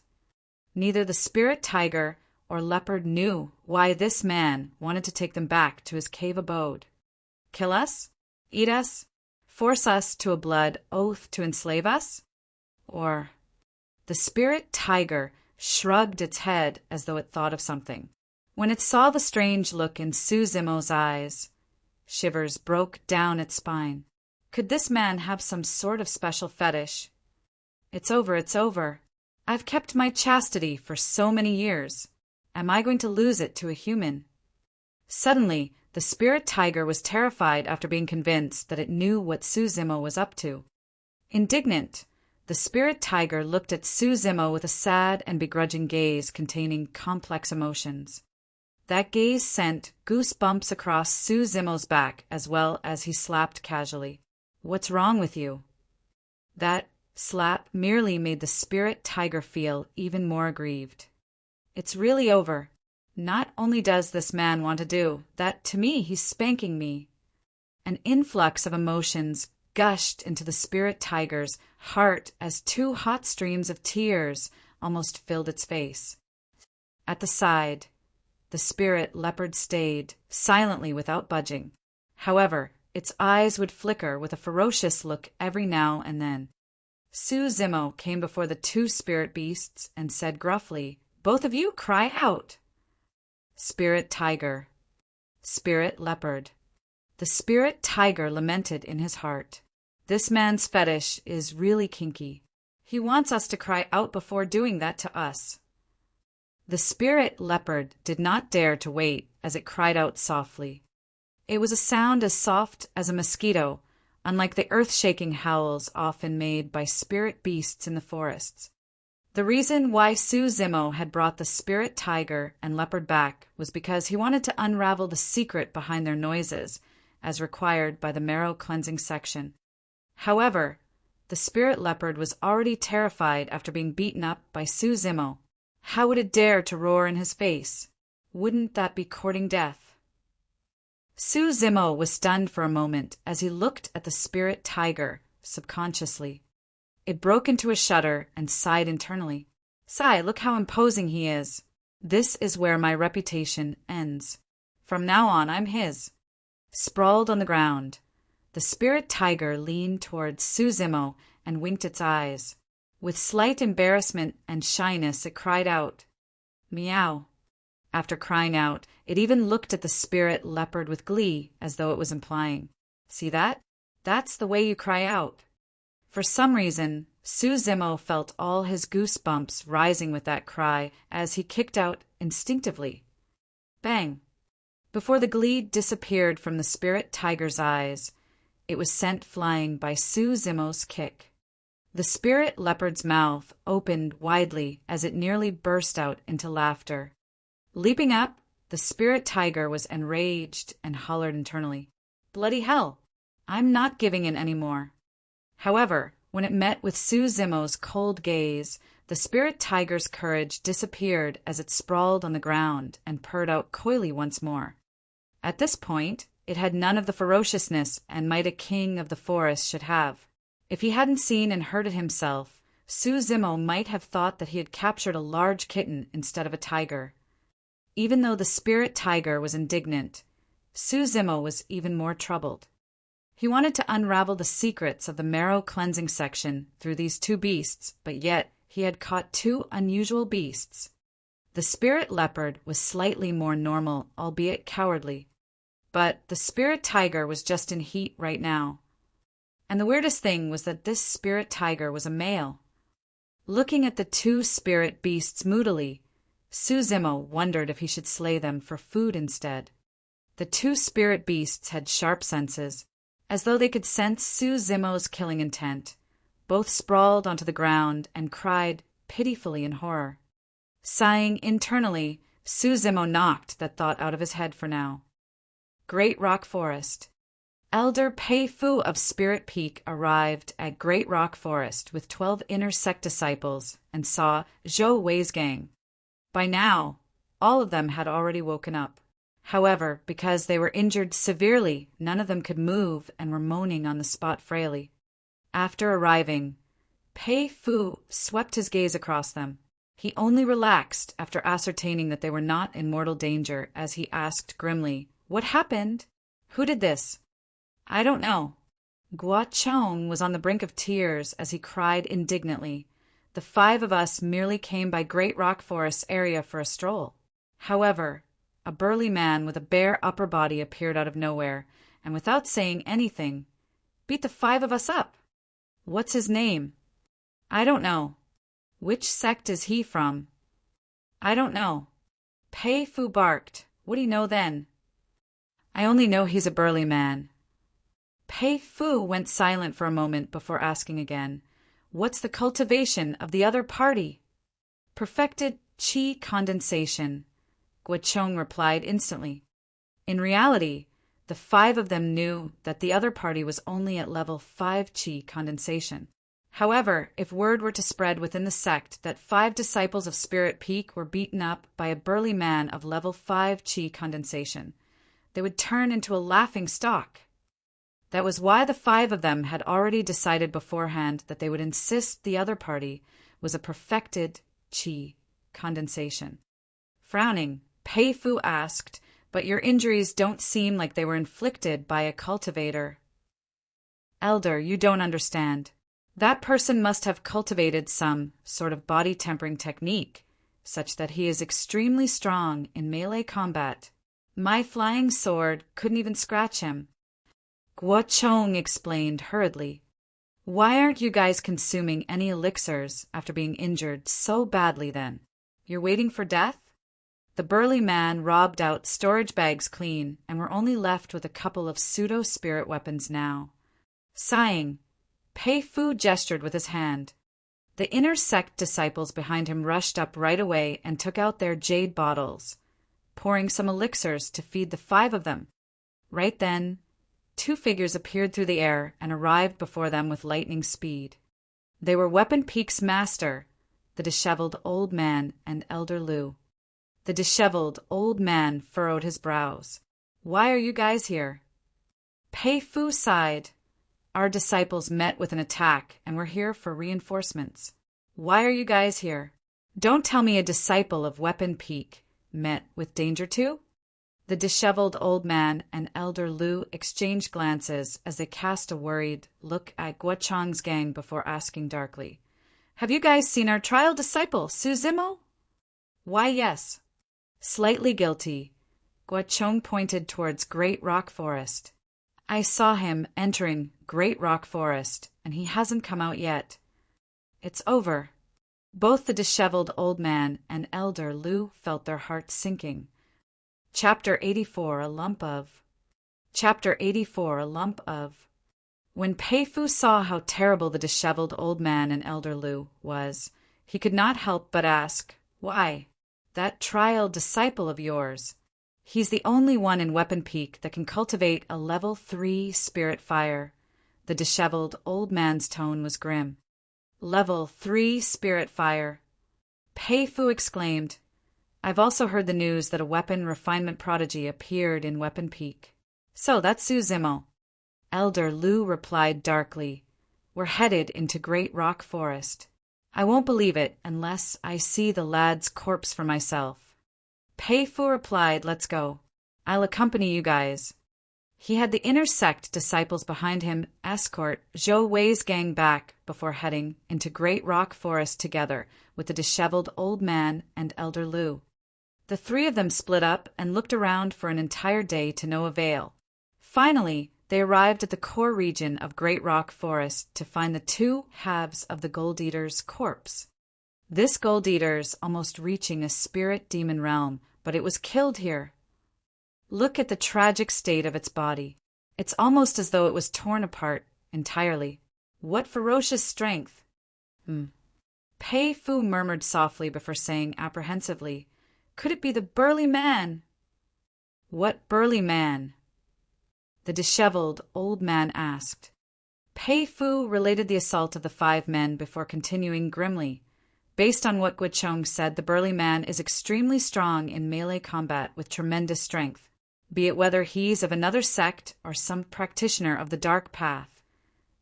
Neither the spirit tiger or leopard knew why this man wanted to take them back to his cave abode. Kill us? Eat us? Force us to a blood oath to enslave us? Or... The spirit tiger shrugged its head as though it thought of something. When it saw the strange look in Su Zimo's eyes, shivers broke down its spine. Could this man have some sort of special fetish? "It's over, it's over. I've kept my chastity for so many years. Am I going to lose it to a human?" Suddenly, the spirit tiger was terrified after being convinced that it knew what Su Zimo was up to. Indignant, the spirit tiger looked at Su Zimo with a sad and begrudging gaze containing complex emotions. That gaze sent goosebumps across Su Zimo's back as well as he slapped casually. "What's wrong with you?" That slap merely made the spirit tiger feel even more aggrieved. "It's really over. Not only does this man want to do that to me, he's spanking me." An influx of emotions gushed into the spirit tiger's heart as 2 hot streams of tears almost filled its face. At the side, the spirit leopard stayed, silently without budging. However, its eyes would flicker with a ferocious look every now and then. Su Zimo came before the 2 spirit beasts and said gruffly, "Both of you cry out." Spirit tiger. Spirit leopard. The spirit tiger lamented in his heart. "This man's fetish is really kinky. He wants us to cry out before doing that to us." The spirit leopard did not dare to wait as it cried out softly. It was a sound as soft as a mosquito, unlike the earth-shaking howls often made by spirit beasts in the forests. The reason why Su Zimo had brought the spirit tiger and leopard back was because he wanted to unravel the secret behind their noises, as required by the marrow cleansing section. However, the spirit leopard was already terrified after being beaten up by Su Zimo. How would it dare to roar in his face? Wouldn't that be courting death? Su Zimo was stunned for a moment as he looked at the spirit tiger, subconsciously. It broke into a shudder and sighed internally. Sigh, look how imposing he is. This is where my reputation ends. From now on, I'm his. Sprawled on the ground, the spirit tiger leaned towards Su Zimo and winked its eyes. With slight embarrassment and shyness, it cried out, "Meow." After crying out, it even looked at the spirit leopard with glee, as though it was implying, "See that? That's the way you cry out." For some reason, Su Zimo felt all his goosebumps rising with that cry as he kicked out instinctively. Bang! Before the glee disappeared from the spirit tiger's eyes, it was sent flying by Su Zimo's kick. The spirit leopard's mouth opened widely as it nearly burst out into laughter. Leaping up, the spirit tiger was enraged and hollered internally, "Bloody hell! I'm not giving in anymore." However, when it met with Su Zimo's cold gaze, the spirit tiger's courage disappeared as it sprawled on the ground and purred out coyly once more. At this point, it had none of the ferociousness and might a king of the forest should have. If he hadn't seen and heard it himself, Su Zimo might have thought that he had captured a large kitten instead of a tiger. Even though the spirit tiger was indignant, Su Zimo was even more troubled. He wanted to unravel the secrets of the marrow cleansing section through these two beasts, but yet he had caught two unusual beasts. The spirit leopard was slightly more normal, albeit cowardly. But the spirit tiger was just in heat right now. And the weirdest thing was that this spirit tiger was a male. Looking at the two spirit beasts moodily, Su Zimo wondered if he should slay them for food instead. The two spirit beasts had sharp senses, as though they could sense Su Zimo's killing intent. Both sprawled onto the ground and cried pitifully in horror. Sighing internally, Su Zimo knocked that thought out of his head for now. Great Rock Forest. Elder Pei Fu of Spirit Peak arrived at Great Rock Forest with 12 inner sect disciples and saw Zhou Wei's gang. By now, all of them had already woken up. However, because they were injured severely, none of them could move and were moaning on the spot frailly. After arriving, Pei Fu swept his gaze across them. He only relaxed after ascertaining that they were not in mortal danger as he asked grimly, "What happened? Who did this?" "I don't know." Guo Chong was on the brink of tears as he cried indignantly. "The 5 of us merely came by Great Rock Forest area for a stroll." However, a burly man with a bare upper body appeared out of nowhere, and without saying anything, beat the 5 of us up. "What's his name?" "I don't know." "Which sect is he from?" "I don't know." Pei Fu barked. "What do you know then?" "I only know he's a burly man." Pei Fu went silent for a moment before asking again, "What's the cultivation of the other party?" "Perfected qi condensation," Guo replied instantly. In reality, the 5 of them knew that the other party was only at level 5 qi condensation. However, if word were to spread within the sect that 5 disciples of Spirit Peak were beaten up by a burly man of level 5 qi condensation, they would turn into a laughing stock. That was why the 5 of them had already decided beforehand that they would insist the other party was a perfected qi condensation. Frowning, Pei Fu asked, "But your injuries don't seem like they were inflicted by a cultivator." "Elder, you don't understand. That person must have cultivated some sort of body tempering technique, such that he is extremely strong in melee combat. My flying sword couldn't even scratch him." Guo explained hurriedly. "Why aren't you guys consuming any elixirs after being injured so badly then? You're waiting for death?" The burly man robbed out storage bags clean and were only left with a couple of pseudo-spirit weapons now. Sighing, Pei Fu gestured with his hand. The inner sect disciples behind him rushed up right away and took out their jade bottles, pouring some elixirs to feed the 5 of them. Right then, 2 figures appeared through the air and arrived before them with lightning speed. They were Weapon Peak's master, the disheveled old man, and Elder Lu. The disheveled old man furrowed his brows. "Why are you guys here?" Pei Fu sighed. "Our disciples met with an attack, and we're here for reinforcements." "Why are you guys here?" "Don't tell me a disciple of Weapon Peak met with danger too?" The disheveled old man and Elder Lu exchanged glances as they cast a worried look at Guochang's gang before asking darkly, "Have you guys seen our trial disciple, Su Zimo?" "Why, yes." Slightly guilty, Guochang pointed towards Great Rock Forest. "I saw him entering Great Rock Forest, and he hasn't come out yet. It's over." Both the disheveled old man and Elder Lu felt their hearts sinking. Chapter 84, A Lump of. Chapter 84, A Lump of. When Pei Fu saw how terrible the disheveled old man and Elder Lu was, he could not help but ask, "Why, that trial disciple of yours. He's the only one in Weapon Peak that can cultivate a level 3 spirit fire." The disheveled old man's tone was grim. "Level 3 spirit fire." Pei Fu exclaimed, "I've also heard the news that a weapon refinement prodigy appeared in Weapon Peak." "So that's Su Zimo." Elder Lu replied darkly, "We're headed into Great Rock Forest. I won't believe it unless I see the lad's corpse for myself." Pei Fu replied, "Let's go. I'll accompany you guys." He had the inner sect disciples behind him escort Zhou Wei's gang back before heading into Great Rock Forest together with the disheveled old man and Elder Lu. The 3 of them split up and looked around for an entire day to no avail. Finally, they arrived at the core region of Great Rock Forest to find the 2 halves of the Gold Eater's corpse. This Gold Eater's almost reaching a spirit demon realm, but it was killed here. Look at the tragic state of its body. It's almost as though it was torn apart entirely. What ferocious strength! Pei Fu murmured softly before saying apprehensively, "Could it be the burly man?" "What burly man?" the disheveled old man asked. Pei Fu related the assault of the 5 men before continuing grimly. Based on what Guochang said, the burly man is extremely strong in melee combat with tremendous strength, be it whether he's of another sect or some practitioner of the dark path.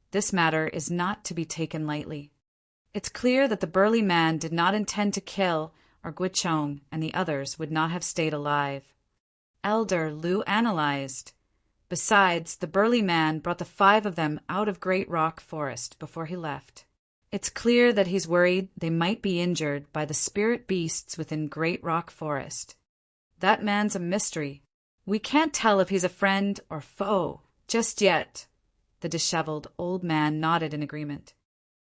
This matter is not to be taken lightly. It's clear that the burly man did not intend to kill, or Guochang and the others would not have stayed alive. Elder Lu analyzed. Besides, the burly man brought the 5 of them out of Great Rock Forest before he left. It's clear that he's worried they might be injured by the spirit beasts within Great Rock Forest. That man's a mystery. We can't tell if he's a friend or foe just yet. The disheveled old man nodded in agreement.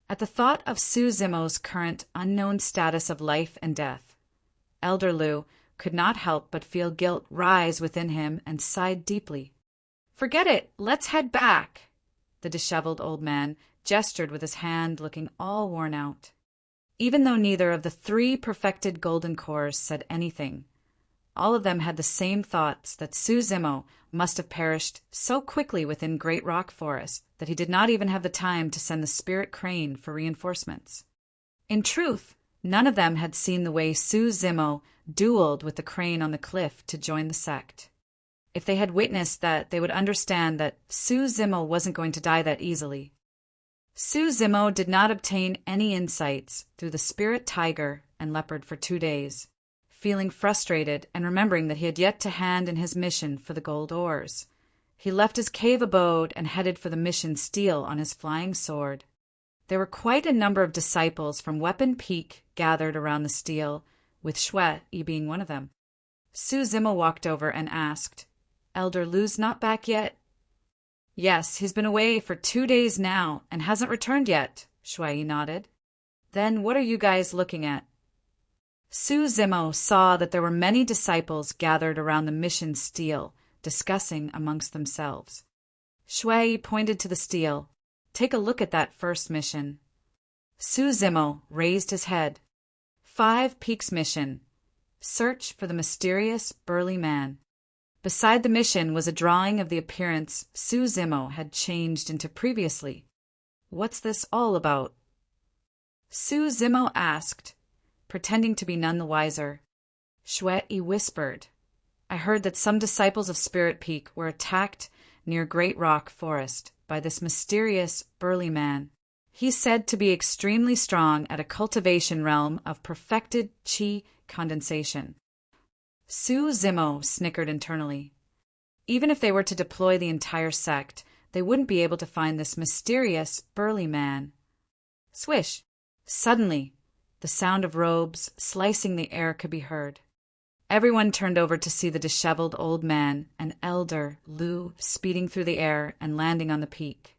At the thought of Su Zimo's current unknown status of life and death, Elder Lu could not help but feel guilt rise within him and sighed deeply. "Forget it, let's head back." The disheveled old man gestured with his hand, looking all worn out. Even though neither of the 3 perfected golden cores said anything, all of them had the same thoughts that Su Zimo must have perished so quickly within Great Rock Forest that he did not even have the time to send the spirit crane for reinforcements. In truth, none of them had seen the way Su Zimo dueled with the crane on the cliff to join the sect. If they had witnessed that, they would understand that Su Zimo wasn't going to die that easily. Su Zimo did not obtain any insights through the spirit tiger and leopard for 2 days. Feeling frustrated and remembering that he had yet to hand in his mission for the gold ores, he left his cave abode and headed for the mission steel on his flying sword. There were quite a number of disciples from Weapon Peak gathered around the steel, with Shui being one of them. Su Zimo walked over and asked, "Elder Lu's not back yet?" "Yes, he's been away for 2 days now and hasn't returned yet," Shui nodded. "Then what are you guys looking at?" Su Zimo saw that there were many disciples gathered around the mission steel, discussing amongst themselves. Shui pointed to the steel. "Take a look at that first mission." Su Zimo raised his head. 5 Peaks mission. Search for the mysterious burly man. Beside the mission was a drawing of the appearance Su Zimo had changed into previously. What's this all about? Su Zimo asked, pretending to be none the wiser. Shue whispered, I heard that some disciples of Spirit Peak were attacked near Great Rock Forest by this mysterious burly man. He's said to be extremely strong at a cultivation realm of perfected chi condensation. Su Zimo snickered internally. Even if they were to deploy the entire sect, they wouldn't be able to find this mysterious burly man. Swish! Suddenly, the sound of robes slicing the air could be heard. Everyone turned over to see the disheveled old man and elder Lu speeding through the air and landing on the peak.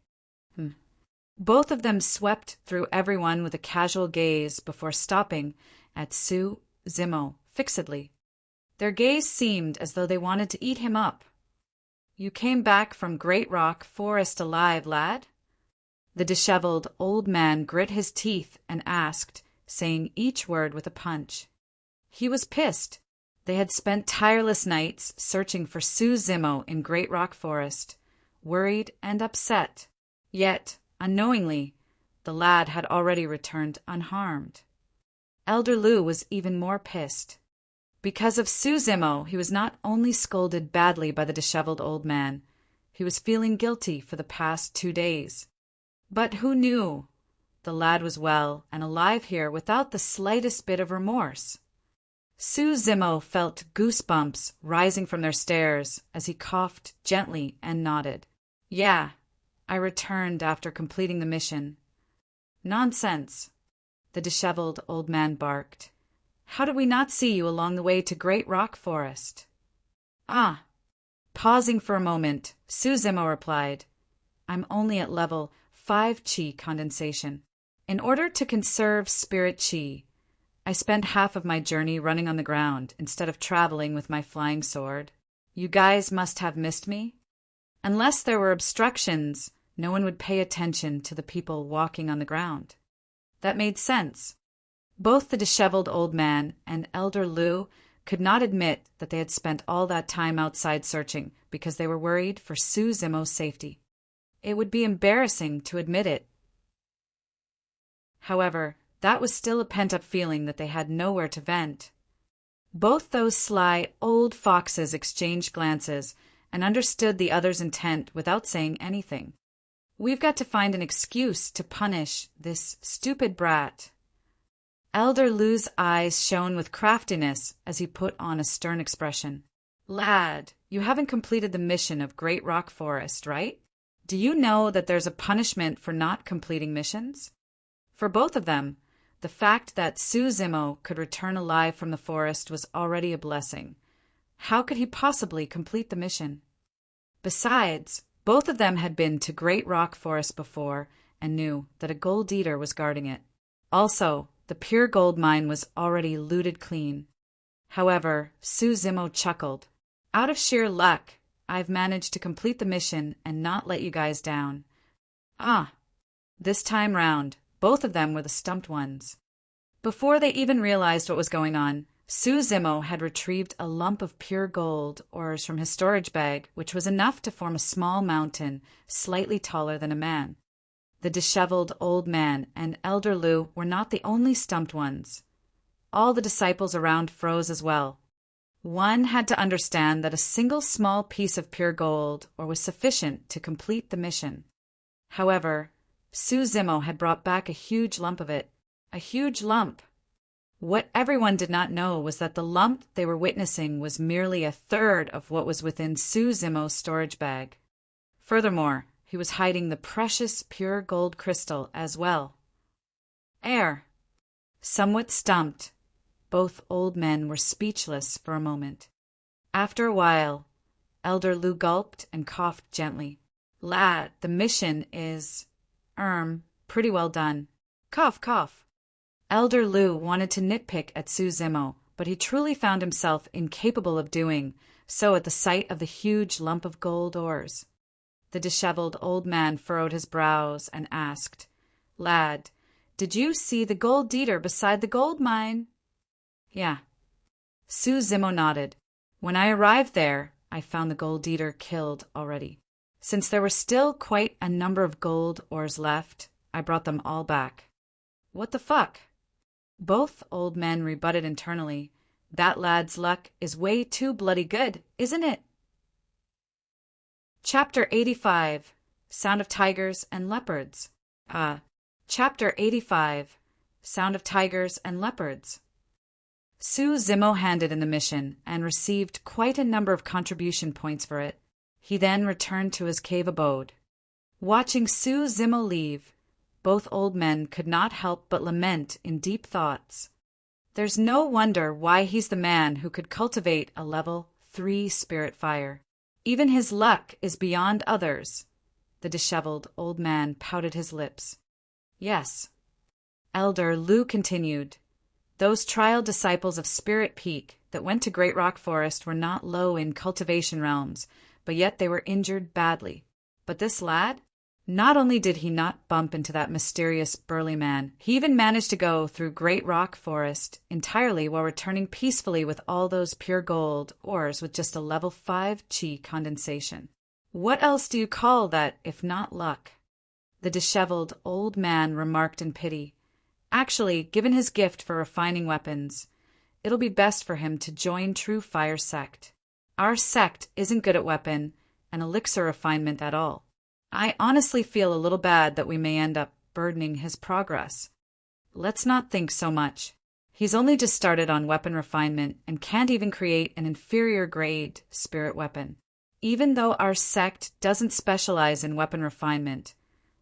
Both of them swept through everyone with a casual gaze before stopping at Su Zimo fixedly. Their gaze seemed as though they wanted to eat him up. You came back from Great Rock Forest alive, lad? The disheveled old man grit his teeth and asked, saying each word with a punch. He was pissed. They had spent tireless nights searching for Su Zimo in Great Rock Forest, worried and upset. Yet, unknowingly, the lad had already returned unharmed. Elder Lu was even more pissed. Because of Su Zimo, he was not only scolded badly by the disheveled old man, he was feeling guilty for the past 2 days. But who knew? The lad was well and alive here without the slightest bit of remorse. Su Zimo felt goosebumps rising from their stares as he coughed gently and nodded. Yeah, I returned after completing the mission. Nonsense, the disheveled old man barked. How did we not see you along the way to Great Rock Forest? Ah. Pausing for a moment, Su Zimo replied, I'm only at level 5 chi condensation. In order to conserve spirit chi, I spent half of my journey running on the ground instead of traveling with my flying sword. You guys must have missed me? Unless there were obstructions, no one would pay attention to the people walking on the ground. That made sense. Both the disheveled old man and Elder Lu could not admit that they had spent all that time outside searching because they were worried for Su Zimo's safety. It would be embarrassing to admit it. However, that was still a pent-up feeling that they had nowhere to vent. Both those sly old foxes exchanged glances and understood the other's intent without saying anything. We've got to find an excuse to punish this stupid brat. Elder Lu's eyes shone with craftiness as he put on a stern expression. Lad, you haven't completed the mission of Great Rock Forest, right? Do you know that there's a punishment for not completing missions? For both of them, the fact that Su Zimo could return alive from the forest was already a blessing. How could he possibly complete the mission? Besides, both of them had been to Great Rock Forest before and knew that a gold eater was guarding it. Also, the pure gold mine was already looted clean. However, Su Zimo chuckled. Out of sheer luck, I've managed to complete the mission and not let you guys down. Ah, this time round, both of them were the stumped ones. Before they even realized what was going on, Su Zimo had retrieved a lump of pure gold ores from his storage bag, which was enough to form a small mountain, slightly taller than a man. The disheveled old man and Elder Lu were not the only stumped ones. All the disciples around froze as well. One had to understand that a single small piece of pure gold ore was sufficient to complete the mission. However, Su Zimo had brought back a huge lump of it. A huge lump. What everyone did not know was that the lump they were witnessing was merely a third of what was within Su Zimo's storage bag. Furthermore, he was hiding the precious pure gold crystal as well. Air. Somewhat stumped, both old men were speechless for a moment. After a while, Elder Lu gulped and coughed gently. Lad, the mission is, pretty well done. Cough, cough. Elder Lu wanted to nitpick at Su Zimo, but he truly found himself incapable of doing so at the sight of the huge lump of gold ores. The disheveled old man furrowed his brows and asked, Lad, Did you see the gold eater beside the gold mine? Yeah. Su Zimo nodded. When I arrived there, I found the gold eater killed already. Since there were still quite a number of gold ores left, I brought them all back. What the fuck? Both old men rebutted internally. That lad's luck is way too bloody good, isn't it? Chapter 85. Sound of Tigers and Leopards. Chapter 85. Sound of Tigers and Leopards. Su Zimo handed in the mission and received quite a number of contribution points for it. He then returned to his cave abode. Watching Su Zimo leave, both old men could not help but lament in deep thoughts. There's no wonder why he's the man who could cultivate a level 3 spirit fire. Even his luck is beyond others. The disheveled old man pouted his lips. Yes. Elder Lu continued. Those trial disciples of Spirit Peak that went to Great Rock Forest were not low in cultivation realms, but yet they were injured badly. But this lad? Not only did he not bump into that mysterious burly man, he even managed to go through Great Rock Forest entirely while returning peacefully with all those pure gold ores with just a level 5 chi condensation. What else do you call that if not luck? The disheveled old man remarked in pity. Actually, given his gift for refining weapons, it'll be best for him to join True Fire Sect. Our sect isn't good at weapon and elixir refinement at all. I honestly feel a little bad that we may end up burdening his progress. Let's not think so much. He's only just started on weapon refinement and can't even create an inferior grade spirit weapon. Even though our sect doesn't specialize in weapon refinement,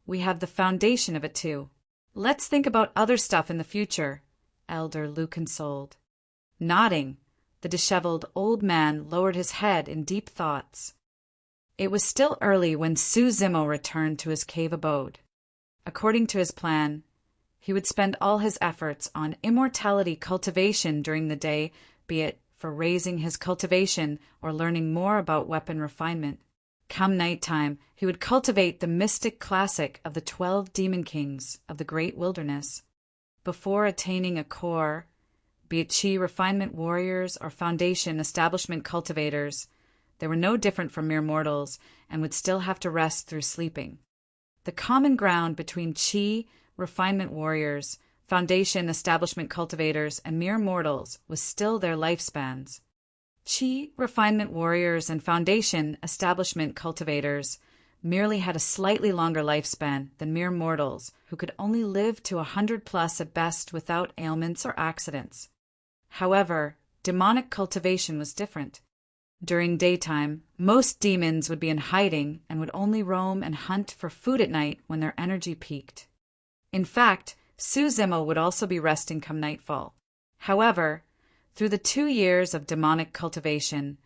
we have the foundation of it too. Let's think about other stuff in the future, Elder Lu consoled. Nodding, the disheveled old man lowered his head in deep thoughts. It was still early when Su Zimo returned to his cave abode. According to his plan, he would spend all his efforts on immortality cultivation during the day, be it for raising his cultivation or learning more about weapon refinement. Come nighttime, he would cultivate the mystic classic of the 12 demon kings of the great wilderness. Before attaining a core, be it chi refinement warriors or foundation establishment cultivators, they were no different from mere mortals and would still have to rest through sleeping. The common ground between chi refinement warriors, foundation establishment cultivators, and mere mortals was still their lifespans. Chi refinement warriors and foundation establishment cultivators merely had a slightly longer lifespan than mere mortals who could only live to 100+ at best without ailments or accidents. However, demonic cultivation was different. During daytime, most demons would be in hiding and would only roam and hunt for food at night when their energy peaked. In fact, Su Zimo would also be resting come nightfall. However, through the 2 years of demonic cultivation,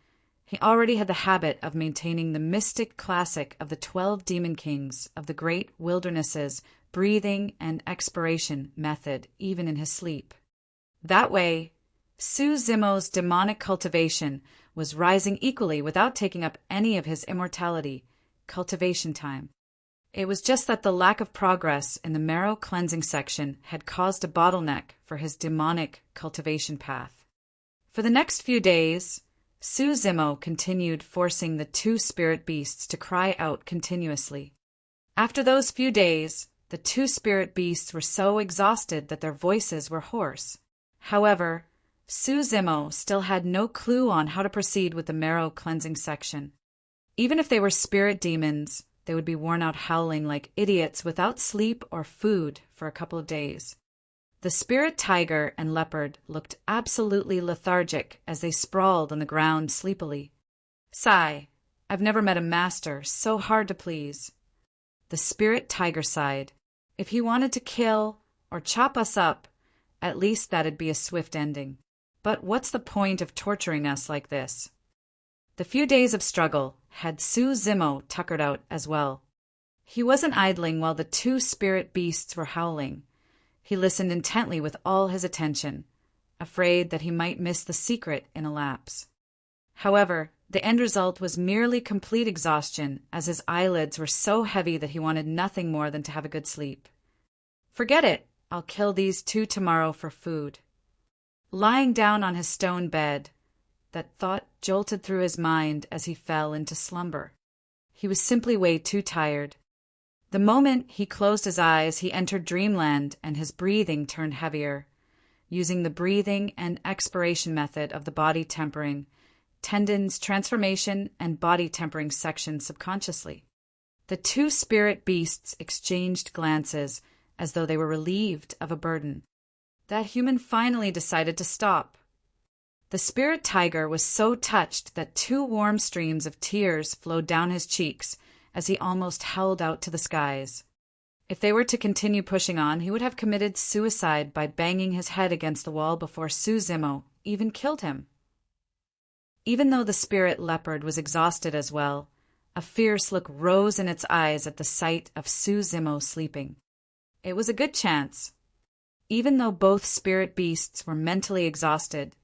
he already had the habit of maintaining the mystic classic of the 12 demon kings of the great wilderness's breathing and expiration method even in his sleep. That way, Su Zimo's demonic cultivation was rising equally without taking up any of his immortality cultivation time. It was just that the lack of progress in the marrow cleansing section had caused a bottleneck for his demonic cultivation path. For the next few days, Su Zimo continued forcing the 2 spirit beasts to cry out continuously. After those few days, the 2 spirit beasts were so exhausted that their voices were hoarse. However, Su Zimo still had no clue on how to proceed with the marrow cleansing section. Even if they were spirit demons, they would be worn out howling like idiots without sleep or food for a couple of days. The spirit tiger and leopard looked absolutely lethargic as they sprawled on the ground sleepily. Sigh, I've never met a master so hard to please. The spirit tiger sighed. If he wanted to kill or chop us up, at least that'd be a swift ending. But what's the point of torturing us like this? The few days of struggle had Su Zimo tuckered out as well. He wasn't idling while the 2 spirit beasts were howling. He listened intently with all his attention, afraid that he might miss the secret in a lapse. However, the end result was merely complete exhaustion, as his eyelids were so heavy that he wanted nothing more than to have a good sleep. Forget it, I'll kill these two tomorrow for food. Lying down on his stone bed, that thought jolted through his mind as he fell into slumber. He was simply way too tired. The moment he closed his eyes, he entered dreamland and his breathing turned heavier. Using the breathing and expiration method of the body tempering, tendons, transformation, and body tempering sections subconsciously. The two spirit beasts exchanged glances as though they were relieved of a burden. That human finally decided to stop. The spirit tiger was so touched that two warm streams of tears flowed down his cheeks as he almost howled out to the skies. If they were to continue pushing on, he would have committed suicide by banging his head against the wall before Suzimo even killed him. Even though the spirit leopard was exhausted as well, a fierce look rose in its eyes at the sight of Suzimo sleeping. It was a good chance. Even though both spirit beasts were mentally exhausted,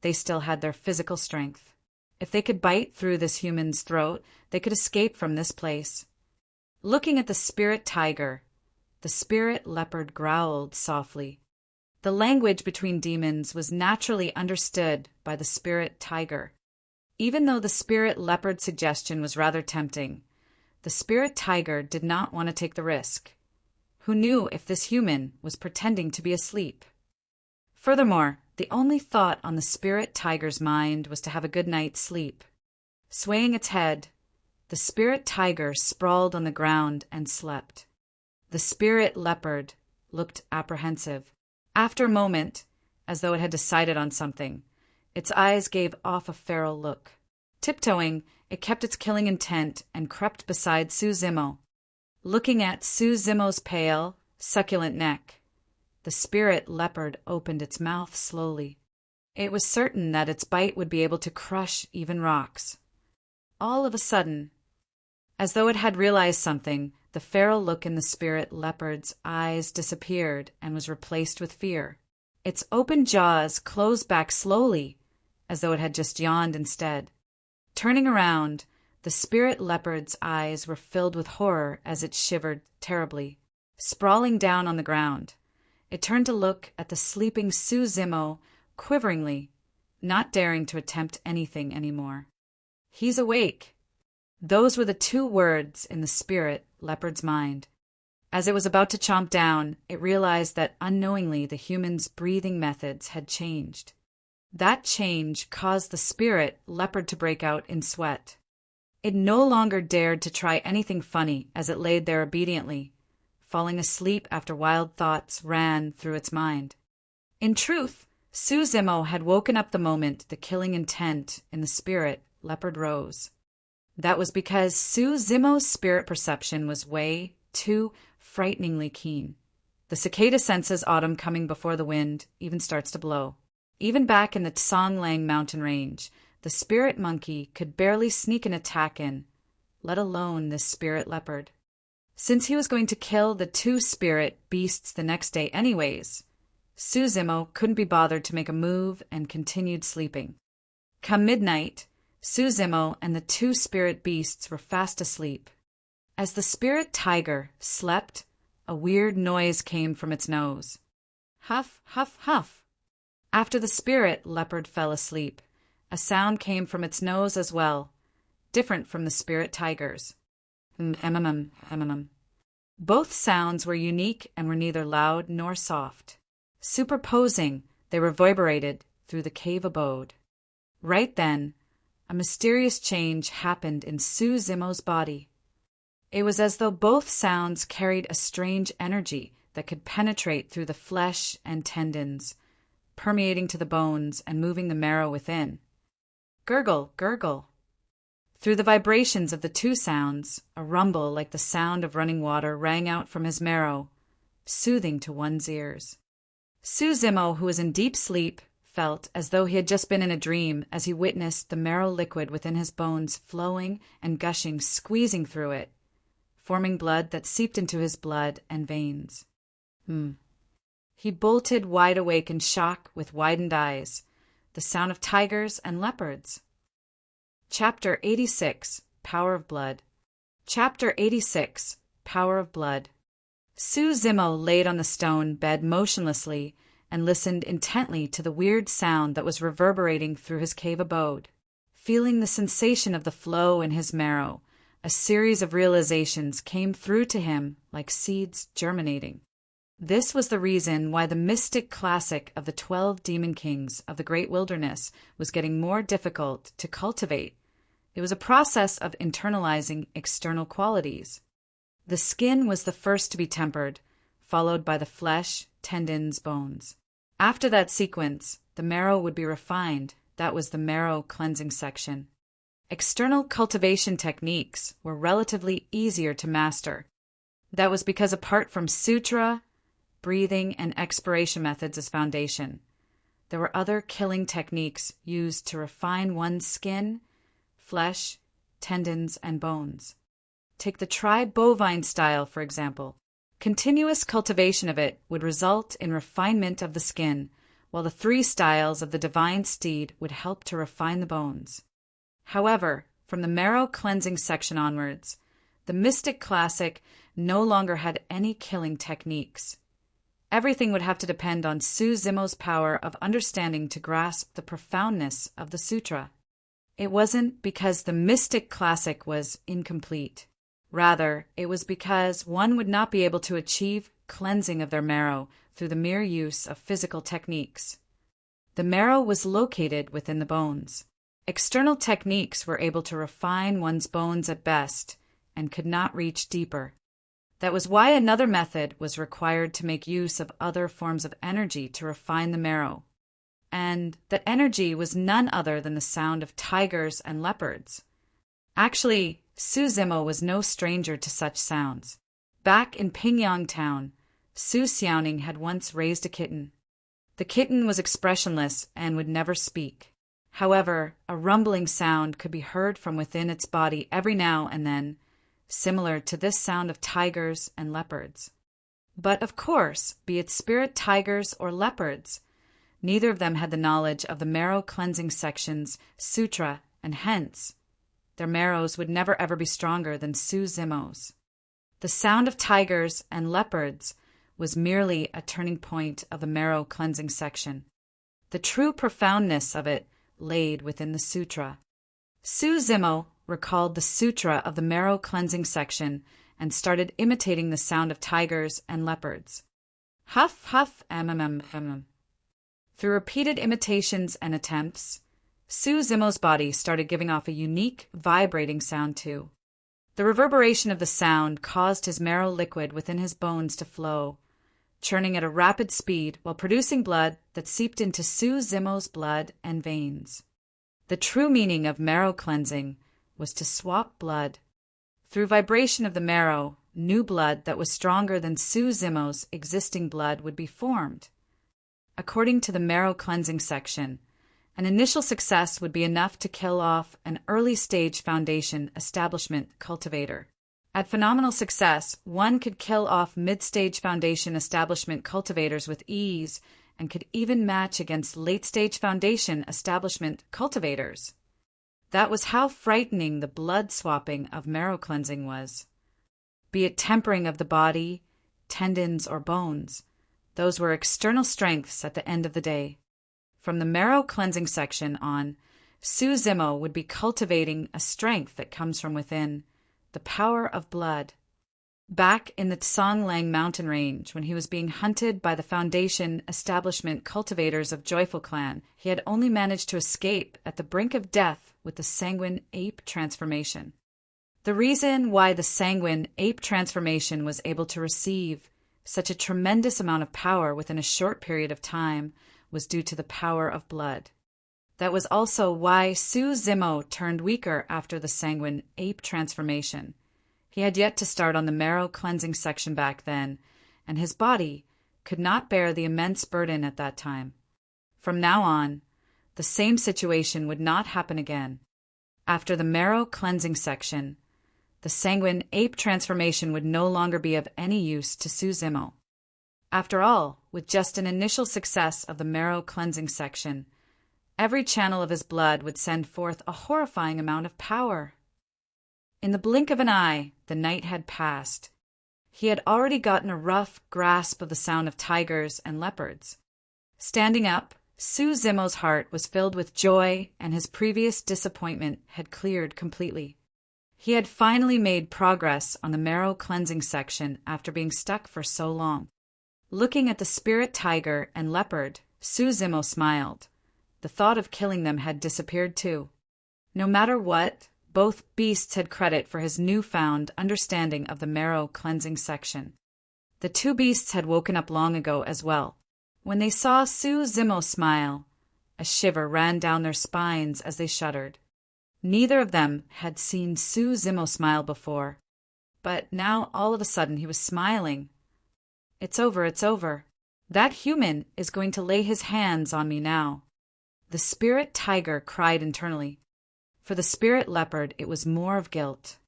they still had their physical strength. If they could bite through this human's throat, they could escape from this place. Looking at the spirit tiger, the spirit leopard growled softly. The language between demons was naturally understood by the spirit tiger. Even though the spirit leopard suggestion was rather tempting, the spirit tiger did not want to take the risk. Who knew if this human was pretending to be asleep? Furthermore, the only thought on the spirit tiger's mind was to have a good night's sleep. Swaying its head, the spirit tiger sprawled on the ground and slept. The spirit leopard looked apprehensive. After a moment, as though it had decided on something, its eyes gave off a feral look. Tiptoeing, it kept its killing intent and crept beside Suzimo. Looking at Suzimo's pale, succulent neck, the spirit leopard opened its mouth slowly. It was certain that its bite would be able to crush even rocks. All of a sudden, as though it had realized something, the feral look in the spirit leopard's eyes disappeared and was replaced with fear. Its open jaws closed back slowly, as though it had just yawned instead. Turning around, the spirit leopard's eyes were filled with horror as it shivered terribly. Sprawling down on the ground, it turned to look at the sleeping Suzimo quiveringly, not daring to attempt anything anymore. "He's awake." Those were the two words in the spirit leopard's mind. As it was about to chomp down, it realized that unknowingly the human's breathing methods had changed. That change caused the spirit leopard to break out in sweat. It no longer dared to try anything funny as it laid there obediently, falling asleep after wild thoughts ran through its mind. In truth, Suzimo had woken up the moment the killing intent in the spirit leopard rose. That was because Suzimo's spirit perception was way too frighteningly keen. The cicada senses autumn coming before the wind even starts to blow. Even back in the Songlang mountain range, the spirit monkey could barely sneak an attack in, let alone this spirit leopard. Since he was going to kill the two spirit beasts the next day anyways, Suzimo couldn't be bothered to make a move and continued sleeping. Come midnight, Suzimo and the two spirit beasts were fast asleep. As the spirit tiger slept, a weird noise came from its nose. Huff, huff, huff. After the spirit leopard fell asleep, a sound came from its nose as well, different from the spirit tiger's. Both sounds were unique and were neither loud nor soft. Superposing, they reverberated through the cave abode. Right then, a mysterious change happened in Suzimo's body. It was as though both sounds carried a strange energy that could penetrate through the flesh and tendons, permeating to the bones and moving the marrow within. Gurgle, gurgle. Through the vibrations of the two sounds, a rumble like the sound of running water rang out from his marrow, soothing to one's ears. Suzimo, who was in deep sleep, felt as though he had just been in a dream as he witnessed the marrow liquid within his bones flowing and gushing, squeezing through it, forming blood that seeped into his blood and veins. He bolted wide awake in shock with widened eyes, the sound of tigers and leopards. Chapter 86, Power of Blood. Chapter 86, Power of Blood. Zimo laid on the stone bed motionlessly and listened intently to the weird sound that was reverberating through his cave abode. Feeling the sensation of the flow in his marrow, a series of realizations came through to him like seeds germinating. This was the reason why the mystic classic of the 12 demon kings of the great wilderness was getting more difficult to cultivate. It was a process of internalizing external qualities. The skin was the first to be tempered, followed by the flesh, tendons, bones. After that sequence, the marrow would be refined. That was the marrow cleansing section. External cultivation techniques were relatively easier to master. That was because apart from sutra, breathing, and expiration methods as foundation, there were other killing techniques used to refine one's skin, flesh, tendons, and bones. Take the tri-bovine style, for example. Continuous cultivation of it would result in refinement of the skin, while the 3 styles of the divine steed would help to refine the bones. However, from the marrow cleansing section onwards, the mystic classic no longer had any killing techniques. Everything would have to depend on Zimo's power of understanding to grasp the profoundness of the sutra. It wasn't because the mystic classic was incomplete. Rather, it was because one would not be able to achieve cleansing of their marrow through the mere use of physical techniques. The marrow was located within the bones. External techniques were able to refine one's bones at best and could not reach deeper. That was why another method was required to make use of other forms of energy to refine the marrow. And that energy was none other than the sound of tigers and leopards. Actually, Zimo was no stranger to such sounds. Back in Pingyang town, Su Xiaoning had once raised a kitten. The kitten was expressionless and would never speak. However, a rumbling sound could be heard from within its body every now and then, similar to this sound of tigers and leopards. But of course, be it spirit tigers or leopards, neither of them had the knowledge of the marrow cleansing sections, sutra, and hence, their marrows would never ever be stronger than Zimo's. The sound of tigers and leopards was merely a turning point of the marrow cleansing section. The true profoundness of it laid within the sutra. Zimo recalled the sutra of the marrow cleansing section and started imitating the sound of tigers and leopards. Huff, huff, Through repeated imitations and attempts, Zimo's body started giving off a unique, vibrating sound too. The reverberation of the sound caused his marrow liquid within his bones to flow, churning at a rapid speed while producing blood that seeped into Zimo's blood and veins. The true meaning of marrow cleansing was to swap blood. Through vibration of the marrow, new blood that was stronger than Zimo's existing blood would be formed. According to the marrow cleansing section, an initial success would be enough to kill off an early-stage foundation establishment cultivator. At phenomenal success, one could kill off mid-stage foundation establishment cultivators with ease and could even match against late-stage foundation establishment cultivators. That was how frightening the blood swapping of marrow cleansing was. Be it tempering of the body, tendons, or bones, those were external strengths at the end of the day. From the marrow cleansing section on, Zimo would be cultivating a strength that comes from within, the power of blood. Back in the Tsonglang mountain range, when he was being hunted by the foundation establishment cultivators of Joyful Clan, he had only managed to escape at the brink of death with the sanguine ape transformation. The reason why the sanguine ape transformation was able to receive such a tremendous amount of power within a short period of time was due to the power of blood. That was also why Zimo turned weaker after the sanguine ape transformation. He had yet to start on the marrow cleansing section back then, and his body could not bear the immense burden at that time. From now on, the same situation would not happen again. After the marrow cleansing section, the sanguine ape transformation would no longer be of any use to Zimo. After all, with just an initial success of the marrow cleansing section, every channel of his blood would send forth a horrifying amount of power. In the blink of an eye, the night had passed. He had already gotten a rough grasp of the sound of tigers and leopards. Standing up, Suzumo's heart was filled with joy, and his previous disappointment had cleared completely. He had finally made progress on the marrow cleansing section after being stuck for so long. Looking at the spirit tiger and leopard, Suzumo smiled. The thought of killing them had disappeared too. No matter what, both beasts had credit for his newfound understanding of the marrow cleansing section. The two beasts had woken up long ago as well. When they saw Suzumo smile, a shiver ran down their spines as they shuddered. Neither of them had seen Suzumo smile before, but now all of a sudden he was smiling. It's over, it's over. That human is going to lay his hands on me now. The spirit tiger cried internally. For the spirit leopard, it was more of guilt.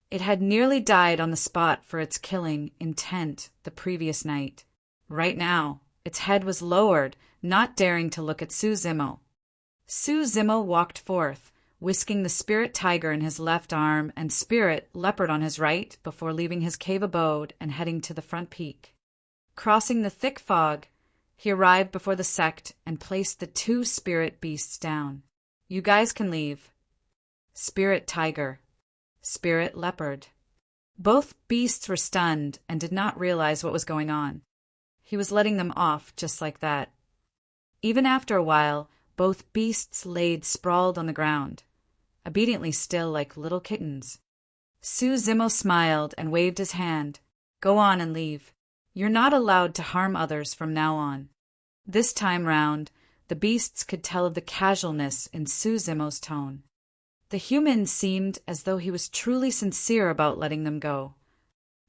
It had nearly died on the spot for its killing intent the previous night. Right now, its head was lowered, not daring to look at Suzumo. Suzumo walked forth, whisking the spirit tiger in his left arm and spirit leopard on his right before leaving his cave abode and heading to the front peak. Crossing the thick fog, he arrived before the sect and placed the two spirit beasts down. You guys can leave. Spirit tiger, spirit leopard. Both beasts were stunned and did not realize what was going on. He was letting them off just like that. Even after a while, both beasts laid sprawled on the ground, obediently still like little kittens. Suzumo smiled and waved his hand. Go on and leave. You're not allowed to harm others from now on. This time round, the beasts could tell of the casualness in Suzumo's tone. The human seemed as though he was truly sincere about letting them go.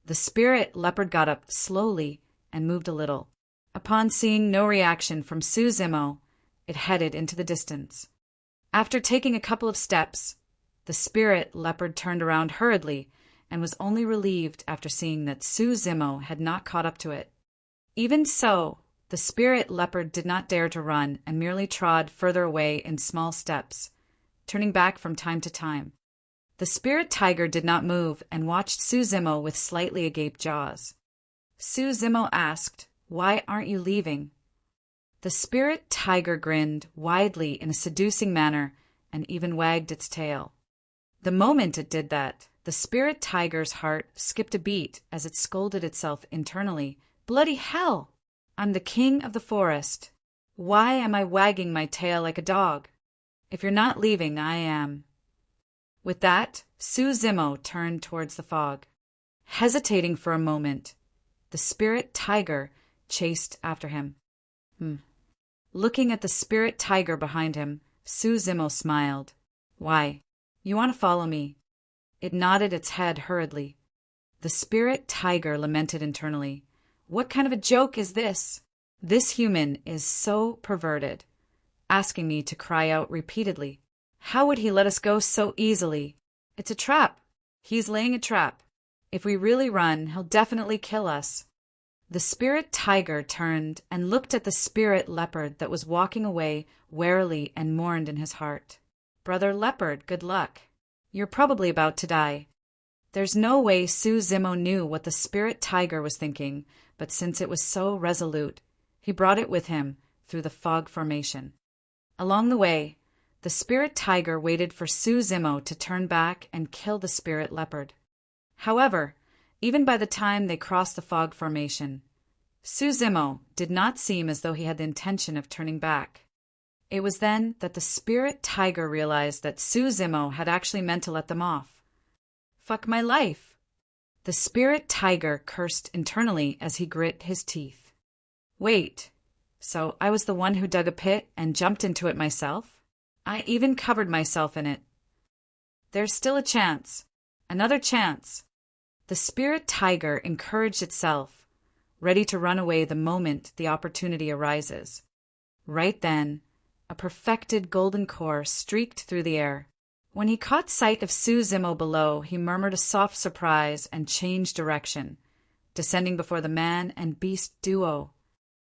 The spirit leopard got up slowly and moved a little. Upon seeing no reaction from Suzumo, it headed into the distance. After taking a couple of steps, the spirit leopard turned around hurriedly and was only relieved after seeing that Suzumo had not caught up to it. Even so, the spirit leopard did not dare to run and merely trod further away in small steps, turning back from time to time. The spirit tiger did not move and watched Suzumo with slightly agape jaws. Suzumo asked, "Why aren't you leaving?" The spirit tiger grinned widely in a seducing manner and even wagged its tail. The moment it did that, the spirit tiger's heart skipped a beat as it scolded itself internally. Bloody hell! I'm the king of the forest. Why am I wagging my tail like a dog? If you're not leaving, I am. With that, Suzumo turned towards the fog. Hesitating for a moment, the spirit tiger chased after him. Looking at the spirit tiger behind him, Suzumo smiled. Why? You want to follow me? It nodded its head hurriedly. The spirit tiger lamented internally. What kind of a joke is this? This human is so perverted, asking me to cry out repeatedly. How would he let us go so easily? It's a trap. He's laying a trap. If we really run, he'll definitely kill us. The spirit tiger turned and looked at the spirit leopard that was walking away warily and mourned in his heart. Brother leopard, good luck. You're probably about to die. There's no way Suzumo knew what the spirit tiger was thinking, but since it was so resolute, he brought it with him through the fog formation. Along the way, the spirit tiger waited for Suzumo to turn back and kill the spirit leopard. However, even by the time they crossed the fog formation, Suzumo did not seem as though he had the intention of turning back. It was then that the spirit tiger realized that Suzumo had actually meant to let them off. Fuck my life! The spirit tiger cursed internally as he grit his teeth. Wait, so I was the one who dug a pit and jumped into it myself? I even covered myself in it. There's still a chance. Another chance. The spirit tiger encouraged itself, ready to run away the moment the opportunity arises. Right then, a perfected golden core streaked through the air. When he caught sight of Suzumo below, he murmured a soft surprise and changed direction, descending before the man and beast duo